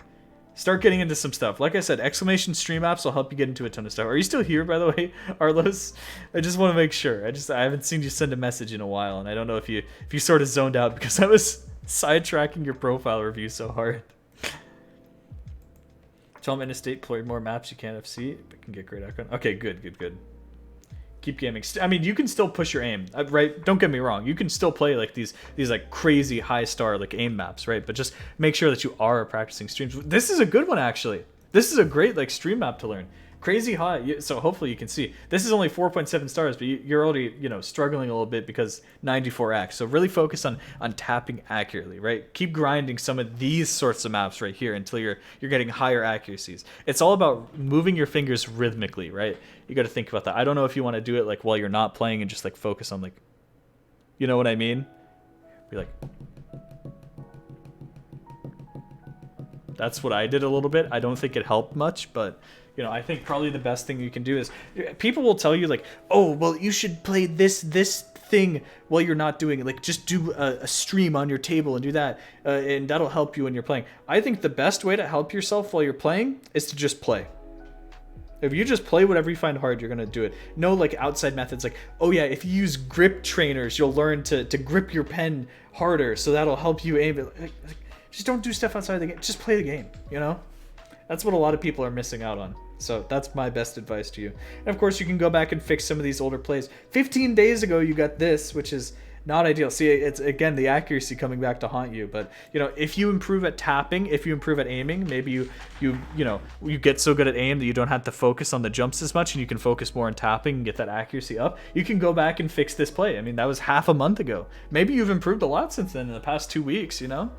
Start getting into some stuff. Like I said, exclamation stream apps will help you get into a ton of stuff. Are you still here, by the way, Arlos? I just want to make sure. I haven't seen you send a message in a while, and I don't know if you sort of zoned out because I was sidetracking your profile review so hard. Tell them Interstate played more maps you can't FC, but can get great outcome. Okay, good. Keep gaming. I mean, you can still push your aim, right? Don't get me wrong. You can still play like these like crazy high star like aim maps, right? But just make sure that you are practicing streams. This is a good one actually. This is a great like stream map to learn. Crazy high. So hopefully you can see. This is only 4.7 stars, but you're already, you know, struggling a little bit because 94x. So really focus on tapping accurately, right? Keep grinding some of these sorts of maps right here until you're getting higher accuracies. It's all about moving your fingers rhythmically, right? You got to think about that. I don't know if you want to do it like while you're not playing and just like focus on like, you know what I mean? Be like, that's what I did a little bit. I don't think it helped much, but you know, I think probably the best thing you can do is people will tell you like, oh, well, you should play this thing while you're not doing it. Like just do a stream on your table and do that. And that'll help you when you're playing. I think the best way to help yourself while you're playing is to just play. If you just play whatever you find hard, you're going to do it. No like outside methods like, oh yeah, if you use grip trainers, you'll learn to grip your pen harder. So that'll help you aim. Just don't do stuff outside the game. Just play the game, you know? That's what a lot of people are missing out on. So that's my best advice to you. And of course, you can go back and fix some of these older plays. 15 days ago, you got this, which is not ideal. See, it's again the accuracy coming back to haunt you. But you know, if you improve at tapping, if you improve at aiming, maybe you get so good at aim that you don't have to focus on the jumps as much, and you can focus more on tapping and get that accuracy up. You can go back and fix this play. I mean, that was half a month ago. Maybe you've improved a lot since then in the past 2 weeks. You know,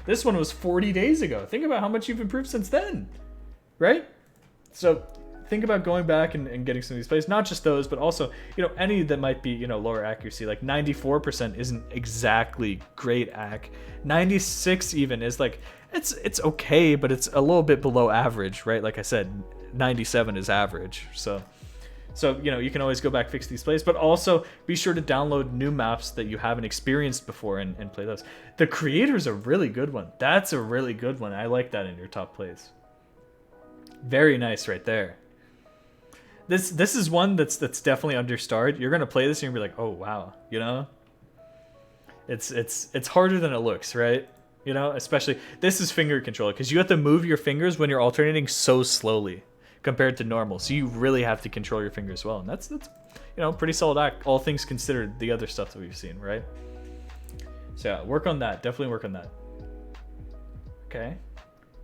this one was 40 days ago. Think about how much you've improved since then, right? So think about going back and getting some of these plays, not just those, but also, you know, any that might be, you know, lower accuracy. Like 94% isn't exactly great ac. 96 even is like, it's okay, but it's a little bit below average, right? Like I said, 97 is average. So you know, you can always go back, fix these plays, but also be sure to download new maps that you haven't experienced before and play those. The Creator's a really good one. That's a really good one. I like that in your top plays. Very nice right there. This is one that's definitely understarred. You're gonna play this and you're gonna be like, oh wow, you know? It's harder than it looks, right? You know, especially this is finger control because you have to move your fingers when you're alternating so slowly compared to normal. So you really have to control your fingers well, and that's you know, pretty solid act, all things considered. The other stuff that we've seen, right? So yeah, work on that. Definitely work on that. Okay.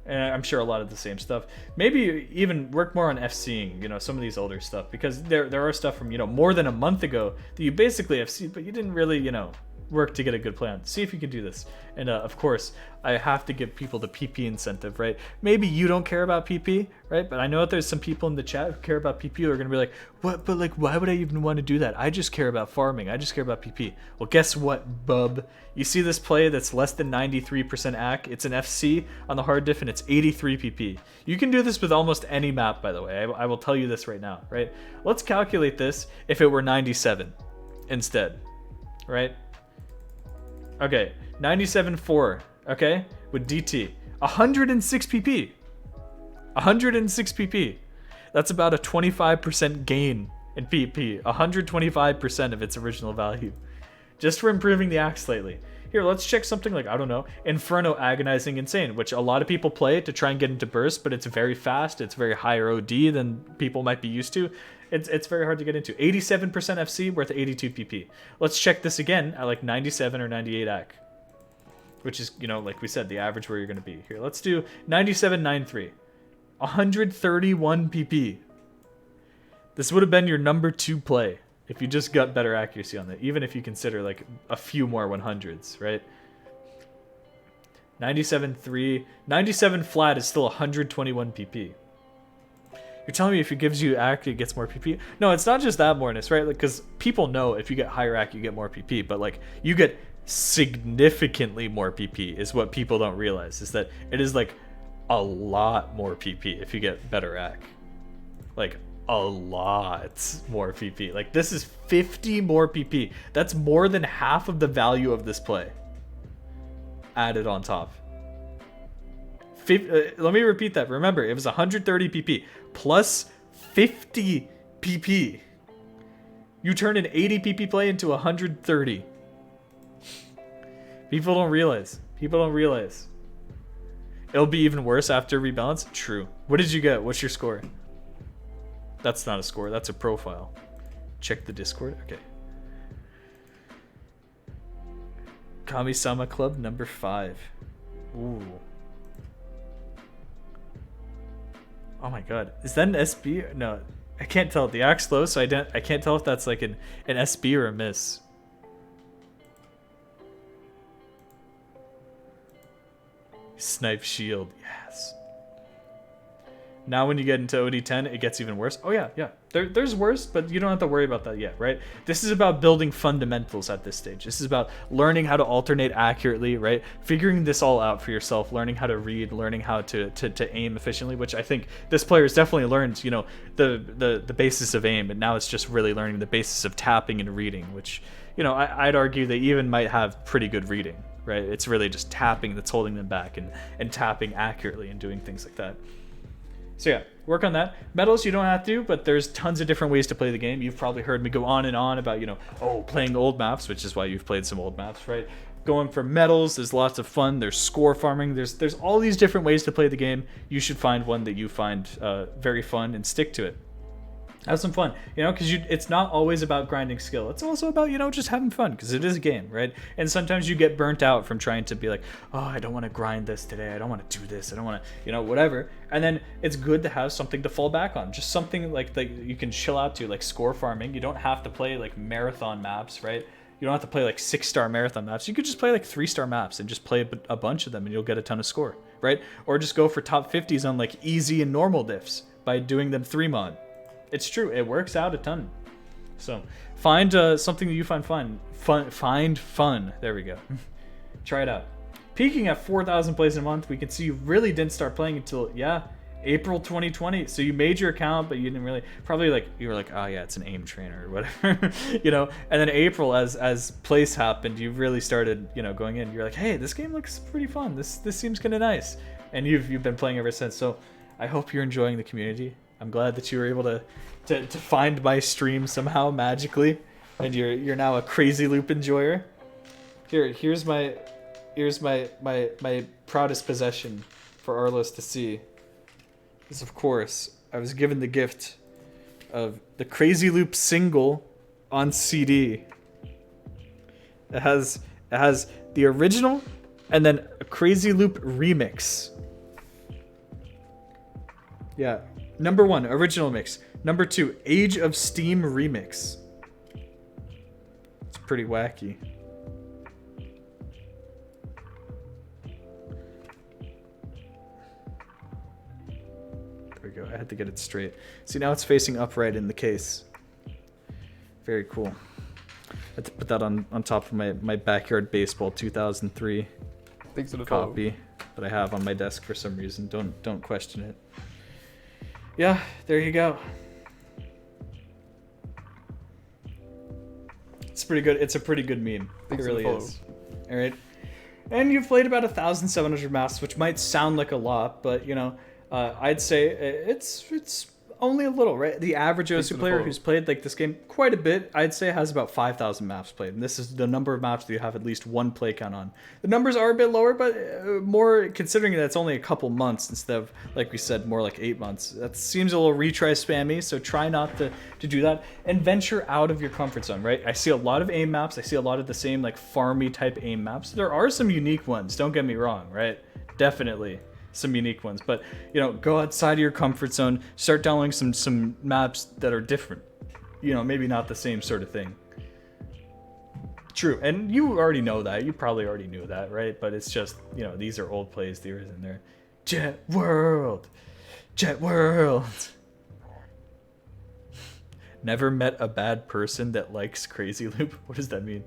And I'm sure a lot of the same stuff. Maybe even work more on FCing, you know, some of these older stuff, because there are stuff from, you know, more than a month ago that you basically FC'd, but you didn't really, you know, work to get a good plan. See if you can do this. And of course, I have to give people the PP incentive, right? Maybe you don't care about PP, right? But I know that there's some people in the chat who care about PP who are going to be like, what? But like, why would I even want to do that? I just care about farming. I just care about PP. Well, guess what, bub? You see this play that's less than 93% AC? It's an FC on the hard diff and it's 83 PP. You can do this with almost any map, by the way. I will tell you this right now, right? Let's calculate this if it were 97 instead, right? Okay, 97.4, okay, with DT. 106 PP. 106 PP. That's about a 25% gain in PP. 125% of its original value. Just for improving the axe slightly. Here, let's check something like, I don't know, Inferno Agonizing Insane, which a lot of people play to try and get into burst, but it's very fast, it's very higher OD than people might be used to. It's very hard to get into. 87% FC worth 82 PP. Let's check this again at like 97 or 98 AC, which is, you know, like we said, the average where you're going to be. Here, let's do 97.93. 131 PP. This would have been your number 2 play if you just got better accuracy on that, even if you consider like a few more 100s, right? 97.3. 97 flat is still 121 PP. You're telling me if it gives you AC, it gets more PP? No, it's not just that moreness, right? Like, because people know if you get higher AC, you get more PP, but like you get significantly more PP is what people don't realize, is that it is like a lot more PP if you get better AC. Like a lot more PP. Like this is 50 more PP. That's more than half of the value of this play added on top. Let me repeat that. Remember, it was 130 PP plus 50 PP. You turn an 80 PP play into 130. People don't realize. People don't realize. It'll be even worse after rebalance. True. What did you get? What's your score? That's not a score. That's a profile. Check the Discord. Okay. Kami-sama Club number 5. Ooh. Oh my god. Is that an SB? No, I can't tell. The axe low, so I can't tell if that's like an SB or a miss. Snipe shield. Yes. Now when you get into OD10, it gets even worse. Oh yeah, yeah. There's worse, but you don't have to worry about that yet, right? This is about building fundamentals at this stage. This is about learning how to alternate accurately, right? Figuring this all out for yourself, learning how to read, learning how to aim efficiently, which I think this player has definitely learned, you know, the basis of aim, and now it's just really learning the basis of tapping and reading, which, you know, I'd argue they even might have pretty good reading, right? It's really just tapping that's holding them back, and tapping accurately and doing things like that. So yeah, work on that. Medals you don't have to, but there's tons of different ways to play the game. You've probably heard me go on and on about, you know, playing old maps, which is why you've played some old maps, right? Going for medals, there's lots of fun. There's score farming. There's all these different ways to play the game. You should find one that you find very fun and stick to it. Have some fun, you know, because it's not always about grinding skill. It's also about, you know, just having fun, because it is a game, right? And sometimes you get burnt out from trying to be like, oh, I don't want to grind this today. I don't want to do this. I don't want to, you know, whatever. And then it's good to have something to fall back on. Just something like that you can chill out to, like score farming. You don't have to play like marathon maps, right? You don't have to play like 6-star marathon maps. You could just play like 3-star maps and just play a bunch of them and you'll get a ton of score, right? Or just go for top 50s on like easy and normal diffs by doing them 3-mod. It's true. It works out a ton. So find something that you find fun. Find fun. There we go. Try it out. Peaking at 4,000 plays in a month, we can see you really didn't start playing until, yeah, April 2020. So you made your account, but you didn't really, probably like, you were like, oh yeah, it's an aim trainer or whatever, you know? And then April, as plays happened, you really started, you know, going in. You're like, hey, this game looks pretty fun. This seems kind of nice. And you've been playing ever since. So I hope you're enjoying the community. I'm glad that you were able to find my stream somehow magically, and you're now a Crazy Loop enjoyer. Here's my proudest possession for Arlos to see. Because of course I was given the gift of the Crazy Loop single on CD. It has the original and then a Crazy Loop remix. Yeah. Number 1, original mix. Number 2, Age of Steam remix. It's pretty wacky. There we go. I had to get it straight. See, now it's facing upright in the case. Very cool. I had to put that on top of my Backyard Baseball 2003 Thanks for the copy that I have on my desk for some reason. Don't question it. Yeah, there you go. It's pretty good. It's a pretty good meme. Thanks it for the really follow. is. All right. And you've played about 1,700 maps, which might sound like a lot, but you know, I'd say it's only a little, right? The average Thanks OSU for the player follow. who's played like this game quite a bit, I'd say has about 5,000 maps played. And this is the number of maps that you have at least one play count on. The numbers are a bit lower, but more considering that it's only a couple months instead of, like we said, more like 8 months. That seems a little retry spammy, so try not to do that. And venture out of your comfort zone, right? I see a lot of aim maps. I see a lot of the same like farmy type aim maps. There are some unique ones, don't get me wrong, right? Definitely some unique ones, but you know, go outside of your comfort zone, start downloading some maps that are different, you know, maybe not the same sort of thing. True, and you already know that, you probably already knew that, right? But it's just, you know, these are old plays, there isn't there. Jet World, never met a bad person that likes Crazy Loop. What does that mean?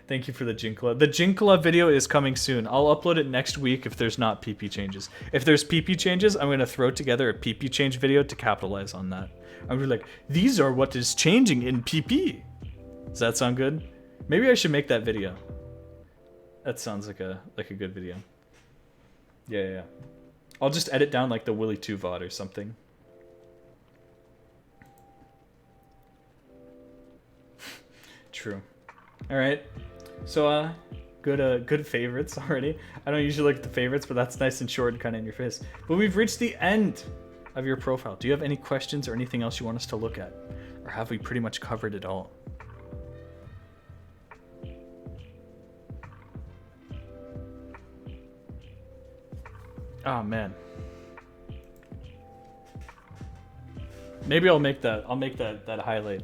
Thank you for the Jinkla. The Jinkla video is coming soon. I'll upload it next week if there's not PP changes. If there's PP changes, I'm going to throw together a PP change video to capitalize on that. I'm going to be like, these are what is changing in PP. Does that sound good? Maybe I should make that video. That sounds like a good video. Yeah. I'll just edit down like the Willy 2 VOD or something. True. All right. So, good favorites already. I don't usually look at the favorites, but that's nice and short and kind of in your face. But we've reached the end of your profile. Do you have any questions or anything else you want us to look at? Or have we pretty much covered it all? Oh, man. Maybe I'll make that highlight.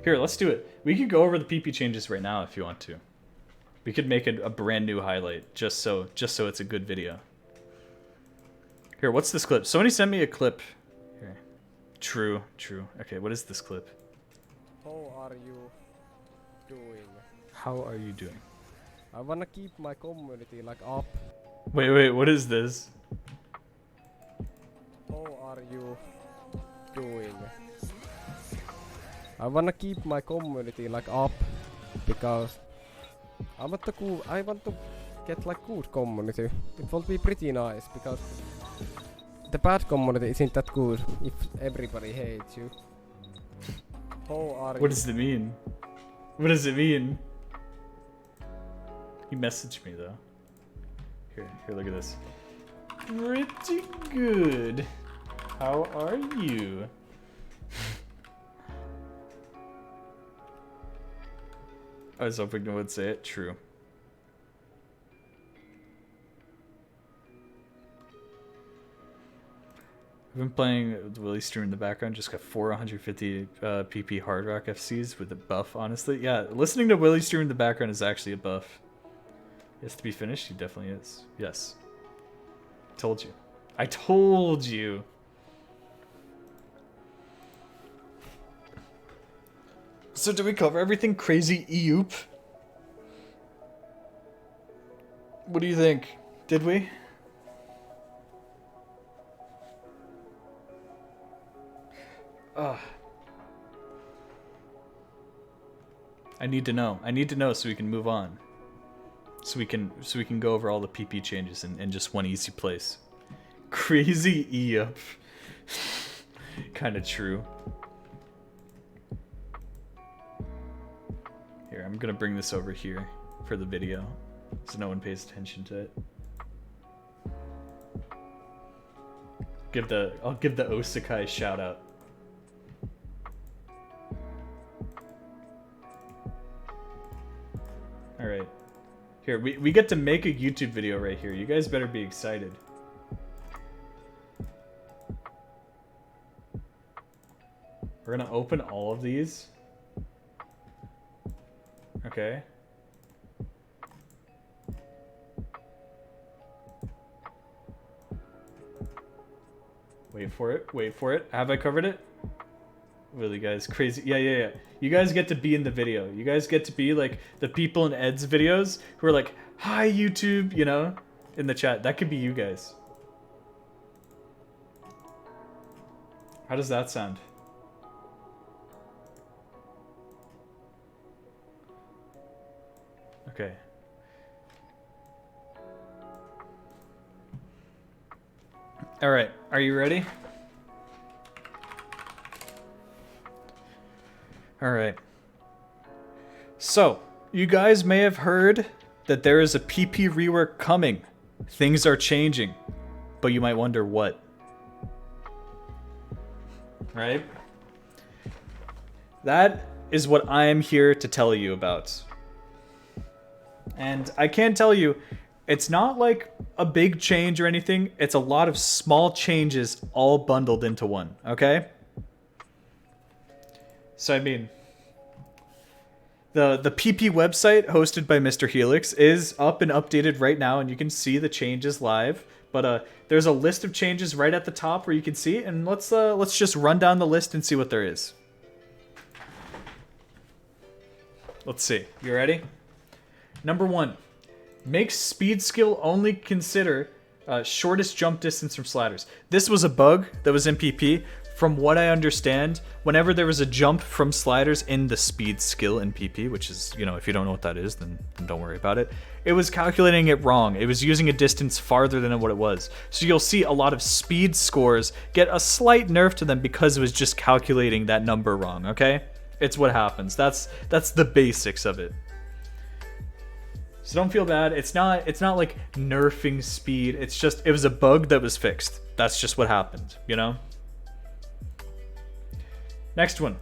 Here, let's do it. We could go over the PP changes right now if you want to. We could make a brand new highlight just so it's a good video. Here, what's this clip? Somebody sent me a clip. Here. True. Okay, what is this clip? How are you doing? How are you doing? I wanna keep my community like up. Wait, what is this? How are you doing? I wanna keep my community like up because I want to get like good community. It will be pretty nice because the bad community isn't that good if everybody hates you. How are What does it mean? What does it mean? He messaged me though. Here, look at this. Pretty good. How are you? I was hoping no one would say it. True. I've been playing with Willy stream in the background. Just got 450 PP Hard Rock FCs with a buff, honestly. Yeah, listening to Willy stream in the background is actually a buff. He has to be finished? He definitely is. Yes. Told you. I told you. So did we cover everything? Crazy Eoop? What do you think? Did we? I need to know. I need to know so we can move on. So we can go over all the PP changes in just one easy place. Crazy Eoop. Kinda true. Here, I'm gonna bring this over here for the video so no one pays attention to it. I'll give the Osakai shout out. Alright. Here, we get to make a YouTube video right here. You guys better be excited. We're gonna open all of these. Okay. Wait for it. Wait for it. Have I covered it? Really, guys? Crazy. Yeah. You guys get to be in the video. You guys get to be like the people in Ed's videos who are like, "Hi, YouTube," you know, in the chat. That could be you guys. How does that sound? Okay. All right. Are you ready? All right. So, you guys may have heard that there is a PP rework coming. Things are changing, but you might wonder what. Right? That is what I am here to tell you about. And I can tell you, it's not like a big change or anything. It's a lot of small changes all bundled into one, okay? So, I mean, the PP website hosted by Mr. Helix is up and updated right now, and you can see the changes live. But there's a list of changes right at the top where you can see, and let's just run down the list and see what there is. Let's see. You ready? Number 1, makes speed skill only consider shortest jump distance from sliders. This was a bug that was in PP. From what I understand, whenever there was a jump from sliders in the speed skill in PP, which is, you know, if you don't know what that is, then don't worry about it. It was calculating it wrong. It was using a distance farther than what it was. So you'll see a lot of speed scores get a slight nerf to them because it was just calculating that number wrong, okay? It's what happens. That's the basics of it. So don't feel bad. It's not like nerfing speed. It's just, it was a bug that was fixed. That's just what happened, you know? Next one.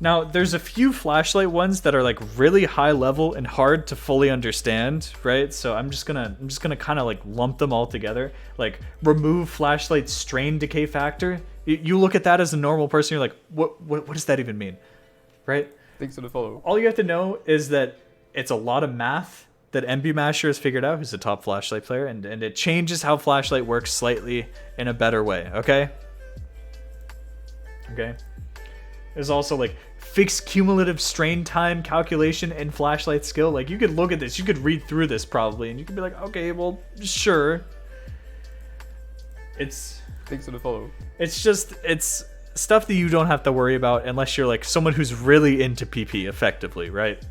Now, there's a few flashlight ones that are like really high level and hard to fully understand, right? So I'm just gonna kind of like lump them all together. Like, remove flashlight strain decay factor. You look at that as a normal person, you're like, what does that even mean, right? Thanks for the follow. All you have to know is that it's a lot of math that MB Masher has figured out, who's a top flashlight player, and it changes how flashlight works slightly in a better way, okay? Okay. There's also like fixed cumulative strain time calculation and flashlight skill. Like, you could look at this, you could read through this probably, and you could be like, okay, well, sure. Thanks for the follow. It's stuff that you don't have to worry about unless you're like someone who's really into PP effectively, right?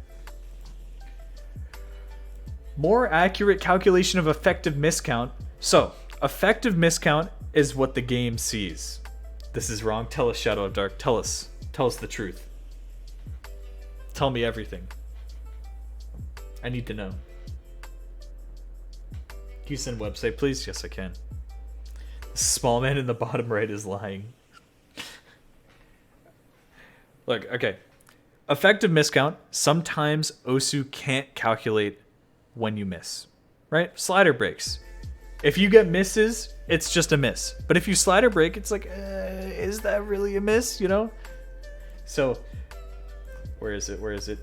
More accurate calculation of effective miscount. So, effective miscount is what the game sees. This is wrong. Tell us, Shadow of Dark. Tell us the truth. Tell me everything. I need to know. Can you send website, please? Yes, I can. The small man in the bottom right is lying. Look, okay. Effective miscount. Sometimes Osu can't calculate when you miss, right? Slider breaks. If you get misses, it's just a miss. But if you slider break, it's like, is that really a miss, you know? So, where is it?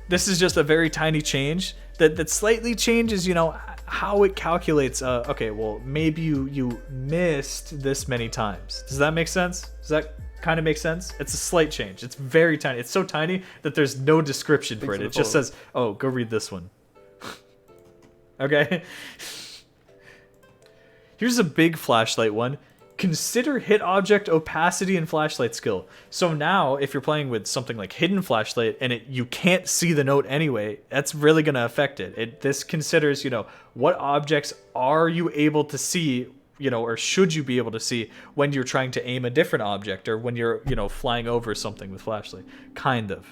This is just a very tiny change that slightly changes, you know, how it calculates. Okay, well, maybe you missed this many times. Does that make sense? Does that kind of make sense? It's a slight change. It's very tiny. It's so tiny that there's no description for it. It just says, oh, go read this one. Okay. Here's a big flashlight one. Consider hit object opacity and flashlight skill. So now, if you're playing with something like hidden flashlight and you can't see the note anyway, that's really going to affect it. This considers, you know, what objects are you able to see, you know, or should you be able to see when you're trying to aim a different object or when you're, you know, flying over something with flashlight. Kind of.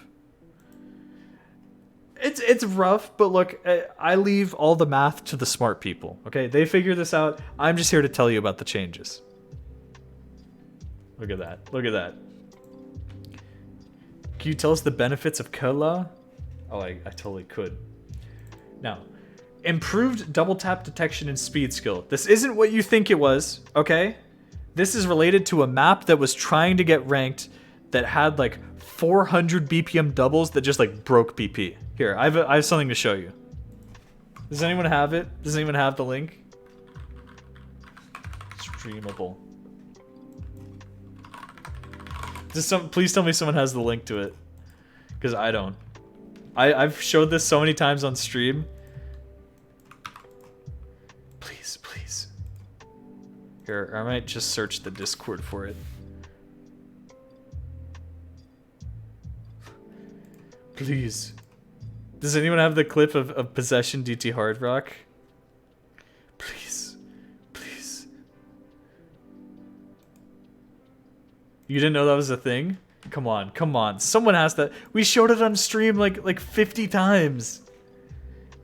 It's rough, but look, I leave all the math to the smart people, okay? They figure this out. I'm just here to tell you about the changes. Look at that. Look at that. Can you tell us the benefits of Kela? Oh, I totally could. Now, improved double tap detection and speed skill. This isn't what you think it was, okay? This is related to a map that was trying to get ranked that had like 400 BPM doubles that just like broke BP. Here, I have something to show you. Does anyone have it? Does anyone have the link? Streamable. Please tell me someone has the link to it, because I don't. I've showed this so many times on stream. Please, please. Here, I might just search the Discord for it. Please. Does anyone have the clip of Possession DT Hard Rock? Please. Please. You didn't know that was a thing? Come on, come on. Someone has that. We showed it on stream like 50 times.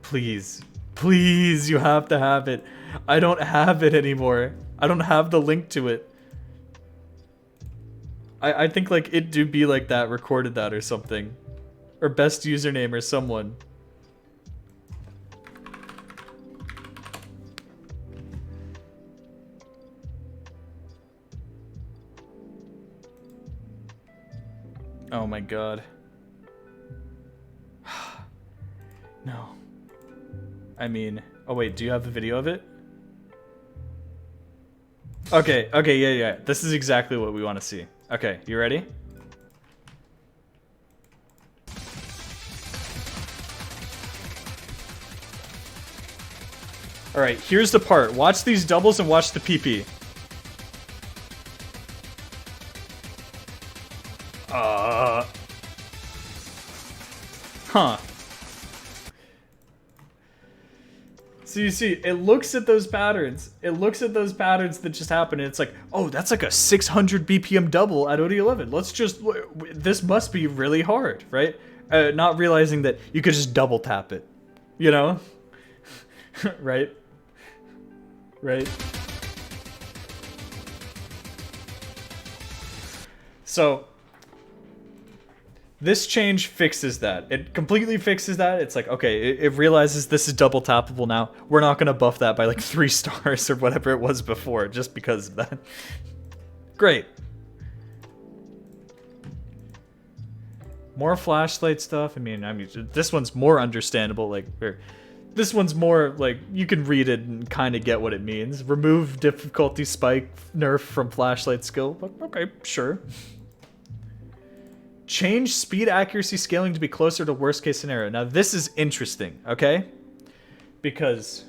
Please. Please, you have to have it. I don't have it anymore. I don't have the link to it. I think like it do be like that recorded that or something. Or best username or someone. Oh my god. No. I mean, oh wait, do you have the video of it? Okay, yeah. This is exactly what we want to see. Okay, you ready? Alright, here's the part. Watch these doubles and watch the PP. Huh. So you see, it looks at those patterns. It looks at those patterns that just happened, and it's like, oh, that's like a 600 BPM double at OD11. Let's just, this must be really hard, right? Not realizing that you could just double tap it, you know? Right? Right? So, this change fixes that. It completely fixes that. It's like, okay, it realizes this is double tappable now. We're not going to buff that by like 3 stars or whatever it was before just because of that. Great. More flashlight stuff. I mean, this one's more understandable. Like, this one's more like you can read it and kind of get what it means. Remove difficulty spike nerf from flashlight skill. Okay, sure. Change speed accuracy scaling to be closer to worst case scenario. Now this is interesting, okay? Because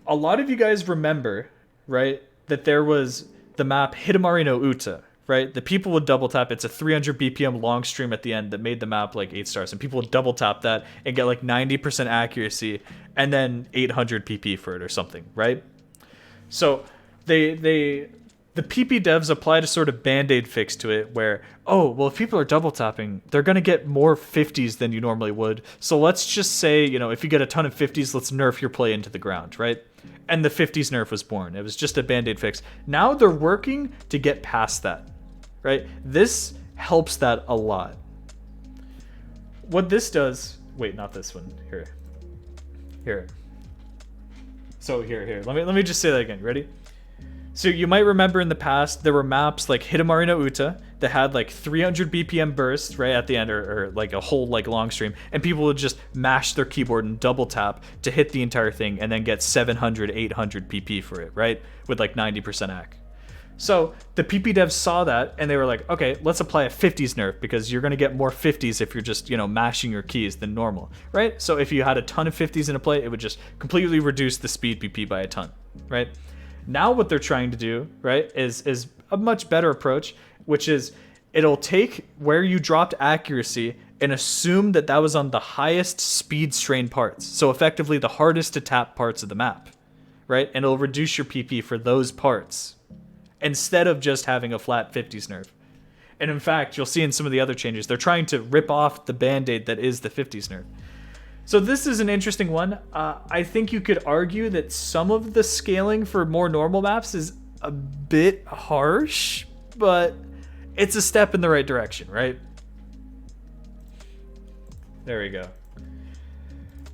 a lot of you guys remember, right, that there was the map Hidamari no Uta, right? The people would double tap. It's a 300 BPM long stream at the end that made the map like 8 stars. And people would double tap that and get like 90% accuracy and then 800 PP for it or something, right? So the PP devs applied a sort of band-aid fix to it where, oh, well, if people are double tapping, they're going to get more 50s than you normally would. So let's just say, you know, if you get a ton of 50s, let's nerf your play into the ground, right? And the 50s nerf was born. It was just a band-aid fix. Now they're working to get past that, right? This helps that a lot. What this does... Wait, not this one. Here. So here. Let me just say that again. Ready? So you might remember in the past, there were maps like Hidamari no Uta that had like 300 BPM burst right at the end or like a whole like long stream. And people would just mash their keyboard and double tap to hit the entire thing and then get 700, 800 PP for it, right? With like 90% AC. So the PP devs saw that and they were like, okay, let's apply a 50s nerf because you're going to get more 50s if you're just, you know, mashing your keys than normal, right? So if you had a ton of 50s in a play, it would just completely reduce the speed PP by a ton, right? Now what they're trying to do, right, is a much better approach, which is it'll take where you dropped accuracy and assume that that was on the highest speed strain parts. So effectively the hardest to tap parts of the map, right? And it'll reduce your PP for those parts instead of just having a flat 50s nerf. And in fact, you'll see in some of the other changes, they're trying to rip off the band-aid that is the 50s nerf. So this is an interesting one. I think you could argue that some of the scaling for more normal maps is a bit harsh, but it's a step in the right direction, right? There we go.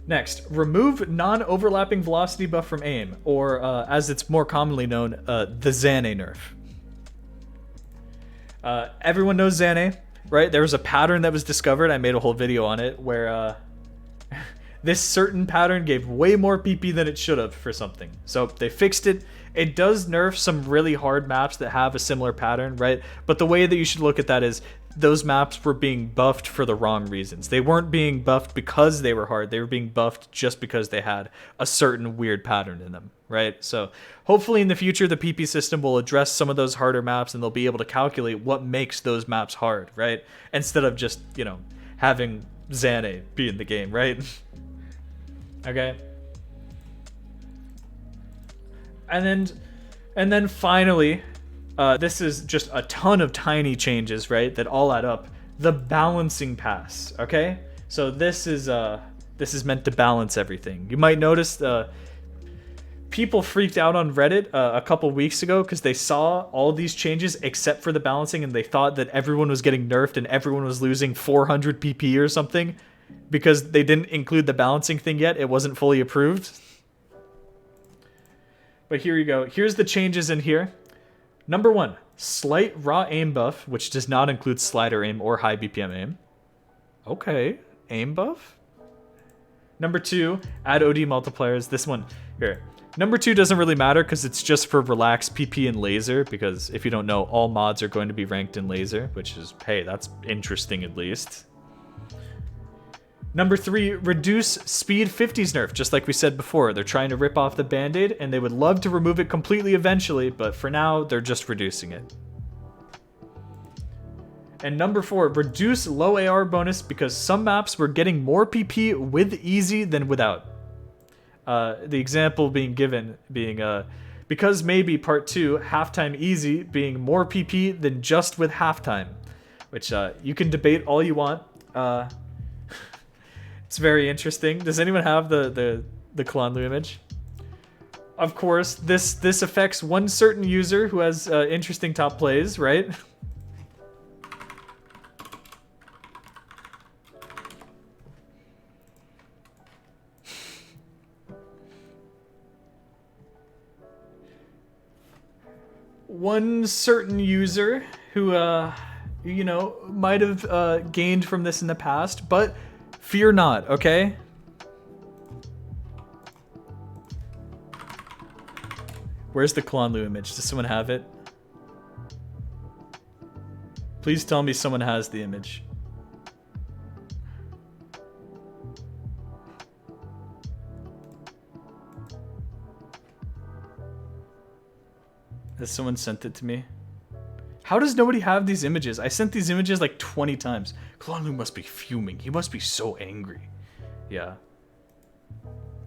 Next, remove non-overlapping velocity buff from aim, or as it's more commonly known, the Xane nerf. Everyone knows Xane, right? There was a pattern that was discovered. I made a whole video on it where this certain pattern gave way more PP than it should have for something. So they fixed it. It does nerf some really hard maps that have a similar pattern, right? But the way that you should look at that is those maps were being buffed for the wrong reasons. They weren't being buffed because they were hard. They were being buffed just because they had a certain weird pattern in them, right? So hopefully in the future, the PP system will address some of those harder maps and they'll be able to calculate what makes those maps hard, right? Instead of just, you know, having Xane be in the game, right? Okay. And then finally, this is just a ton of tiny changes, right? That all add up. The balancing pass, okay? So this is meant to balance everything. You might notice people freaked out on Reddit a couple weeks ago because they saw all these changes except for the balancing, and they thought that everyone was getting nerfed and everyone was losing 400 PP or something because they didn't include the balancing thing yet. It wasn't fully approved. But here you go. Here's the changes in here. Number 1, slight raw aim buff, which does not include slider aim or high BPM aim. Okay, aim buff. Number 2, add OD multipliers. This one, here. Number 2 doesn't really matter because it's just for relaxed PP and laser, because if you don't know, all mods are going to be ranked in laser, which is, hey, that's interesting at least. Number 3, reduce speed 50s nerf, just like we said before. They're trying to rip off the band-aid, and they would love to remove it completely eventually, but for now, they're just reducing it. And number 4, reduce low AR bonus because some maps were getting more PP with easy than without. The example being given being, because maybe part 2, halftime easy being more PP than just with halftime, which you can debate all you want. It's very interesting. Does anyone have the Klanlu image? Of course, this affects one certain user who has interesting top plays, right? One certain user who, you know, might have gained from this in the past, but fear not, okay? Where's the Klanlu image? Does someone have it? Please tell me someone has the image. Has someone sent it to me? How does nobody have these images? I sent these images like 20 times. Klanlu must be fuming. He must be so angry. Yeah.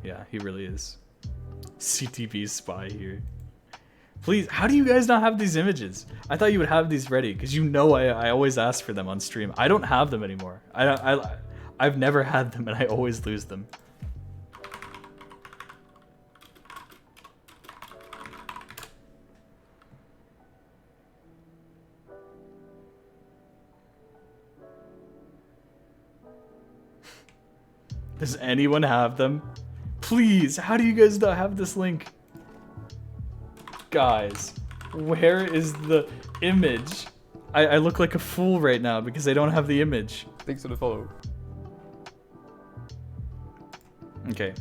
Yeah, he really is. CTV spy here. Please, how do you guys not have these images? I thought you would have these ready, because you know I always ask for them on stream. I don't have them anymore. I've never had them, and I always lose them. Does anyone have them? Please, how do you guys not have this link? Guys, where is the image? I look like a fool right now because I don't have the image. Thanks for the follow. Okay.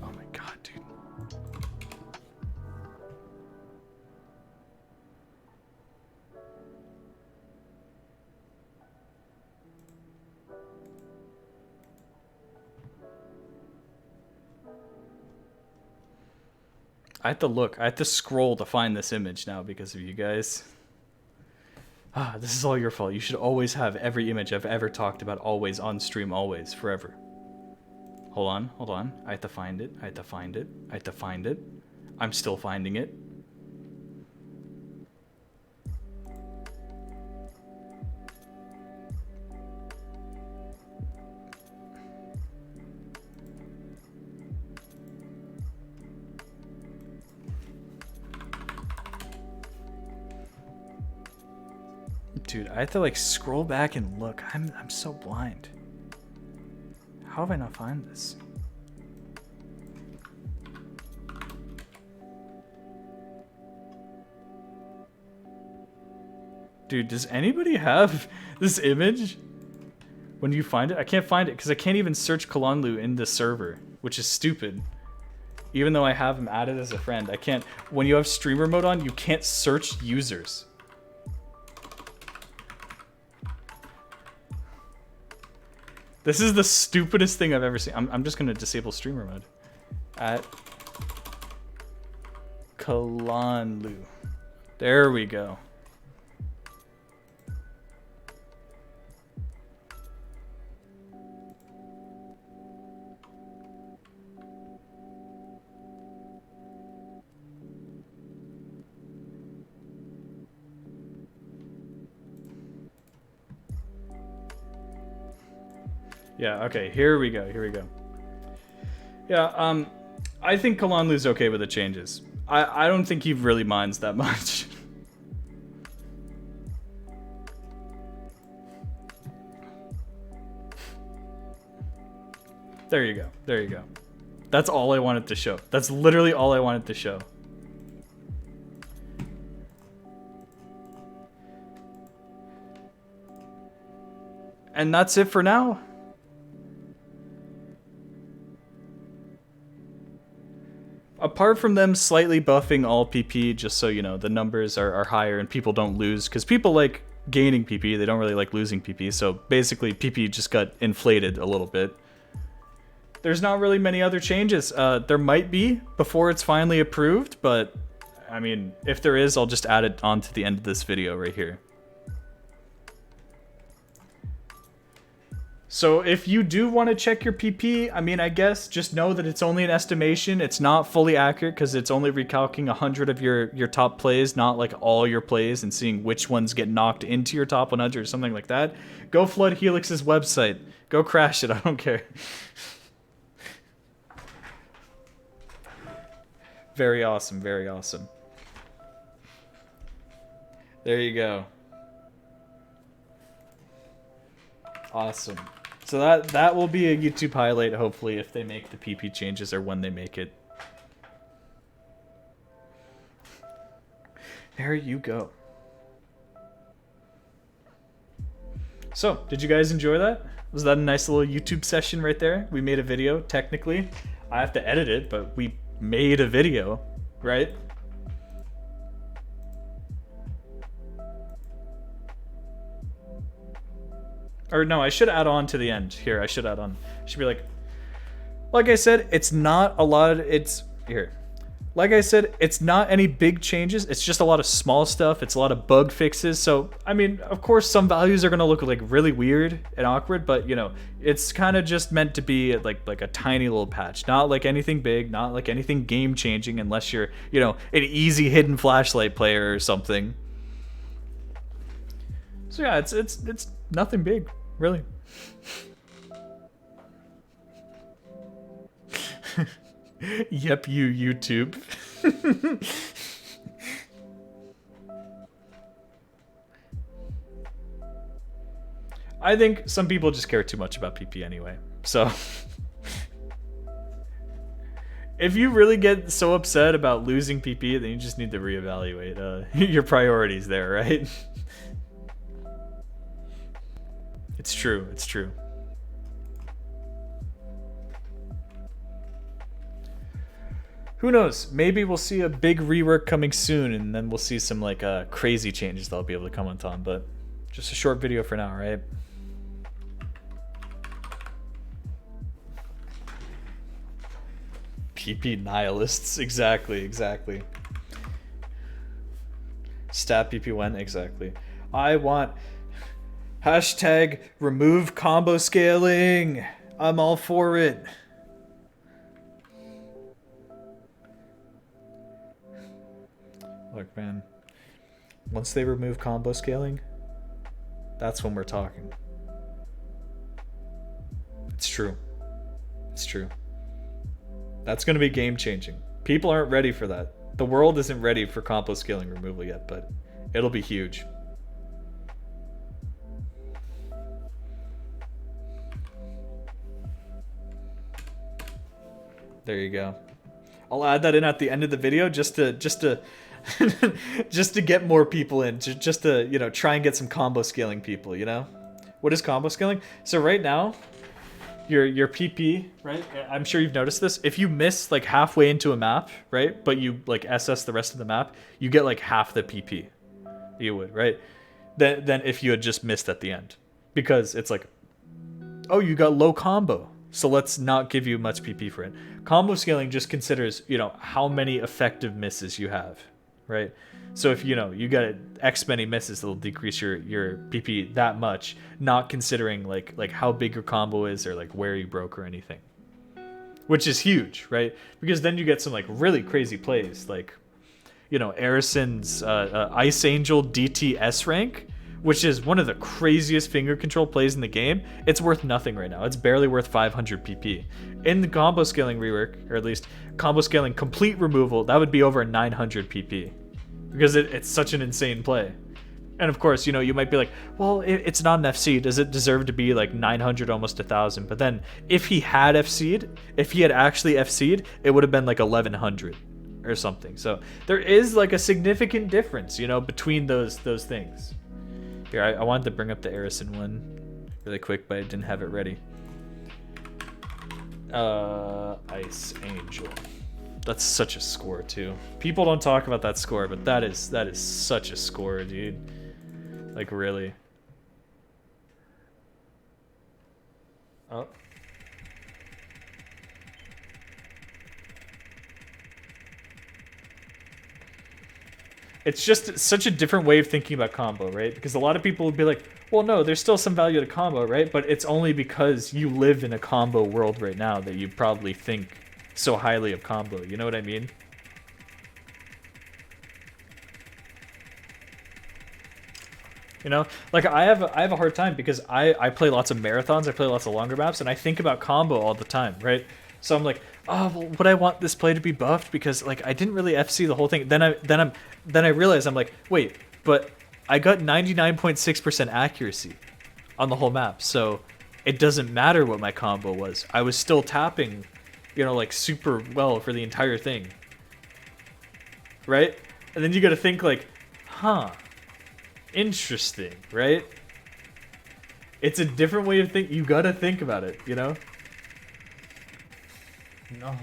Oh my god, dude. I have to look. I have to scroll to find this image now because of you guys. Ah, this is all your fault. You should always have every image I've ever talked about always on stream, always, forever. Hold on, hold on. I have to find it. I have to find it. I have to find it. I'm still finding it. Dude, I have to like scroll back and look. I'm so blind. How have I not found this? Dude, does anybody have this image? When you find it? I can't find it because I can't even search Kalanlu in the server, which is stupid. Even though I have him added as a friend, I can't. When you have streamer mode on, you can't search users. This is the stupidest thing I've ever seen. I'm just gonna disable streamer mode. At Kalanlu. There we go. Yeah, okay, here we go, here we go. Yeah, I think Kalanlu's okay with the changes. I don't think he really minds that much. There you go, there you go. That's all I wanted to show. That's literally all I wanted to show. And that's it for now. Apart from them slightly buffing all PP, just so you know, the numbers are higher and people don't lose, because people like gaining PP, they don't really like losing PP, so basically PP just got inflated a little bit. There's not really many other changes. There might be before it's finally approved, but I mean, if there is, I'll just add it on to the end of this video right here. So if you do want to check your PP, I mean, I guess just know that it's only an estimation. It's not fully accurate because it's only recalculating 100 of your top plays, not like all your plays and seeing which ones get knocked into your top 100 or something like that. Go flood Helix's website. Go crash it. I don't care. Very awesome. Very awesome. There you go. Awesome. So that will be a YouTube highlight, hopefully, if they make the PP changes or when they make it. There you go. So, did you guys enjoy that? Was that a nice little YouTube session right there? We made a video, technically. I have to edit it, but we made a video, right? Or no, I should add on to the end. Here, I should add on. I should be like I said, it's not a lot. It's here. Like I said, it's not any big changes. It's just a lot of small stuff. It's a lot of bug fixes. So, I mean, of course, some values are going to look like really weird and awkward, but you know, it's kind of just meant to be like a tiny little patch. Not like anything big, not like anything game changing unless you're, you know, an easy hidden flashlight player or something. So yeah, it's nothing big. Really? Yep, you YouTube. I think some people just care too much about PP anyway. So if you really get so upset about losing PP, then you just need to reevaluate your priorities there, right? It's true, it's true. Who knows? Maybe we'll see a big rework coming soon, and then we'll see some like crazy changes that'll be able to comment on, but just a short video for now, right? PP nihilists, exactly. Stat PP when, exactly. I want... Hashtag remove combo scaling. I'm all for it. Look, man. Once they remove combo scaling, that's when we're talking. It's true. It's true. That's going to be game changing. People aren't ready for that. The world isn't ready for combo scaling removal yet, but it'll be huge. There you go. I'll add that in at the end of the video just to just to get more people in, just to, you know, try and get some combo scaling people, you know? What is combo scaling? So right now, your PP, right? I'm sure you've noticed this. If you miss like halfway into a map, right? But you like SS the rest of the map, you get like half the PP you would, right? Then if you had just missed at the end. Because it's like, oh, you got low combo, so let's not give you much PP for it. Combo scaling just considers, you know, how many effective misses you have, right? So if, you know, you get X many misses, it'll decrease your PP that much, not considering like how big your combo is or like where you broke or anything. Which is huge, right? Because then you get some like really crazy plays, like, you know, Arison's Ice Angel DTS rank, which is one of the craziest finger control plays in the game. It's worth nothing right now. It's barely worth 500 PP. In the combo scaling rework, or at least combo scaling complete removal, that would be over 900 PP. Because it's such an insane play. And of course, you know, you might be like, well, it's not an FC. Does it deserve to be like 900, almost 1,000? But then if he had FC'd, if he had actually FC'd, it would have been like 1,100 or something. So there is like a significant difference, you know, between those things. Here, I wanted to bring up the Arison one really quick, but I didn't have it ready. Ice Angel. That's such a score too. People don't talk about that score, but that is such a score, dude. Like, really. Oh. It's just such a different way of thinking about combo, right? Because a lot of people would be like, well, no, there's still some value to combo, right? But it's only because you live in a combo world right now that you probably think so highly of combo. You know what I mean? You know, like I have a hard time because I play lots of marathons, I play lots of longer maps, and I think about combo all the time, right? So I'm like, oh, well, would I want this play to be buffed? Because like I didn't really FC the whole thing. Then I realized, I'm like, wait, but I got 99.6% accuracy on the whole map, so it doesn't matter what my combo was. I was still tapping, you know, like super well for the entire thing, right? And then you got to think like, huh, interesting, right? It's a different way of thinking. You got to think about it, you know? No.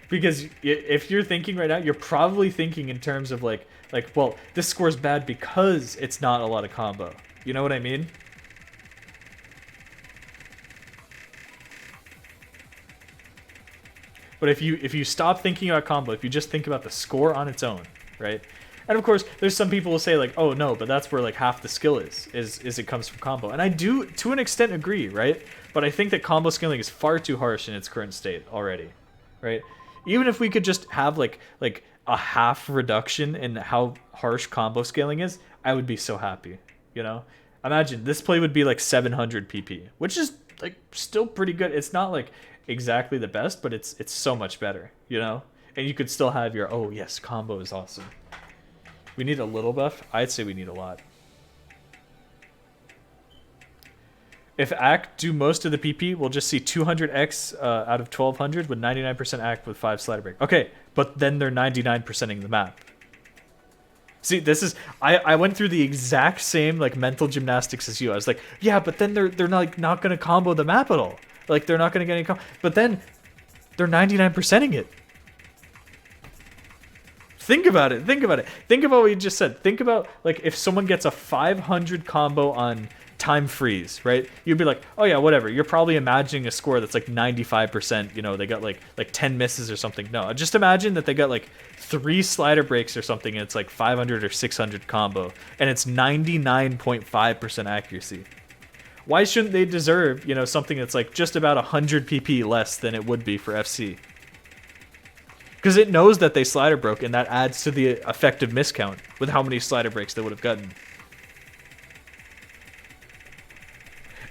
Because if you're thinking right now, you're probably thinking in terms of like, well, this score's bad because it's not a lot of combo. You know what I mean? But if you stop thinking about combo, if you just think about the score on its own, right? And of course, there's some people who say like, oh no, but that's where like half the skill is it comes from combo. And I do, to an extent, agree, right? But I think that combo scaling is far too harsh in its current state already, right? Even if we could just have like a half reduction in how harsh combo scaling is, I would be so happy, you know? Imagine, this play would be like 700 PP, which is like still pretty good. It's not like exactly the best, but it's so much better, you know? And you could still have your, oh yes, combo is awesome. We need a little buff? I'd say we need a lot. If ACT do most of the PP, we'll just see 200x out of 1200 with 99% ACT with 5 slider break. Okay, but then they're 99%ing the map. See, this is, I went through the exact same like mental gymnastics as you. I was like, yeah, but then they're not gonna combo the map at all. Like they're not gonna get any combo. But then they're 99%ing it. Think about it. Think about it. Think about what you just said. Think about like if someone gets a 500 combo on time freeze, right? You'd be like, oh yeah, whatever. You're probably imagining a score that's like 95%, you know, they got like 10 misses or something. No, just imagine that they got like 3 slider breaks or something and it's like 500 or 600 combo and it's 99.5% accuracy. Why shouldn't they deserve, you know, something that's like just about 100 PP less than it would be for FC? Because it knows that they slider broke and that adds to the effective miscount with how many slider breaks they would have gotten.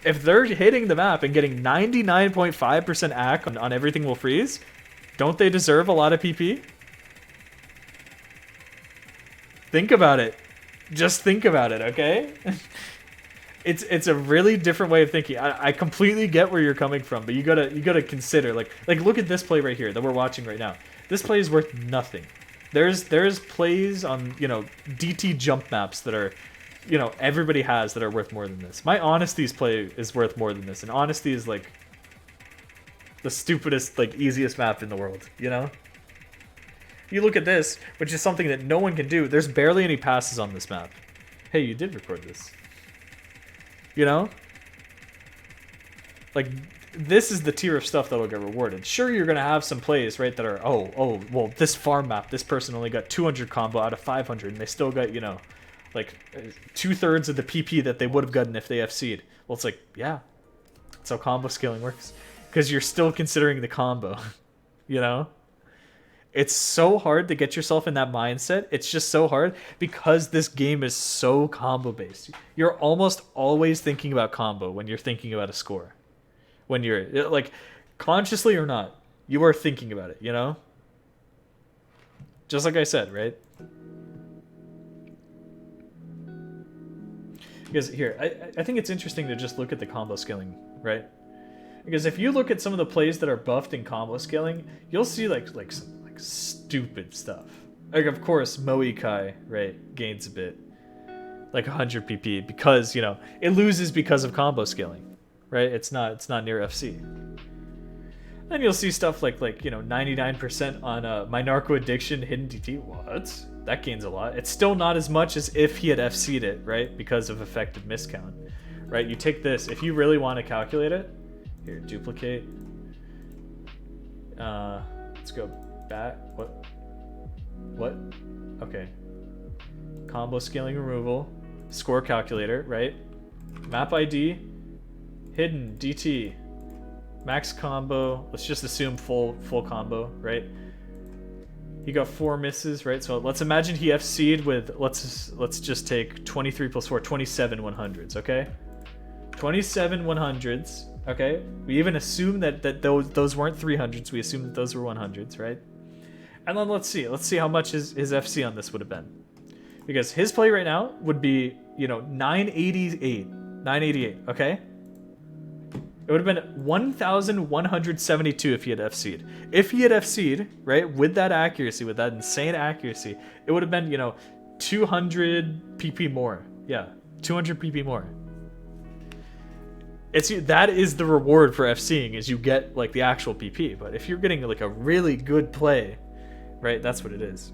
If they're hitting the map and getting 99.5% AC on everything will freeze, don't they deserve a lot of PP? Think about it. Just think about it, okay? It's a really different way of thinking. I completely get where you're coming from, but you gotta consider like look at this play right here that we're watching right now. This play is worth nothing. There's plays on, you know, DT jump maps that are, you know, everybody has that are worth more than this. My Honesty's play is worth more than this, and Honesty is like the stupidest, like easiest map in the world, you know? You look at this, which is something that no one can do. There's barely any passes on this map. Hey, you did record this. You know? Like, this is the tier of stuff that'll get rewarded. Sure, you're gonna have some plays, right, that are, well, this farm map, this person only got 200 combo out of 500, and they still got, you know, like, 2/3 of the PP that they would have gotten if they FC'd. Well, it's like, yeah, that's how combo scaling works. Because you're still considering the combo, you know? It's so hard to get yourself in that mindset. It's just so hard because this game is so combo based. You're almost always thinking about combo when you're thinking about a score. When you're like, consciously or not, you are thinking about it, you know? Just like I said, right? Because here, I think it's interesting to just look at the combo scaling, right? Because if you look at some of the plays that are buffed in combo scaling, you'll see like some stupid stuff. Like, of course, Moikai, right, gains a bit, like 100 PP, because, you know, it loses because of combo scaling, right? It's not near FC. Then you'll see stuff like you know, 99% on My Narco Addiction Hidden DT. What? That gains a lot. It's still not as much as if he had FC'd it, right? Because of effective miscount, right? You take this, if you really want to calculate it, here, duplicate. Let's go back. What? Okay. Combo scaling removal. Score calculator, right? Map ID. Hidden DT. Max combo. Let's just assume full combo, right? He got 4 misses, right? So let's imagine he FC'd with, let's just take 23 plus 4, 27 100s, okay? 27 100s, okay? We even assume that those weren't 300s. We assume that those were 100s, right? And then let's see how much his FC on this would have been. Because his play right now would be, you know, 988, okay? It would have been 1,172 if he had FC'd. If he had FC'd, right, with that accuracy, with that insane accuracy, it would have been, you know, 200 PP more. Yeah, 200 PP more. That is the reward for FCing, is you get, like, the actual PP. But if you're getting, like, a really good play, right, that's what it is.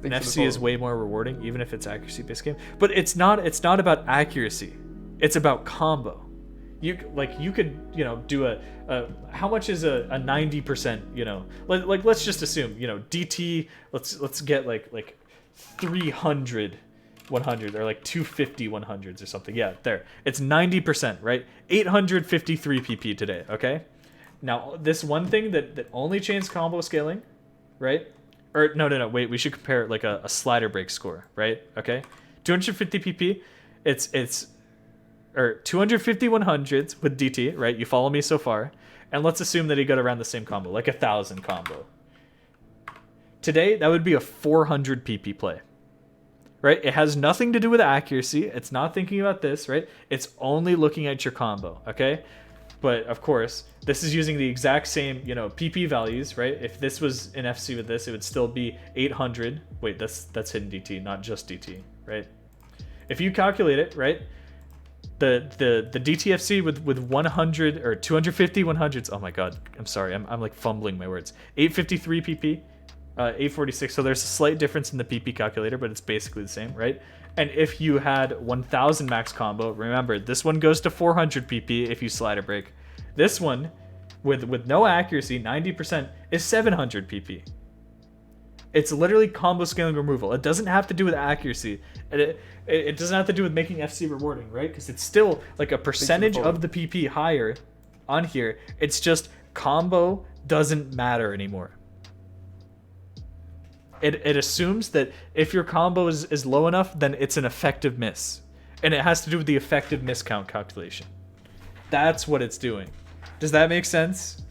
And FC is way more rewarding, even if it's accuracy-based game. But it's not about accuracy. It's about combo. You could, you know, do a how much is a 90%, you know, like let's just assume, you know, DT, let's get like 300 100 or like 250 100s or something. Yeah, there. It's 90%, right? 853 PP today, okay? Now, this one thing that only changed combo scaling, right? Or no, wait, we should compare it like a slider break score, right? Okay? 250 PP, it's or 250 100s with DT, right? You follow me so far. And let's assume that he got around the same combo, like 1,000 combo. Today, that would be a 400 PP play, right? It has nothing to do with accuracy. It's not thinking about this, right? It's only looking at your combo, okay? But of course, this is using the exact same, you know, PP values, right? If this was an FC with this, it would still be 800. Wait, that's hidden DT, not just DT, right? If you calculate it, right? The DTFC with 100 or 250 100s. Oh my god, I'm sorry, I'm like fumbling my words. 853 PP, 846. So there's a slight difference in the PP calculator, but it's basically the same, right? And if you had 1,000 max combo, remember this one goes to 400 PP if you slider break. This one, with no accuracy, 90%, is 700 PP. It's literally combo scaling removal. It doesn't have to do with accuracy. It doesn't have to do with making FC rewarding, right? Because it's still like a percentage of the PP higher on here. It's just combo doesn't matter anymore. It assumes that if your combo is low enough, then it's an effective miss. And it has to do with the effective miscount calculation. That's what it's doing. Does that make sense?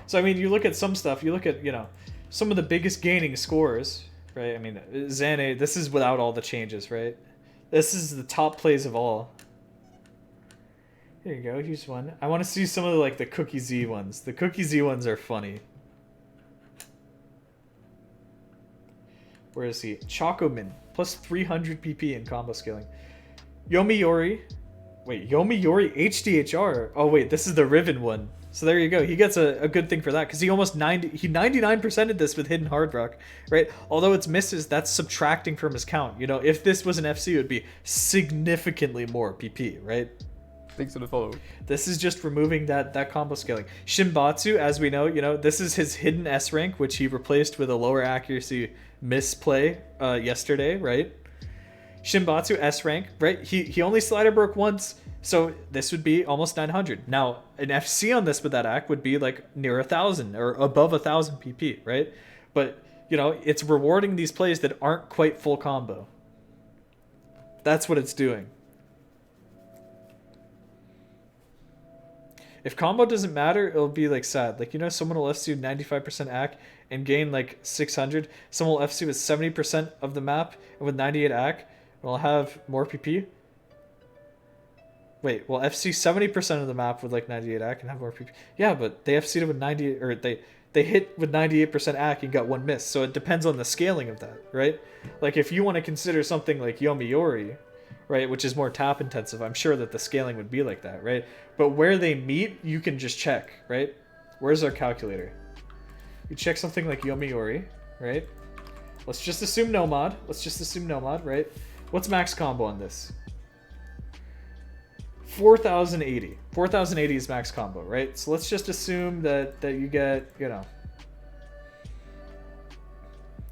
So, I mean, you look at some stuff, you look at, you know, some of the biggest gaining scores, right? I mean, Xane, this is without all the changes, right? This is the top plays of all. Here you go, here's one. I want to see some of the, like, the Cookie Z ones. The Cookie Z ones are funny. Where is he? Chocomin, plus 300 PP in combo scaling. Yomiuri. Wait, Yomiuri HDHR. Oh wait, this is the Riven one. So there you go. He gets a good thing for that because he 99%ed this with Hidden Hard Rock, right? Although it's misses, that's subtracting from his count. You know, if this was an FC, it would be significantly more PP, right? Thanks for the follow. This is just removing that combo scaling. Shinbatsu, as we know, you know, this is his hidden S rank, which he replaced with a lower accuracy misplay yesterday, right? Shinbatsu S rank, right? He only slider broke once, so this would be almost 900. Now, an FC on this with that act would be like near 1,000 or above 1,000 PP, right? But, you know, it's rewarding these plays that aren't quite full combo. That's what it's doing. If combo doesn't matter, it'll be like sad. Like, you know, someone will FC 95% AC and gain like 600. Someone will FC with 70% of the map and with 98 AC and will have more PP. Wait, well, FC 70% of the map with like 98 AC and have more PP. Yeah, but they FC'd with 98, or they hit with 98% AC and got one miss. So it depends on the scaling of that, right? Like if you want to consider something like Yomiuri, right, which is more tap intensive, I'm sure that the scaling would be like that, right? But where they meet, you can just check, right? Where's our calculator? You check something like Yomiuri, right? Let's just assume Nomad. Right? What's max combo on this? 4,080. 4,080 is max combo, right? So let's just assume that you get, you know,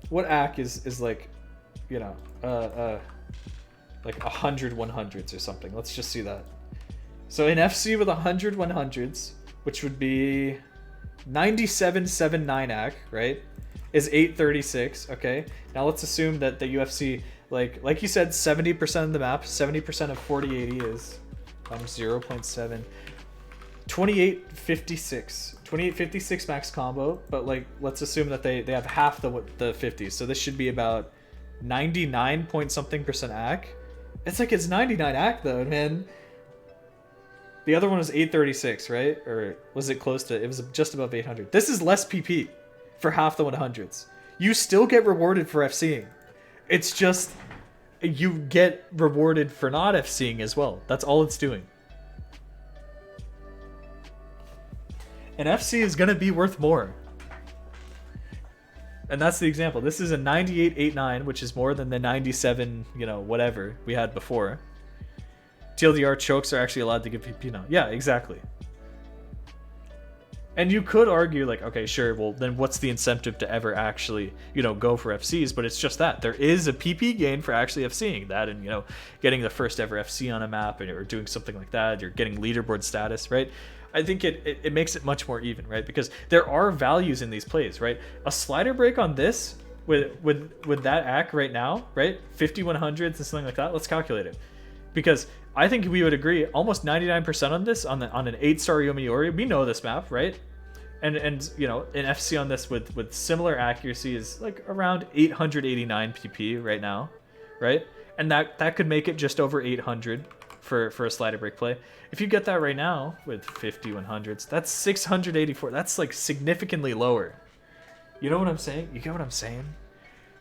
what AC is like, you know, like 100 100s or something. Let's just see that. So in FC with 100 100s, which would be 9779 AC, right, is 836. Okay, now let's assume that the UFC, like you said, 70% of the map, 70% of 4080 is 0.7, 2856 max combo. But like, let's assume that they have half the 50, so this should be about 99 point something percent AC. It's like it's 99 AC though, man. The other one was 836, right? Or was it close to? It was just above 800. This is less PP for half the 100s. You still get rewarded for FCing. It's just you get rewarded for not FCing as well. That's all it's doing. An FC is gonna be worth more. And that's the example. This is a 98.89, which is more than the 97, you know, whatever we had before. TLDR chokes are actually allowed to give PP now. Yeah, exactly. And you could argue like, okay, sure, well then what's the incentive to ever actually, you know, go for FCs? But it's just that there is a PP gain for actually FCing that, and, you know, getting the first ever FC on a map, or doing something like that. You're getting leaderboard status, right? I think it makes it much more even, right? Because there are values in these plays, right? A slider break on this with that AC right now, right? 50-100s and something like that. Let's calculate it, because I think we would agree almost 99% on this on an 8-star Yomiuri. We know this map, right? And you know, an FC on this with similar accuracy is like around 889 PP right now, right? And that could make it just over 800 for a slider break play. If you get that right now with 50-100s, that's 684. That's like significantly lower. You know what I'm saying? You get what I'm saying?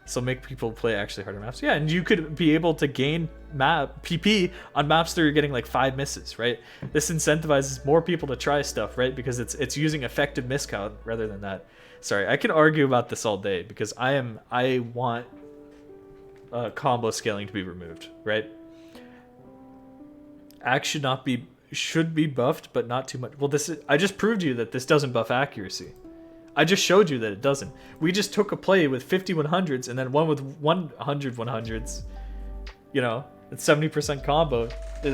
So make people play actually harder maps. Yeah, and you could be able to gain map PP on maps that you're getting like 5 misses, right? This incentivizes more people to try stuff, right? Because it's using effective miscount rather than that. Sorry, I can argue about this all day because I want combo scaling to be removed, right? Axe should be buffed, but not too much. Well, I just proved to you that this doesn't buff accuracy. I just showed you that it doesn't. We just took a play with 50-100s and then one with 100-100s. You know, it's 70% combo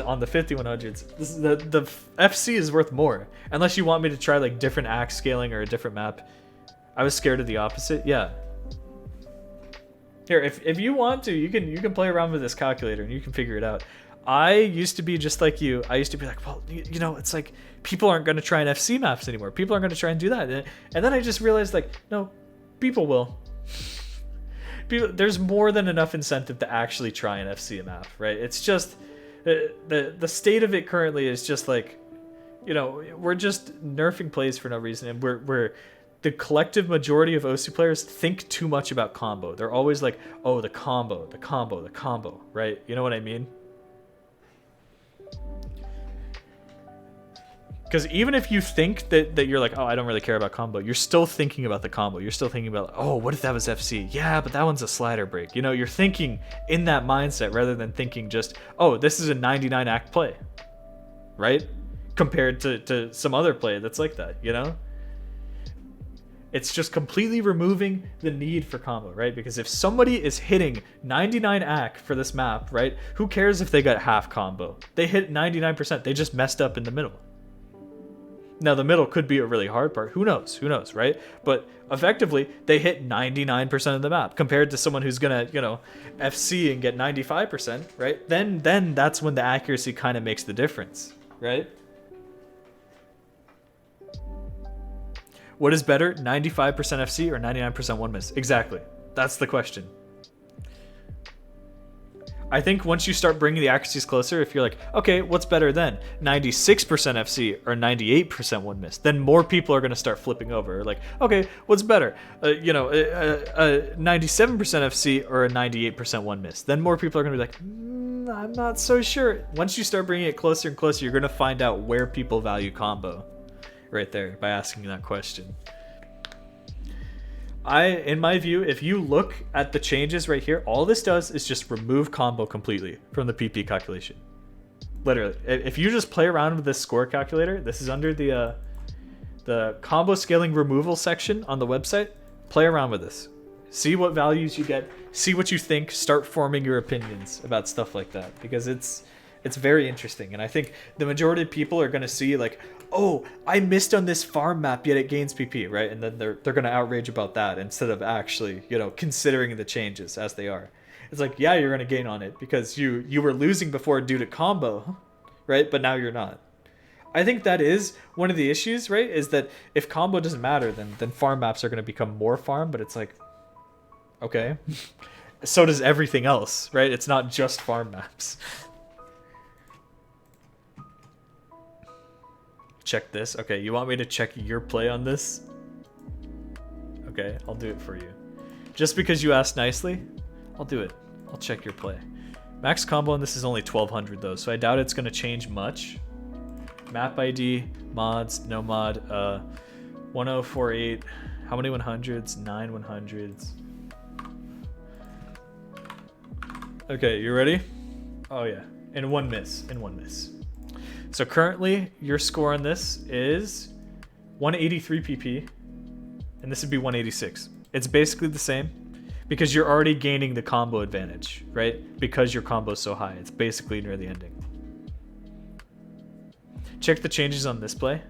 on the 50-100s. This is the FC is worth more, unless you want me to try like different axe scaling or a different map. I was scared of the opposite. Yeah. Here, if you want to, you can play around with this calculator and you can figure it out. I used to be just like you. I used to be like, well, you know, it's like people aren't going to try and FC maps anymore. People aren't going to try and do that. And then I just realized, like, no, people will. there's more than enough incentive to actually try and FC a map, right? It's just the state of it currently is just like, you know, we're just nerfing plays for no reason, and we're the collective majority of OSU players think too much about combo. They're always like, oh, the combo, right? You know what I mean? Because even if you think that you're like, oh, I don't really care about combo, you're still thinking about the combo. You're still thinking about, oh, what if that was FC? Yeah, but that one's a slider break. You know, you're thinking in that mindset rather than thinking just, oh, this is a 99 act play, right? Compared to some other play that's like that, you know? It's just completely removing the need for combo, right? Because if somebody is hitting 99 act for this map, right? Who cares if they got half combo? They hit 99%. They just messed up in the middle. Now, the middle could be a really hard part. Who knows? Who knows, right? But effectively, they hit 99% of the map compared to someone who's going to, you know, FC and get 95%, right? Then that's when the accuracy kind of makes the difference, right? What is better, 95% FC or 99% one miss? Exactly. That's the question. I think once you start bringing the accuracies closer, if you're like, okay, what's better then? 96% FC or 98% one miss? Then more people are going to start flipping over. Like, okay, what's better? 97% FC or a 98% one miss? Then more people are going to be like, I'm not so sure. Once you start bringing it closer and closer, you're going to find out where people value combo right there by asking that question. In my view, if you look at the changes right here, all this does is just remove combo completely from the PP calculation. Literally, if you just play around with this score calculator, this is under the combo scaling removal section on the website. Play around with this. See what values you get. See what you think. Start forming your opinions about stuff like that, because it's very interesting. And I think the majority of people are going to see like, oh, I missed on this farm map, yet it gains PP, right? And then they're going to outrage about that instead of actually, you know, considering the changes as they are. It's like, yeah, you're going to gain on it because you were losing before due to combo, right? But now you're not. I think that is one of the issues, right? Is that if combo doesn't matter, then farm maps are going to become more farm, but it's like, okay. So does everything else, right? It's not just farm maps. Check this. Okay, you want me to check your play on this? Okay, I'll do it for you. Just because you asked nicely, I'll do it. I'll check your play. Max combo on this is only 1200 though, so I doubt it's going to change much. Map ID, mods, no mod, 1048. How many 100s? 9 100s. Okay, you ready? Oh yeah, in one miss. So currently, your score on this is 183 PP, and this would be 186. It's basically the same, because you're already gaining the combo advantage, right? Because your combo's so high, it's basically near the ending. Check the changes on this play.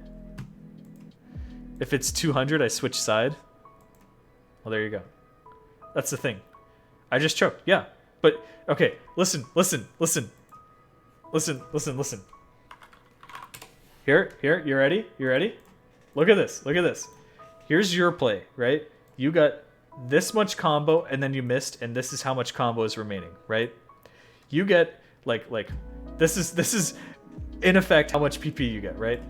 If it's 200, I switch side. Well, there you go. That's the thing. I just choked, yeah. But, okay, listen. Here, you ready? Look at this. Here's your play, right? You got this much combo and then you missed, and this is how much combo is remaining, right? You get like this is in effect how much PP you get, right?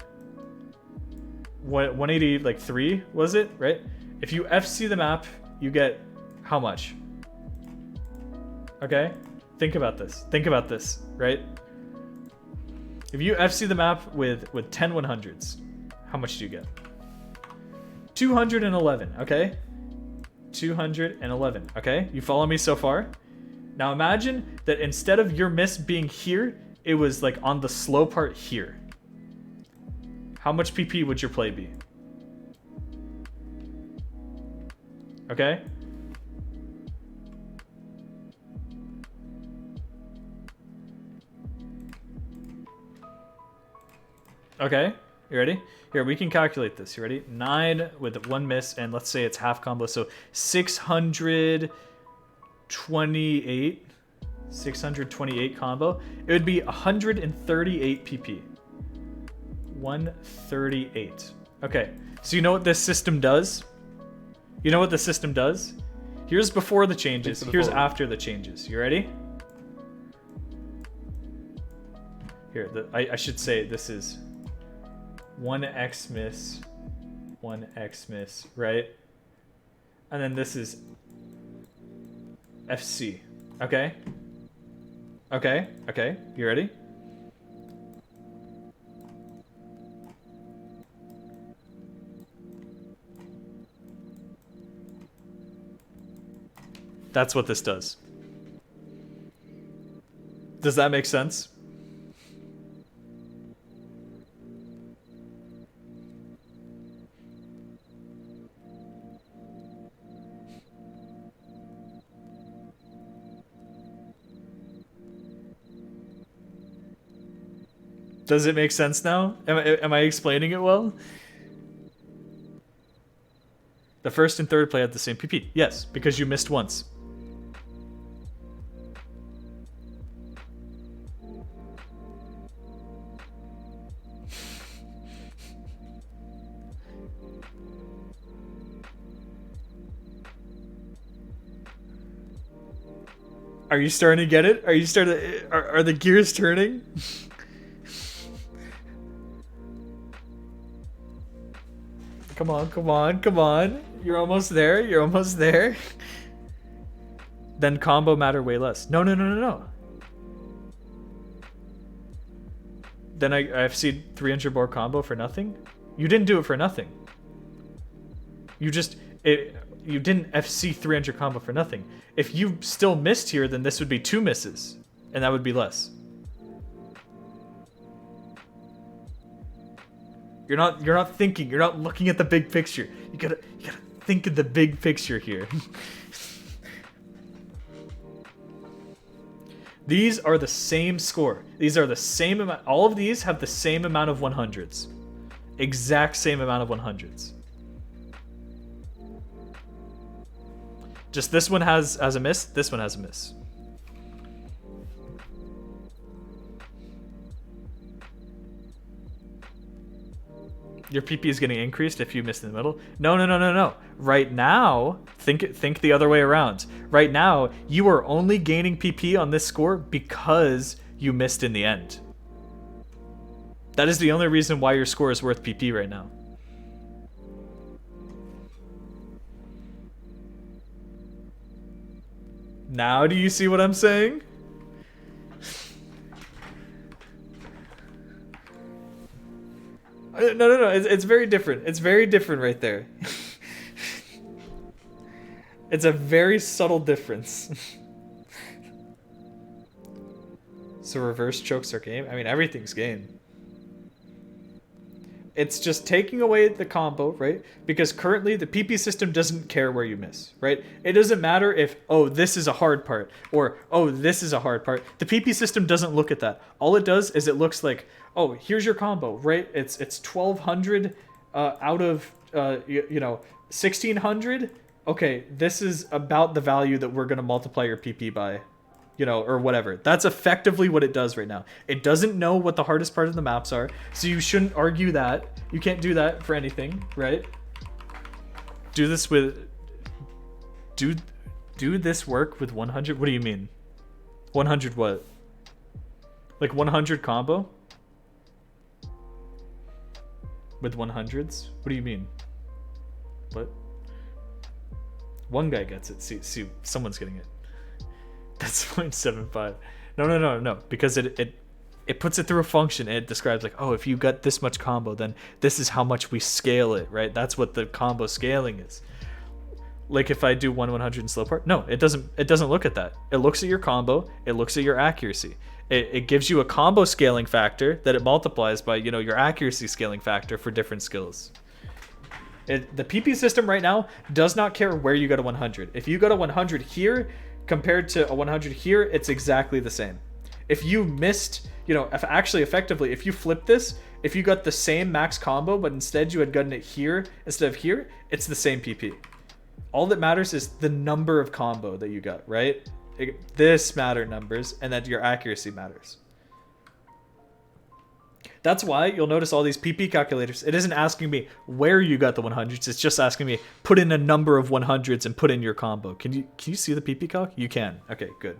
180 like 3 was it, right? If you FC the map, you get how much? Okay? Think about this, right? If you FC the map with 10 100s, how much do you get? 211, okay? 211, okay? You follow me so far? Now imagine that instead of your miss being here, it was like on the slow part here. How much PP would your play be? Okay? Okay, you ready? Here, we can calculate this. You ready? 9 with 1 miss, and let's say it's half combo, so 628 combo. It would be 138 PP. 138. Okay, so you know what this system does? Here's before the changes. Thanks for the Here's follow. after the changes. You ready? Here, I should say this is 1x miss, 1x miss, right? And then this is FC. Okay? Okay, okay. You ready? That's what this does. Does that make sense? Does it make sense now? Am I explaining it well? The first and third play had the same PP. Yes, because you missed once. Are you starting to get it? Are you starting? Are the gears turning? Come on, come on, come on. You're almost there. You're almost there. Then combo matter way less. No, no, no, no, no. Then I've seen 300 board combo for nothing. You didn't do it for nothing. You just you didn't FC 300 combo for nothing. If you still missed here, then this would be 2 misses, and that would be less. You're not thinking. You're not looking at the big picture. You gotta think of the big picture here. These are the same score. These are the same amount. All of these have the same amount of 100s. Exact same amount of 100s. Just this one has a miss. This one has a miss. Your PP is getting increased if you miss in the middle. No, no, no, no, no. Right now, think the other way around. Right now, you are only gaining PP on this score because you missed in the end. That is the only reason why your score is worth PP right now. Now do you see what I'm saying? No, no, no. It's very different. It's very different right there. It's a very subtle difference. So reverse chokes are game? I mean, everything's game. It's just taking away the combo, right? Because currently the PP system doesn't care where you miss, right? It doesn't matter if, oh, this is a hard part, or, oh, this is a hard part. The PP system doesn't look at that. All it does is it looks like, oh, here's your combo, right? It's 1200 out of, 1600. Okay, this is about the value that we're going to multiply your PP by. Or whatever. That's effectively what it does right now. It doesn't know what the hardest part of the maps are, so you shouldn't argue that. You can't do that for anything, right? Do this with... Do this work with 100? What do you mean? 100 what? Like 100 combo? With 100s? What do you mean? What? One guy gets it. See, someone's getting it. That's 0.75. No. Because it puts it through a function and it describes like, oh, if you got this much combo, then this is how much we scale it, right? That's what the combo scaling is. Like if I do 1/100 in slow part, no, it doesn't look at that. It looks at your combo, it looks at your accuracy. It gives you a combo scaling factor that it multiplies by, your accuracy scaling factor for different skills. The PP system right now does not care where you got a 100. If you got a 100 here, compared to a 100 here, it's exactly the same. If you missed, effectively, if you flip this, if you got the same max combo, but instead you had gotten it here instead of here, it's the same PP. All that matters is the number of combo that you got, right? This matter numbers, and that your accuracy matters. That's why you'll notice all these PP calculators. It isn't asking me where you got the 100s. It's just asking me put in a number of 100s and put in your combo. Can you see the PP calc? You can. Okay, good.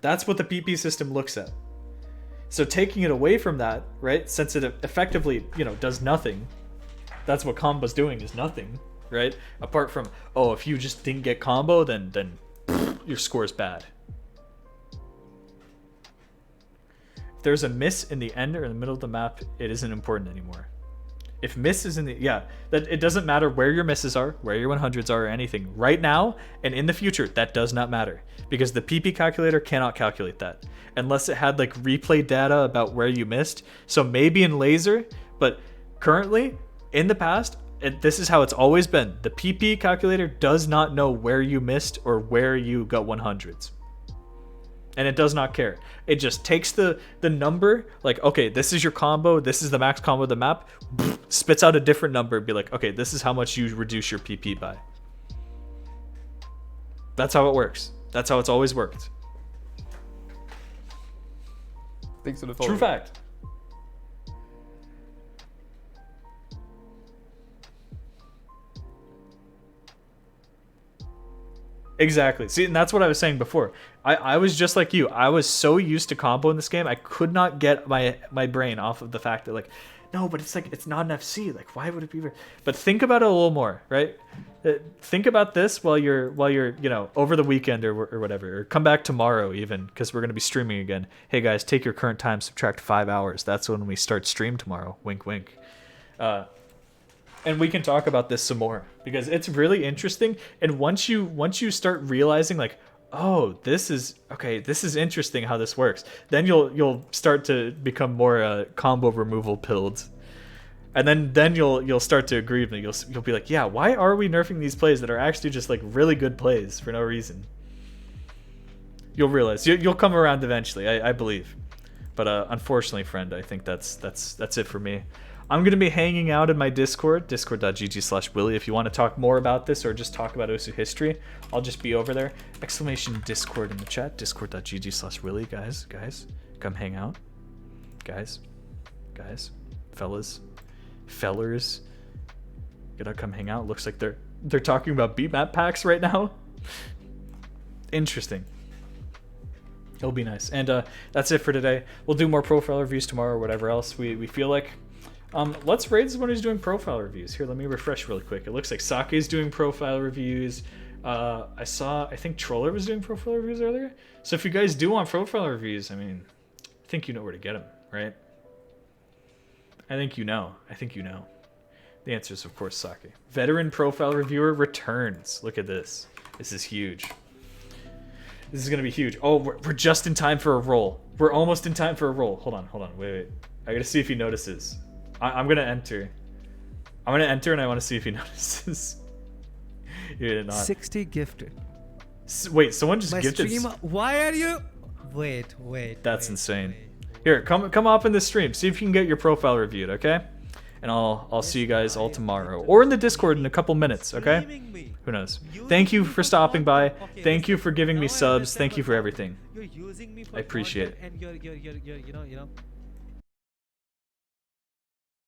That's what the PP system looks at. So taking it away from that, right? Since it effectively, does nothing. That's what combo's doing, is nothing, right? Apart from, oh, if you just didn't get combo, then your score's bad. If there's a miss in the end or in the middle of the map, it isn't important anymore. If miss is in the, that it doesn't matter where your misses are, where your 100s are, or anything. Right now and in the future, that does not matter, because the PP calculator cannot calculate that unless it had like replay data about where you missed. So maybe in laser, but currently in the past, this is how it's always been. The PP calculator does not know where you missed or where you got 100s. And it does not care. It just takes the number, like, okay, this is your combo, this is the max combo of the map, spits out a different number, be like, okay, this is how much you reduce your PP by. That's how it works. That's how it's always worked. Thanks for the True fact. Exactly. See, and that's what I was saying before. I was just like you. I was so used to combo in this game, I could not get my brain off of the fact that, like, no, but it's like, it's not an FC. Like, why would it be? But think about it a little more, right? Think about this while you're over the weekend or whatever, or come back tomorrow even, because we're gonna be streaming again. Hey guys, take your current time, subtract 5 hours. That's when we start stream tomorrow. Wink, wink. And we can talk about this some more, because it's really interesting. And once you start realizing, like, oh, this is interesting how this works, then you'll start to become more combo removal pilled, and then you'll start to agree with me. You'll be like, yeah, why are we nerfing these plays that are actually just like really good plays for no reason? You'll realize, you'll come around eventually, I believe. But unfortunately, friend, I think that's it for me. I'm going to be hanging out in my Discord, discord.gg/Willy. If you want to talk more about this or just talk about Osu history, I'll just be over there. Exclamation Discord in the chat, discord.gg/Willy. Guys, come hang out. Guys, fellers, gotta come hang out. Looks like they're talking about beat map packs right now. Interesting. It'll be nice. And that's it for today. We'll do more profile reviews tomorrow or whatever else we feel like. Let's raid someone who's doing profile reviews. Here, let me refresh really quick. It looks like Sake's doing profile reviews. I think Troller was doing profile reviews earlier. So if you guys do want profile reviews, I mean, I think you know where to get them, right? I think you know. The answer is, of course, Sake. Veteran profile reviewer returns. Look at this. This is huge. This is going to be huge. Oh, we're just in time for a roll. We're almost in time for a roll. Hold on. Wait. I got to see if he notices. I'm going to enter. And I want to see if he notices. He did not. 60 gifted. Wait, someone just gifted. Streamer, why are you? Wait. That's insane. Here, come up in the stream. See if you can get your profile reviewed, okay? And I'll see you guys all tomorrow, or in the Discord in a couple minutes, okay? Who knows? Thank you for stopping by. Thank you for giving me subs. Thank you for everything. I appreciate it. And you're